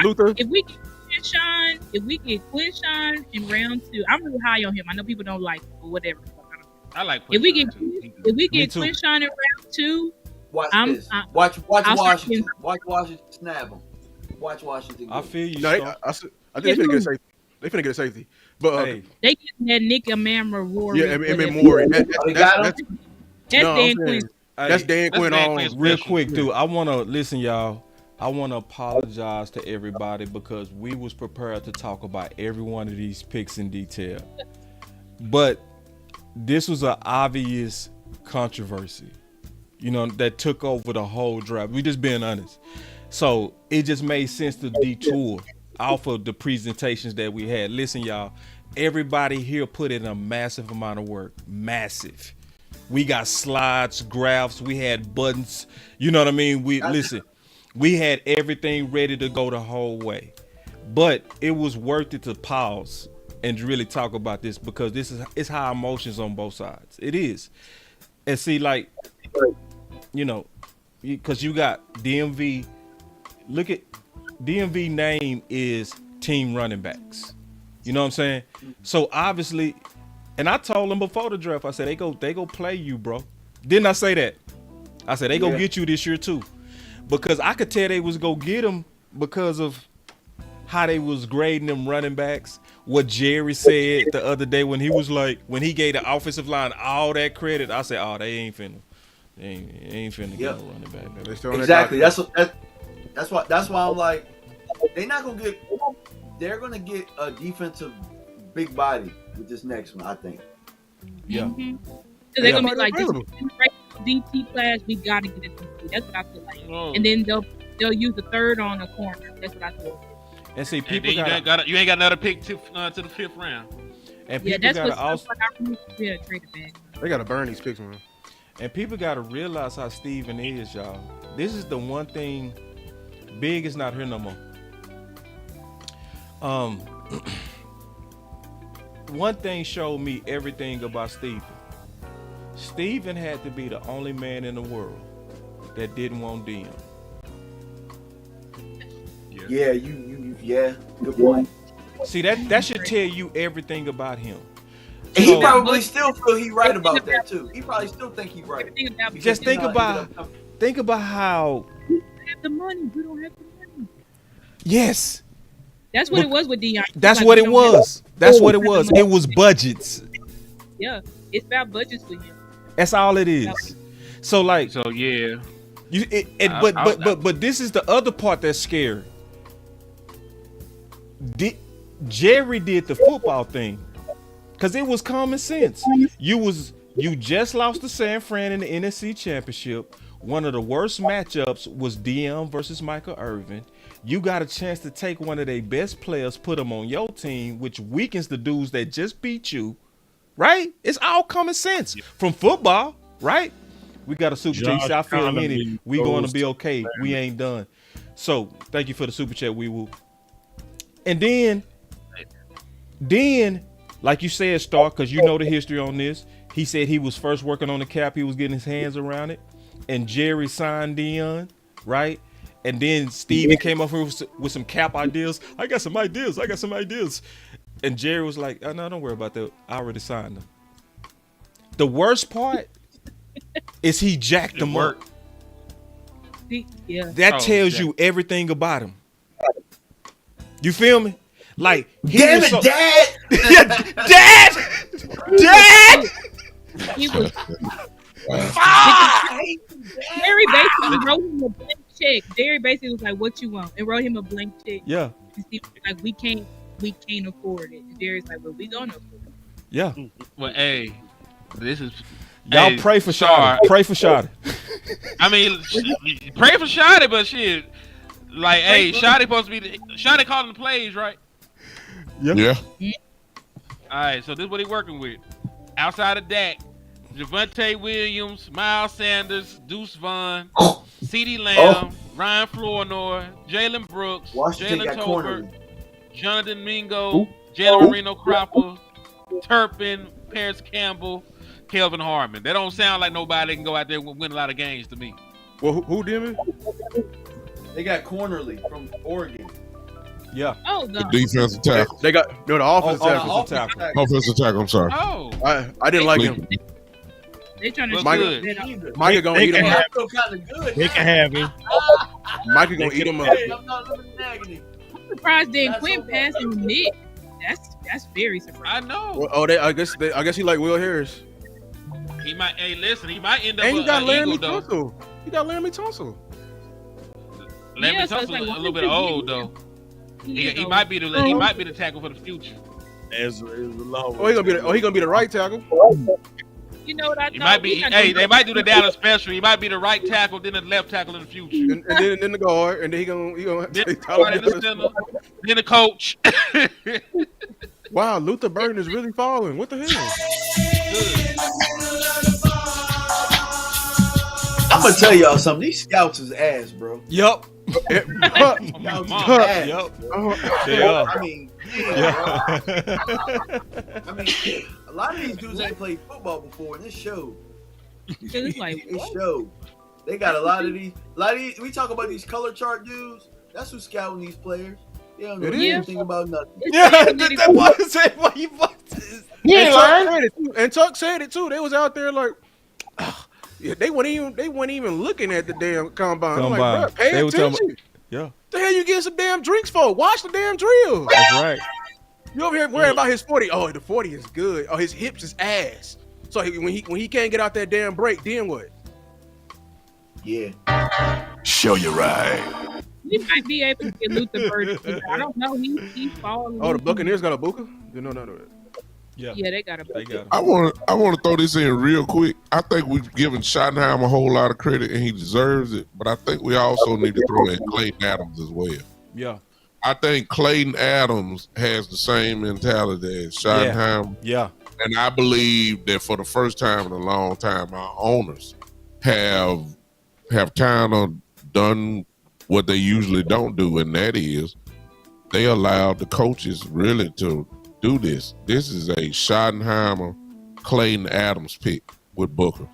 Luther? If we get Quinshawn in round 2, I'm really high on him. I know people don't like him, but whatever. I like Quinshawn. If we get Quinshawn in round 2, watch this. Watch Washington. Watch Washington snap him. Watch Washington. I feel you. No, I think they finna get a safety. They finna get a safety. But they get that Nick Amamra Rory. Yeah, Mori. That's Dan Quinn. That's Dan Quinn on. Real quick, dude. I wanna listen, y'all. I wanna apologize to everybody because we was prepared to talk about every one of these picks in detail. But this was an obvious controversy. that took over the whole draft. We just being honest. So it just made sense to detour off of the presentations that we had. Listen, y'all, everybody here put in a massive amount of work. Massive. We got slides, graphs, we had buttons. You know what I mean? We had everything ready to go the whole way. But it was worth it to pause and really talk about this, because it's high emotions on both sides. It is. And see, like, because you got DMV. Look at DMV name is team running backs. You know what I'm saying? So obviously, and I told them before the draft, I said they go play you, bro. Didn't I say that? I said they go get you this year too, because I could tell they was go get them because of how they was grading them running backs. What Jerry said the other day when he was like, when he gave the offensive line all that credit, I said, oh, they ain't finna get no running back. Exactly. That's why I'm like, they're gonna get a defensive big body with this next one, I think. Yeah. So they're gonna be like, this DT class, we gotta get a DT. That's what I feel like. And then they'll use the third on a corner. That's what I feel. And see, people you ain't got another pick to the 5th round. And people gotta also trade it back. They gotta burn these picks, man. And people gotta realize how Steven is, y'all. This is the one thing. Big is not here no more. One thing showed me everything about Steven. Steven had to be the only man in the world that didn't want DM. Yeah, good point. See, that should tell you everything about him. And he probably still feel he right about that too. He probably still think he right. Just think about how. Have the money. We don't have the money. Yes. That's what it was with Deion. That's what it was. That's what it was. It was budgets. Yeah, it's about budgets for him. That's all it is. So yeah. But this is the other part that's scary. Jerry did the football thing because it was common sense. You just lost to San Fran in the NFC Championship. One of the worst matchups was DM versus Michael Irvin. You got a chance to take one of their best players, put them on your team, which weakens the dudes that just beat you, right? It's all common sense from football, right? We got a Super Chat. I feel a minute. We going to be okay. We ain't done. So thank you for the Super Chat, we will. And then, like you said, Stark, because you know the history on this, he said he was first working on the cap. He was getting his hands around it. And Jerry signed Deion, right? And then Steven came up with some cap ideas. I got some ideas. And Jerry was like, oh, no, don't worry about that. I already signed them. The worst part is he jacked them up. Yeah. That tells you everything about him. You feel me? Like, damn it, Dad! Dad! He was. Jerry basically wrote him a blank check. Jerry basically was like, "What you want?" and wrote him a blank check. Yeah. And Steve was like, "We can't afford it." And Jerry's like, "Well, we gonna afford it." Yeah. Well, hey, this is. Y'all pray for Shotty. Pray for Shotty. I mean, pray for Shotty, but shit, like, hey, Shotty supposed to be Shotty calling the plays, right? Yeah. All right, so this is what he working with. Outside of Dak, Javonte Williams, Miles Sanders, Deuce Vaughn, CeeDee Lamb, Ryan Flournoy, Jalen Brooks, Jalen Tolbert, Jonathan Mingo, Jalen Marino-Cropper, Turpin, Paris Campbell, Kelvin Harmon. They don't sound like nobody that can go out there and win a lot of games to me. Well, who did it? They got Cornerly from Oregon. Yeah. Oh, no. Defensive tackle. They got the offensive tackle. Offensive tackle. I'm sorry. Oh. I didn't like him. They trying to Micah gonna eat him up. They can have him. Micah gonna eat him up. I'm surprised they quit passing Nick. That's very surprising. I know. Well, I guess he like Will Harris. He might. Hey, listen. He might end up. And you got Laramie Eagle, Tunsil. You got Laramie Tunsil. Laramie Tunsil's like, a little bit old though. He might be the tackle for the future. As a law. He gonna be the right tackle. You know what I He thought? might be. Hey, they might do the Dallas special. He might be the right tackle, then the left tackle in the future, and then the guard, and then he gonna then the center, then the coach. Wow, Luther Burden is really falling. What the hell? I'm gonna tell y'all something. These scouts is ass, bro. Yup. Scouts is ass. Yup. They are. I mean, Yeah. I mean, a lot of these dudes ain't played football before, and it showed. It's like, It showed. They got a lot of these. We talk about these color chart dudes. That's who's scouting these players. They don't know anything about nothing. Yeah, that was it. What you And Tuck said it too. They was out there like, yeah, they weren't even looking at the damn combine. I'm like, bro, pay attention. Yeah. The hell you getting some damn drinks for? Watch the damn drill. That's right. You over here worrying about his 40. Oh, the 40 is good. Oh, his hips is ass. So when he can't get out that damn break, then what? Yeah. Show you right. We might be able to get Luther Burden. I don't know. He's falling. Oh, the Buccaneers got a Booker? No. Yeah, they got a. I want to throw this in real quick. I think we've given Schottenheim a whole lot of credit, and he deserves it. But I think we also need to throw in Clayton Adams as well. Yeah. I think Clayton Adams has the same mentality as Schottenheim. Yeah. And I believe that for the first time in a long time, our owners have kind of done what they usually don't do, and that is they allowed the coaches really to do this. This is a Schottenheimer, Clayton Adams pick with Booker.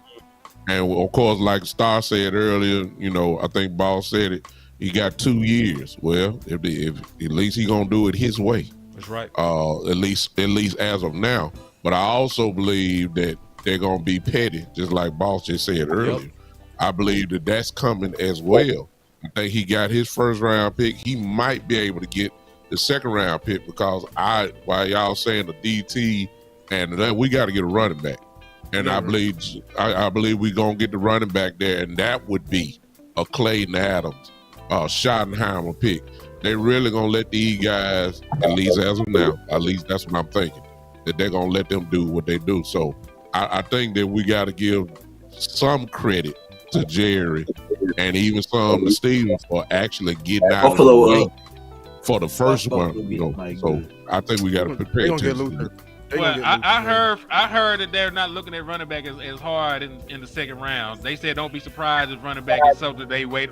And of course, like Star said earlier, I think Ball said it, he got 2 years. Well, if at least he gonna do it his way. That's right. At least as of now. But I also believe that they're gonna be petty, just like Boss just said earlier. Yep. I believe that that's coming as well. I think he got his first round pick. He might be able to get the second round pick because while y'all saying the DT and then we got to get a running back, and I believe we're gonna get the running back there, and that would be a Clayton Adams, Schottenheimer pick. They really gonna let these guys, at least as of now, at least that's what I'm thinking, that they're gonna let them do what they do. So I think that we got to give some credit to Jerry and even some to Steven for actually getting out of the way for the first one. So I think we got to prepare attention. Well, I heard that they're not looking at running back as hard in the second round. They said don't be surprised if running back is something they wait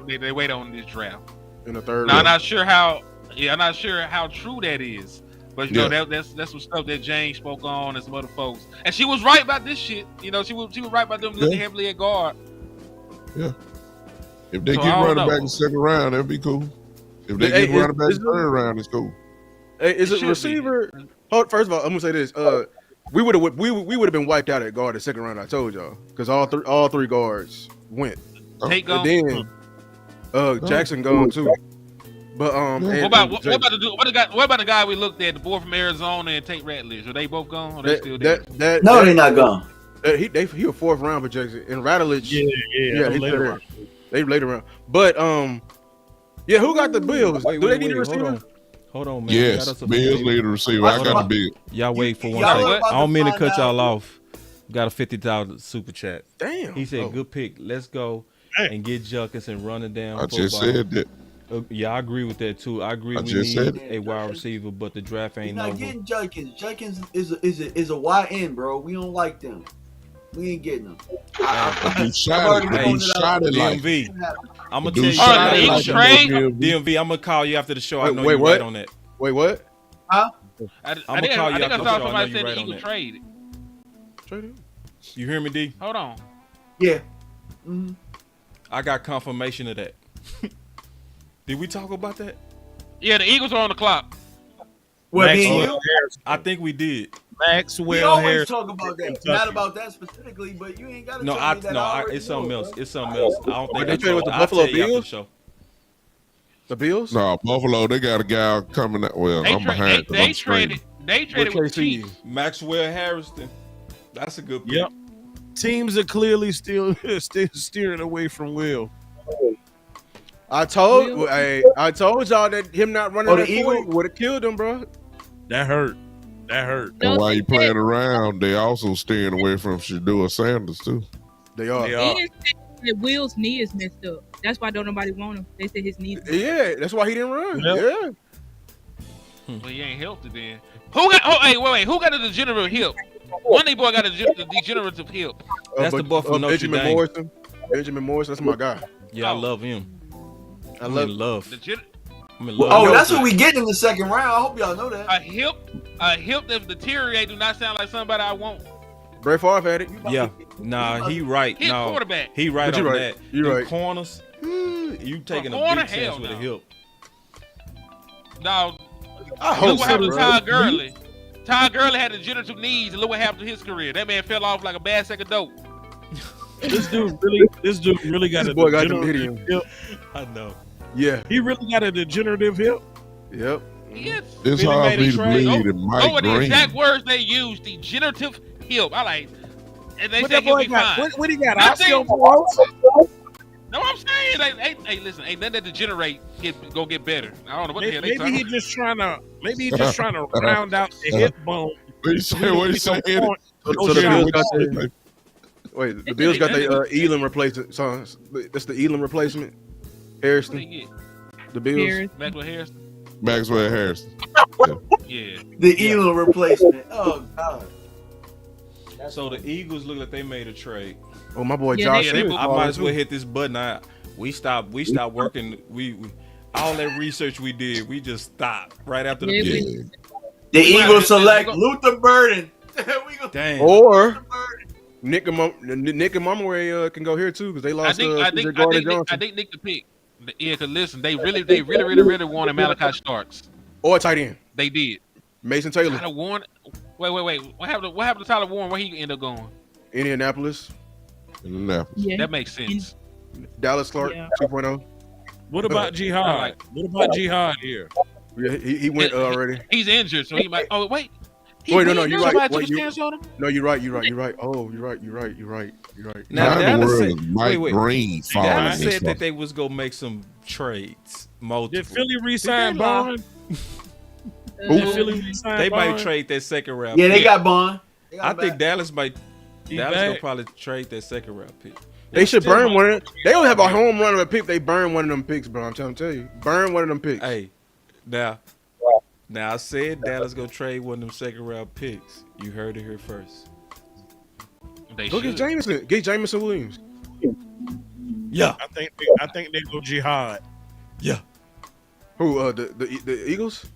on this draft. In the third now, round. I'm not sure how true that is. But that's some stuff that Jane spoke on and some other folks. And she was right about this shit. She was right about them looking heavily at guard. Yeah. If they get running back in the second round, that'd be cool. If they get running back in the third round, it's cool. Hey, is it receiver? First of all, I'm gonna say this. We would have been wiped out at guard the second round. I told y'all because all three guards went. Tate gone. And then Jackson gone too. But what about the guy we looked at, the boy from Arizona and Tate Ratledge? Are they both gone? Or they still there? No, they're not gone. He a fourth round projection, and Ratledge. Yeah. They later round. But who got the Bills? Do they need a receiver? Hold on, man. Yes, Bills need a receiver. I got the Bills. Y'all wait for 1 second. I don't mean to cut y'all off. Got a $50 super chat. Damn. He said, "Good pick. Let's go and get Junkins and run it down." I just said that. Yeah, I agree with that too. I agree. We need a wide receiver, but the draft ain't not over. Getting Junkins. Junkins is a YN, bro. We don't like them. We ain't getting them. You shot it like DMV. I'm gonna tell you. DMV. I'm gonna call you after the show. I know you're right on that. Wait, what? Huh? I'm gonna call you after the show. I know somebody you're said right the on Eagles that. traded. You hear me, D? Hold on. Yeah. Mm-hmm. I got confirmation of that. Did we talk about that? Yeah, the Eagles are on the clock. I think we did. Maxwell. We always Harris. talk about that. Not about that specifically, but you ain't got to tell me that. It's something else. It's something else. I don't think they traded with the Buffalo Bills. The Bills? No, Buffalo. They got a guy coming out. Well, I'm behind. They traded with Chiefs. Maxwell Harrison. That's a good pick. Yep. Teams are clearly still steering away from Will. I told y'all that him not running that 40 would have killed him, bro. That hurt. That hurt. And while you playing around, they also steering away from Shedeur Sanders too. They are. And that Will's knee is messed up. That's why don't nobody want him. They said his knee. Yeah, that's why he didn't run. Yep. Yeah. Well, he ain't healthy then. Who got? Oh, hey, wait. Who got a degenerative hip? One of these boy got a degenerative hip. That's the boy from Notre Benjamin Dame. Morrison. Benjamin Morrison, that's my guy. Yeah, I love him. I'm in love. I'm in love. Oh, that's what we get in the second round. I hope y'all know that. A hip that deteriorate do not sound like somebody I want. Brett Favre had it. Yeah, nah, he right. Hit No, quarterback. he right But on you right. that. You Them right. Corners, you taking a corner, big chance hell with a no. hip. No, I look hope what so, happened to bro. Todd Gurley. Todd Gurley had degenerative knees, and look what happened to his career. That man fell off like a bad sack of dope. This dude really got This a boy got them degenerative hitting. hip. I know. Yeah. He really got a degenerative hip. Yep. Yes. It's Billy hard made for a me to trade. believe that Mike What the Green. exact words they used? Degenerative hip. I like. And they What say that he'll boy be got? fine. What he got? Nothing. Osteoporosis? No, I'm saying, like, hey, listen, ain't nothing that degenerate go get better. I don't know what the hell they Maybe talking he about. just trying to round out the hip bone. What you say? What you say? So the Bills got the wait. The Bills got the Elam replacement. So that's the Elam replacement. Harrison. What they get? The Bills. Maxwell Harrison. Maxwell Harrison. Yeah. The Elam replacement. Oh God. So the Eagles look like they made a trade. Oh, my boy Yeah, Josh. they- Allen. I might as well hit this button. We stopped working. We all that research we did, we just stopped right after the game. The Eagles select Luther Burden. Damn. Or Nick and Mumray can go here too because they lost. I think Nick the pick. Yeah, because listen, they really wanted Malachi Starks. Or a tight end. They did. Mason Taylor. Tyler Warren. Wait. What happened to Tyler Warren? Where he end up going? Indianapolis. Yeah. That makes sense. Dallas Clark 2.0. What about Jihad? What about Jihad here? Yeah, he went already. He's injured, so he might. Oh wait. Wait, no, you're right. Somebody Wait, took a stance on him? No, you're right. Oh, you're right. Now How in the Dallas world said, is Mike Green following Dallas this said one? that they was gonna make some trades. Multiple. Did Philly re-sign Did they lie? Bond? Did Philly re-sign They might Bond? trade that second round. Yeah, they pick. got Bond. I think Dallas might. He Dallas back. gonna probably trade that second round pick. They should burn one of them. They don't have a home run of a pick. They burn one of them picks, bro. I'm trying to tell you. Burn one of them picks. Hey, now I said Dallas gonna trade one of them second round picks. You heard it here first. They Go get Jameson. Get Jameson Williams. Yeah. I think they go Jihad. Yeah. Who? The Eagles?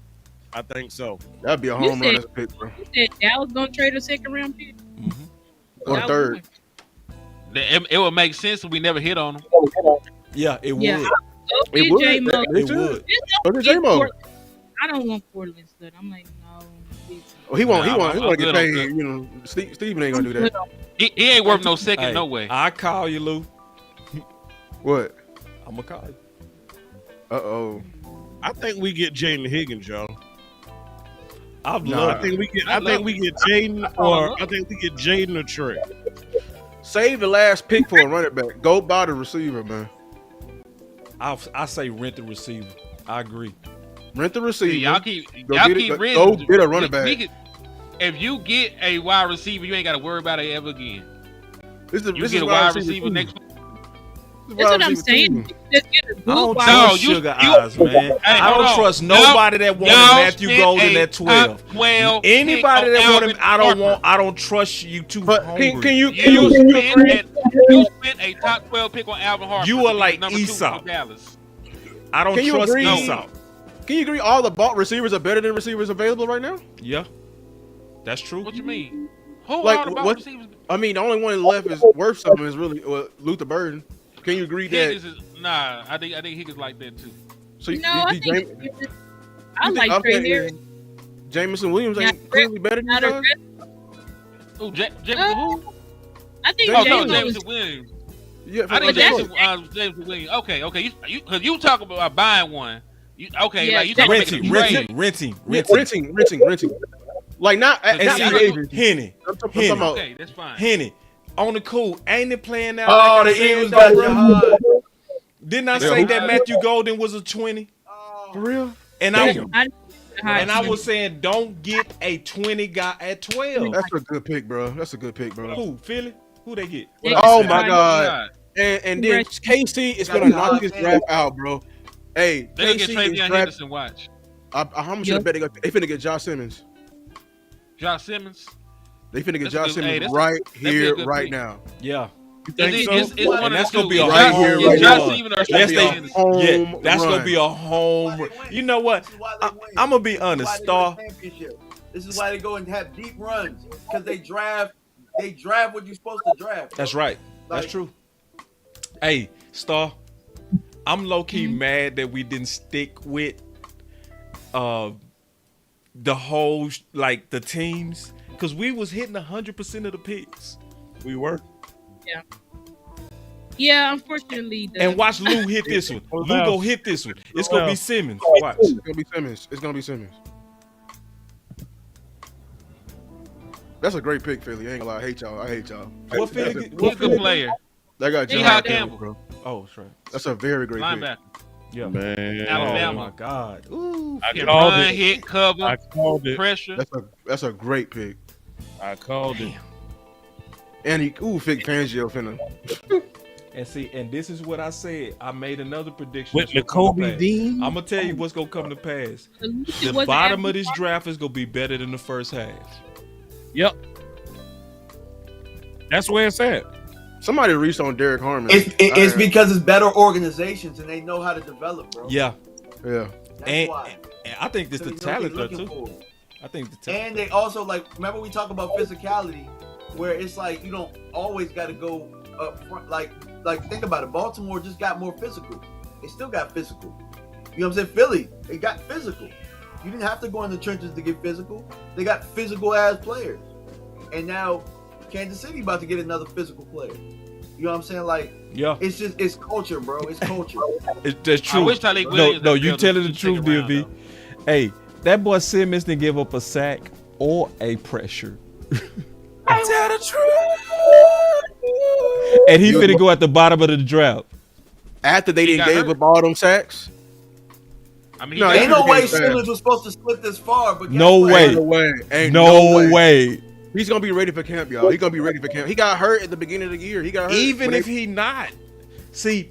I think so. That'd be a home run as a pick, bro. You said Dallas gonna trade a second round pick? Or That third. would- It would make sense if we never hit on him. Yeah, it Yeah. would. Go It get would. J-Mo. It would. Go get Get J-Mo. Portland. I don't want Portland stud. I'm like, no. Oh, he want I'm to get good on paid. that. You know, Steven ain't gonna do that. He ain't worth no second, Hey, no way. I call you, Lou. What? I'm gonna call you. Uh-oh. I think we get Jaden Higgins, y'all. I think we get Jaden, or I think we get Jaden or Trey. Save the last pick for a running back. Go buy the receiver, man. I say rent the receiver. I agree. Rent the receiver. Y'all keep Go get a running back. If you get a wide receiver, you ain't got to worry about it ever again. This You is get a wide wide receiver too. next. That's what I'm saying. Just get a good I don't wide trust you- sugar you- eyes, man. Hey, I hold don't on. trust nobody that wanted Y'all Matthew spent Golden a at 12. top 12 Anybody pick that on wanted, Alvin I don't trust you too But hungry. can You spent a top 12 pick on Alvin Harper. You to are be like number 2 Esau. for Dallas. I don't Can you trust agree? Esau. Can you agree all the bought receivers are better than receivers available right now? Yeah, that's true. What you mean? Who Like, are the what- receivers? I mean, the only one left is worth something is really Luther Burden. Can you agree that? Higgins is nah. I think Higgins like that too. So No, I think I like Trey Harris. Jameson Williams Now, ain't clearly better than Now you the guys? rest- Who? Jameson who? I think Oh no, J-Mo is Jameson Williams. Yeah, I think But Jameson Williams. Okay. Because you talk about buying one. Okay, Yeah, like you talking about making a trade. renting. Like not And not see, free agent. Henny, I'm talking about. Okay, that's fine. Henny, on the cool, ain't it playing out? Oh, like I the said, Eagles though, got bro? Jihad. Didn't I say that Matthew Golden was a 20? For real? And I I didn't And I was saying, don't get a 20 guy at 12. That's a good pick, bro. That's a good pick, bro. Who? Philly? Who they get? Oh my God! And then KC is gonna knock this draft out, bro. Hey, They're gonna get KC Travion is Henderson. Watch. How much I bet they finna get Josh Simmons? Josh Simmons. They finna get That's a Josh good- hey, Simmons that's a- right that'd be a here, good right pick. now. Yeah. You think so? It's one And of that's the gonna be two. a Right home here, run. right Josh now. Stevens or Yes, Travion they, Henderson. yeah, that's run. gonna be a home. You know what? I'm gonna be honest, Star. This is why they go and have deep runs because they draft what you're supposed to draft. That's right. That's true. Hey, Star. I'm low key mad that we didn't stick with the whole like the teams because we was hitting 100% of the picks. We were. Yeah. Yeah, unfortunately. And watch Lou hit this one. Lou go hit this one. It's gonna be Simmons. Watch. It's gonna be Simmons. It's gonna be Simmons. That's a great pick, Philly. I ain't gonna lie. I hate y'all. What Philly? He's a good player. They got Jahad Jahad Campbell. bro. Oh, that's right. That's a very great pick. Linebacker. Yeah. Man. Alabama. Oh my God. Ooh. I Hit called run, it. hit cover, I called it. pressure. That's a great pick. I called it. And Vic Fangio finna. And see, and this is what I said. I made another prediction. With Nakobe Dean. I'm gonna tell you what's gonna come to pass. The wasn't bottom of having this draft is gonna be better than the first half. Yep. That's where it's at. Somebody reached on Derek Harmon. It's because it's better organizations and they know how to develop, bro. Yeah. Yeah. And, why. and I think this So the they know what talent they're there looking too. for. I think the talent. And they also remember we talk about physicality, where it's like you don't always got to go up front. Like think about it. Baltimore just got more physical. They still got physical. You know what I'm saying? Philly, they got physical. You didn't have to go in the trenches to get physical. They got physical ass players. And now Kansas City about to get another physical player. You know what I'm saying? Yeah. It's culture, bro. It's culture. That's true. I wish Tyreek Williams No, had you failed telling to the take truth, a round, DV. Hey, that boy Simmons didn't give up a sack or a pressure. Tell the truth. And he finna go at the bottom of the draft. After they didn't got give hurt. up all them sacks. I mean, No, Ain't no way fast. Simmons was supposed to slip this far, but guess No what? way. Ain't no way. Ain't No way. He's gonna be ready for camp, y'all. He's gonna be ready for camp. He got hurt at the beginning of the year. He got hurt. Even when if he not. See,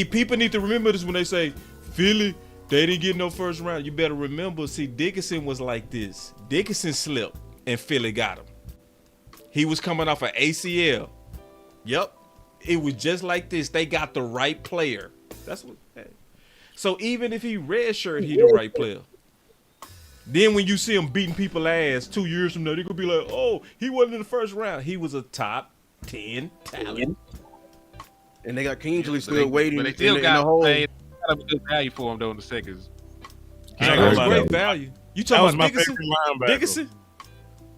people need to remember this when they say, Philly, they didn't get no first round. You better remember, see, Dickinson was like this. Dickinson slipped and Philly got him. He was coming off an ACL. Yep. It was just like this. They got the right player. That's what. Hey. So even if he redshirt, he the right player. Then when you see him beating people ass 2 years from now, they're gonna be like, oh, he wasn't in the first round. He was a top 10 talent. And they got Kingsley but still waiting But they in still the got hole. a good value for him though in the seconds. That was great value. You That was talking my about Dickinson? favorite linebacker. Dickinson?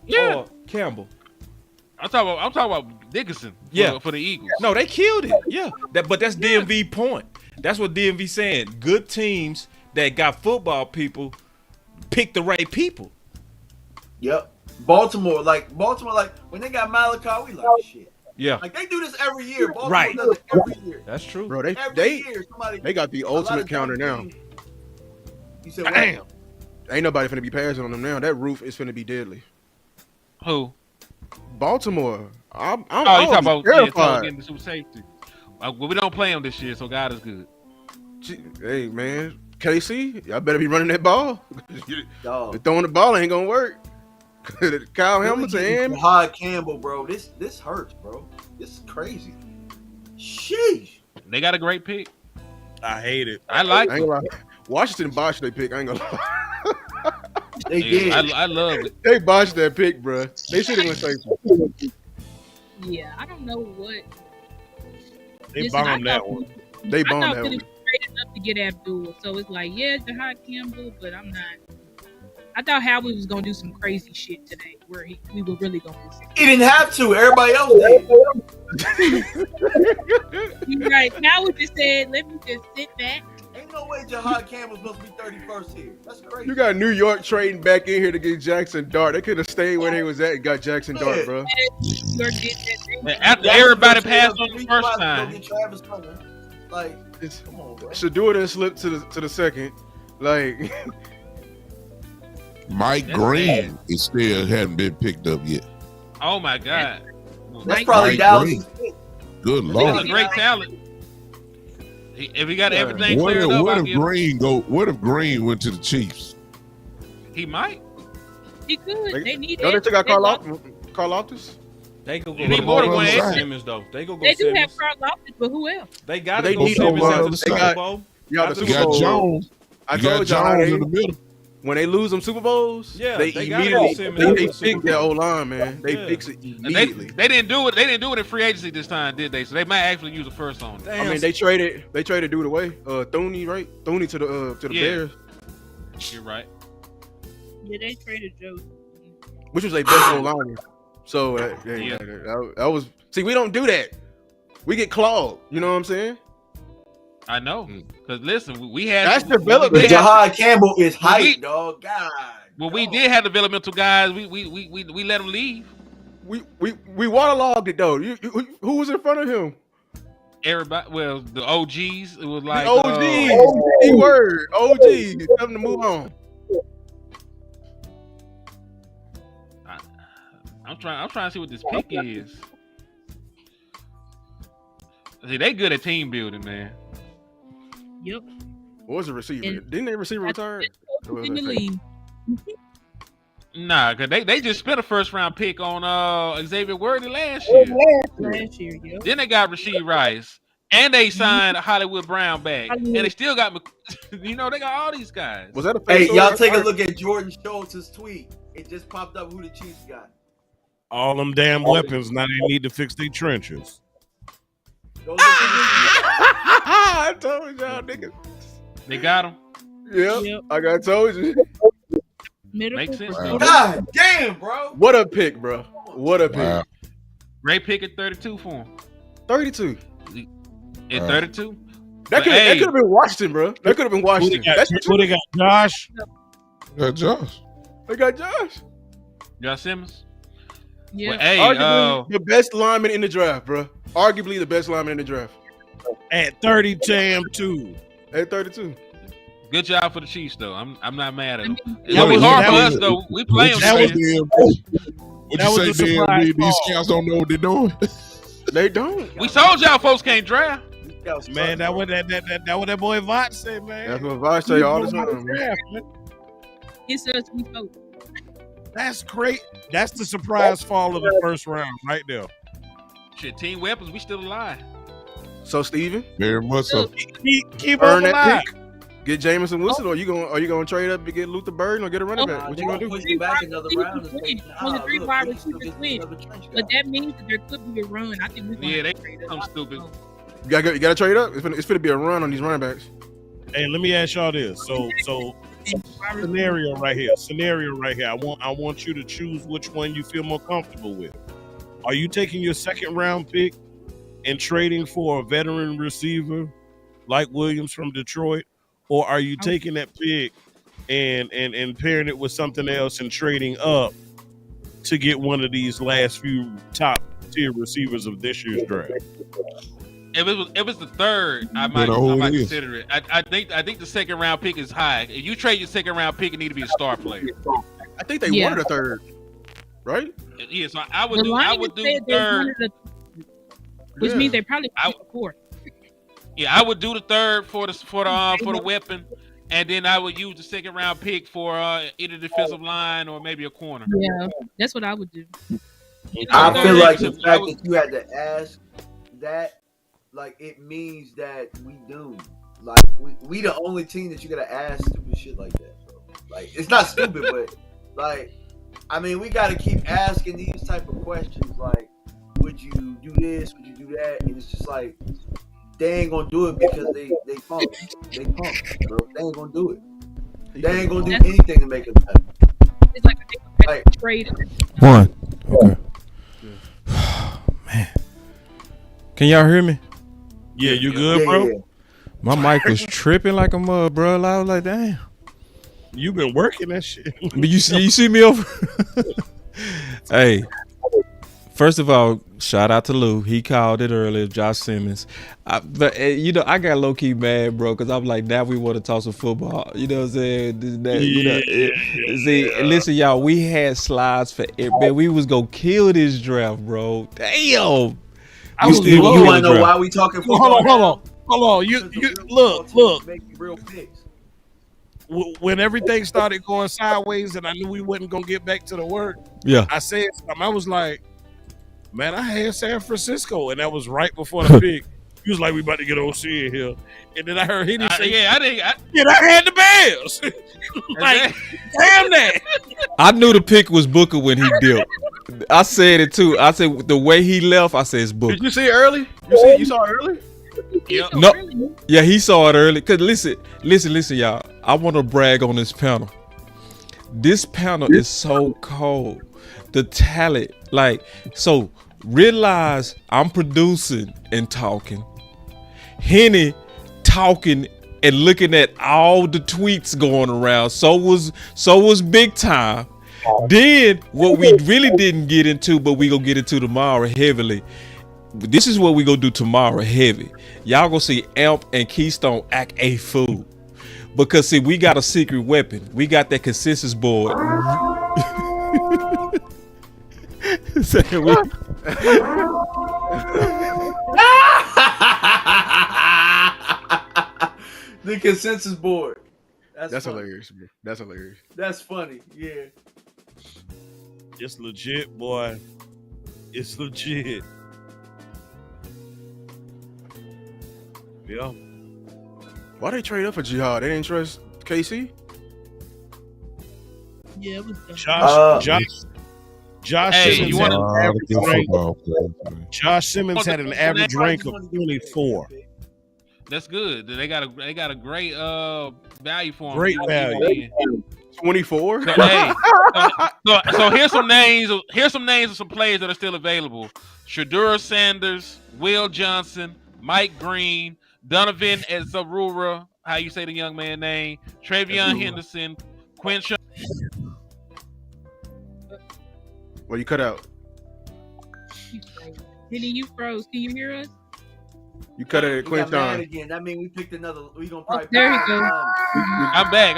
Yeah. Or Campbell? I'm talking about Dickinson. For the Eagles. No, they killed it. Yeah. But that's DMV point. That's what DMV saying. Good teams that got football people pick the right people. Yep. Baltimore, when they got Malachi, we like shit. Yeah. Like they do this every year. Baltimore Right. does it every year. That's true. Bro, Every year, somebody. they got the a lot ultimate of counter now. teams- You said what? Damn. Ain't nobody finna be passing on them now. That roof is finna be deadly. Who? Baltimore. I'm Oh, you talking about terrified. getting the super safety? Well, we don't play him this year, so God is good. Hey man, KC, y'all better be running that ball. Dog. Throwing the ball ain't gonna work. Kyle Hamilton and Jahad Campbell, bro. This hurts, bro. This is crazy. Sheesh. They got a great pick. I hate it. I like I ain't gonna lie. Washington botched their pick. I ain't gonna lie. They did. I love it. They botched that pick, bro. They should have went safety. Yeah, I don't know what. They Listen, I bombed that thought- one. They I bombed thought that Philly one. was great enough to get Abdul, so it's like, yeah, Jahad Campbell, but I'm not. I thought Howie was gonna do some crazy shit today, where we were really gonna do something. He didn't have to. Everybody else did. You're right. Howie just said, "Let me just sit back." Ain't no way Jahad Campbell's supposed to be 31st here. That's crazy. You got New York trading back in here to get Jackson Dart. They could have stayed where they was at and got Jackson Dart, bro. You're getting that. After everybody passed on the first time. Get Travis Hunter. Like, come on, bro. Should do it and slip to the second. Like Mike Green is still hadn't been picked up yet. Oh my God. That's probably Dallas. Good He's Lord. a great talent. If he got everything What cleared if, up, what I'll if give him. Green go? What if Green went to the Chiefs? He might. He could. They need Don't they it. take out They Carl Loftus? They go You need more than one go exit. Simmons though. They go They do Simmons. have Carl Loftus, but who else? They got They to go need Simmons to, after the they Super got- Bowl. Yeah, the After Super You got Bowl. Jones. I You got told y'all how Jones they, in the middle. when they lose them Super Bowls, Yeah, they they gotta immediately go Simmons they after the Super fix their Bowl. O line, man. They Yeah. fix it And immediately. they didn't do it. They didn't do it in free agency this time, did they? So they might actually use the first on it. I mean, they traded dude away. Thuney, right? Thuney to the Yeah. Bears, You're right. Yeah, they traded Joe. which was a best O line. So that was. See, we don't do that. We get clawed. You know what I'm saying? I know. Because listen, we had That's development. But Jahad Campbell is hype, dog. God. Well, we did have developmental guys. We let them leave. We waterlogged it though. Who was in front of him? Everybody. Well, the OGs. It was like The OGs. Keyword. OGs. Tell them to move on. I'm trying to see what this pick is. See, they good at team building, man. Yep. What was the receiver? And- Didn't they receiver retire? In the league. Nah, cause they just spent a first round pick on Xavier Worthy last year. Last year, yeah. Then they got Rasheed Rice, and they signed Hollywood Brown back, and they still got, they got all these guys. Was that a Hey, fake y'all story? take a look at Jordan Schultz's tweet. It just popped up who the Chiefs got. All them damn weapons. Now they need to fix their trenches. I told y'all, niggas. They got him. Yep. I told you. Makes sense. God damn, bro. What a pick, bro. What a pick. Wow. Great pick at 32 for him. 32. At 32. That could have been Washington, bro. That could have been Who Washington. they got? Josh? Got Josh. They got Josh. Josh Simmons. Yeah. Well, hey, Arguably the best lineman in the draft, bro. Arguably the best lineman in the draft. At 30, too. At 32. good job for the Chiefs, though. I'm not mad at them. That It was was- hard that for was- us, though. We play them. What That you was a say, surprise Dan? These call. scouts don't know what they're doing. They don't. We told y'all folks can't draft. Man, that what that boy Vought said, man. That's what Vought say all the time, man. It's us, we hope. That's great. That's the surprise fall of the first round right there. Shit, team weapons, we still alive. So Steven, very much so. Keep earn on that alive. pick. Get Jamison Wilson, or are you gonna trade up to get Luther Burden or get a running back? What you gonna do? Three wide receivers win. Only three wide receivers win. But that means that there could be a run. I think we're going Yeah, to they trade come stupid. You gotta trade up. It's gonna be a run on these running backs. Hey, let me ask y'all this. So scenario right here. I want you to choose which one you feel more comfortable with. Are you taking your second round pick and trading for a veteran receiver like Williams from Detroit? Or are you taking that pick and pairing it with something else and trading up to get one of these last few top tier receivers of this year's draft? If it was the third, I might consider it. I think the second round pick is high. If you trade your second round pick, it need to be a star player. I think they wanted a third, right? Yeah, so I would do third. Which means they probably fourth. Yeah, I would do the third for the weapon, and then I would use the second round pick for either defensive line or maybe a corner. Yeah, that's what I would do. I feel like the fact that you had to ask that, like, it means that we do. Like, we the only team that you gotta ask stupid shit like that, bro. Like, it's not stupid, but like, I mean, we gotta keep asking these type of questions. Like, would you do this? Would you do that? And it's just like, they ain't gonna do it because they punk. They punk, bro. They ain't gonna do it. They ain't gonna do anything to make it better. It's like a trade. One. Okay. Man. Can y'all hear me? Yeah, you good, bro? Yeah. My mic was tripping like a mud, bro. I was like, damn. You been working that shit. But you see me over. Hey, First of all, shout out to Lou. He called it earlier, Josh Simmons. But I got low key mad, bro, because I'm like, now we want to talk some football. You know what I'm saying? Listen, y'all, we had slides for it, man. We was gonna kill this draft, bro. Damn. You want to know why we talking football? Hold on. You look. Making real picks. When everything started going sideways and I knew we wasn't gonna get back to the work, I said something. I was like, man, I had San Francisco, and that was right before the pick. He was like, we about to get OC in here. And then I heard Henny say, I had the Bears. Like, damn that. I knew the pick was Booker when he dipped. I said it too. I said the way he left, I said it's Booker. Did you see it early? You saw it early? Yep. No, yeah, he saw it early. Cause listen, y'all. I want to brag on this panel. This panel is so cold. The talent, so realize I'm producing and talking. Henny talking and looking at all the tweets going around. So was Big Time. Then what we really didn't get into, but we gonna get into tomorrow heavily. This is what we gonna do tomorrow heavy. Y'all gonna see Amp and Keystone act a fool. Because see, we got a secret weapon. We got that consensus board. The consensus board. That's hilarious. That's hilarious. That's funny. Yeah. It's legit, boy. It's legit. Yeah. Why they trade up for Jihad? They didn't trust KC? Yeah, it was Josh Hey, Simmons you had wanna- an average rank. Josh Simmons had an average rank of 24. That's good. They got a great value for him. Great value. 24. So, hey, so here's some names. Here's some names of some players that are still available: Shedeur Sanders, Will Johnson, Mike Green, Donovan Ezarura. How you say the young man name? Travion Henderson, Quinshon. Well, you cut out. Henny, you froze. Can you hear us? You cut it at We got mad Quinshon. again. That means we picked another. We gonna probably. There you go. I'm back.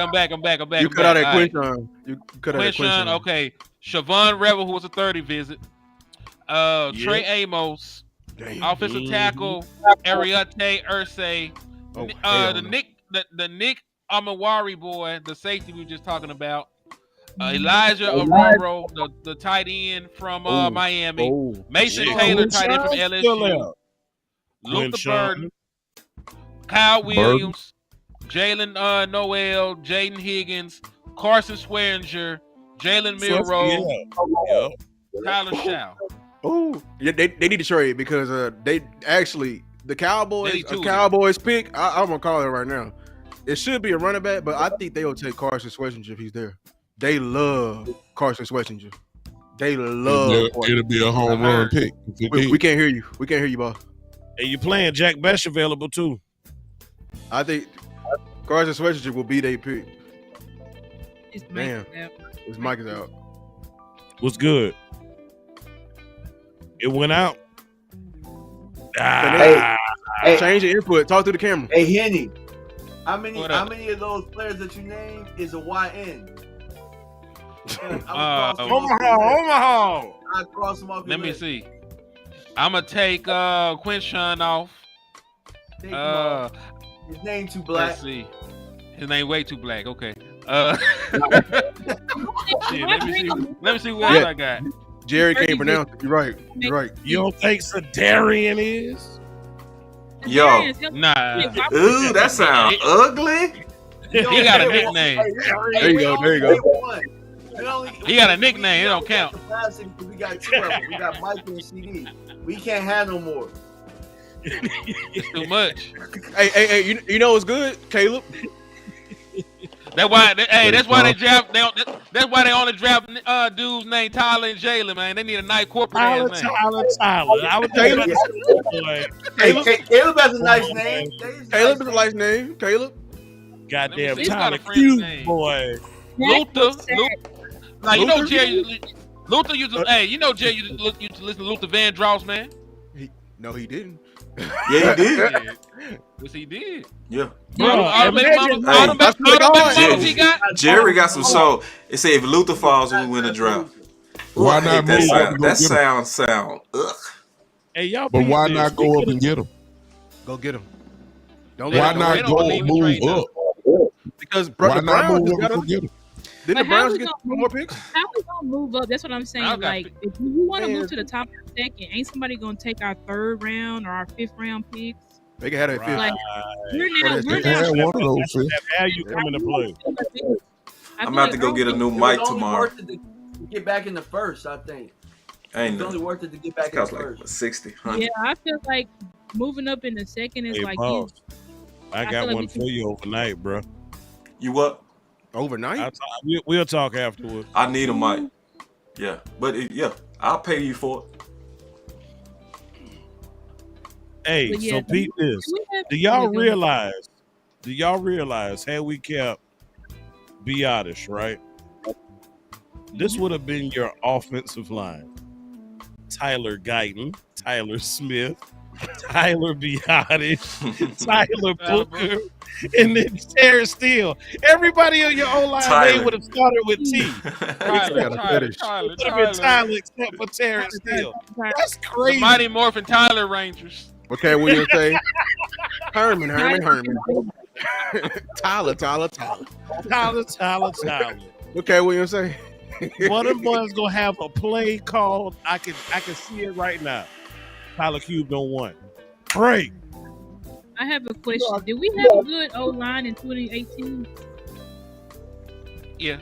You cut out at Quinshon. You cut out at Quinshon, Quinshon. okay. Shavon Rebel, who was a 30 visit. Trey Amos, offensive tackle, Ariete Ursay. The Nick Amawari boy, the safety we were just talking about. Elijah Aurora, the tight end from Miami. Mason Taylor, tight end from LSU. Luther Burden, Kyle Williams, Jalen Noel, Jaden Higgins, Carson Swearinger, Jalen Milrow, Tyler Shaw. Oh, yeah, they need to trade because they actually the Cowboys pick. I'm gonna call it right now. It should be a running back, but I think they will take Carson Swearinger if he's there. They love Carson Swearinger. They love. It'll be a home run pick. We can't hear you. We can't hear you, boss. And you playing Jack Besh available too. I think Carson Swearinger will be their pick. Damn. His mic is out. What's good? It went out. Hey, change your input. Talk to the camera. Hey, Henny. How many of those players that you named is a YN? Omaha. I cross them off. Let me see. I'm gonna take Quinshon off. Take him off. His name too black. Let's see. His name way too black. Okay. Shit, let me see what else I got. Jerry can't pronounce it. You're right. You're right. You don't think Sedarian is? Yo. Nah. Ooh, that sounds ugly. He got a nickname. There you go. There you go. He got a nickname. It don't count. We got two of them. We got Mike and CD. We can't have no more. It's too much. Hey, you know what's good, Caleb? That's why. That's why they draft. That's why they only draft dudes named Tyler and Jalen. Man, they need a nice corporate ass name. Tyler. I would think Caleb has a nice name. Caleb is a nice name. Caleb. Goddamn He's got Tyler, a friend cute name. boy. Luther. Like you know, Jerry. Luther used to. Hey, you know Jay used to listen to Luther Vandross, man. No, he didn't. Yeah, he did. Yes, he did. Yeah. Jerry got some soul. It say if Luther falls, we win the draft. Why I hate not that move up sound? and go That get him? sound. Ugh. Hey, y'all. But why not go up and get him? Go get him. Why not go move up? Because Why the not Browns move just up got and him. get him? Didn't the But Browns get more picks? How we gonna move up? That's what I'm saying. Like, if you want to move to the top of the second, ain't somebody gonna take our 3rd round or our 5th round picks? They can have that 5th. Like, we're They now. had one of those fifth. How you coming to play? I'm about to go get a new mic tomorrow. To get back in the first, I think. Ain't It's only worth it to get back in the costs first. like 60, 100. Yeah, I feel like moving up in the second is Hey, like boss, I feel got like one we for can- you overnight, bro. You what? Overnight? We'll talk afterwards. I need a mic. Yeah, but I'll pay you for it. Hey, But yeah, so peep this. Do y'all realize had we kept Biotish, right? This would have been your offensive line. Tyler Guyton, Tyler Smith, Tyler Biotish, Tyler Booker, and then Terrence Steele. Everybody on your O-line name would have started with T. Tyler, Would have been Tyler except for Terrence Steele. That's crazy. The Mighty Morphin Tyler Rangers. Okay, what do you say? Herman. Tyler. Tyler. Okay, what you say? One of them boys gonna have a play called. I can see it right now. Tyler Cube don't want. Pray. I have a question. Did we have a good O line in 2018? Yeah.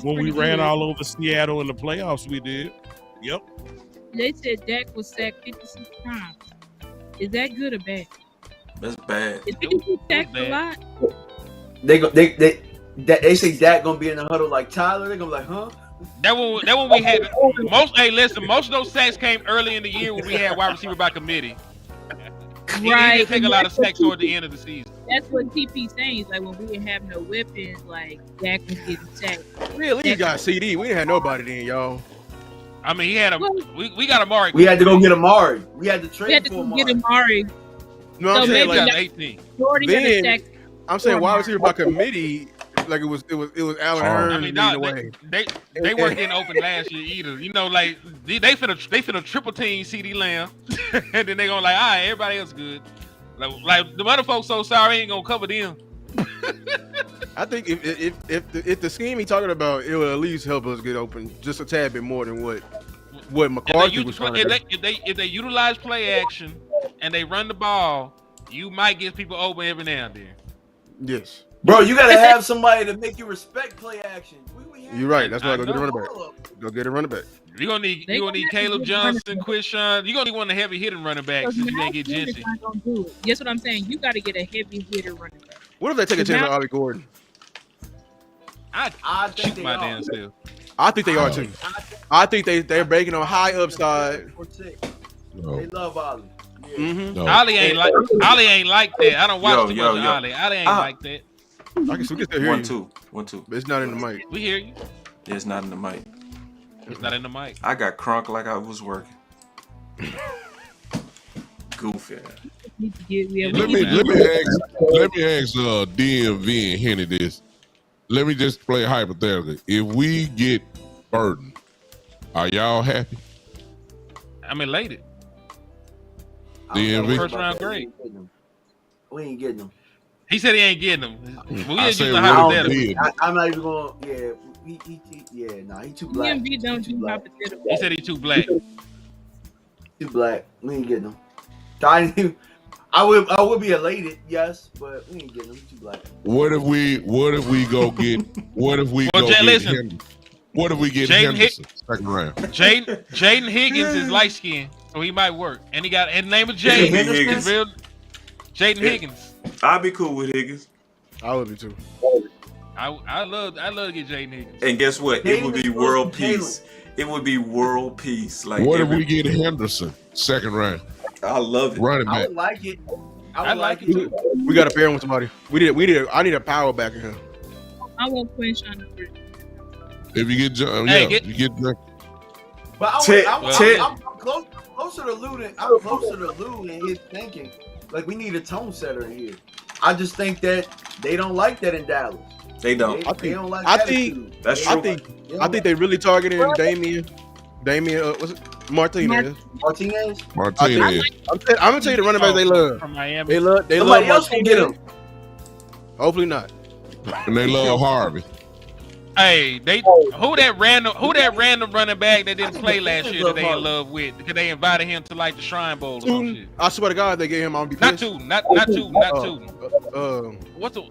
When we ran all over Seattle in the playoffs, we did. Yep. They said Dak was sacked 56 times. Is that good or bad? That's bad. Is 56 sacked a lot? They say Dak gonna be in the huddle like Tyler. They're gonna be like, huh? That one we had most. Hey, listen, most of those sacks came early in the year when we had wide receiver by committee. He didn't take a lot of sacks toward the end of the season. That's what TP saying. Is like when we didn't have no weapons, like Dak was getting sacked. Really? You got CD. We didn't have nobody then, y'all. I mean, he had we got Amari. We had to go get Amari. We had to trade We had to for go get Amari. No, I'm So saying maybe like 18. Jordan got a then, sack. I'm saying wide receiver by committee. Like it was Allen Hurns. I mean, leading the way. they weren't getting open last year either. You know, like they finna triple team CD Lamb, and then they gonna like, all right, everybody else good. Like the other folks so sorry ain't gonna cover them. I think if the scheme he talking about, it will at least help us get open just a tad bit more than what McCarthy was trying to do. If they utilize play action and they run the ball, you might get people open every now and then. Yes. Bro, you gotta have somebody to make you respect play action. You're right. That's why I go get a running back. Go get a running back. You're gonna need Caleb Johnson, Quishon. You're gonna need one of the heavy hitting running backs since you ain't get Jency. That's what I'm saying. You got to get a heavy hitter running back. What if they take a chance on Ollie Gordon? I shoot my damn self. I think they are too. I think they're breaking on high upside. They love Ollie. Mm-hmm. Ollie ain't like that. I don't watch too much of Ollie. Ollie ain't like that. I can still hear you. 1-2. But it's not in the mic. We hear you. It's not in the mic. It's not in the mic. I got crunk like I was working. Goofy. Let me ask DMV and Henny this. Let me just play hypothetically. If we get Burden, are y'all happy? I'm elated. DMV First round grade. We ain't getting them. He said he ain't getting them. We I ain't say using we hypothetical. I'm not even going. Yeah, he too black. DMV don't do hypothetical. He said he too black. Too black. We ain't getting them. I would be elated, yes, but we ain't getting them. Too black. What if we go get Henderson? What if we get Henderson second round? Jaden Higgins is light skinned, so he might work. And he got his name is Jaden. Jaden Higgins. I'd be cool with Higgins. I would be too. I love to get Jaden Higgins. And guess what? It would be world peace. It would be world peace. Like what if we get Henderson second round? I love it. Running I back. would like it. I would like it too. We got to pair him with somebody. I need a power back in here. I won't Quinn Sean. If you get you get But I'm closer to Lou in his thinking. Like, we need a tone setter in here. I just think that they don't like that in Dallas. They don't. They don't like I attitude. think That's true. I think they really targeting Damian, what's it? Martinez. Martinez. I'm gonna tell you the running back they love. From Miami. They love Somebody else can get Martinez. him. Hopefully not. and they love Harvey. Hey, who that random running back that didn't play last year that they in love with because they invited him to like the Shrine Bowl or some shit. I swear to God, they gave him. I'll be Not pissed. two. What's the?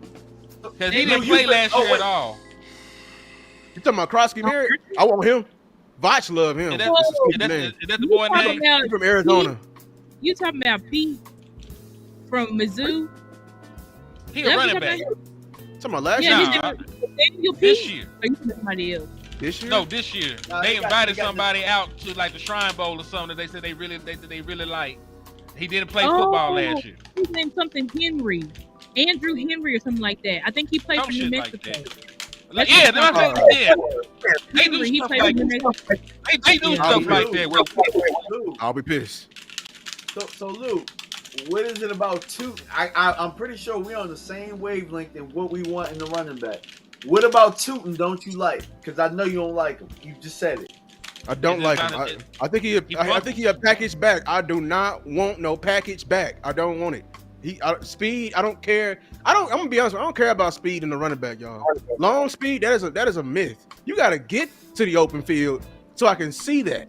Because he didn't play last year at all. You talking about Krosky Merritt? I want him. Vach love him. Is that the boy name? He's from Arizona. You talking about Pete from Mizzou? He a running back. Talking about last Yeah, year? This year. Or you somebody else? This year? No, this year. They invited somebody out to like the Shrine Bowl or something. They said they really like. He didn't play football last year. His name's something Henry, Andrew Henry or something like that. I think he played for New Mexico. They do stuff like that. They do stuff like that. I'll be pissed. So Lou, what is it about Tootin? I'm pretty sure we're on the same wavelength in what we want in the running back. What about Tootin don't you like? Because I know you don't like him. You just said it. I don't like him. I think he a package back. I do not want no package back. I don't want it. Speed. I don't care. I'm gonna be honest. I don't care about speed in the running back, y'all. Long speed. That is a myth. You got to get to the open field so I can see that.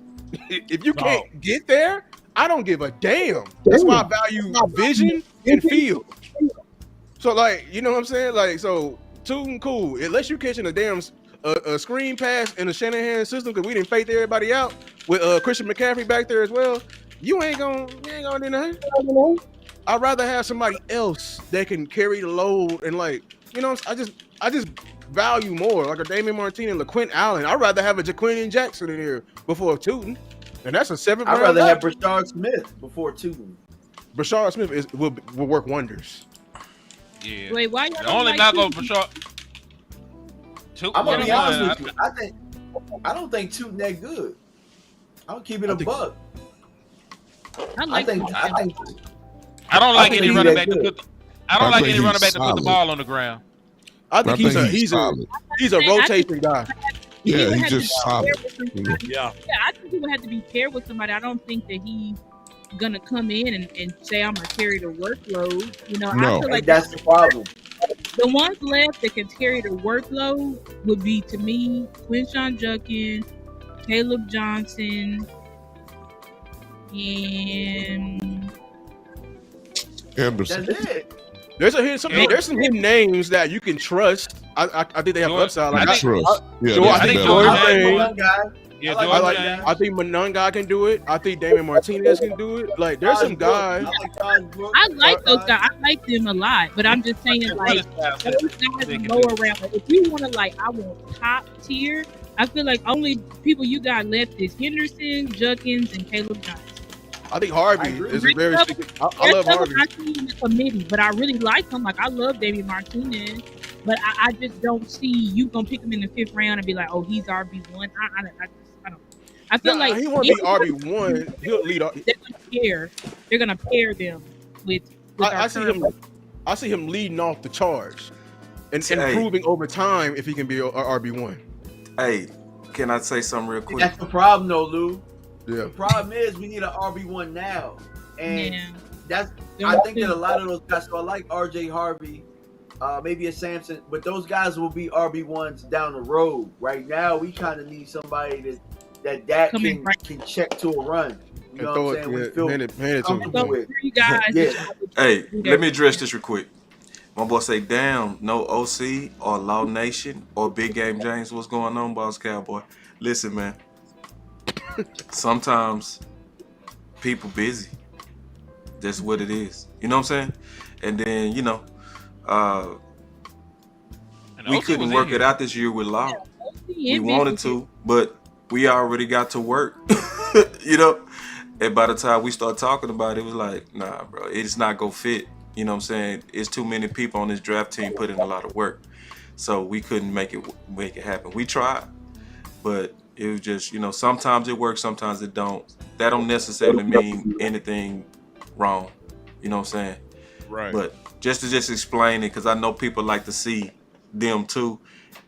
If you can't get there, I don't give a damn. That's why I value vision and field. So like, you know what I'm saying? Like, so Tootin cool. Unless you catching a damn a screen pass in the Shanahan system, because we didn't fake everybody out with Christian McCaffrey back there as well. You ain't gonna do nothing. I'd rather have somebody else that can carry the load and like, you know, I just value more like a Damian Martinez and LaQuint Allen. I'd rather have a Jaquinian Jackson in here before Tootin, and that's a 7th round. I'd rather have Brashard Smith before Tootin. Brashard Smith will work wonders. Yeah. Wait, why the only knock on Brashard? I'm gonna be honest with you. I don't think Tootin that good. I'll keep it a buck. I think I don't like any running back to put. I don't like any running back to put the ball on the ground. I think he's a rotation guy. Yeah, he's just solid. Yeah, I think he would have to be paired with somebody. I don't think that he's gonna come in and say I'm gonna carry the workload. You know, I feel like that's the problem. The ones left that can carry the workload would be, to me, Quinshon Judkins, Caleb Johnson, and Anderson. That's it. There's some hidden names that you can trust. I think they have upside. Like, I trust. I think Jordan. I I think Mononga can do it. I think Damian Martinez can do it. Like, there's some guys. I like those guys. I like them a lot, but I'm just saying, like, those guys are lower round. If you want to, like, I want top tier, I feel like only people you got left is Henderson, Judkins, and Caleb Johnson. I think Harvey is a very. I love Harvey. I see him in the committee, but I really like him. Like, I love Damian Martinez, but I just don't see you gonna pick him in the 5th round and be like, oh, he's RB1. I don't. I feel like he won't be RB1. He'll lead. They're gonna pair them with. I see him leading off the charge and improving over time if he can be a RB1. Hey, can I say something real quick? That's the problem, though, Lou. Yeah. The problem is we need an RB1 now, and I think that a lot of those guys. So I like RJ Harvey, maybe a Sampson, but those guys will be RB1s down the road. Right now, we kind of need somebody that can check to a run. You know what I'm saying? We feel comfortable with. Hey, let me address this real quick. My boy say, damn, no OC or Law Nation or Big Game James. What's going on, Boss Cowboy? Listen, man. Sometimes people busy. That's what it is. You know what I'm saying? And then, you know, we couldn't work it out this year with Law. We wanted to, but we already got to work. You know? And by the time we start talking about it, it was like, nah, bro, it's not gonna fit. You know what I'm saying? It's too many people on this draft team putting a lot of work. So we couldn't make it happen. We tried. but it was just, sometimes it works, sometimes it don't. That don't necessarily mean anything wrong. You know what I'm saying? Right. But just to explain it, because I know people like to see them too.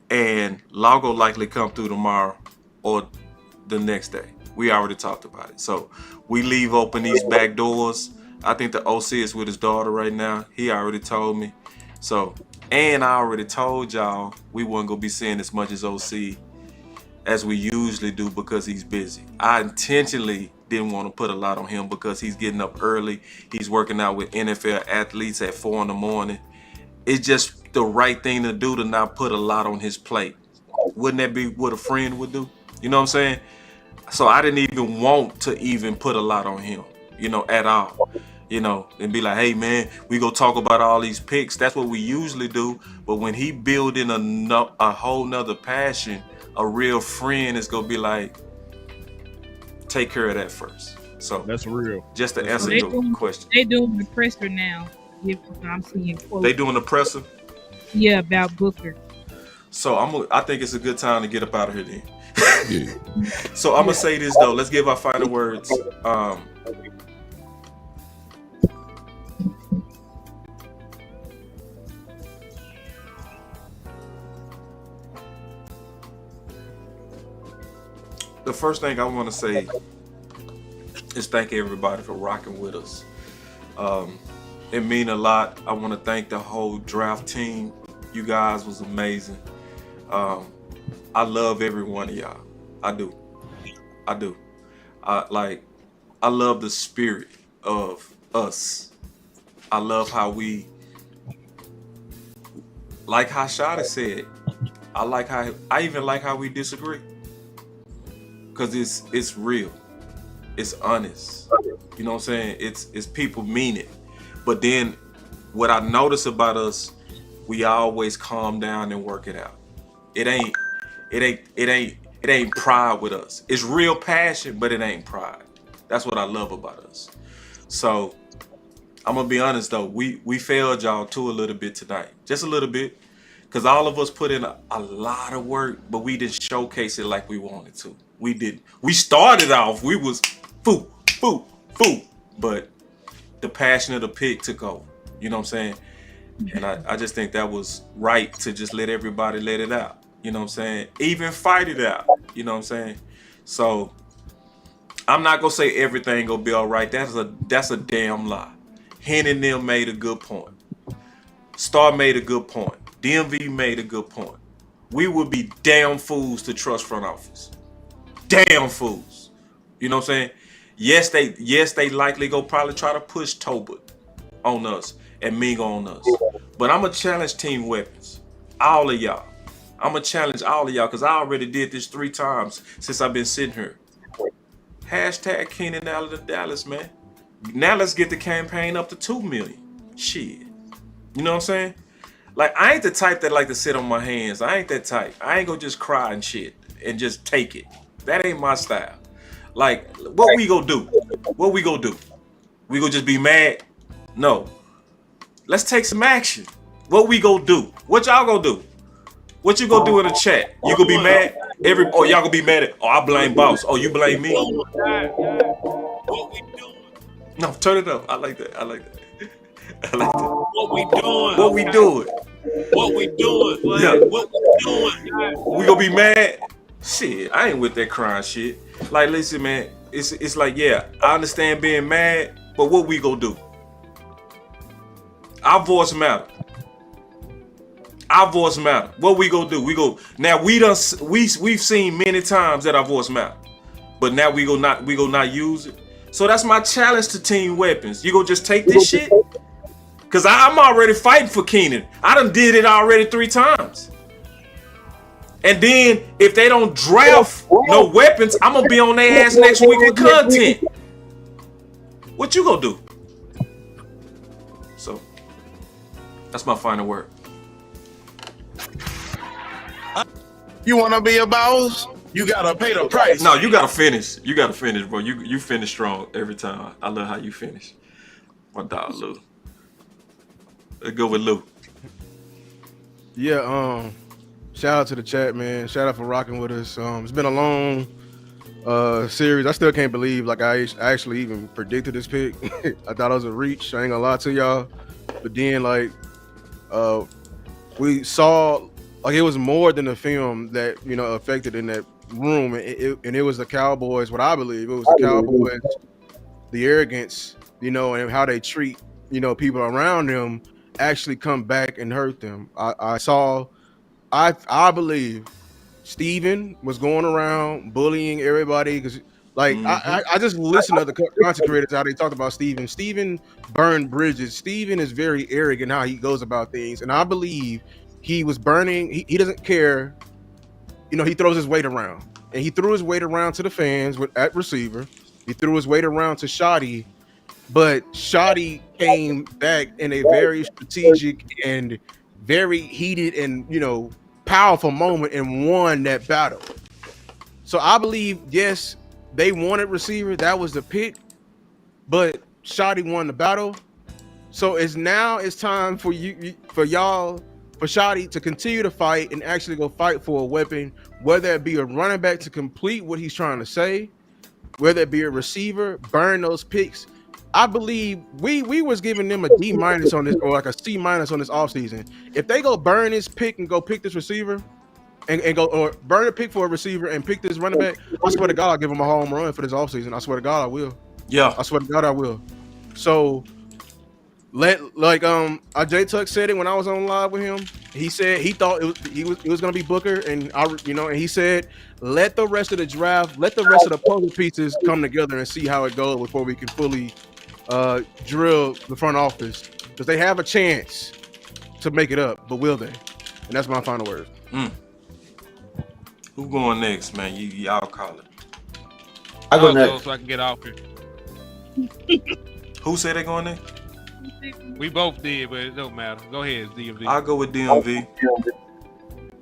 And Lago likely come through tomorrow or the next day. We already talked about it. So we leave open these back doors. I think the OC is with his daughter right now. He already told me. So, and I already told y'all we weren't going to be seeing as much as OC as we usually do because he's busy. I intentionally didn't want to put a lot on him because he's getting up early. He's working out with NFL athletes at 4 a.m. It's just the right thing to do to not put a lot on his plate. Wouldn't that be what a friend would do? You know what I'm saying? So I didn't even want to even put a lot on him, at all. And be like, hey man, we go talk about all these picks. That's what we usually do. But when he building a whole nother passion, a real friend is gonna be like, take care of that first. So that's real. Just to answer your question. They doing the presser now. I'm seeing quotes. They doing the presser? Yeah, about Booker. So I think it's a good time to get up out of here then. So I'm gonna say this though. Let's give our final words. The first thing I want to say is thank everybody for rocking with us. It means a lot. I want to thank the whole draft team. You guys was amazing. I love every one of y'all. I do. I love the spirit of us. I love how we, like how Shada said, I even like how we disagree. Cause it's real. It's honest. You know what I'm saying? It's people mean it. But then what I notice about us, we always calm down and work it out. It ain't pride with us. It's real passion, but it ain't pride. That's what I love about us. So I'm gonna be honest though, we failed y'all too a little bit tonight. Just a little bit. Cause all of us put in a lot of work, but we didn't showcase it like we wanted to. We didn't. We started off, we was foo, but the passion of the pick took over. You know what I'm saying? And I just think that was right to just let everybody let it out. You know what I'm saying? Even fight it out. You know what I'm saying? So I'm not gonna say everything gonna be all right. That's a damn lie. Hen and them made a good point. Star made a good point. DMV made a good point. We would be damn fools to trust front office. Damn fools. You know what I'm saying? Yes, they likely go probably try to push Tobit on us and Mingo on us. But I'm gonna challenge Team Weapons. All of y'all. I'm gonna challenge all of y'all because I already did this 3 times since I've been sitting here. Hashtag Keenan Allen to Dallas, man. Now let's get the campaign up to 2 million. Shit. You know what I'm saying? Like, I ain't the type that like to sit on my hands. I ain't that type. I ain't gonna just cry and shit and just take it. That ain't my style. Like, what we gonna do? What we gonna do? We gonna just be mad? No. Let's take some action. What we gonna do? What y'all gonna do? What you gonna do in the chat? You gonna be mad? Y'all gonna be mad at, I blame Boss. Oh, you blame me? What we doing? No, turn it up. I like that. I like that. What we doing? What we doing? What we doing? Yeah. What we doing? We gonna be mad? Shit, I ain't with that crying shit. Like, listen, man, it's like, yeah, I understand being mad, but what we gonna do? Our voice matter. Our voice matter. What we gonna do? Now we've seen many times that our voice matter, but now we go not use it. So that's my challenge to Team Weapons. You gonna just take this shit? Cause I'm already fighting for Keenan. I done did it already 3 times. And then if they don't draft no weapons, I'm gonna be on their ass next week with content. What you gonna do? So that's my final word. You wanna be a boss? You gotta pay the price. No, you gotta finish. You gotta finish, bro. You finish strong every time. I love how you finish. My dog Lou. Let's go with Lou. Yeah, Shout out to the chat, man. Shout out for rocking with us. It's been a long series. I still can't believe like I actually even predicted this pick. I thought it was a reach. I ain't gonna lie to y'all. But then like we saw like it was more than the film that affected in that room, and it was the Cowboys. What I believe it was the Cowboys, the arrogance, and how they treat people around them actually come back and hurt them. I believe Steven was going around bullying everybody because I just listened to the content creators how they talked about Steven. Steven burned bridges. Steven is very arrogant how he goes about things, and I believe he was burning. He doesn't care. He throws his weight around, and he threw his weight around to the fans at receiver. He threw his weight around to Shoddy, but Shoddy came back in a very strategic and very heated and powerful moment and won that battle. So I believe, yes, they wanted receiver. That was the pick, but Shoddy won the battle. So it's time for for Shoddy to continue to fight and actually go fight for a weapon, whether it be a running back to complete what he's trying to say, whether it be a receiver, burn those picks. I believe we was giving them a D- on this, or like a C- on this offseason. If they go burn this pick and go pick this receiver and go or burn a pick for a receiver and pick this running back, I swear to God I'll give them a home run for this offseason. I swear to God I will. Yeah. I swear to God I will. So J Tuck said it when I was on live with him. He said he thought it was gonna be Booker, and and he said let the rest of the draft, let the rest of the puzzle pieces come together and see how it goes before we can fully drill the front office, because they have a chance to make it up, but will they? And that's my final word. Who going next, man? Y'all call it. I go next so I can get off here. Who said they going next? We both did, but it don't matter. Go ahead, DMV. I'll go with DMV.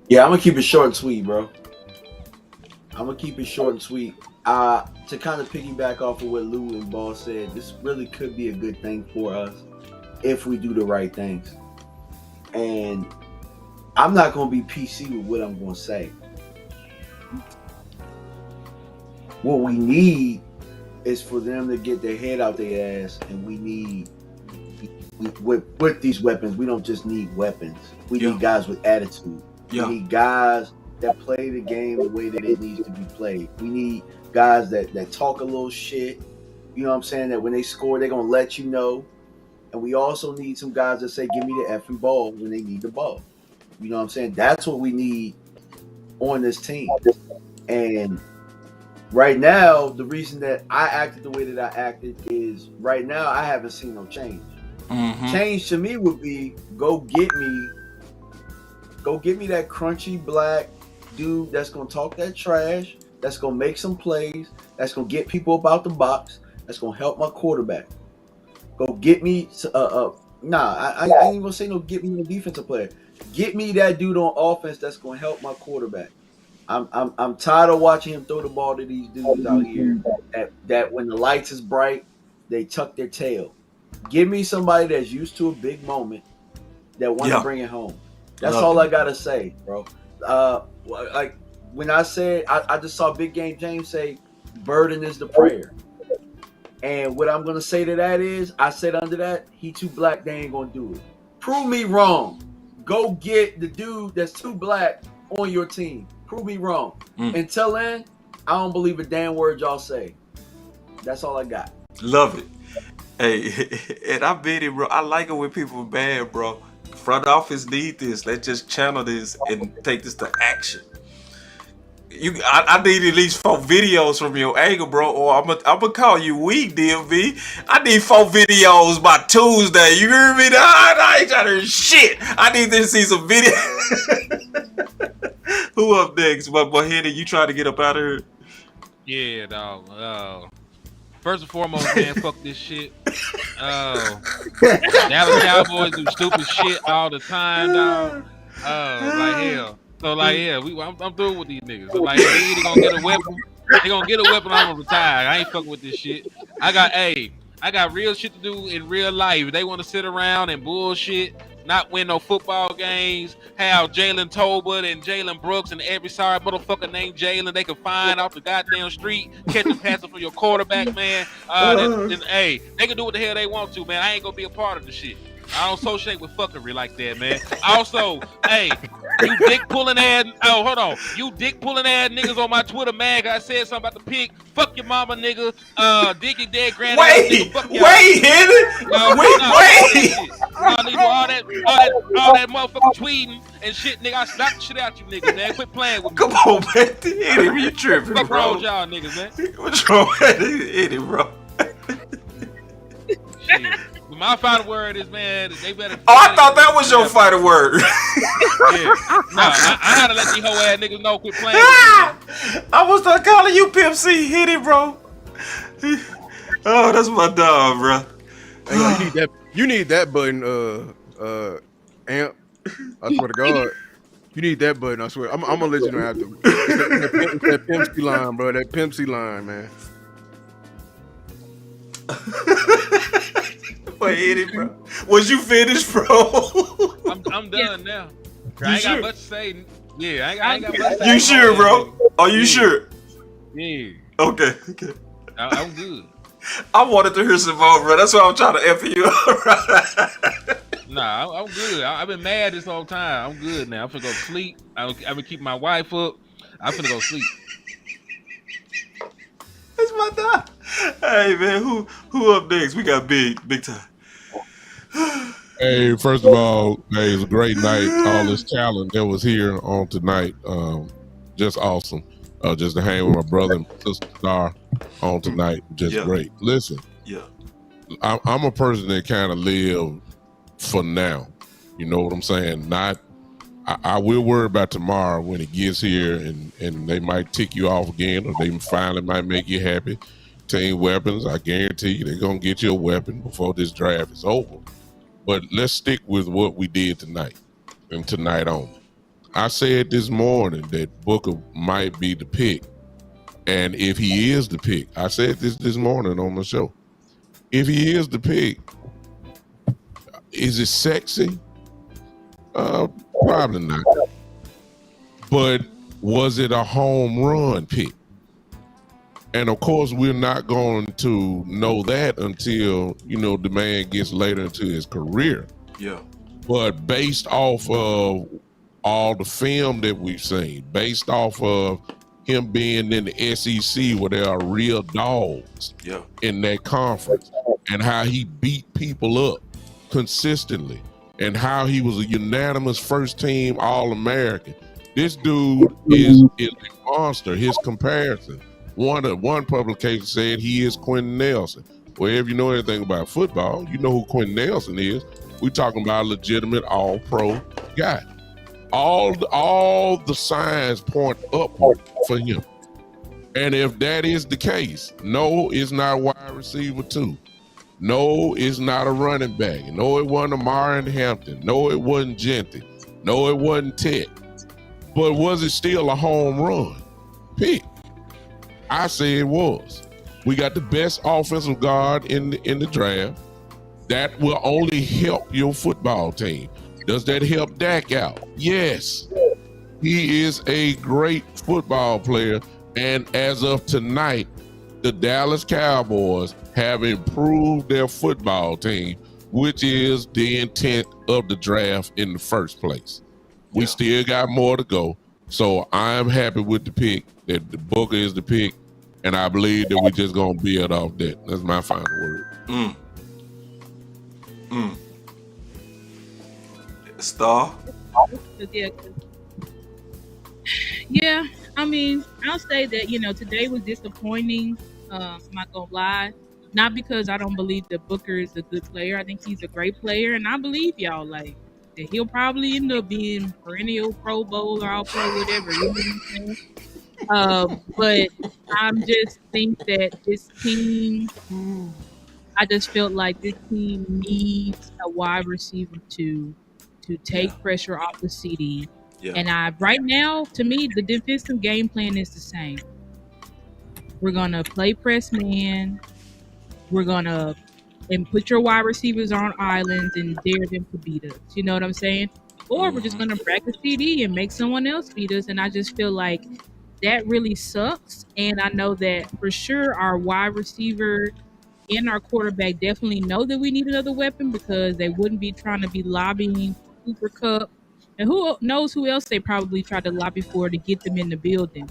Yeah, I'm gonna keep it short and sweet, bro. I'm gonna keep it short and sweet. To kind of piggyback off of what Lou and Boss said, this really could be a good thing for us if we do the right things. And I'm not gonna be PC with what I'm gonna say. What we need is for them to get their head out their ass, and we need with these weapons, we don't just need weapons. We need guys with attitude. We need guys that play the game the way that it needs to be played. We need guys that talk a little shit. You know what I'm saying? That when they score, they're going to let you know. And we also need some guys that say, give me the effing ball when they need the ball. You know what I'm saying? That's what we need on this team. And right now, the reason that I acted the way that I acted is right now I haven't seen no change. Change to me would be go get me that crunchy black dude that's gonna talk that trash, that's gonna make some plays, that's gonna get people about the box, that's gonna help my quarterback. Go get me I ain't even gonna say no get me a defensive player. Get me that dude on offense that's gonna help my quarterback. I'm tired of watching him throw the ball to these dudes out here that when the lights is bright, they tuck their tail. Give me somebody that's used to a big moment that want to bring it home. That's all I gotta say, bro. Like when I said I just saw Big Game James say, "Burden is the prayer," and what I'm gonna say to that is, I said under that, he too black, they ain't gonna do it. Prove me wrong. Go get the dude that's too black on your team. Prove me wrong. Until then, I don't believe a damn word y'all say. That's all I got. Love it. Hey, and I bet it, bro. I like it when people are bad, bro. Front office need this. Let's just channel this and take this to action. I need at least 4 videos from your angle, bro, or I'm gonna call you weak, DMV. I need 4 videos by Tuesday. You hear me? I ain't trying to hear shit. I need to see some video. Who up next? But Henny, you trying to get up out of here? Yeah, dog. First and foremost, man, fuck this shit. Dallas Cowboys do stupid shit all the time, dog. Like hell. So like, yeah, I'm through with these niggas. So like, they either gonna get a weapon, they gonna get a weapon. I'm gonna retire. I ain't fucking with this shit. I got real shit to do in real life. If they want to sit around and bullshit, not win no football games, have Jalen Tolbert and Jalen Brooks and every sorry motherfucker named Jalen they can find off the goddamn street, catching passes from your quarterback, man. Then hey, they can do what the hell they want to, man. I ain't gonna be a part of the shit. I don't associate with fuckery like that, man. Also, hey, you dick pulling ass. Oh, hold on. You dick pulling ass niggas on my Twitter, man. I said something about the pick. Fuck your mama, nigga. Dick your dead granddad. Wait, fuck wait, hit it. Wait. Y'all need to do all that motherfucking tweeting and shit, nigga. I slap the shit out you niggas, man. Quit playing with me. Come on, man. Hit it. You tripping, Fuck bro? wrong with y'all niggas, man. What's wrong with it? Hit it, bro. Shit. My final word is, man, they better. Oh, I thought that was your final word. Yeah. Nah, I gotta let these hoe ass niggas know quit playing with me, man. I was start calling you Pimp C. Hit it, bro. Oh, that's my dog, bro. Hey, you need that button, Amp. I swear to God. You need that button, I swear. I'm gonna let you know after. It's that Pimp C line, bro. That Pimp C line, man. Wait, hit it, bro. Was you finished, bro? I'm done now. I ain't got much to say. Yeah, I ain't got much to say. You sure, bro? Are you sure? Yeah. Okay. I'm good. I wanted to hear some more, bro. That's why I'm trying to F you up. Nah, I'm good. I've been mad this whole time. I'm good now. I'm finna go sleep. I've been keeping my wife up. I'm finna go sleep. That's my dog. Hey, man, who up next? We got big time. Hey, first of all, hey, it was a great night. All this talent that was here on tonight, just awesome. Just to hang with my brother and sister Star on tonight, just great. Listen, I'm a person that kind of live for now. You know what I'm saying? I will worry about tomorrow when it gets here, and they might tick you off again, or they finally might make you happy. Team weapons, I guarantee you, they're gonna get you a weapon before this draft is over. But let's stick with what we did tonight and tonight on. I said this morning that Booker might be the pick, and if he is the pick, I said this morning on the show. If he is the pick, is it sexy? Probably not. But was it a home run pick? And of course, we're not going to know that until, the man gets later into his career. Yeah. But based off of all the film that we've seen, based off of him being in the SEC where there are real dogs in that conference, and how he beat people up consistently, and how he was a unanimous first team All-American. This dude is a monster. His comparison. One publication said he is Quentin Nelson. Well, if you know anything about football, you know who Quentin Nelson is. We're talking about a legitimate all-pro guy. All the signs point upward for him. And if that is the case, no, it's not wide receiver 2. No, it's not a running back. No, it wasn't Amari Hampton. No, it wasn't Genty. No, it wasn't Ted. But was it still a home run pick? I say it was. We got the best offensive guard in the draft. That will only help your football team. Does that help Dak out? Yes. He is a great football player. And as of tonight, the Dallas Cowboys have improved their football team, which is the intent of the draft in the first place. We still got more to go. So I'm happy with the pick, that the Booker is the pick, and I believe that we're just going to build off that. That's my final word. Star? Yeah, I mean, I'll say that, today was disappointing. I'm not going to lie. Not because I don't believe that Booker is a good player. I think he's a great player, and I believe y'all, that he'll probably end up being perennial Pro Bowl or All Pro, whatever. You know what I'm saying? But I just think that this team, I just felt like this team needs a wide receiver to take pressure off the CD. Yeah. And right now, to me, the defensive game plan is the same. We're gonna play press man. We're gonna and put your wide receivers on islands and dare them to beat us. You know what I'm saying? Or we're just gonna brag a CD and make someone else beat us. And I just feel like that really sucks. And I know that for sure our wide receiver and our quarterback definitely know that we need another weapon because they wouldn't be trying to be lobbying Cooper Cup. And who knows who else they probably tried to lobby for to get them in the building.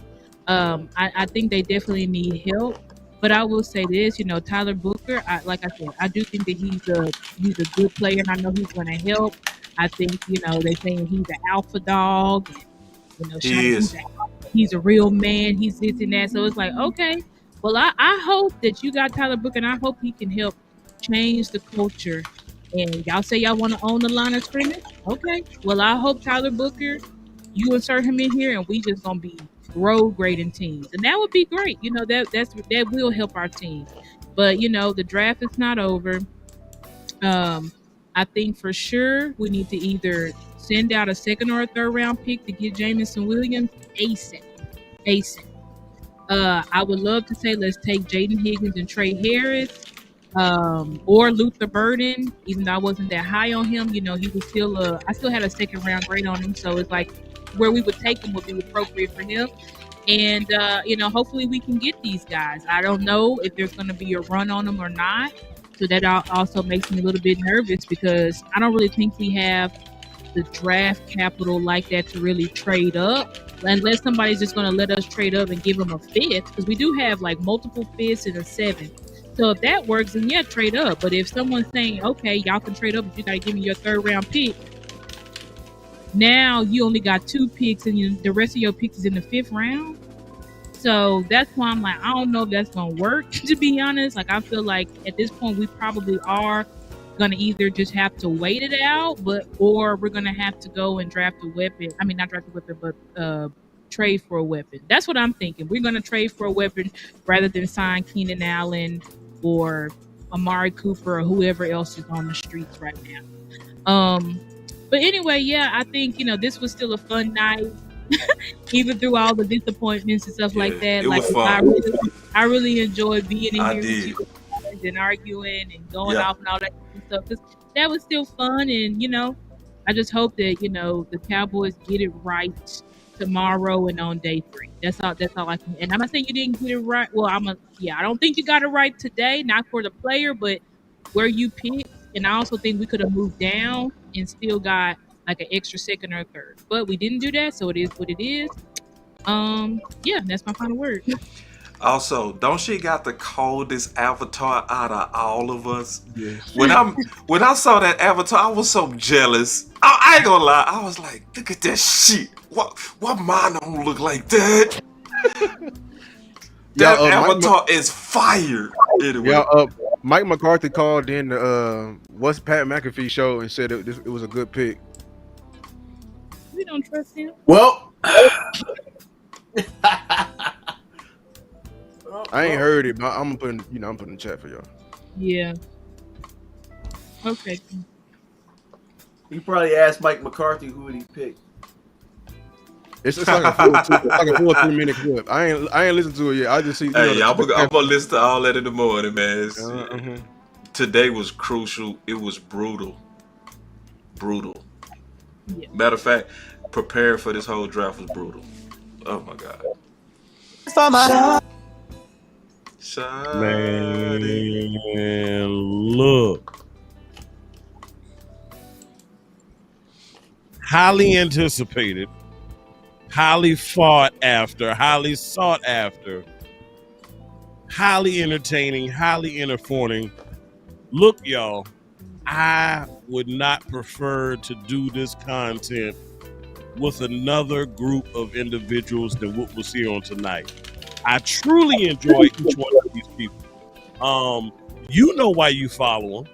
I think they definitely need help. But I will say this, Tyler Booker, like I said, I do think that he's a good player, and I know he's going to help. I think, they're saying he's an alpha dog. And, he is. He's a real man. He's this and that. So it's like, okay. Well, I hope that you got Tyler Booker, and I hope he can help change the culture. And y'all say y'all want to own the line of scrimmage? Okay. Well, I hope Tyler Booker, you insert him in here, and we just gonna be road grading teams, and that would be great. That will help our team. But the draft is not over. I think for sure we need to either send out a second or a third round pick to get Jamison Williams ASAP. I would love to say let's take Jaden Higgins and Trey Harris, or Luther Burden. Even though I wasn't that high on him, he was still I still had a second round grade on him, so it's like where we would take him would be appropriate for him. And hopefully we can get these guys. I don't know if there's going to be a run on them or not, so that also makes me a little bit nervous because I don't really think we have the draft capital like that to really trade up, unless somebody's just going to let us trade up and give them a fifth, because we do have like multiple fifths and a seventh. So if that works, then yeah, trade up. But if someone's saying, okay, y'all can trade up, but you got to give me your third round pick, now you only got 2 picks and the rest of your picks is in the 5th round. So that's why I'm like, I don't know if that's going to work, to be honest. Like, I feel like at this point we probably are going to either just have to wait it out, or we're going to have to go and draft a weapon. I mean, not draft a weapon, but trade for a weapon. That's what I'm thinking. We're going to trade for a weapon rather than sign Keenan Allen or Amari Cooper or whoever else is on the streets right now. But anyway, yeah, I think, this was still a fun night, even through all the disappointments and stuff like that. It was fun. I really enjoyed being in I here did. with you guys and arguing and going off and all that kind of stuff. 'Cause that was still fun. And, I just hope that, the Cowboys get it right tomorrow and on day 3. That's all I can. And I'm not saying you didn't get it right. Well, I don't think you got it right today, not for the player, but where you picked. And I also think we could have moved down and still got like an extra second or third. But we didn't do that, so it is what it is. Yeah, that's my final word. Also, don't she got the coldest avatar out of all of us? Yeah. When I saw that avatar, I was so jealous. I ain't gonna lie. I was like, look at that shit. What mine don't look like that? That avatar is fire. Anyway. Mike McCarthy called in what's Pat McAfee show and said it was a good pick. We don't trust him. Well, I ain't heard it, but I'm putting in the chat for y'all. Yeah. Okay. You probably asked Mike McCarthy who would he pick. It's like a full 3-minute clip. I ain't listened to it yet. I just see. Hey, I'm gonna listen to all that in the morning, man. Today was crucial. It was brutal. Yeah. Matter of fact, preparing for this whole draft was brutal. Oh my god. Man, look. Highly anticipated, highly fought after, highly sought after, highly entertaining, highly entertaining. Look, y'all, I would not prefer to do this content with another group of individuals than what we'll see on tonight. I truly enjoy each one of these people. You know why you follow them.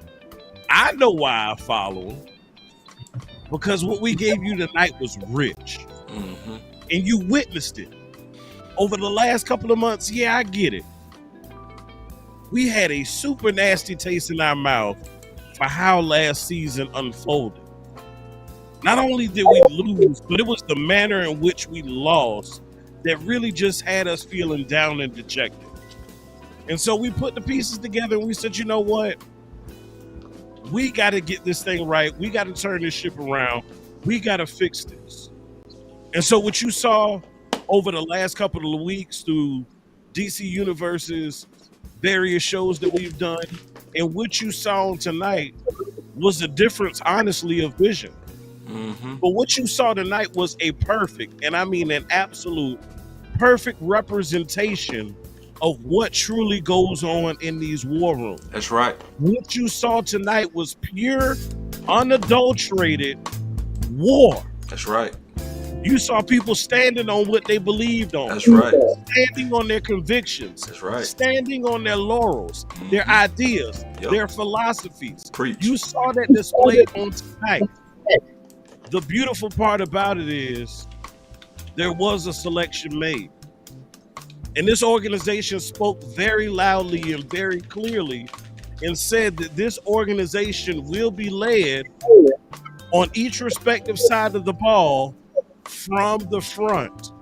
I know why I follow them. Because what we gave you tonight was rich. Mm-hmm. And you witnessed it. Over the last couple of months, yeah, I get it. We had a super nasty taste in our mouth for how last season unfolded. Not only did we lose, but it was the manner in which we lost that really just had us feeling down and dejected. And so we put the pieces together and we said, you know what? We got to get this thing right. We got to turn this ship around. We got to fix this. And so what you saw over the last couple of weeks through DC Universe's various shows that we've done, and what you saw tonight was a difference, honestly, of vision. Mm-hmm. But what you saw tonight was a perfect, and I mean an absolute perfect representation of what truly goes on in these war rooms. That's right. What you saw tonight was pure, unadulterated war. That's right. You saw people standing on what they believed on. That's right. Standing on their convictions. That's right. Standing on their laurels, their ideas, Yep. their philosophies. Preach. You saw that displayed on tonight. The beautiful part about it is there was a selection made. And this organization spoke very loudly and very clearly and said that this organization will be led on each respective side of the ball from the front.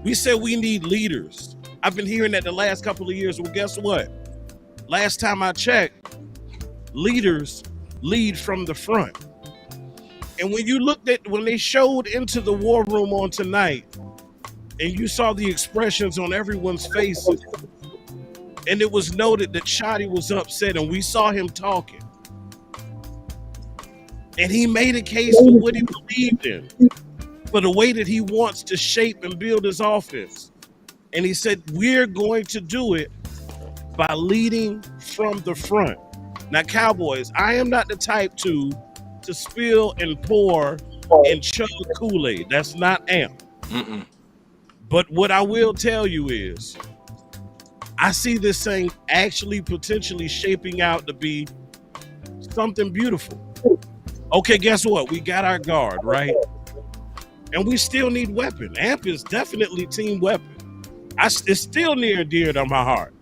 We said we need leaders. I've been hearing that the last couple of years. Well, guess what? Last time I checked, leaders lead from the front. And when you looked at, when they showed into the war room on tonight, and you saw the expressions on everyone's faces, and it was noted that Shotty was upset, and we saw him talking. And he made a case for what he believed in, for the way that he wants to shape and build his offense. And he said, we're going to do it by leading from the front. Now, Cowboys, I am not the type to spill and pour and chug Kool-Aid. That's not Amp. Mm-mm. But what I will tell you is, I see this thing actually potentially shaping out to be something beautiful. Okay, guess what? We got our guard, right? And we still need weapon. Amp is definitely team weapon. It's still near and dear to my heart.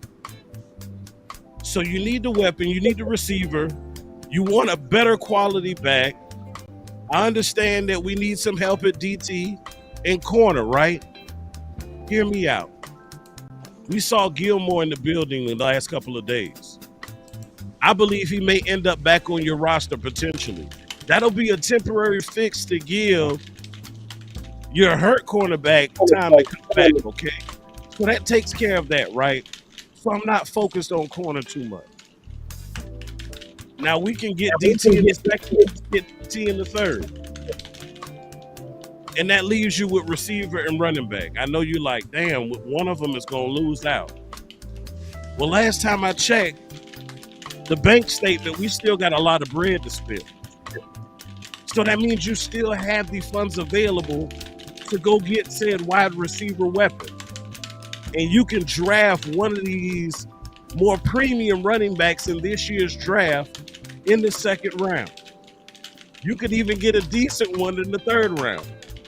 So you need the weapon, you need the receiver, you want a better quality back. I understand that we need some help at DT and corner, right? Hear me out. We saw Gilmore in the building the last couple of days. I believe he may end up back on your roster potentially. That'll be a temporary fix to give your hurt cornerback time to come back, okay? So that takes care of that, right? So I'm not focused on corner too much. Now we can get DT in the second, get DT in the third. And that leaves you with receiver and running back. I know you're like, damn, one of them is going to lose out. Well, last time I checked, the bank statement, we still got a lot of bread to spend. So that means you still have the funds available to go get said wide receiver weapon. And you can draft one of these more premium running backs in this year's draft in the second round. You could even get a decent one in the third round.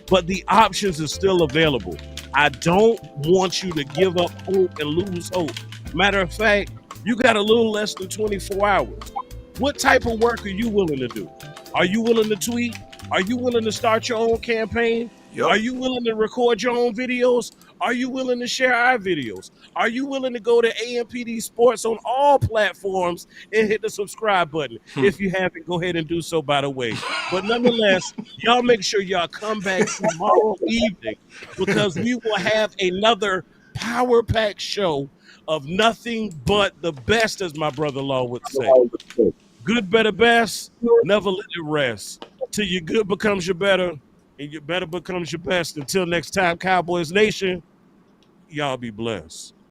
But the options are still available. I don't want you to give up hope and lose hope. Matter of fact, you got a little less than 24 hours. What type of work are you willing to do? Are you willing to tweet? Are you willing to start your own campaign? Yep. Are you willing to record your own videos? Are you willing to share our videos? Are you willing to go to AMPD Sports on all platforms and hit the subscribe button? If you haven't, go ahead and do so, by the way. But nonetheless, y'all make sure y'all come back tomorrow evening, because we will have another power pack show of nothing but the best, as my brother-in-law would say. Good, better, best. Never let it rest. Till your good becomes your better and your better becomes your best. Until next time, Cowboys Nation, y'all be blessed.